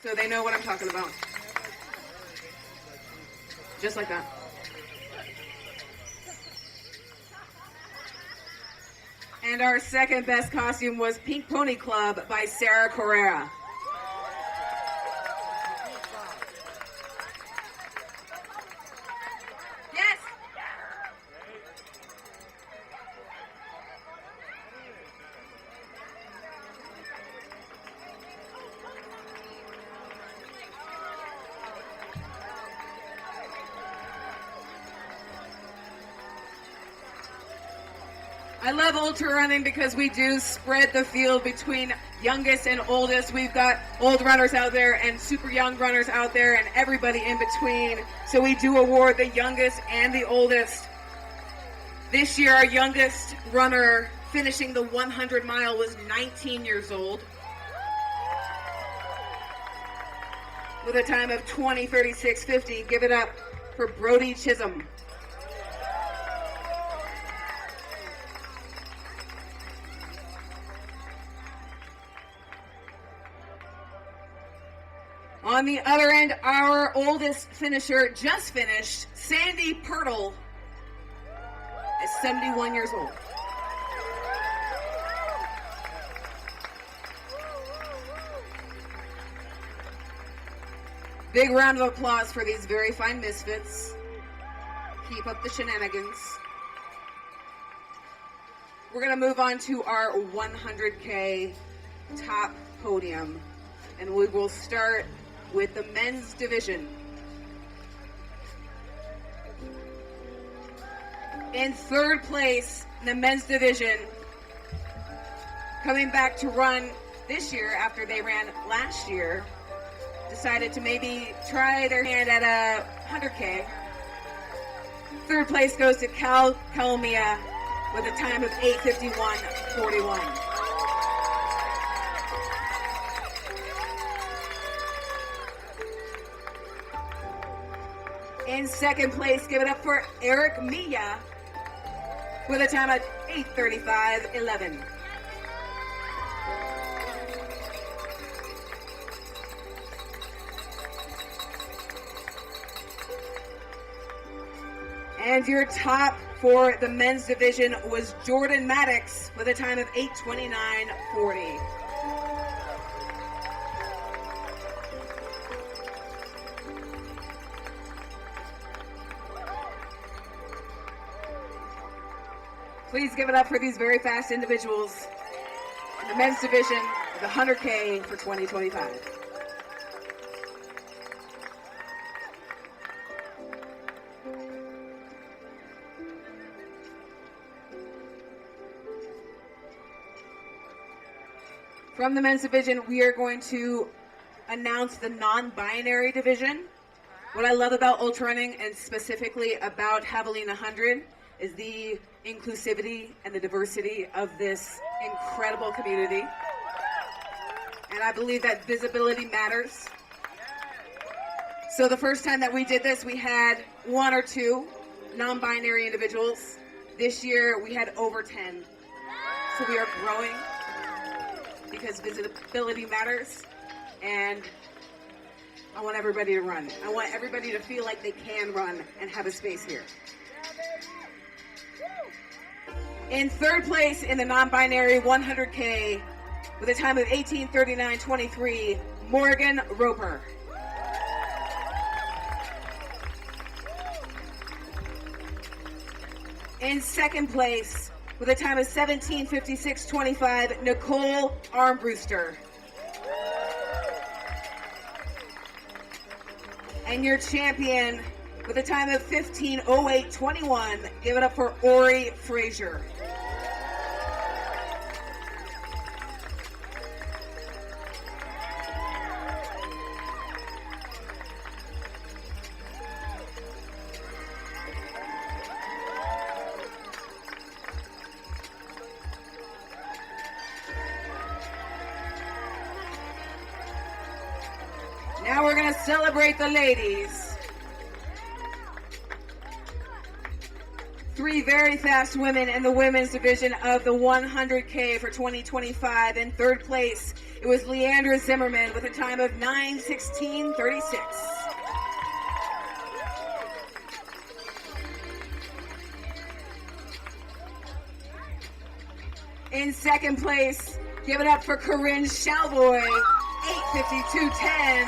So they know what I'm talking about. Just like that. And our second best costume was Pink Pony Club by Sarah Carrera. Yes! I love ultra running because we do spread the field between youngest and oldest. We've got old runners out there and super young runners out there and everybody in between. So we do award the youngest and the oldest. This year, our youngest runner finishing the 100 mile was 19 years old with a time of 20:36:50. Give it up for Brody Chisholm. On the other end, our oldest finisher just finished, Sandy Pirtle, is 71 years old. Big round of applause for these very fine misfits. Keep up the shenanigans. We're gonna move on to our 100K top podium, and we will start with the men's division. In third place in the men's division, coming back to run this year after they ran last year, decided to maybe try their hand at a 100K. Third place goes to Cal Calmia with a time of 8:51:41. In second place, give it up for Eric Milla with a time of 8:35:11. And your top for the men's division was Jordan Maddox with a time of 8:29:40. Please give it up for these very fast individuals in the men's division of the 100K for 2025. From the men's division, we are going to announce the non-binary division. What I love about ultra running, and specifically about Javelina Jundred, is the inclusivity and the diversity of this incredible community. And I believe that visibility matters. So the first time that we did this, we had 1 or 2 non-binary individuals. This year, we had over 10. So we are growing because visibility matters, and I want everybody to run. I want everybody to feel like they can run and have a space here. In third place in the non-binary 100K with a time of 18:39:23, Morgan Roper. In second place with a time of 17:56:25, Nicole Armbruster. And your champion with a time of 15:08:21, give it up for Ori Frazier. Now we're going to celebrate the ladies. 3 very fast women in the women's division of the 100K for 2025. In third place, it was Leandra Zimmerman with a time of 9:16:36. In second place, give it up for Corinne Shalvoy, 8:52:10.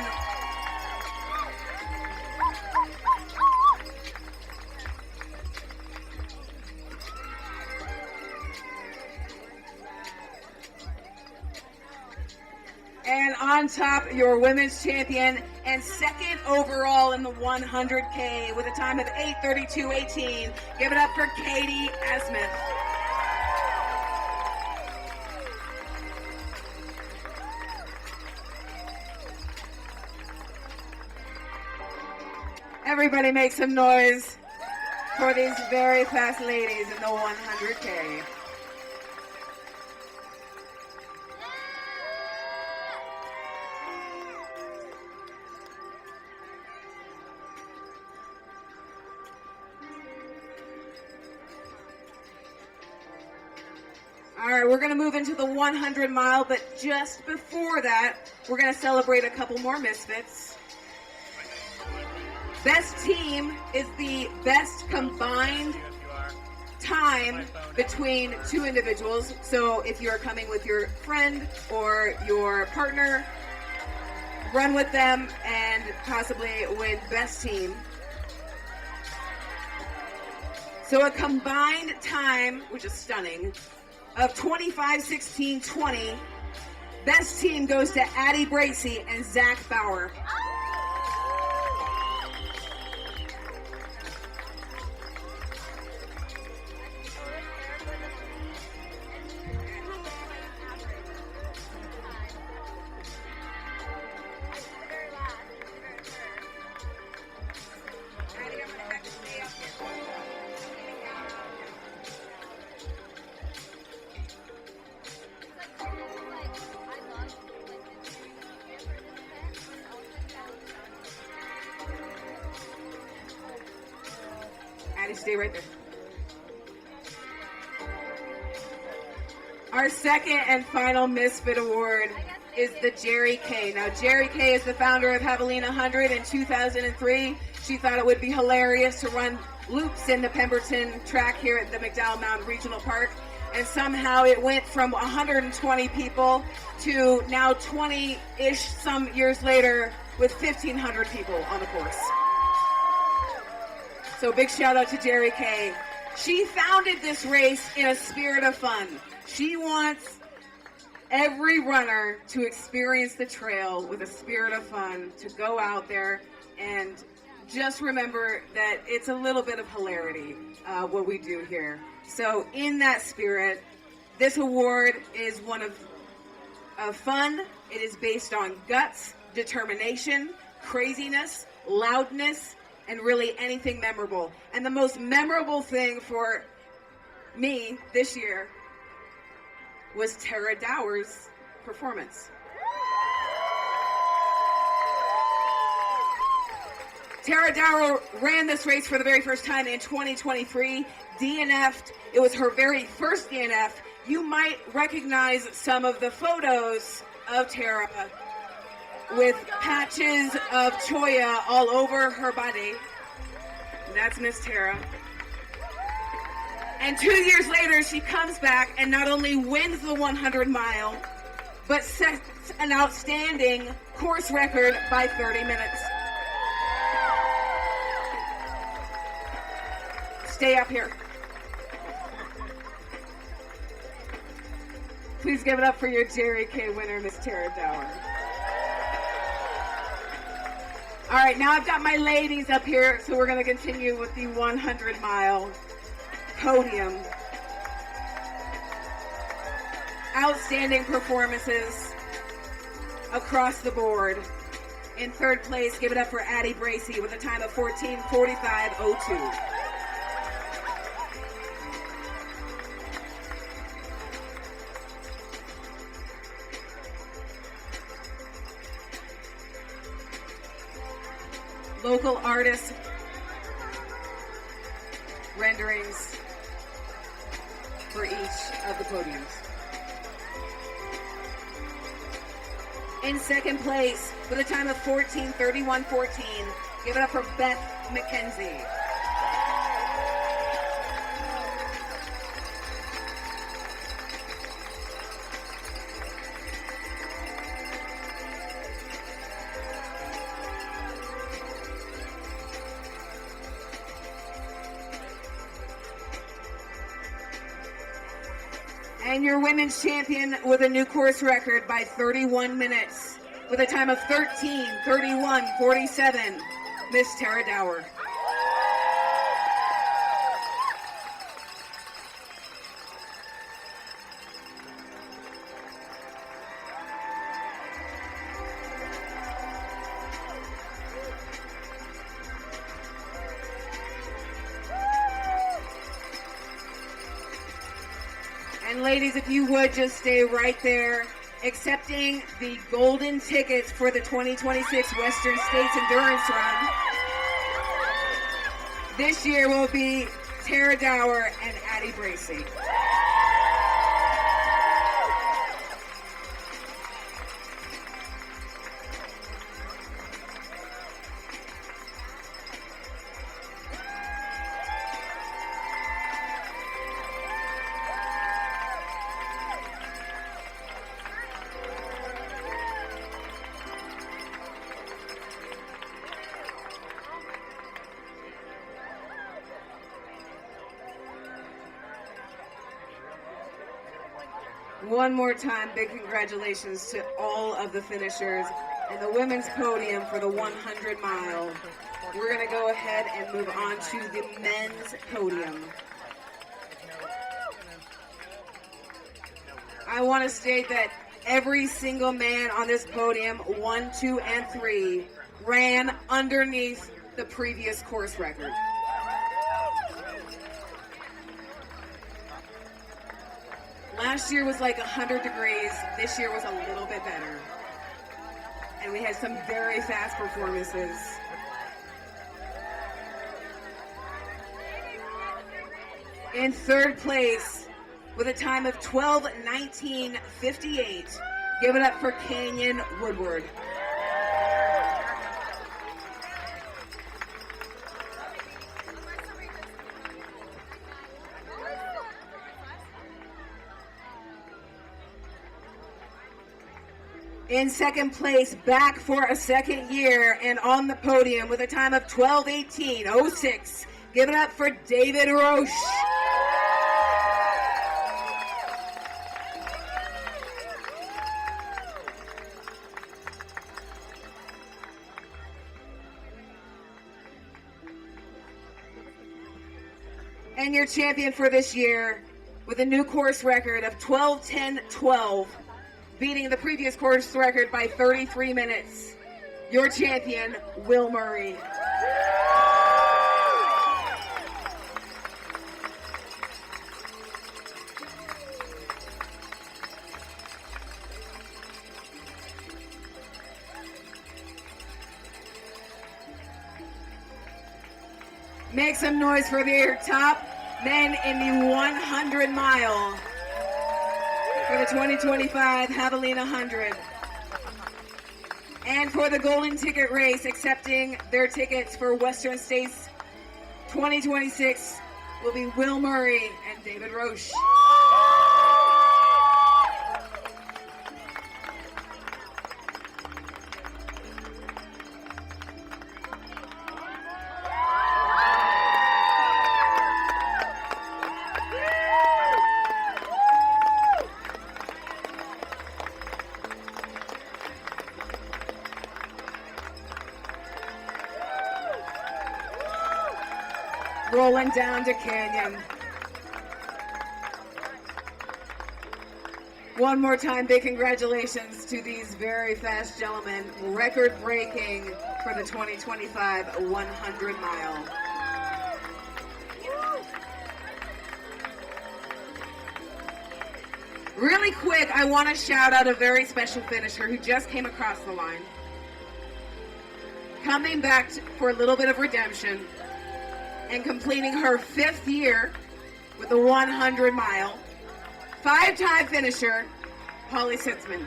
And on top, your women's champion and second overall in the 100K with a time of 8:32:18. Give it up for Katie Asmuth. Everybody make some noise for these very fast ladies in the 100K. All right, we're going to move into the 100 mile, but just before that, we're going to celebrate a couple more misfits. Best team is the best combined time between two individuals. So if you're coming with your friend or your partner, run with them and possibly win best team. So a combined time, which is stunning, of 25:16:20. Best team goes to Addie Bracey and Zach Bauer. Addie, stay right there. Our second and final Misfit Award is the Jerry K. Now, Jerry K is the founder of Javelina Jundred in 2003. She thought it would be hilarious to run loops in the Pemberton track here at the McDowell Mountain Regional Park. And somehow it went from 120 people to now 20-ish some years later with 1,500 people on the course. So big shout out to Jerry K. She founded this race in a spirit of fun. She wants every runner to experience the trail with a spirit of fun, to go out there and just remember that it's a little bit of hilarity, what we do here. So in that spirit, this award is one of fun. It is based on guts, determination, craziness, loudness, and really anything memorable. And the most memorable thing for me this year was Tara Dower's performance. Tara Dower ran this race for the very first time in 2023, DNF'd. It was her very first DNF. You might recognize some of the photos of Tara with patches of choya all over her body. That's Miss Tara. And 2 years later, she comes back and not only wins the 100 mile, but sets an outstanding course record by 30 minutes. Stay up here. Please give it up for your Jerry K winner, Miss Tara Dower. All right, now I've got my ladies up here, so we're going to continue with the 100 mile podium. Outstanding performances across the board. In third place, give it up for Addie Bracey with a time of 14:45:02. Local artists renderings for each of the podiums. In second place, with a time of 14:31.14, give it up for Beth McKenzie. And your women's champion with a new course record by 31 minutes, with a time of 13:31.47, Miss Tara Dower. And ladies, if you would just stay right there, accepting the golden tickets for the 2026 Western States Endurance Run. This year will be Tara Dower and Addie Bracey. One more time, big congratulations to all of the finishers and the women's podium for the 100 mile. We're going to go ahead and move on to the men's podium. I want to state that every single man on this podium, 1, 2, and 3, ran underneath the previous course record. Last year was like 100 degrees. This year was a little bit better. And we had some very fast performances. In third place, with a time of 12:19.58, give it up for Canyon Woodward. In second place, back for a second year and on the podium with a time of 12:18.06. Give it up for David Roche. And your champion for this year with a new course record of 12:10.12. Beating the previous course record by 33 minutes. Your champion, Will Murray. Make some noise for their top men in the 100 mile. For the 2025 Javelina 100. And for the golden ticket race, accepting their tickets for Western States 2026 will be Will Murray and David Roche. Rolling down to Canyon. One more time, big congratulations to these very fast gentlemen. Record breaking for the 2025 100 mile. Really quick, I want to shout out a very special finisher who just came across the line. Coming back for a little bit of redemption and completing her 5th year with the 100 mile. 5-time finisher, Holly Sitzman.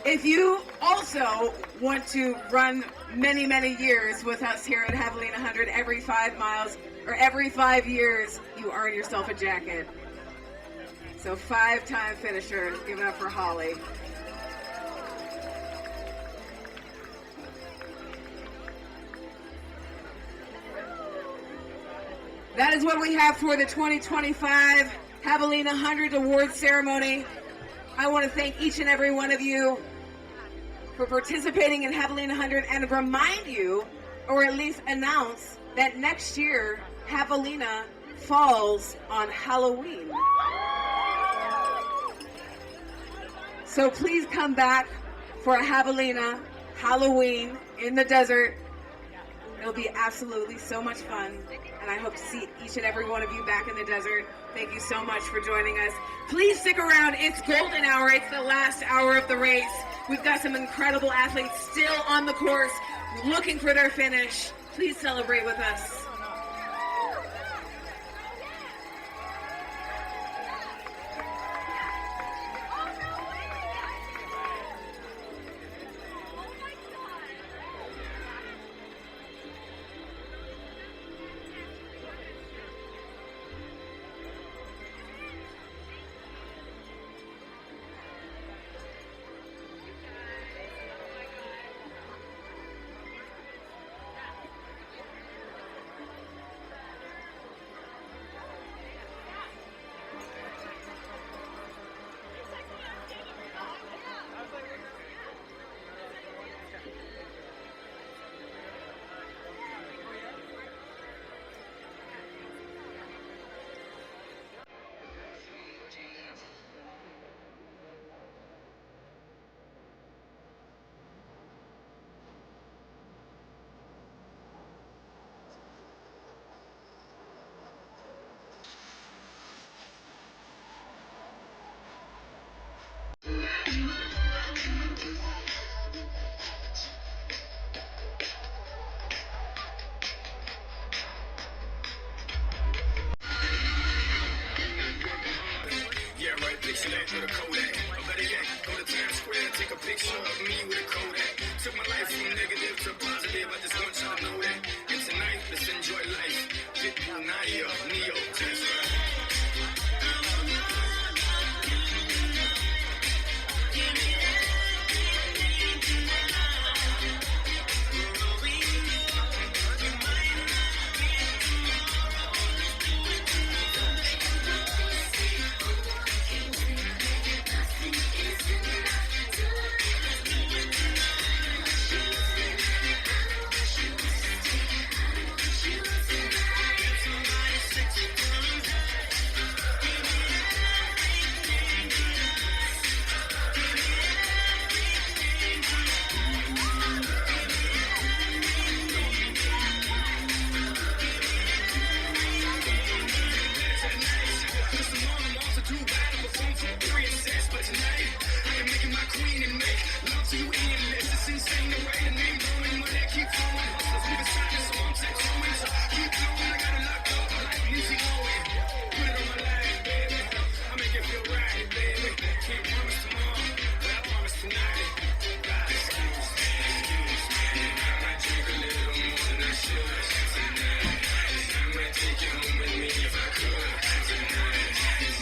If you also want to run many, many years with us here at Javelina 100, every 5 miles or every 5 years, you earn yourself a jacket. So 5-time finisher, give it up for Holly. That is what we have for the 2025 Javelina 100 Awards Ceremony. I want to thank each and every one of you for participating in Javelina 100 and remind you, or at least announce, that next year Javelina falls on Halloween. So please come back for a Javelina Halloween in the desert. It'll be absolutely so much fun, and I hope to see each and every one of you back in the desert. Thank you so much for joining us. Please stick around. It's golden hour. It's the last hour of the race. We've got some incredible athletes still on the course looking for their finish. Please celebrate with us. With a Kodak, or better yet, go to Times Square, take a picture of me with a Kodak. Took my life from negative to positive, I just want y'all to know that. And tonight, let's enjoy life. Pitbull, Naya, Neo, Tesla.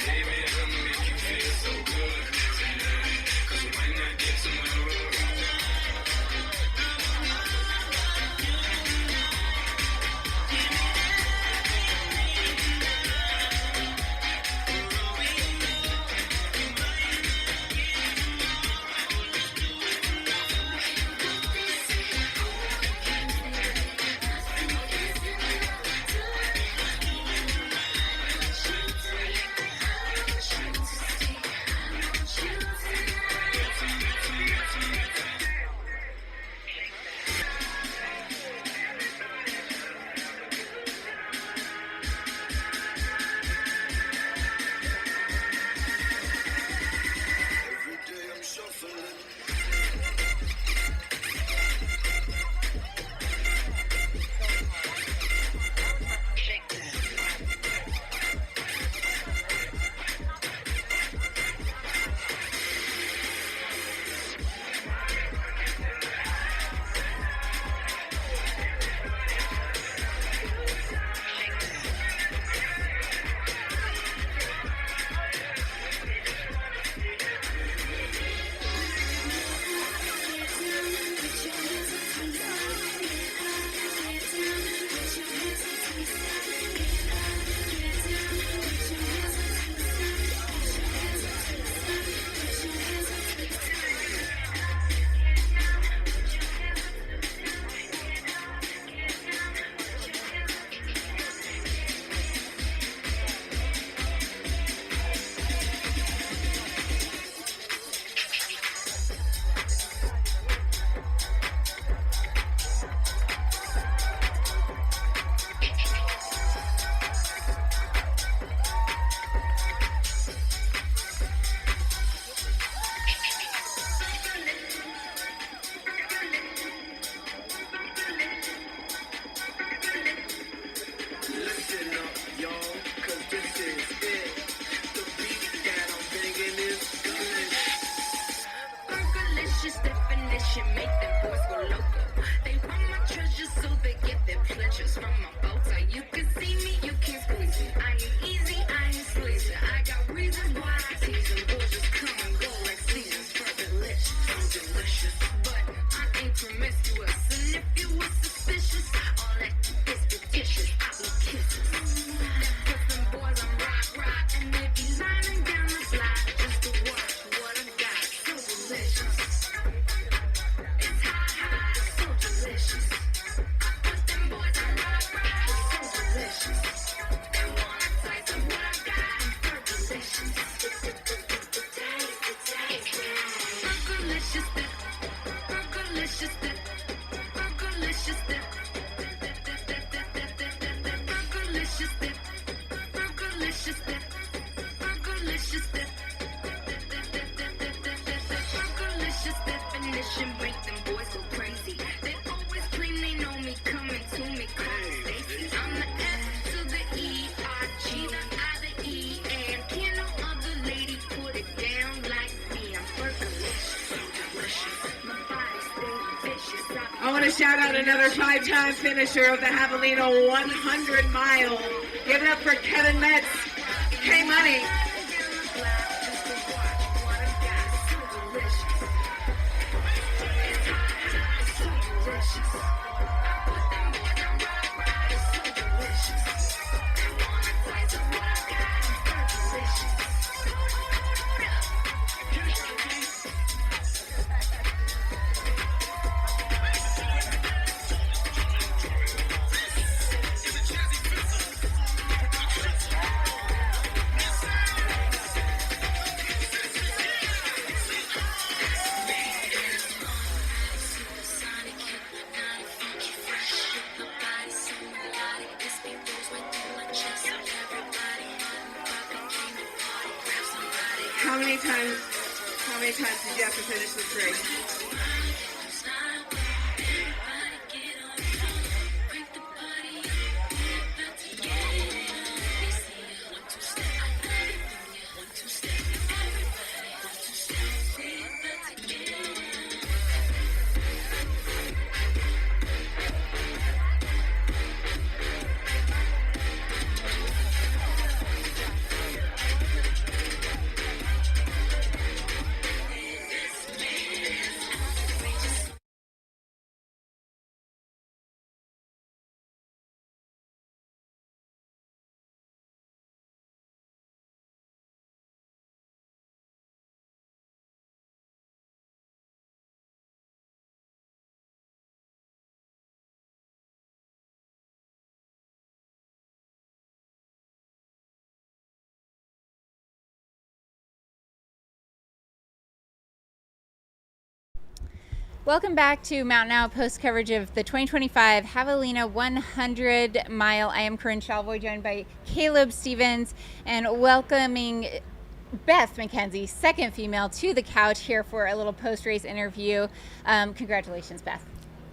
Baby, I'ma make you feel so good tonight. 'Cause we might not get tomorrow. mission, make them boys go loco. They want my treasures so they get their pleasures from my bow tie. You can see me, you can't squeeze me. I ain't easy, I ain't sleazy. I got reasons why I tease them. Boys just come and go like seasons. Fergalicious, I'm delicious, but I ain't promiscuous. And if you were suspicious, all that is fictitious. I will kisses. That puts them boys on rock, and they be lining down the slide just to watch what I got. So delicious. It's hot, so delicious. I put them boys on rock, so delicious. They wanna taste of what I got. I'm delicious. Fergalicious, fergalicious, fergalicious, fergalicious, fergalicious, fergalicious, fergalicious definition make them boys go crazy. They always claim they know me, coming to me, call me Stacy. I'm the F to the E, R, G, the I, the E, and can no other lady put it down like me. I'm fergalicious, so delicious. My body stay vicious. I want to shout out another 5-time finisher of the Javelina 100 mile. Give it up for Kevin Metz. K Money. How many times did you have to finish this race? Welcome back to Mountain Outpost coverage of the 2025 Javelina 100 mile. I am Corinne Shalvoy, joined by Caleb Stevens, and welcoming Beth McKenzie, second female to the couch here for a little post-race interview. Congratulations, Beth.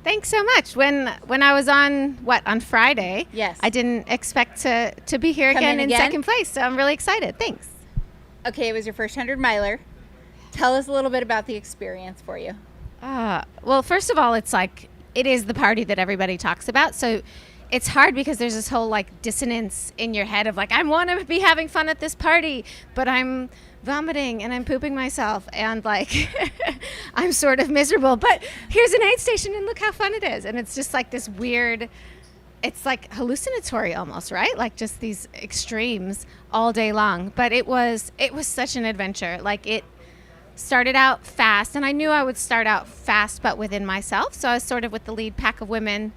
Thanks so much. When I was on Friday, yes, I didn't expect to be here again in second place, so I'm really excited. Thanks. Okay, it was your first 100 miler. Tell us a little bit about the experience for you. Well, first of all, it's like, it is the party that everybody talks about. So it's hard because there's this whole like dissonance in your head of like, I want to be having fun at this party, but I'm vomiting and I'm pooping myself and like, I'm sort of miserable, but here's an aid station and look how fun it is. And it's just like this weird, it's like hallucinatory almost, right? Like just these extremes all day long. But it was such an adventure. Like it started out fast, and I knew I would start out fast, but within myself. So I was sort of with the lead pack of women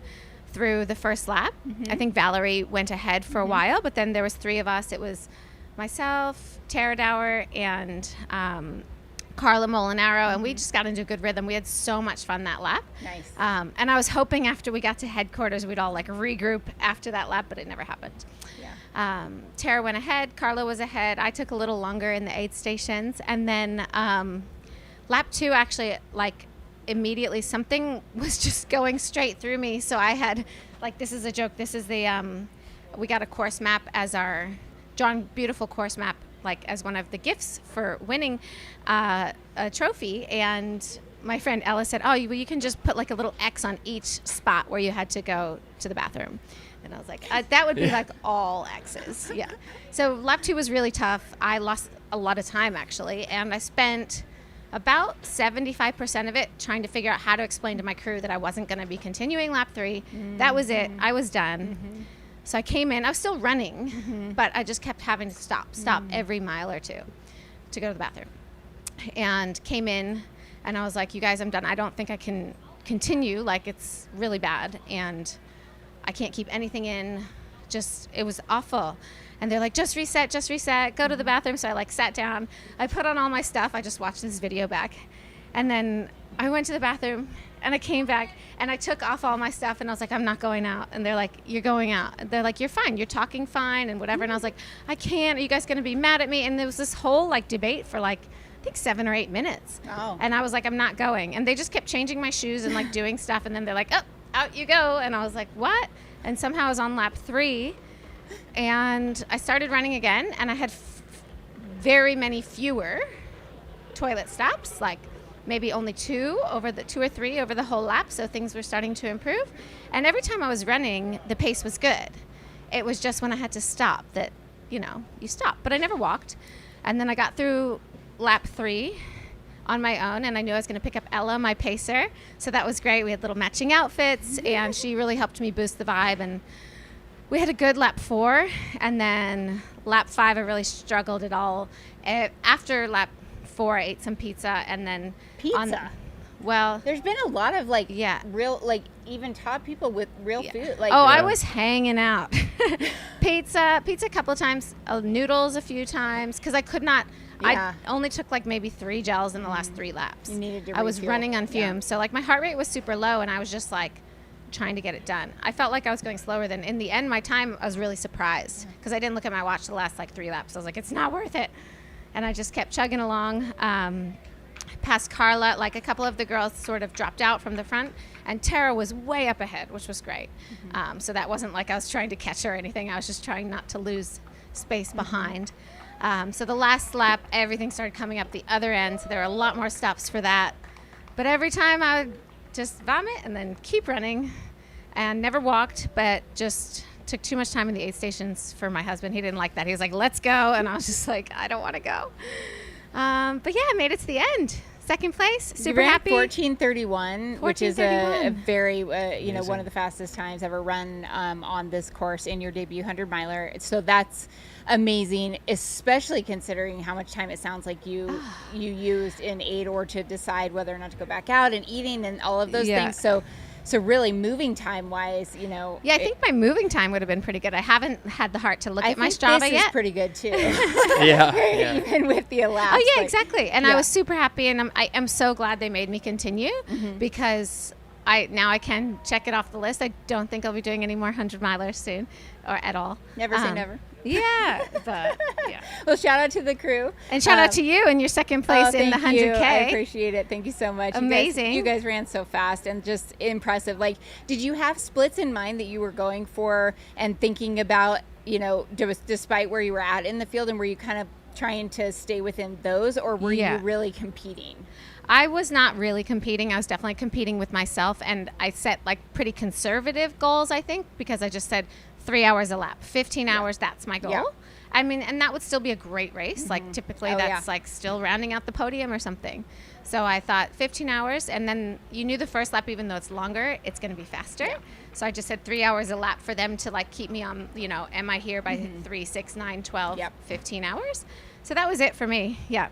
through the first lap. Mm-hmm. I think Valerie went ahead for a while, but then there was three of us. It was myself, Tara Dower, and Carla Molinaro, and we just got into a good rhythm. We had so much fun that lap. Nice. And I was hoping after we got to headquarters, we'd all like regroup after that lap, but it never happened. Tara went ahead, Carla was ahead. I took a little longer in the aid stations, and then lap 2 actually, like immediately something was just going straight through me. So I had, like, this is a joke. This is the we got a course map as our drawn beautiful course map, like as one of the gifts for winning a trophy, and my friend Ella said, oh, you can just put like a little X on each spot where you had to go to the bathroom. And I was like, that would be like all X's. Yeah. So lap 2 was really tough. I lost a lot of time actually. And I spent about 75% of it trying to figure out how to explain to my crew that I wasn't going to be continuing lap 3. That was it. I was done. So I came in. I was still running, but I just kept having to stop every mile or two to go to the bathroom. And came in, and I was like, you guys, I'm done. I don't think I can continue. Like, it's really bad, and I can't keep anything in. It was awful. And they're like, just reset, go to the bathroom. So I like sat down. I put on all my stuff. I just watched this video back. And then I went to the bathroom, and I came back, and I took off all my stuff, and I was like, I'm not going out. And they're like, you're going out. And they're like, you're fine. You're talking fine and whatever. And I was like, I can't. Are you guys going to be mad at me? And there was this whole like debate for like, I think 7 or 8 minutes. Oh. And I was like, I'm not going. And they just kept changing my shoes and like doing stuff. And then they're like, oh, out you go. And I was like, what? And somehow I was on lap 3, and I started running again, and I had very many fewer toilet stops, like maybe only 2 or 3 over the whole lap. So things were starting to improve. And every time I was running, the pace was good. It was just when I had to stop that, you stop. But I never walked. And then I got through lap 3 on my own, and I knew I was going to pick up Ella, my pacer. So that was great. We had little matching outfits, and she really helped me boost the vibe. And we had a good lap 4, and then lap 5, I really struggled at all. After lap 4, I ate some pizza, and then there's been a lot of real, like, even top people with real food. Like, I was hanging out. Pizza a couple of times, noodles a few times, because I could not. I only took like maybe 3 gels in the last 3 laps. You needed to I was refuel. running on fumes, so like my heart rate was super low, and I was just like trying to get it done. I felt like I was going slower than in the end. My time, I was really surprised because I didn't look at my watch the last like 3 laps. I was like, it's not worth it, and I just kept chugging along. Past Carla, like a couple of the girls sort of dropped out from the front, and Tara was way up ahead, which was great. So that wasn't like I was trying to catch her or anything. I was just trying not to lose space behind. So the last lap, everything started coming up the other end. So there were a lot more stops for that. But every time I would just vomit and then keep running, and never walked, but just took too much time in the aid stations for my husband. He didn't like that. He was like, let's go. And I was just like, I don't want to go. But yeah, I made it to the end. Second place, super happy. 14:31, which is a very, one of the fastest times ever run on this course in your debut 100 miler. So that's amazing, especially considering how much time it sounds like you used in aid or to decide whether or not to go back out and eating and all of those things. So really moving time wise, Yeah, I think my moving time would have been pretty good. I haven't had the heart to look at my Strava this yet. is pretty good too. Yeah. Even with the elapsed. Oh yeah, exactly. And I was super happy, and I am so glad they made me continue because I can check it off the list. I don't think I'll be doing any more 100 milers soon or at all. Never say never. Yeah, but yeah. Well, shout out to the crew. And shout out to you in your second place in the 100K. I appreciate it. Thank you so much. Amazing. You guys ran so fast and just impressive. Like, did you have splits in mind that you were going for and thinking about, despite where you were at in the field, and were you kind of trying to stay within those, or were you really competing? I was not really competing. I was definitely competing with myself, and I set like pretty conservative goals, I think, because I just said 3 hours a lap, 15 hours, that's my goal. Yeah. I mean, and that would still be a great race. Like typically that's like still rounding out the podium or something. So I thought 15 hours, and then you knew the first lap, even though it's longer, it's going to be faster. Yeah. So I just said 3 hours a lap for them to like keep me on, am I here by 3, 6, 9, 12, 15 hours? So that was it for me. Yeah.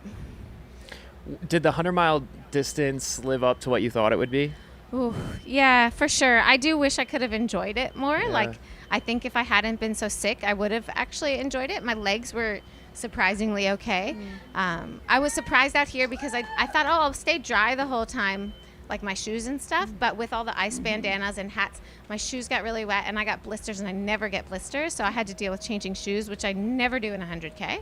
Did the 100-mile distance live up to what you thought it would be? Ooh, yeah, for sure. I do wish I could have enjoyed it more. Yeah. Like, I think if I hadn't been so sick, I would have actually enjoyed it. My legs were surprisingly okay. I was surprised out here because I thought, I'll stay dry the whole time, like my shoes and stuff. But with all the ice bandanas and hats, my shoes got really wet, and I got blisters, and I never get blisters. So I had to deal with changing shoes, which I never do in 100K.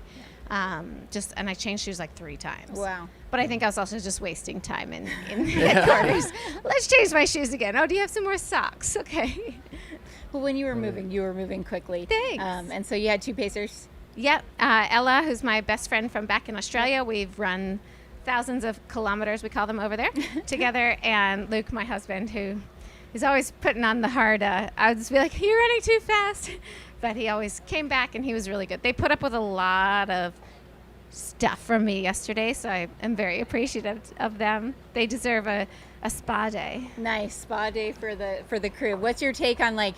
And I changed shoes like 3 times. Wow. But I think I was also just wasting time in headquarters. Let's change my shoes again. Oh, do you have some more socks? Okay. Well, when you were moving quickly. Thanks. And so you had 2 pacers? Yep. Ella, who's my best friend from back in Australia, we've run thousands of kilometers, we call them over there, together. And Luke, my husband, who is always putting on the hard, I would just be like, you're running too fast. But he always came back, and he was really good. They put up with a lot of stuff from me yesterday, so I am very appreciative of them. They deserve a spa day. Nice spa day for the crew. What's your take on, like,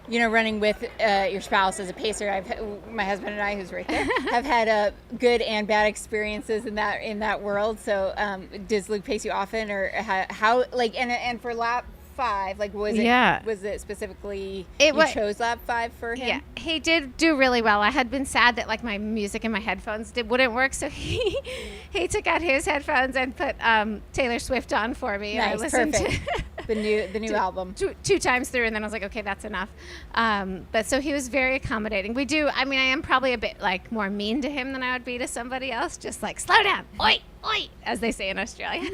you know, running with your spouse as a pacer? My husband and I, who's right there, have had good and bad experiences in that world. So does Luke pace you often, or how like and for lap 5, like was it specifically you chose lap 5 for him? Yeah, he did do really well. I had been sad that like my music and my headphones wouldn't work, so he took out his headphones and put Taylor Swift on for me. Nice, and I listened perfect. to the new album two times through, and then I was like, okay, that's enough. But so he was very accommodating. I am probably a bit like more mean to him than I would be to somebody else, just like slow down, oi, oi, as they say in Australia.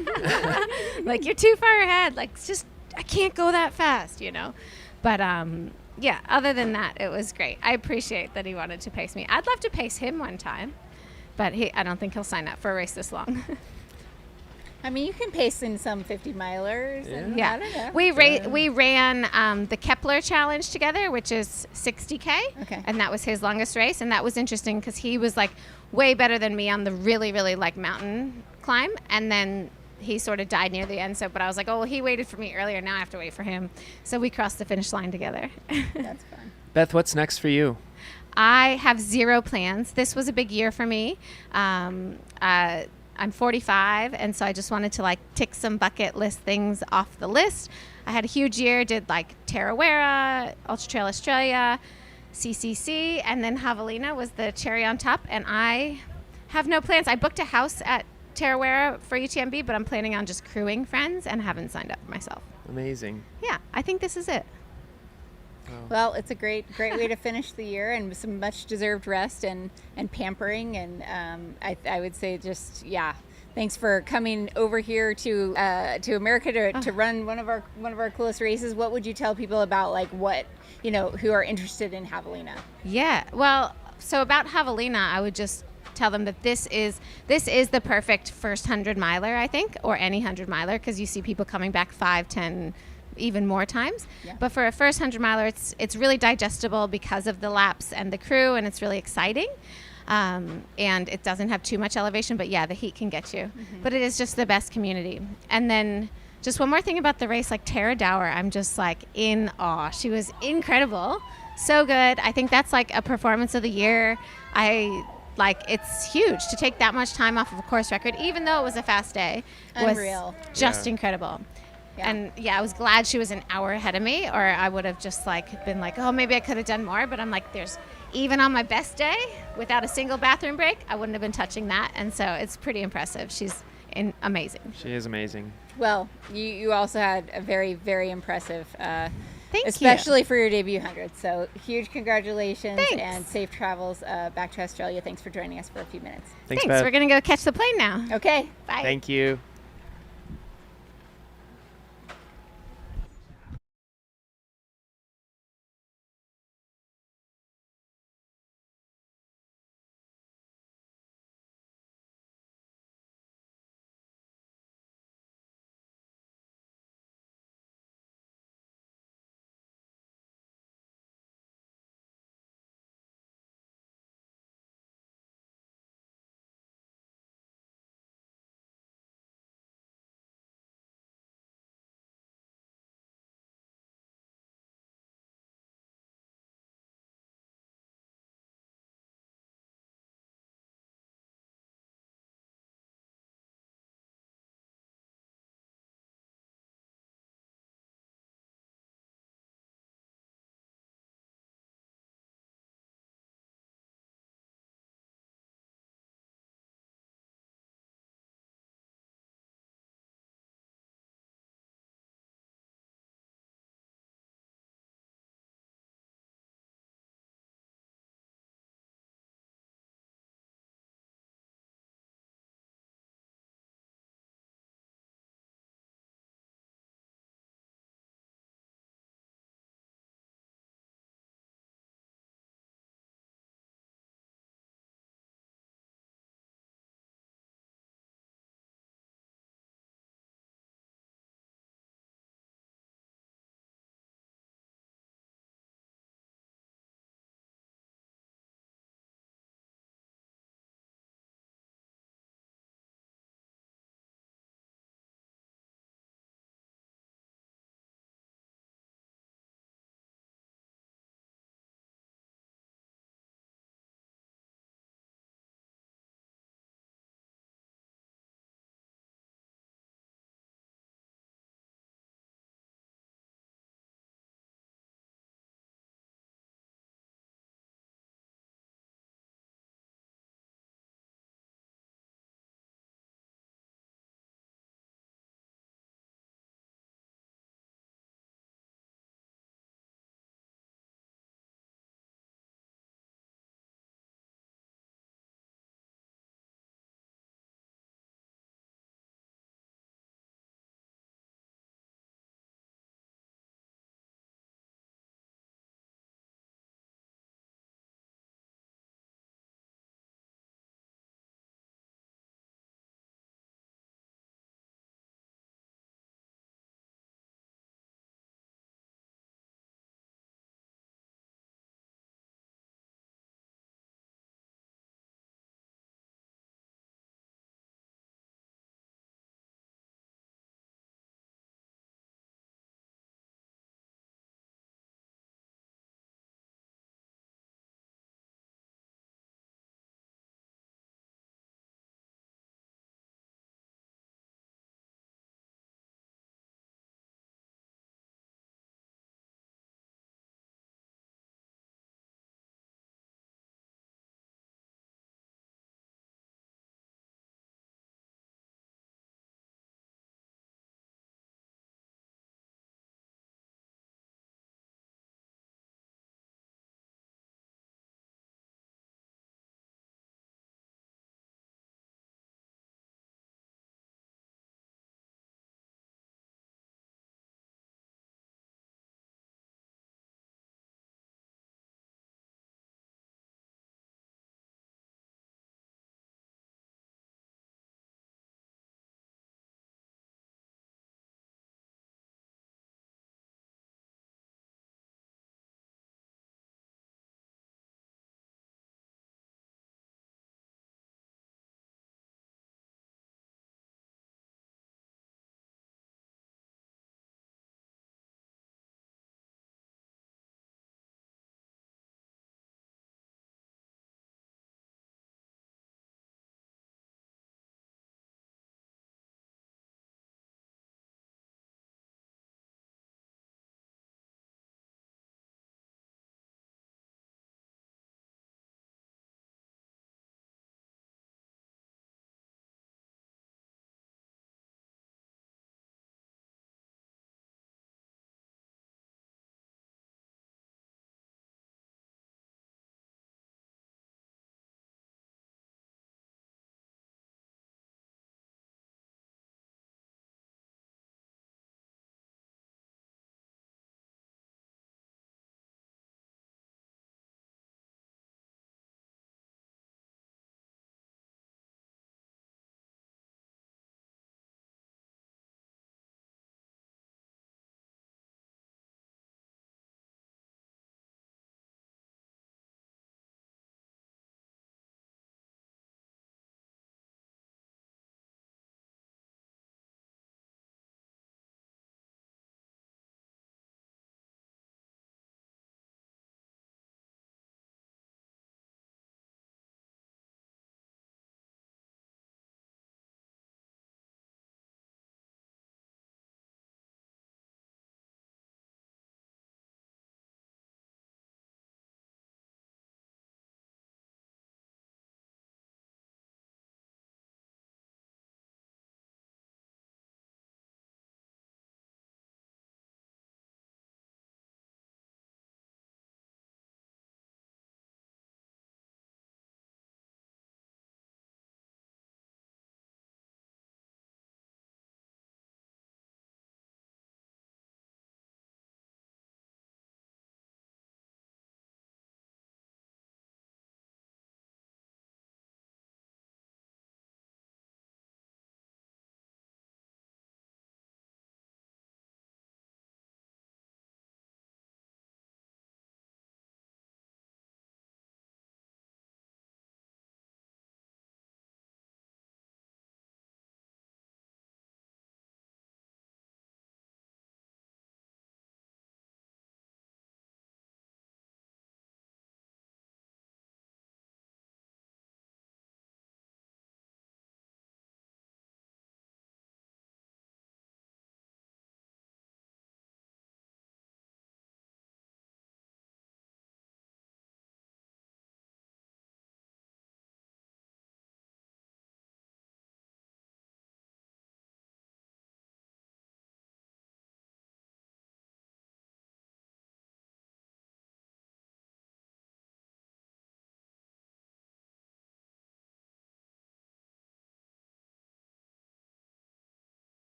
Like, you're too far ahead, like just I can't go that fast, you know. But yeah, other than that, it was great. I appreciate that he wanted to pace me. I'd love to pace him one time, but I don't think he'll sign up for a race this long. I mean, you can pace in some 50-milers. Yeah. I don't know. We ran the Kepler Challenge together, which is 60K. Okay. And that was his longest race. And that was interesting because he was like way better than me on the really, really like mountain climb. And then he sort of died near the end. But I was like, oh, well, he waited for me earlier. Now I have to wait for him. So we crossed the finish line together. That's fun. Beth, what's next for you? I have zero plans. This was a big year for me. I'm 45, and so I just wanted to like tick some bucket list things off the list. I had a huge year, did like Tara Dower, Ultra Trail Australia, CCC, and then Javelina was the cherry on top, and I have no plans. I booked a house at Tara Dower for UTMB, but I'm planning on just crewing friends and haven't signed up myself. Amazing. Yeah, I think this is it. Well, it's a great way to finish the year, and some much deserved rest and pampering. And I would say just, yeah, thanks for coming over here to America to run one of our coolest races. What would you tell people about like what, you know, who are interested in Javelina? Yeah, well, so about Javelina, I would just tell them that this is the perfect first 100-miler, I think, or any 100-miler, because you see people coming back 5, 10, even more times. Yeah. But for a first 100-miler, it's really digestible because of the laps and the crew, and it's really exciting. And it doesn't have too much elevation, but yeah, the heat can get you. Mm-hmm. But it is just the best community. And then just one more thing about the race, like Tara Dower, I'm just like in awe. She was incredible, so good. I think that's like a performance of the year. It's huge to take that much time off of a course record, even though it was a fast day. Unreal. Was just incredible. Yeah. And yeah, I was glad she was an hour ahead of me, or I would have just like been like, oh, maybe I could have done more. But I'm like, even on my best day, without a single bathroom break, I wouldn't have been touching that. And so it's pretty impressive. She's amazing. She is amazing. Well, you also had a very, very impressive, Thank especially you. for your debut 100. So huge congratulations. Thanks. And safe travels back to Australia. Thanks for joining us for a few minutes. Thanks, Beth. We're going to go catch the plane now. Okay. Bye. Thank you.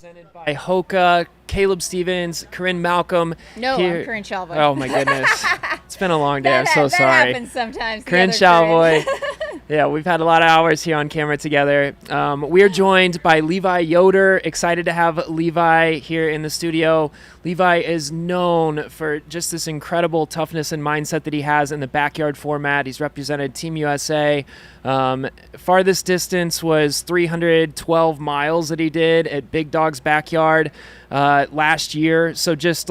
Represented by HOKA, Caleb Stevens, Corinne Malcolm. No, here. I'm Corinne Shalvoy. Oh my goodness. It's been a long day. I'm so that sorry. happens sometimes. the Corinne other Shalvoy. Corinne. Yeah, we've had a lot of hours here on camera together. We are joined by Levi Yoder. Excited to have Levi here in the studio. Levi is known for just this incredible toughness and mindset that he has in the backyard format. He's represented Team USA. Farthest distance was 312 miles that he did at Big Dog's backyard last year. So just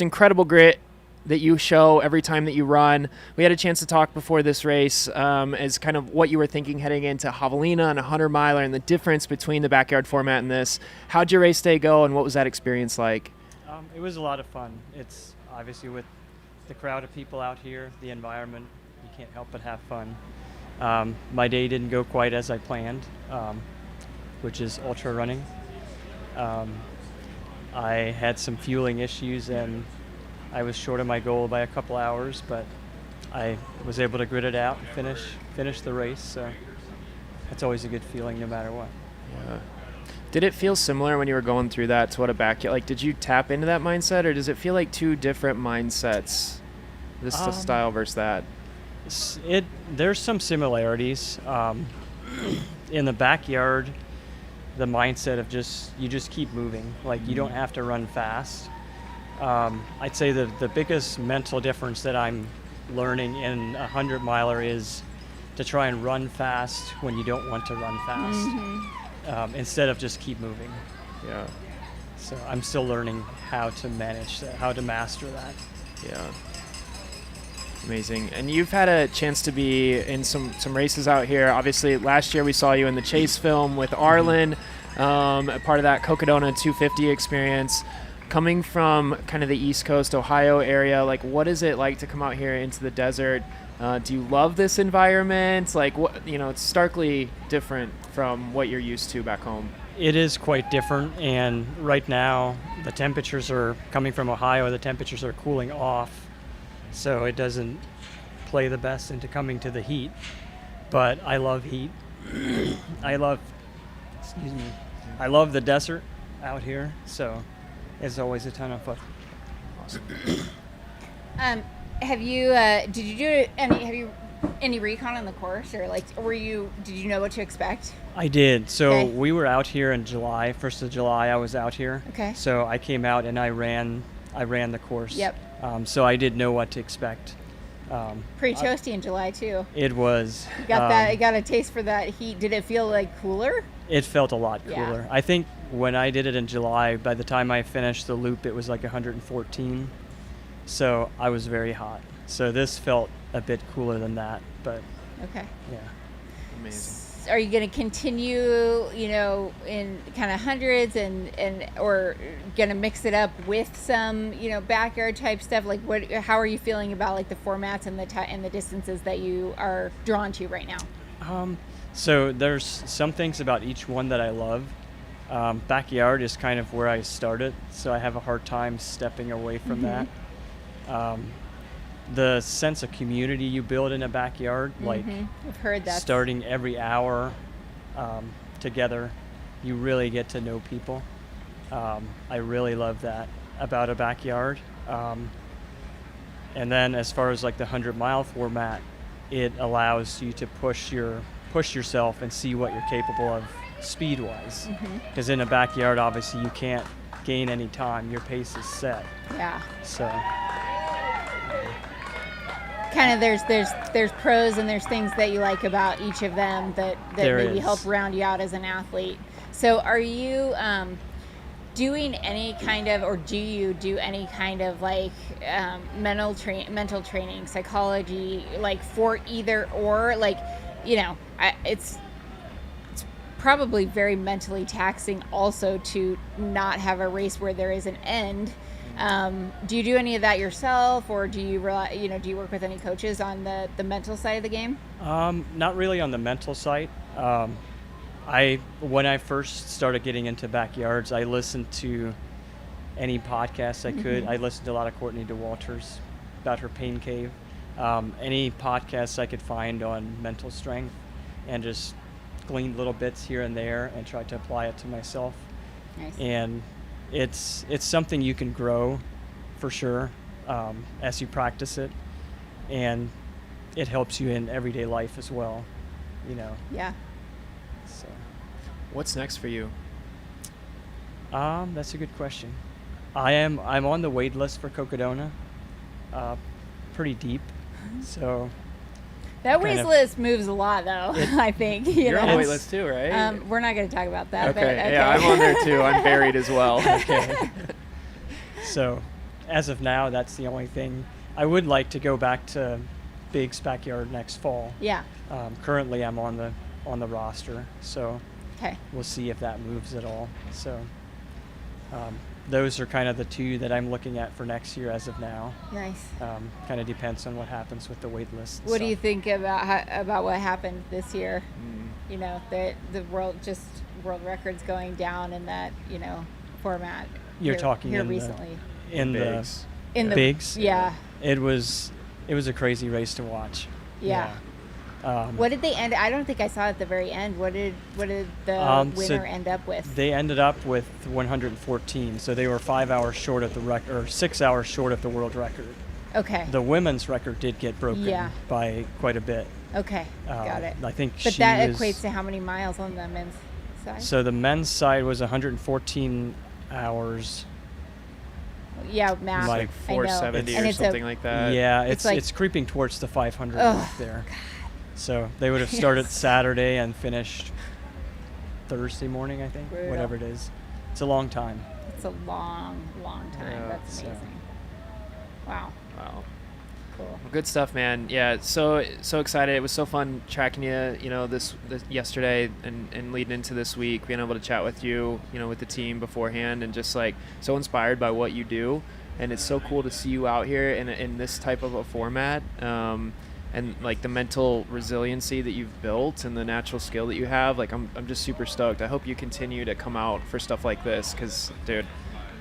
incredible grit that you show every time that you run. We had a chance to talk before this race as kind of what you were thinking heading into Javelina and a 100-miler and the difference between the backyard format and this. How'd your race day go, and what was that experience like? It was a lot of fun. It's obviously with the crowd of people out here, the environment, you can't help but have fun. My day didn't go quite as I planned, which is ultra running. I had some fueling issues and I was short of my goal by a couple hours, but I was able to grit it out and finish the race. So that's always a good feeling no matter what. Yeah. Did it feel similar when you were going through that to what a backyard, like did you tap into that mindset, or does it feel like two different mindsets, this style versus that? There's some similarities. In the backyard, the mindset of you just keep moving. Like you don't have to run fast. I'd say the biggest mental difference that I'm learning in a 100-miler is to try and run fast when you don't want to run fast, instead of just keep moving. Yeah. So I'm still learning how to manage that, how to master that. Yeah. Amazing. And you've had a chance to be in some races out here. Obviously, last year we saw you in the Chase film with Arlen, a part of that Cocodona 250 experience. Coming from kind of the East Coast, Ohio area, like what is it like to come out here into the desert? Do you love this environment? Like it's starkly different from what you're used to back home. It is quite different, and right now the temperatures are coming from Ohio. The temperatures are cooling off, so it doesn't play the best into coming to the heat. But I love heat. I love the desert out here. So. It's always a ton of fun. Awesome. Have you any recon on the course, or did you know what to expect? I did. So Okay. we were out here in July, 1st of July I was out here. Okay. So I came out and I ran the course. Yep. So I did know what to expect. Pretty toasty in July too. It was. You got you got a taste for that heat. Did it feel like cooler? It felt a lot Yeah. cooler. I think when I did it in July, by the time I finished the loop, it was like 114. So I was very hot. So this felt a bit cooler than that, but Okay. yeah. Amazing. Are you going to continue, in kind of hundreds or going to mix it up with some, backyard type stuff? Like how are you feeling about like the formats and the distances that you are drawn to right now? So there's some things about each one that I love. Backyard is kind of where I started, so I have a hard time stepping away from that. The sense of community you build in a backyard, like I've heard that. starting every hour together, you really get to know people. I really love that about a backyard. And then as far as like the 100-mile format, it allows you to push yourself and see what you're capable of speed-wise. Because in a backyard, obviously, you can't gain any time. Your pace is set. Yeah. So kind of there's pros and there's things that you like about each of them that maybe help round you out as an athlete. So are you doing any kind of, or do you do any kind of like mental training, psychology, like for either or? Like, it's probably very mentally taxing also to not have a race where there is an end. Do you do any of that yourself, or do you do you work with any coaches on the mental side of the game? Not really on the mental side. When I first started getting into backyards, I listened to any podcasts I could. I listened to a lot of Courtney DeWalters about her pain cave. Any podcasts I could find on mental strength, and just gleaned little bits here and there and tried to apply it to myself. Nice. And it's something you can grow for sure as you practice it, and it helps you in everyday life as well, you know. Yeah. So What's next for you? that's a good question. I'm on the wait list for Cocodona, pretty deep, so That kind wait of- list moves a lot, though. I think You're on the know? wait list too, right? We're not going to talk about that. okay. But okay. Yeah, I'm on there too. I'm buried as well. Okay. So, as of now, that's the only thing. I would like to go back to Big's backyard next fall. Yeah. Currently, I'm on the roster, so Okay. we'll see if that moves at all. So, those are kind of the two that I'm looking at for next year as of now. Nice. Kind of depends on what happens with the wait list. and What do you stuff. think about what happened this year? You know, the world records going down in that, you know, format. You're here, talking here in recently. in Bigs. In the Bigs? Yeah. It was a crazy race to watch. Yeah. What did they end? I don't think I saw at the very end. What did the So winner end up with? They ended up with 114, so they were 5 hours short of the record, or 6 hours short of the world record. Okay. The women's record did get broken Yeah. by quite a bit. Okay. Got it. I think But she that was, equates to how many miles on the men's side? So the men's side was 114 hours. Yeah, math. Like I know. 470 And or it's something like that. Yeah, it's it's like- creeping towards the 500 Ugh, mark there. So they would have started Saturday and finished Thursday morning, I think. Brutal. Whatever it is. It's a long time. It's a long, long time. Yeah, That's so- amazing. Wow. Wow. Cool. Well, good stuff, man. Yeah, so excited. It was so fun tracking you, you know, this yesterday and leading into this week, being able to chat with you, you know, with the team beforehand, and just like so inspired by what you do. And it's so cool to see you out here in this type of a format, and like the mental resiliency that you've built and the natural skill that you have. Like I'm just super stoked. I hope you continue to come out for stuff like this, because dude,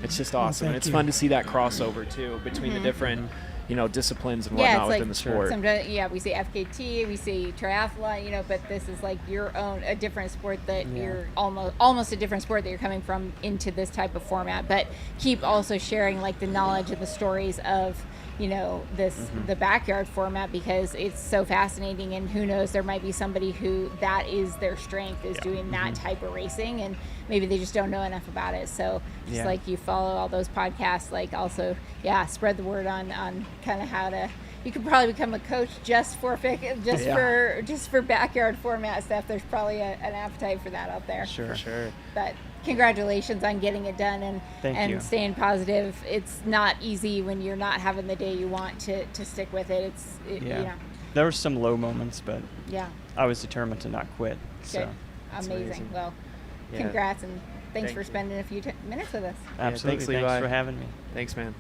it's just awesome. thank And it's you. fun to see that crossover too between the different, you know, disciplines and Yeah, whatnot it's within like the sport. sometimes, yeah, we say FKT, we say triathlon, you know, but this is like your own, a different sport that Yeah. you're almost a different sport that you're coming from into this type of format, but keep also sharing like the knowledge and the stories of, you know, this, the backyard format, because it's so fascinating, and who knows, there might be somebody who that is their strength, is doing that type of racing, and maybe they just don't know enough about it. So just Yeah. like you follow all those podcasts, like also, yeah, spread the word on kind of how to, you could probably become a coach just for backyard format stuff. There's probably an appetite for that out there. Sure. For sure. But congratulations on getting it done, and Thank you. staying positive. It's not easy when you're not having the day you want to stick with it. Yeah. You know, There were some low moments, but yeah, I was determined to not quit. So good, it's amazing. Well, Yeah. congrats, and thanks Thank for you. spending a few minutes with us. absolutely. thanks, Levi. for having me. Thanks, man.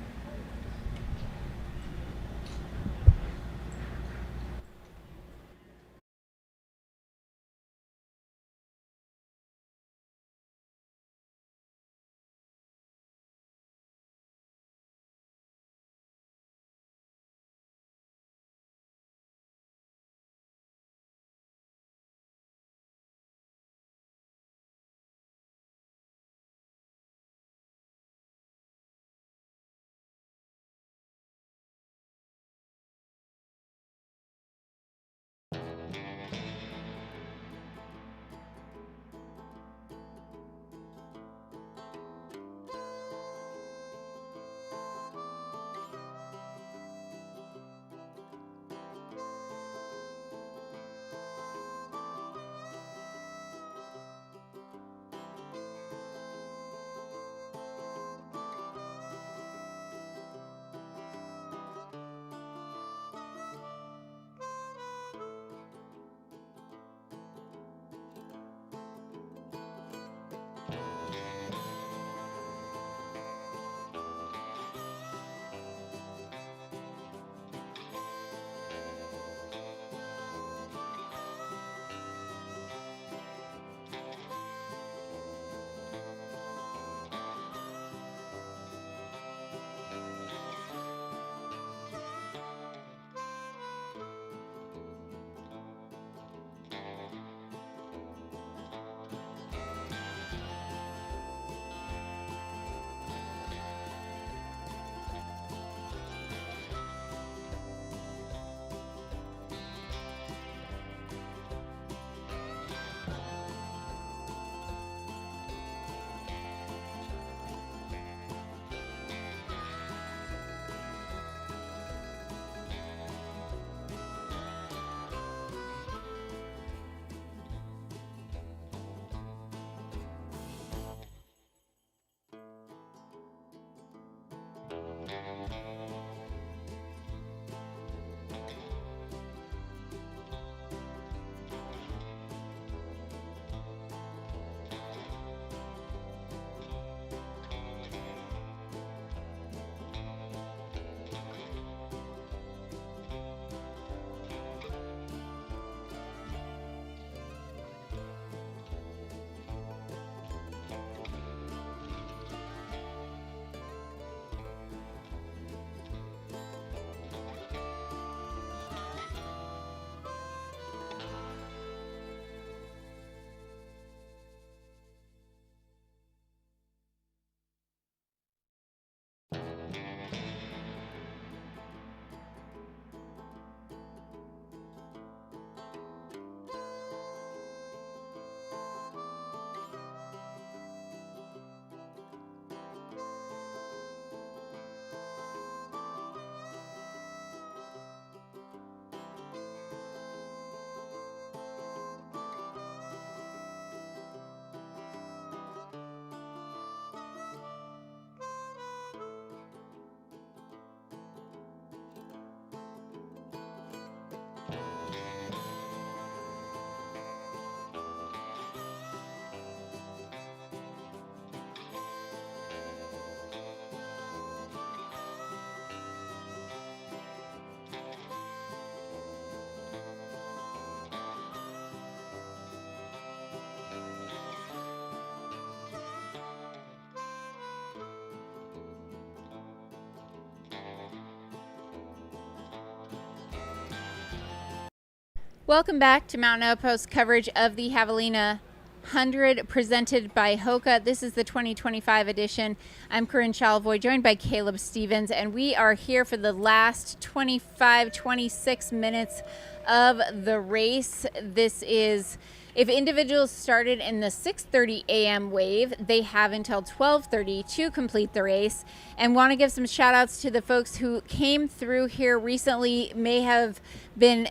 Welcome back to Mountain Outpost coverage of the Javelina 100 presented by HOKA. This is the 2025 edition. I'm Corinne Chalvoy, joined by Caleb Stevens, and we are here for the last 26 minutes of the race. This is, if individuals started in the 6:30 a.m. wave, they have until 12:30 to complete the race. And want to give some shout outs to the folks who came through here recently, may have been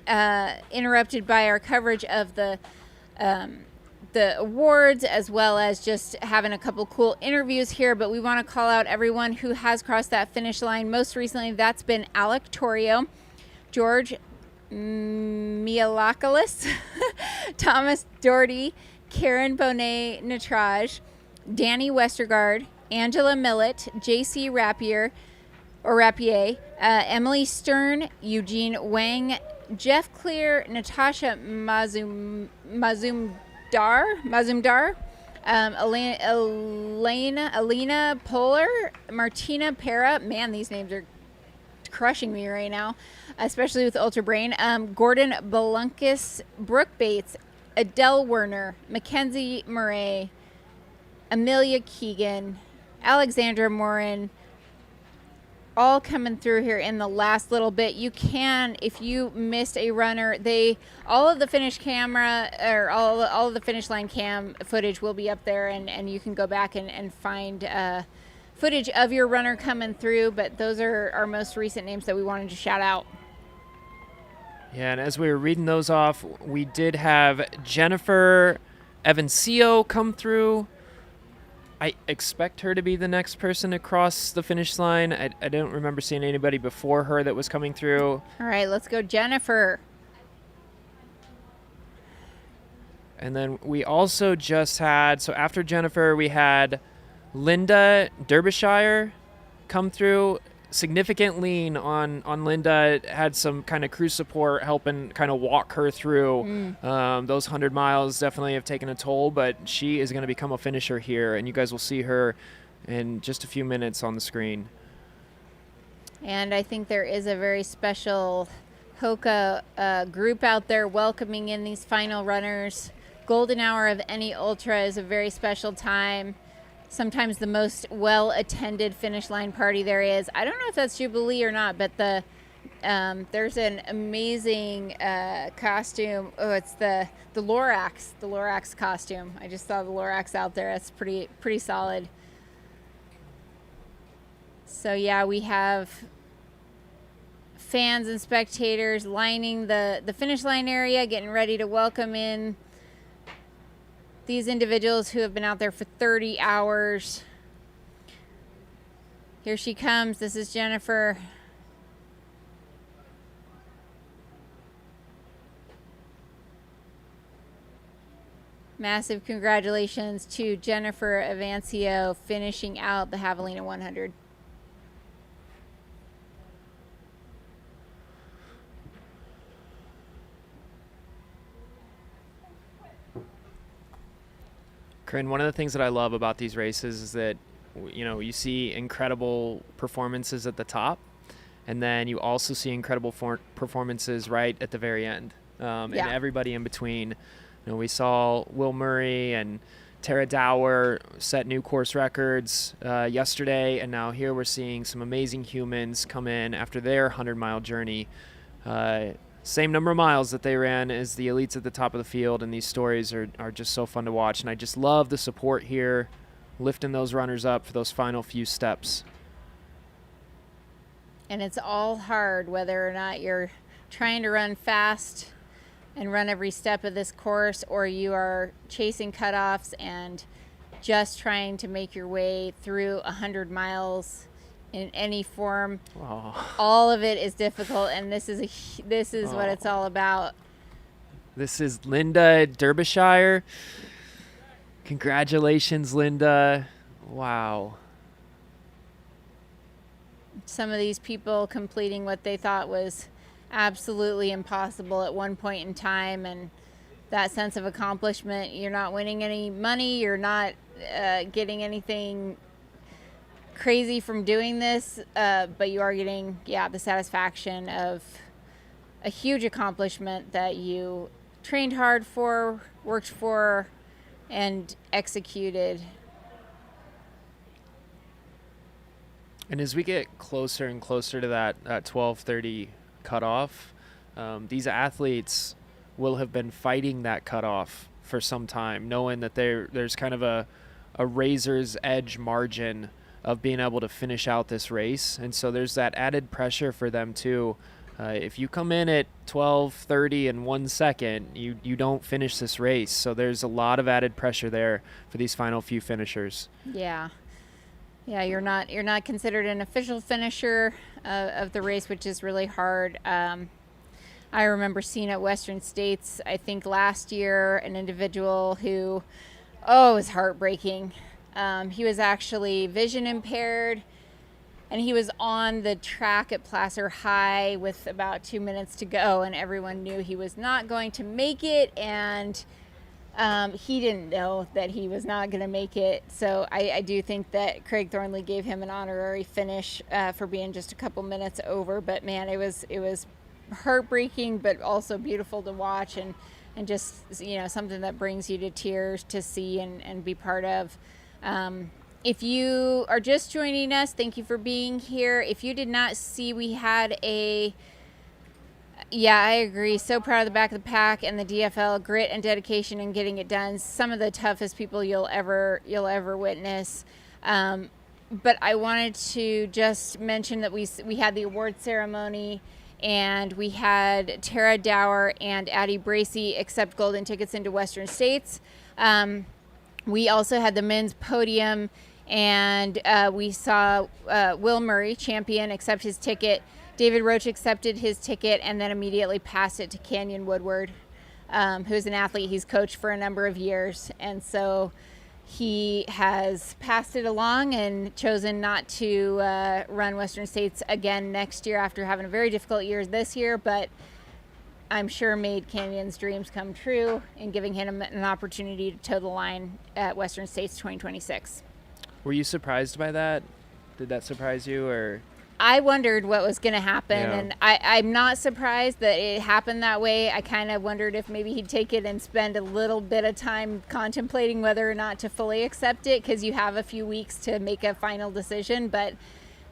interrupted by our coverage of the awards, as well as just having a couple cool interviews here. But we want to call out everyone who has crossed that finish line. Most recently, that's been Alec Torrio, George Mialakalis, Thomas Doherty, Karen Bonet-Natraj, Danny Westergaard, Angela Millett, JC Rapier, Emily Stern, Eugene Wang, Jeff Clear, Natasha Mazumdar, Alina Polar, Martina Pera. Man, these names are crushing me right now, especially with Ultra Brain. Gordon Belunkus, Brooke Bates, Adele Werner, Mackenzie Murray, Amelia Keegan, Alexandra Morin, all coming through here in the last little bit. You can, if you missed a runner, all of the finish camera, or all of the finish line cam footage will be up there, and you can go back and find footage of your runner coming through. But those are our most recent names that we wanted to shout out. Yeah, and as we were reading those off, we did have Jennifer Evancio come through. I expect her to be the next person to cross the finish line. I don't remember seeing anybody before her that was coming through. All right, let's go Jennifer. And then we also just had, so after Jennifer, we had Linda Derbyshire come through. Significant lean on Linda, had some kind of crew support helping kind of walk her through. Those 100 miles definitely have taken a toll, but she is going to become a finisher here, and you guys will see her in just a few minutes on the screen. And I think there is a very special HOKA group out there welcoming in these final runners. Golden hour of any ultra is a very special time. Sometimes the most well-attended finish line party there is. I don't know if that's Jubilee or not, but there's an amazing costume. Oh, it's the Lorax costume. I just saw the Lorax out there. That's pretty solid. So yeah, we have fans and spectators lining the finish line area, getting ready to welcome in these individuals who have been out there for 30 hours. Here she comes. This is Jennifer. Massive congratulations to Jennifer Evancio finishing out the Javelina 100. Corinne, one of the things that I love about these races is that, you see incredible performances at the top, and then you also see incredible performances right at the very end, and everybody in between. We saw Will Murray and Tara Dower set new course records yesterday, and now here we're seeing some amazing humans come in after their 100-mile journey. Same number of miles that they ran as the elites at the top of the field, and these stories are just so fun to watch. And I just love the support here, lifting those runners up for those final few steps. And it's all hard, whether or not you're trying to run fast and run every step of this course, or you are chasing cutoffs and just trying to make your way through 100 miles in any form. Oh. All of it is difficult, and this is what it's all about. This is Linda Derbyshire. Congratulations, Linda. Wow. Some of these people completing what they thought was absolutely impossible at one point in time, and that sense of accomplishment. You're not winning any money, you're not getting anything crazy from doing this, but you are getting the satisfaction of a huge accomplishment that you trained hard for, worked for, and executed. And as we get closer and closer to that 12:30 cutoff, these athletes will have been fighting that cutoff for some time, knowing that there's kind of a razor's edge margin of being able to finish out this race. And so there's that added pressure for them too. If you come in at 12:30 in 1 second, you don't finish this race. So there's a lot of added pressure there for these final few finishers. Yeah. Yeah, you're not considered an official finisher of the race, which is really hard. I remember seeing at Western States, I think last year, an individual who, it was heartbreaking. He was actually vision impaired, and he was on the track at Placer High with about 2 minutes to go, and everyone knew he was not going to make it, and he didn't know that he was not going to make it. So I do think that Craig Thornley gave him an honorary finish for being just a couple minutes over. But man, it was heartbreaking, but also beautiful to watch, and just, something that brings you to tears to see and be part of. If you are just joining us, thank you for being here. If you did not see, we had I agree. So proud of the back of the pack and the DFL, grit and dedication in getting it done. Some of the toughest people you'll ever witness. But I wanted to just mention that we had the award ceremony, and we had Tara Dower and Addie Bracey accept golden tickets into Western States. We also had the men's podium, and we saw Will Murray, champion, accept his ticket. David Roach accepted his ticket and then immediately passed it to Canyon Woodward, who's an athlete he's coached for a number of years. And so he has passed it along and chosen not to run Western States again next year after having a very difficult year this year, but I'm sure made Canyon's dreams come true in giving him an opportunity to toe the line at Western States 2026. Were you surprised by that? Did that surprise you, or? I wondered what was going to happen, Yeah. and I'm not surprised that it happened that way. I kind of wondered if maybe he'd take it and spend a little bit of time contemplating whether or not to fully accept it, because you have a few weeks to make a final decision. But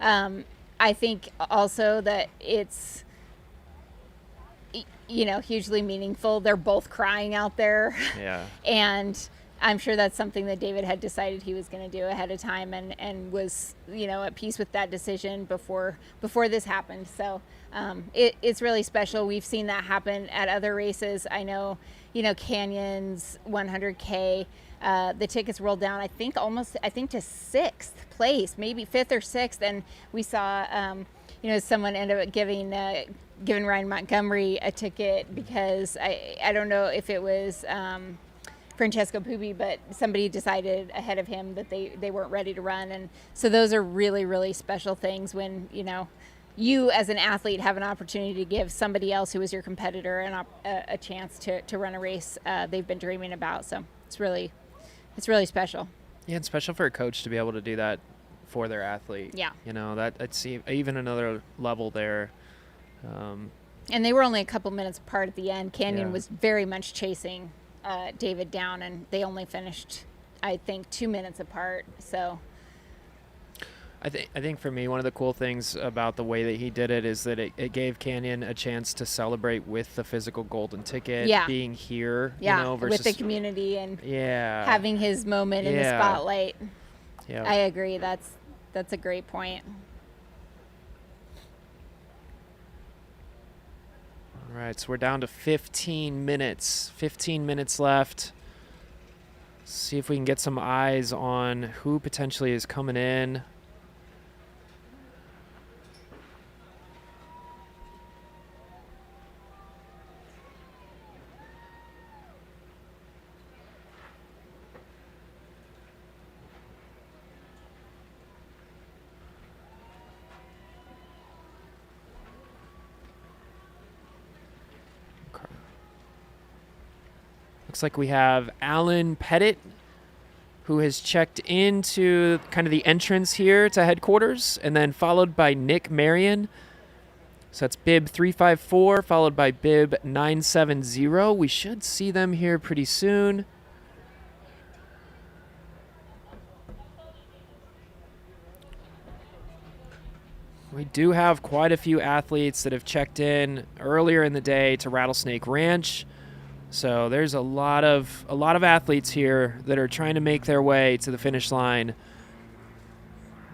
I think also that it's, hugely meaningful. They're both crying out there. Yeah. And I'm sure that's something that David had decided he was going to do ahead of time, and was, at peace with that decision before this happened. So it's really special. We've seen that happen at other races. I know, Canyon's 100K, the tickets rolled down, I think to 6th place, maybe 5th or 6th. And we saw, someone ended up giving Ryan Montgomery a ticket because I don't know if it was Francesco Pubi, but somebody decided ahead of him that they weren't ready to run. And so those are really, really special things when, you as an athlete have an opportunity to give somebody else who is your competitor a chance to run a race they've been dreaming about. So it's really special. Yeah, it's special for a coach to be able to do that for their athlete. Yeah. That's even another level there. And they were only a couple minutes apart at the end. Canyon Yeah. was very much chasing David down, and they only finished, I think, 2 minutes apart. So I think for me, one of the cool things about the way that he did it is that it gave Canyon a chance to celebrate with the physical golden ticket, being here, versus with the community and yeah, having his moment in the spotlight. Yeah, I agree. That's a great point. All right, so we're down to 15 minutes. 15 minutes left. See if we can get some eyes on who potentially is coming in. Looks like we have Alan Pettit, who has checked into kind of the entrance here to headquarters, and then followed by Nick Marion. So that's bib 354 followed by bib 970. We should see them here pretty soon. We do have quite a few athletes that have checked in earlier in the day to Rattlesnake Ranch. So there's a lot of athletes here that are trying to make their way to the finish line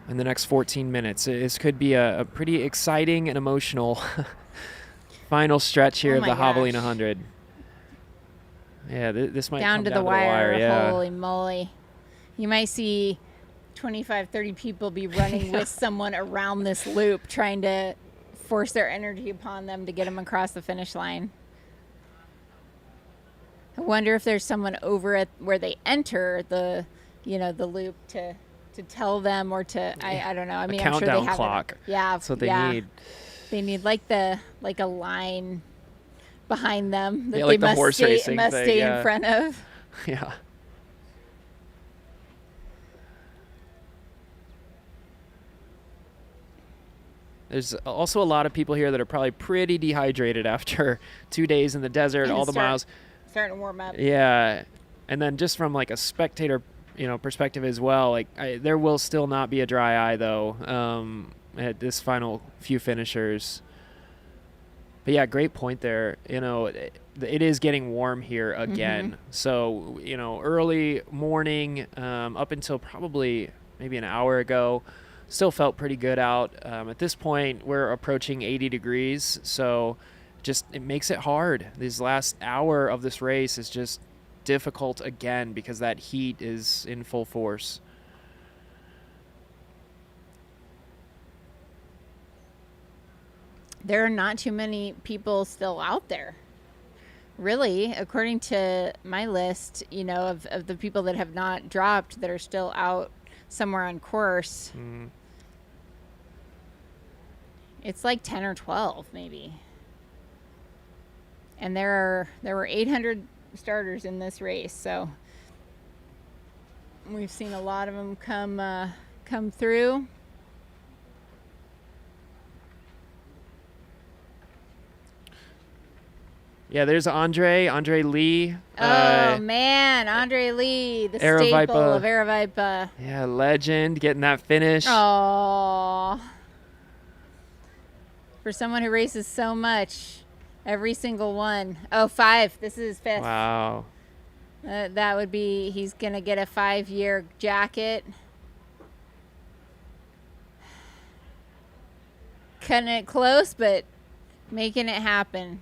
in the next 14 minutes. This could be a pretty exciting and emotional final stretch here of the Javelina 100. Yeah, this might down come to down the wire. Yeah. Holy moly. You might see 25, 30 people be running with someone around this loop trying to force their energy upon them to get them across the finish line. I wonder if there's someone over at where they enter the loop to tell them or to I don't know. I mean, I'm sure they countdown have clock. Yeah, That's what they need. They need like a line behind them that Yeah, they like the must horse stay, racing must thing, stay yeah. in front of. Yeah. There's also a lot of people here that are probably pretty dehydrated after 2 days in the desert, all the miles. Starting to warm up. Yeah. And then just from like a spectator, perspective as well, like there will still not be a dry eye though at this final few finishers. But yeah, great point there. It is getting warm here again. So, early morning up until probably maybe an hour ago, still felt pretty good out. At this point, we're approaching 80 degrees. So just it makes it hard. This last hour of this race is just difficult again because that heat is in full force. There are not too many people still out there. Really, according to my list, of the people that have not dropped that are still out somewhere on course, it's like 10 or 12 maybe. And there were 800 starters in this race, so we've seen a lot of them come through. Yeah, there's Andre Lee. Man, Andre Lee, the staple of Aravaipa. Yeah, legend, getting that finish. Oh, for someone who races so much, every single one. Oh, 5. This is his 5th. Wow. That would be, he's going to get a 5-year jacket. Cutting it close, but making it happen.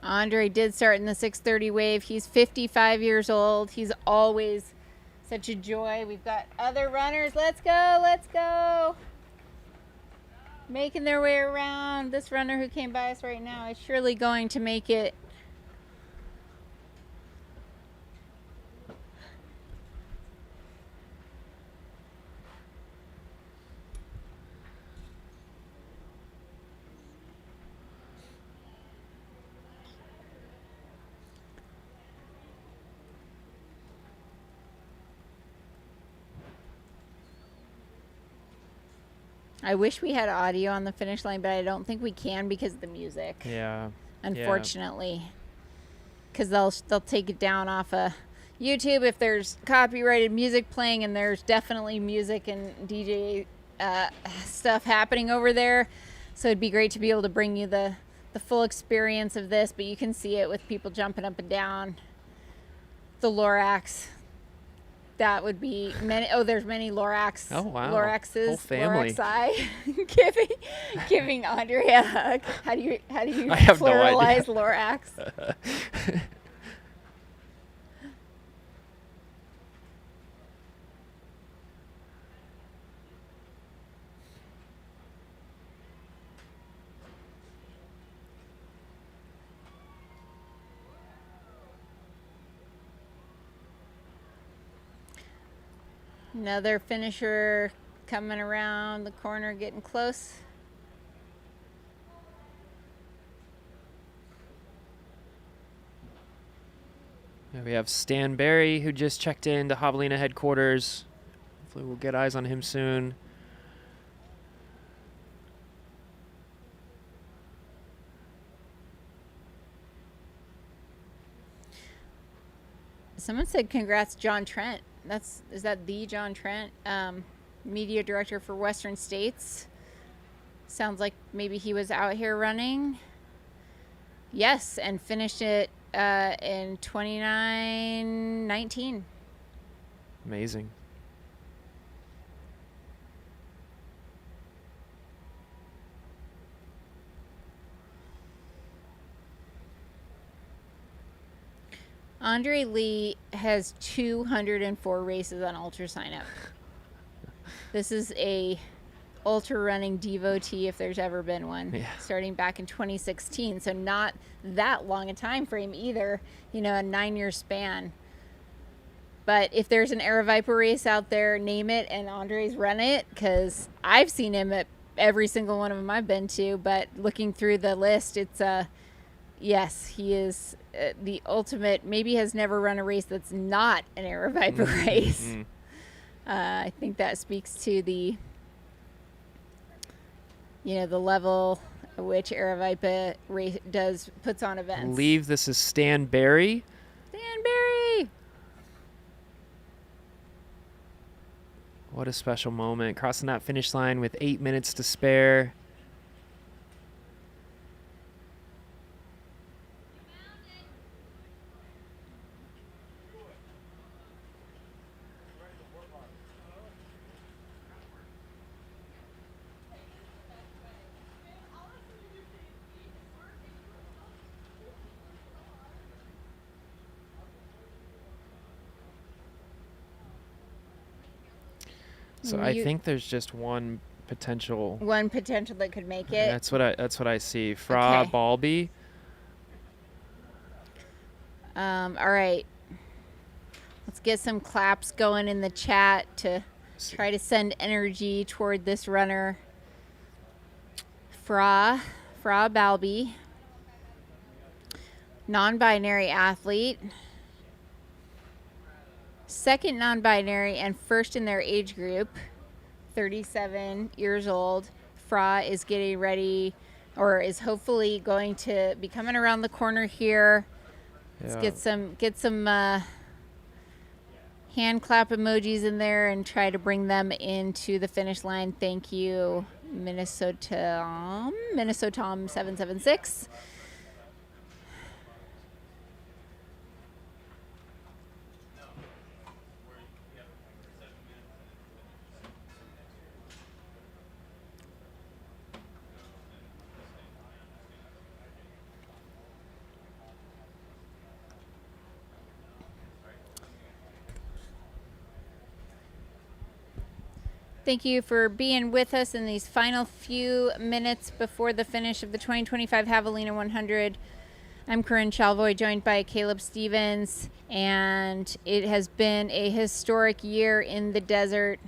Andre did start in the 6:30 wave. He's 55 years old. He's always such a joy. We've got other runners. Let's go. Let's go. Making their way around. This runner who came by us right now is surely going to make it. I wish we had audio on the finish line, but I don't think we can because of the music. Yeah. Unfortunately. Because they'll take it down off of YouTube if there's copyrighted music playing, and there's definitely music and DJ stuff happening over there. So it'd be great to be able to bring you the full experience of this, but you can see it with people jumping up and down. The Lorax. That would be many. Oh, there's many Lorax. Oh, wow. Loraxes. Whole family. Loraxi. giving Andre a hug. How do you I have pluralize no Lorax? Another finisher coming around the corner, getting close. We have Stan Barry, who just checked in to Javelina headquarters. Hopefully we'll get eyes on him soon. Someone said congrats, John Trent. Is that the John Trent, media director for Western States? Sounds like maybe he was out here running. Yes, and finished it in 29:19. Amazing. Andre Lee has 204 races on Ultra Sign Up. This is a ultra running devotee if there's ever been one. Yeah. Starting back in 2016, so not that long a time frame either, a 9-year span. But if there's an Aeroviper race out there, name it and Andre's run it, because I've seen him at every single one of them I've been to. But looking through the list, it's yes, he is the ultimate. Maybe has never run a race that's not an Aeroviper race. I think that speaks to the the level at which Aeroviper puts on events. I believe this is Stan Barry. Stan Barry! What a special moment. Crossing that finish line with 8 minutes to spare. So I think there's just one potential. One potential that could make it. That's what I see. Fra Okay. Balby. All right. Let's get some claps going in the chat to try to send energy toward this runner. Fra Balby. Non-binary athlete. Second non-binary and first in their age group, 37 years old. Fra is getting ready, or is hopefully going to be coming around the corner here. Let's get some hand clap emojis in there and try to bring them into the finish line. Thank you, Minnesota 776. Thank you for being with us in these final few minutes before the finish of the 2025 Javelina 100. I'm Corinne Chalvoy, joined by Caleb Stevens, and it has been a historic year in the desert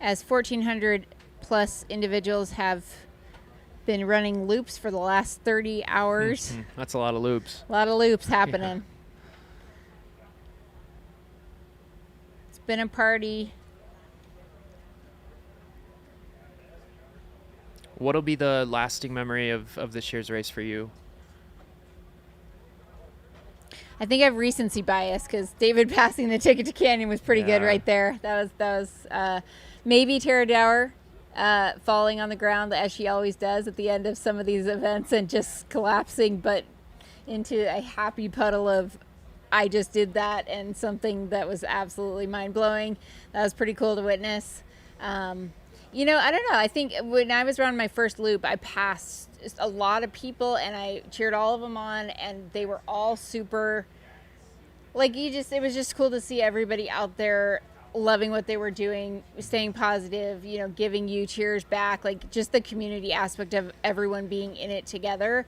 as 1,400 plus individuals have been running loops for the last 30 hours. That's a lot of loops. A lot of loops happening. Yeah. It's been a party. What'll be the lasting memory of this year's race for you? I think I have recency bias because David passing the ticket to Canyon was pretty good right there. That was maybe Tara Dower falling on the ground as she always does at the end of some of these events and just collapsing, but into a happy puddle of I just did that and something that was absolutely mind-blowing. That was pretty cool to witness. I don't know. I think when I was around my first loop, I passed a lot of people and I cheered all of them on, and they were all super, it was just cool to see everybody out there loving what they were doing, staying positive, giving you cheers back. Just the community aspect of everyone being in it together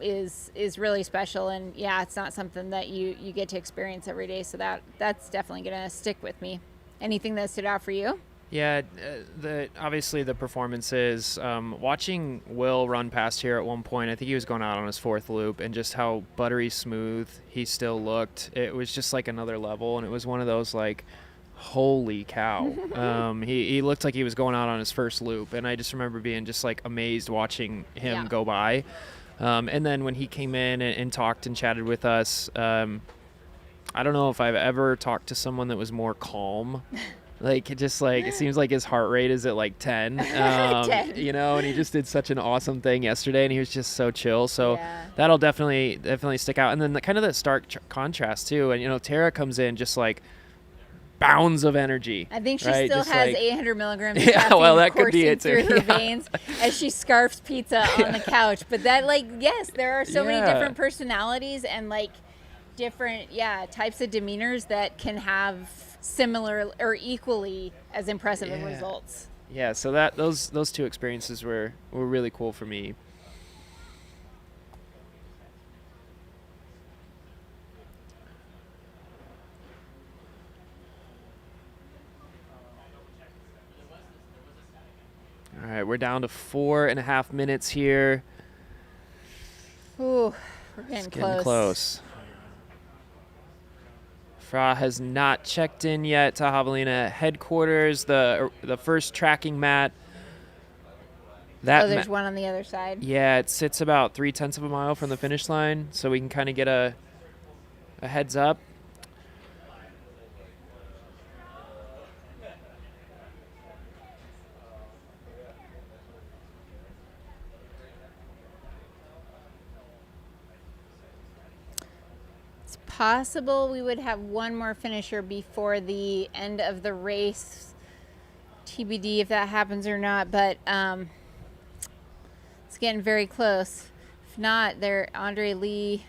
is really special. And yeah, it's not something that you get to experience every day. So that's definitely going to stick with me. Anything that stood out for you? Yeah, obviously the performances. Watching Will run past here at one point, I think he was going out on his fourth loop, and just how buttery smooth he still looked. It was just like another level, and it was one of those holy cow. He looked like he was going out on his first loop, and I just remember being just amazed watching him go by. And then when he came in and talked and chatted with us, I don't know if I've ever talked to someone that was more calm. Like, it seems like his heart rate is at like 10, 10. you know, and he just did such an awesome thing yesterday, and he was just so chill. So that'll definitely stick out. And then kind of that stark contrast too. And, you know, Tara comes in just like bounds of energy. I think she right? still just has like, 800 milligrams of yeah, caffeine well, that could be it coursing too. through her veins as she scarfs pizza on the couch. But that, like, yes, there are so many different personalities and, like, different types of demeanors that can have similar or equally as impressive of results. Yeah, so those two experiences were really cool for me. All right, we're down to 4.5 minutes here. Ooh, we're getting close. Fra has not checked in yet to Javelina headquarters. The first tracking mat. There's one on the other side. Yeah, it sits about 0.3 of a mile from the finish line, so we can kind of get a heads up. Possible we would have one more finisher before the end of the race. TBD if that happens or not, but it's getting very close. If not, Andre Lee,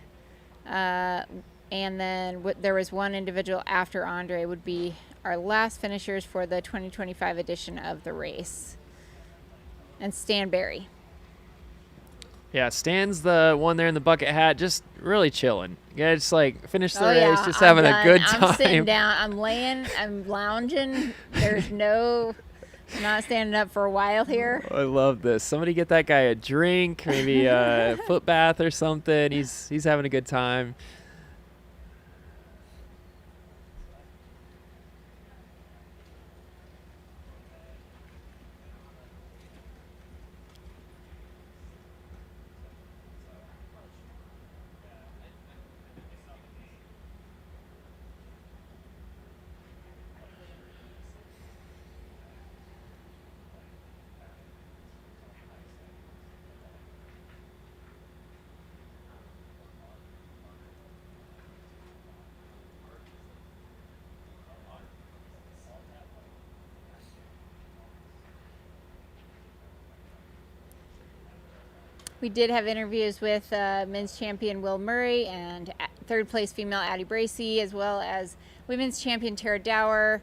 and then there was one individual after Andre would be our last finishers for the 2025 edition of the race. And Stan Barry. Yeah, Stan's the one there in the bucket hat, just really chilling. Yeah, just like finish the race, just I'm having done. a good time. I'm sitting down. I'm laying. I'm lounging. I'm not standing up for a while here. I love this. Somebody get that guy a drink, maybe a foot bath or something. He's having a good time. We did have interviews with men's champion Will Murray and third place female Addie Bracey, as well as women's champion Tara Dower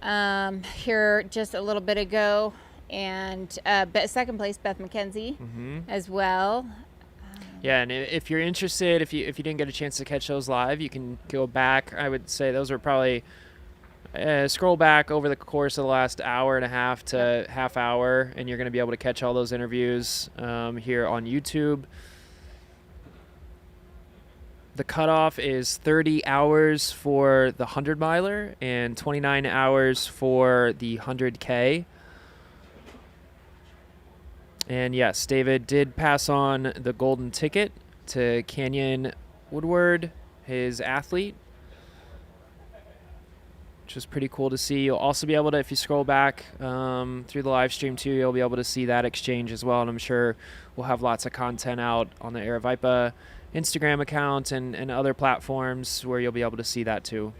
here just a little bit ago, and second place Beth McKenzie as well. Yeah, and if you're interested, if you didn't get a chance to catch those live, you can go back. I would say those are probably scroll back over the course of the last hour and a half to half hour, and you're going to be able to catch all those interviews here on YouTube. The cutoff is 30 hours for the 100-miler and 29 hours for the 100K. And yes, David did pass on the golden ticket to Canyon Woodward, his athlete, which was pretty cool to see. You'll also be able to, if you scroll back through the live stream too, you'll be able to see that exchange as well. And I'm sure we'll have lots of content out on the Aravaipa Instagram account and other platforms where you'll be able to see that too.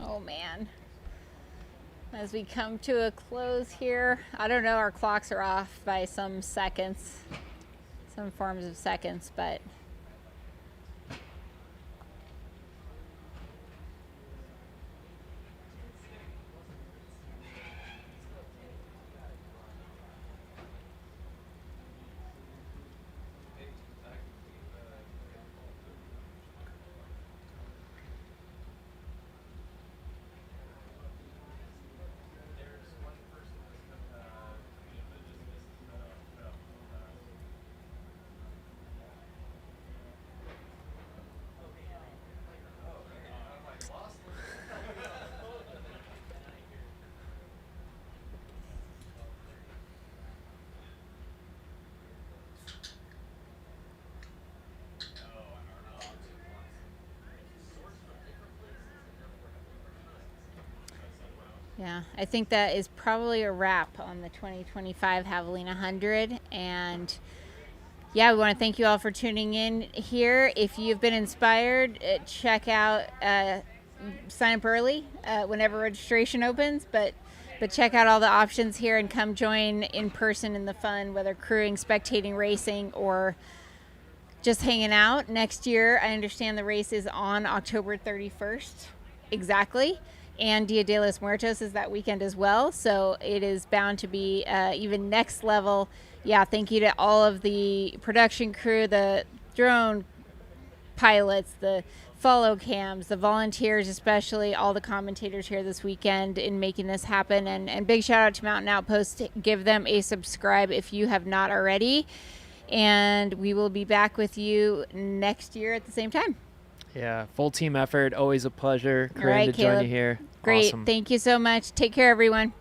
Oh man. As we come to a close here, I don't know, our clocks are off by some seconds, some forms of seconds, but Yeah, I think that is probably a wrap on the 2025 Javelina 100. And yeah, we want to thank you all for tuning in here. If you've been inspired, check out, sign up early whenever registration opens, but check out all the options here and come join in person in the fun, whether crewing, spectating, racing, or just hanging out. Next year, I understand the race is on October 31st exactly, and Dia de los Muertos is that weekend as well, so it is bound to be even next level. Yeah, thank you to all of the production crew, the drone pilots, the follow cams, the volunteers, especially all the commentators here this weekend in making this happen. And big shout out to Mountain Outpost. Give them a subscribe if you have not already. And we will be back with you next year at the same time. Yeah, full team effort. Always a pleasure. All right, Great to join Caleb. you here. Great. Awesome. Thank you so much. Take care, everyone.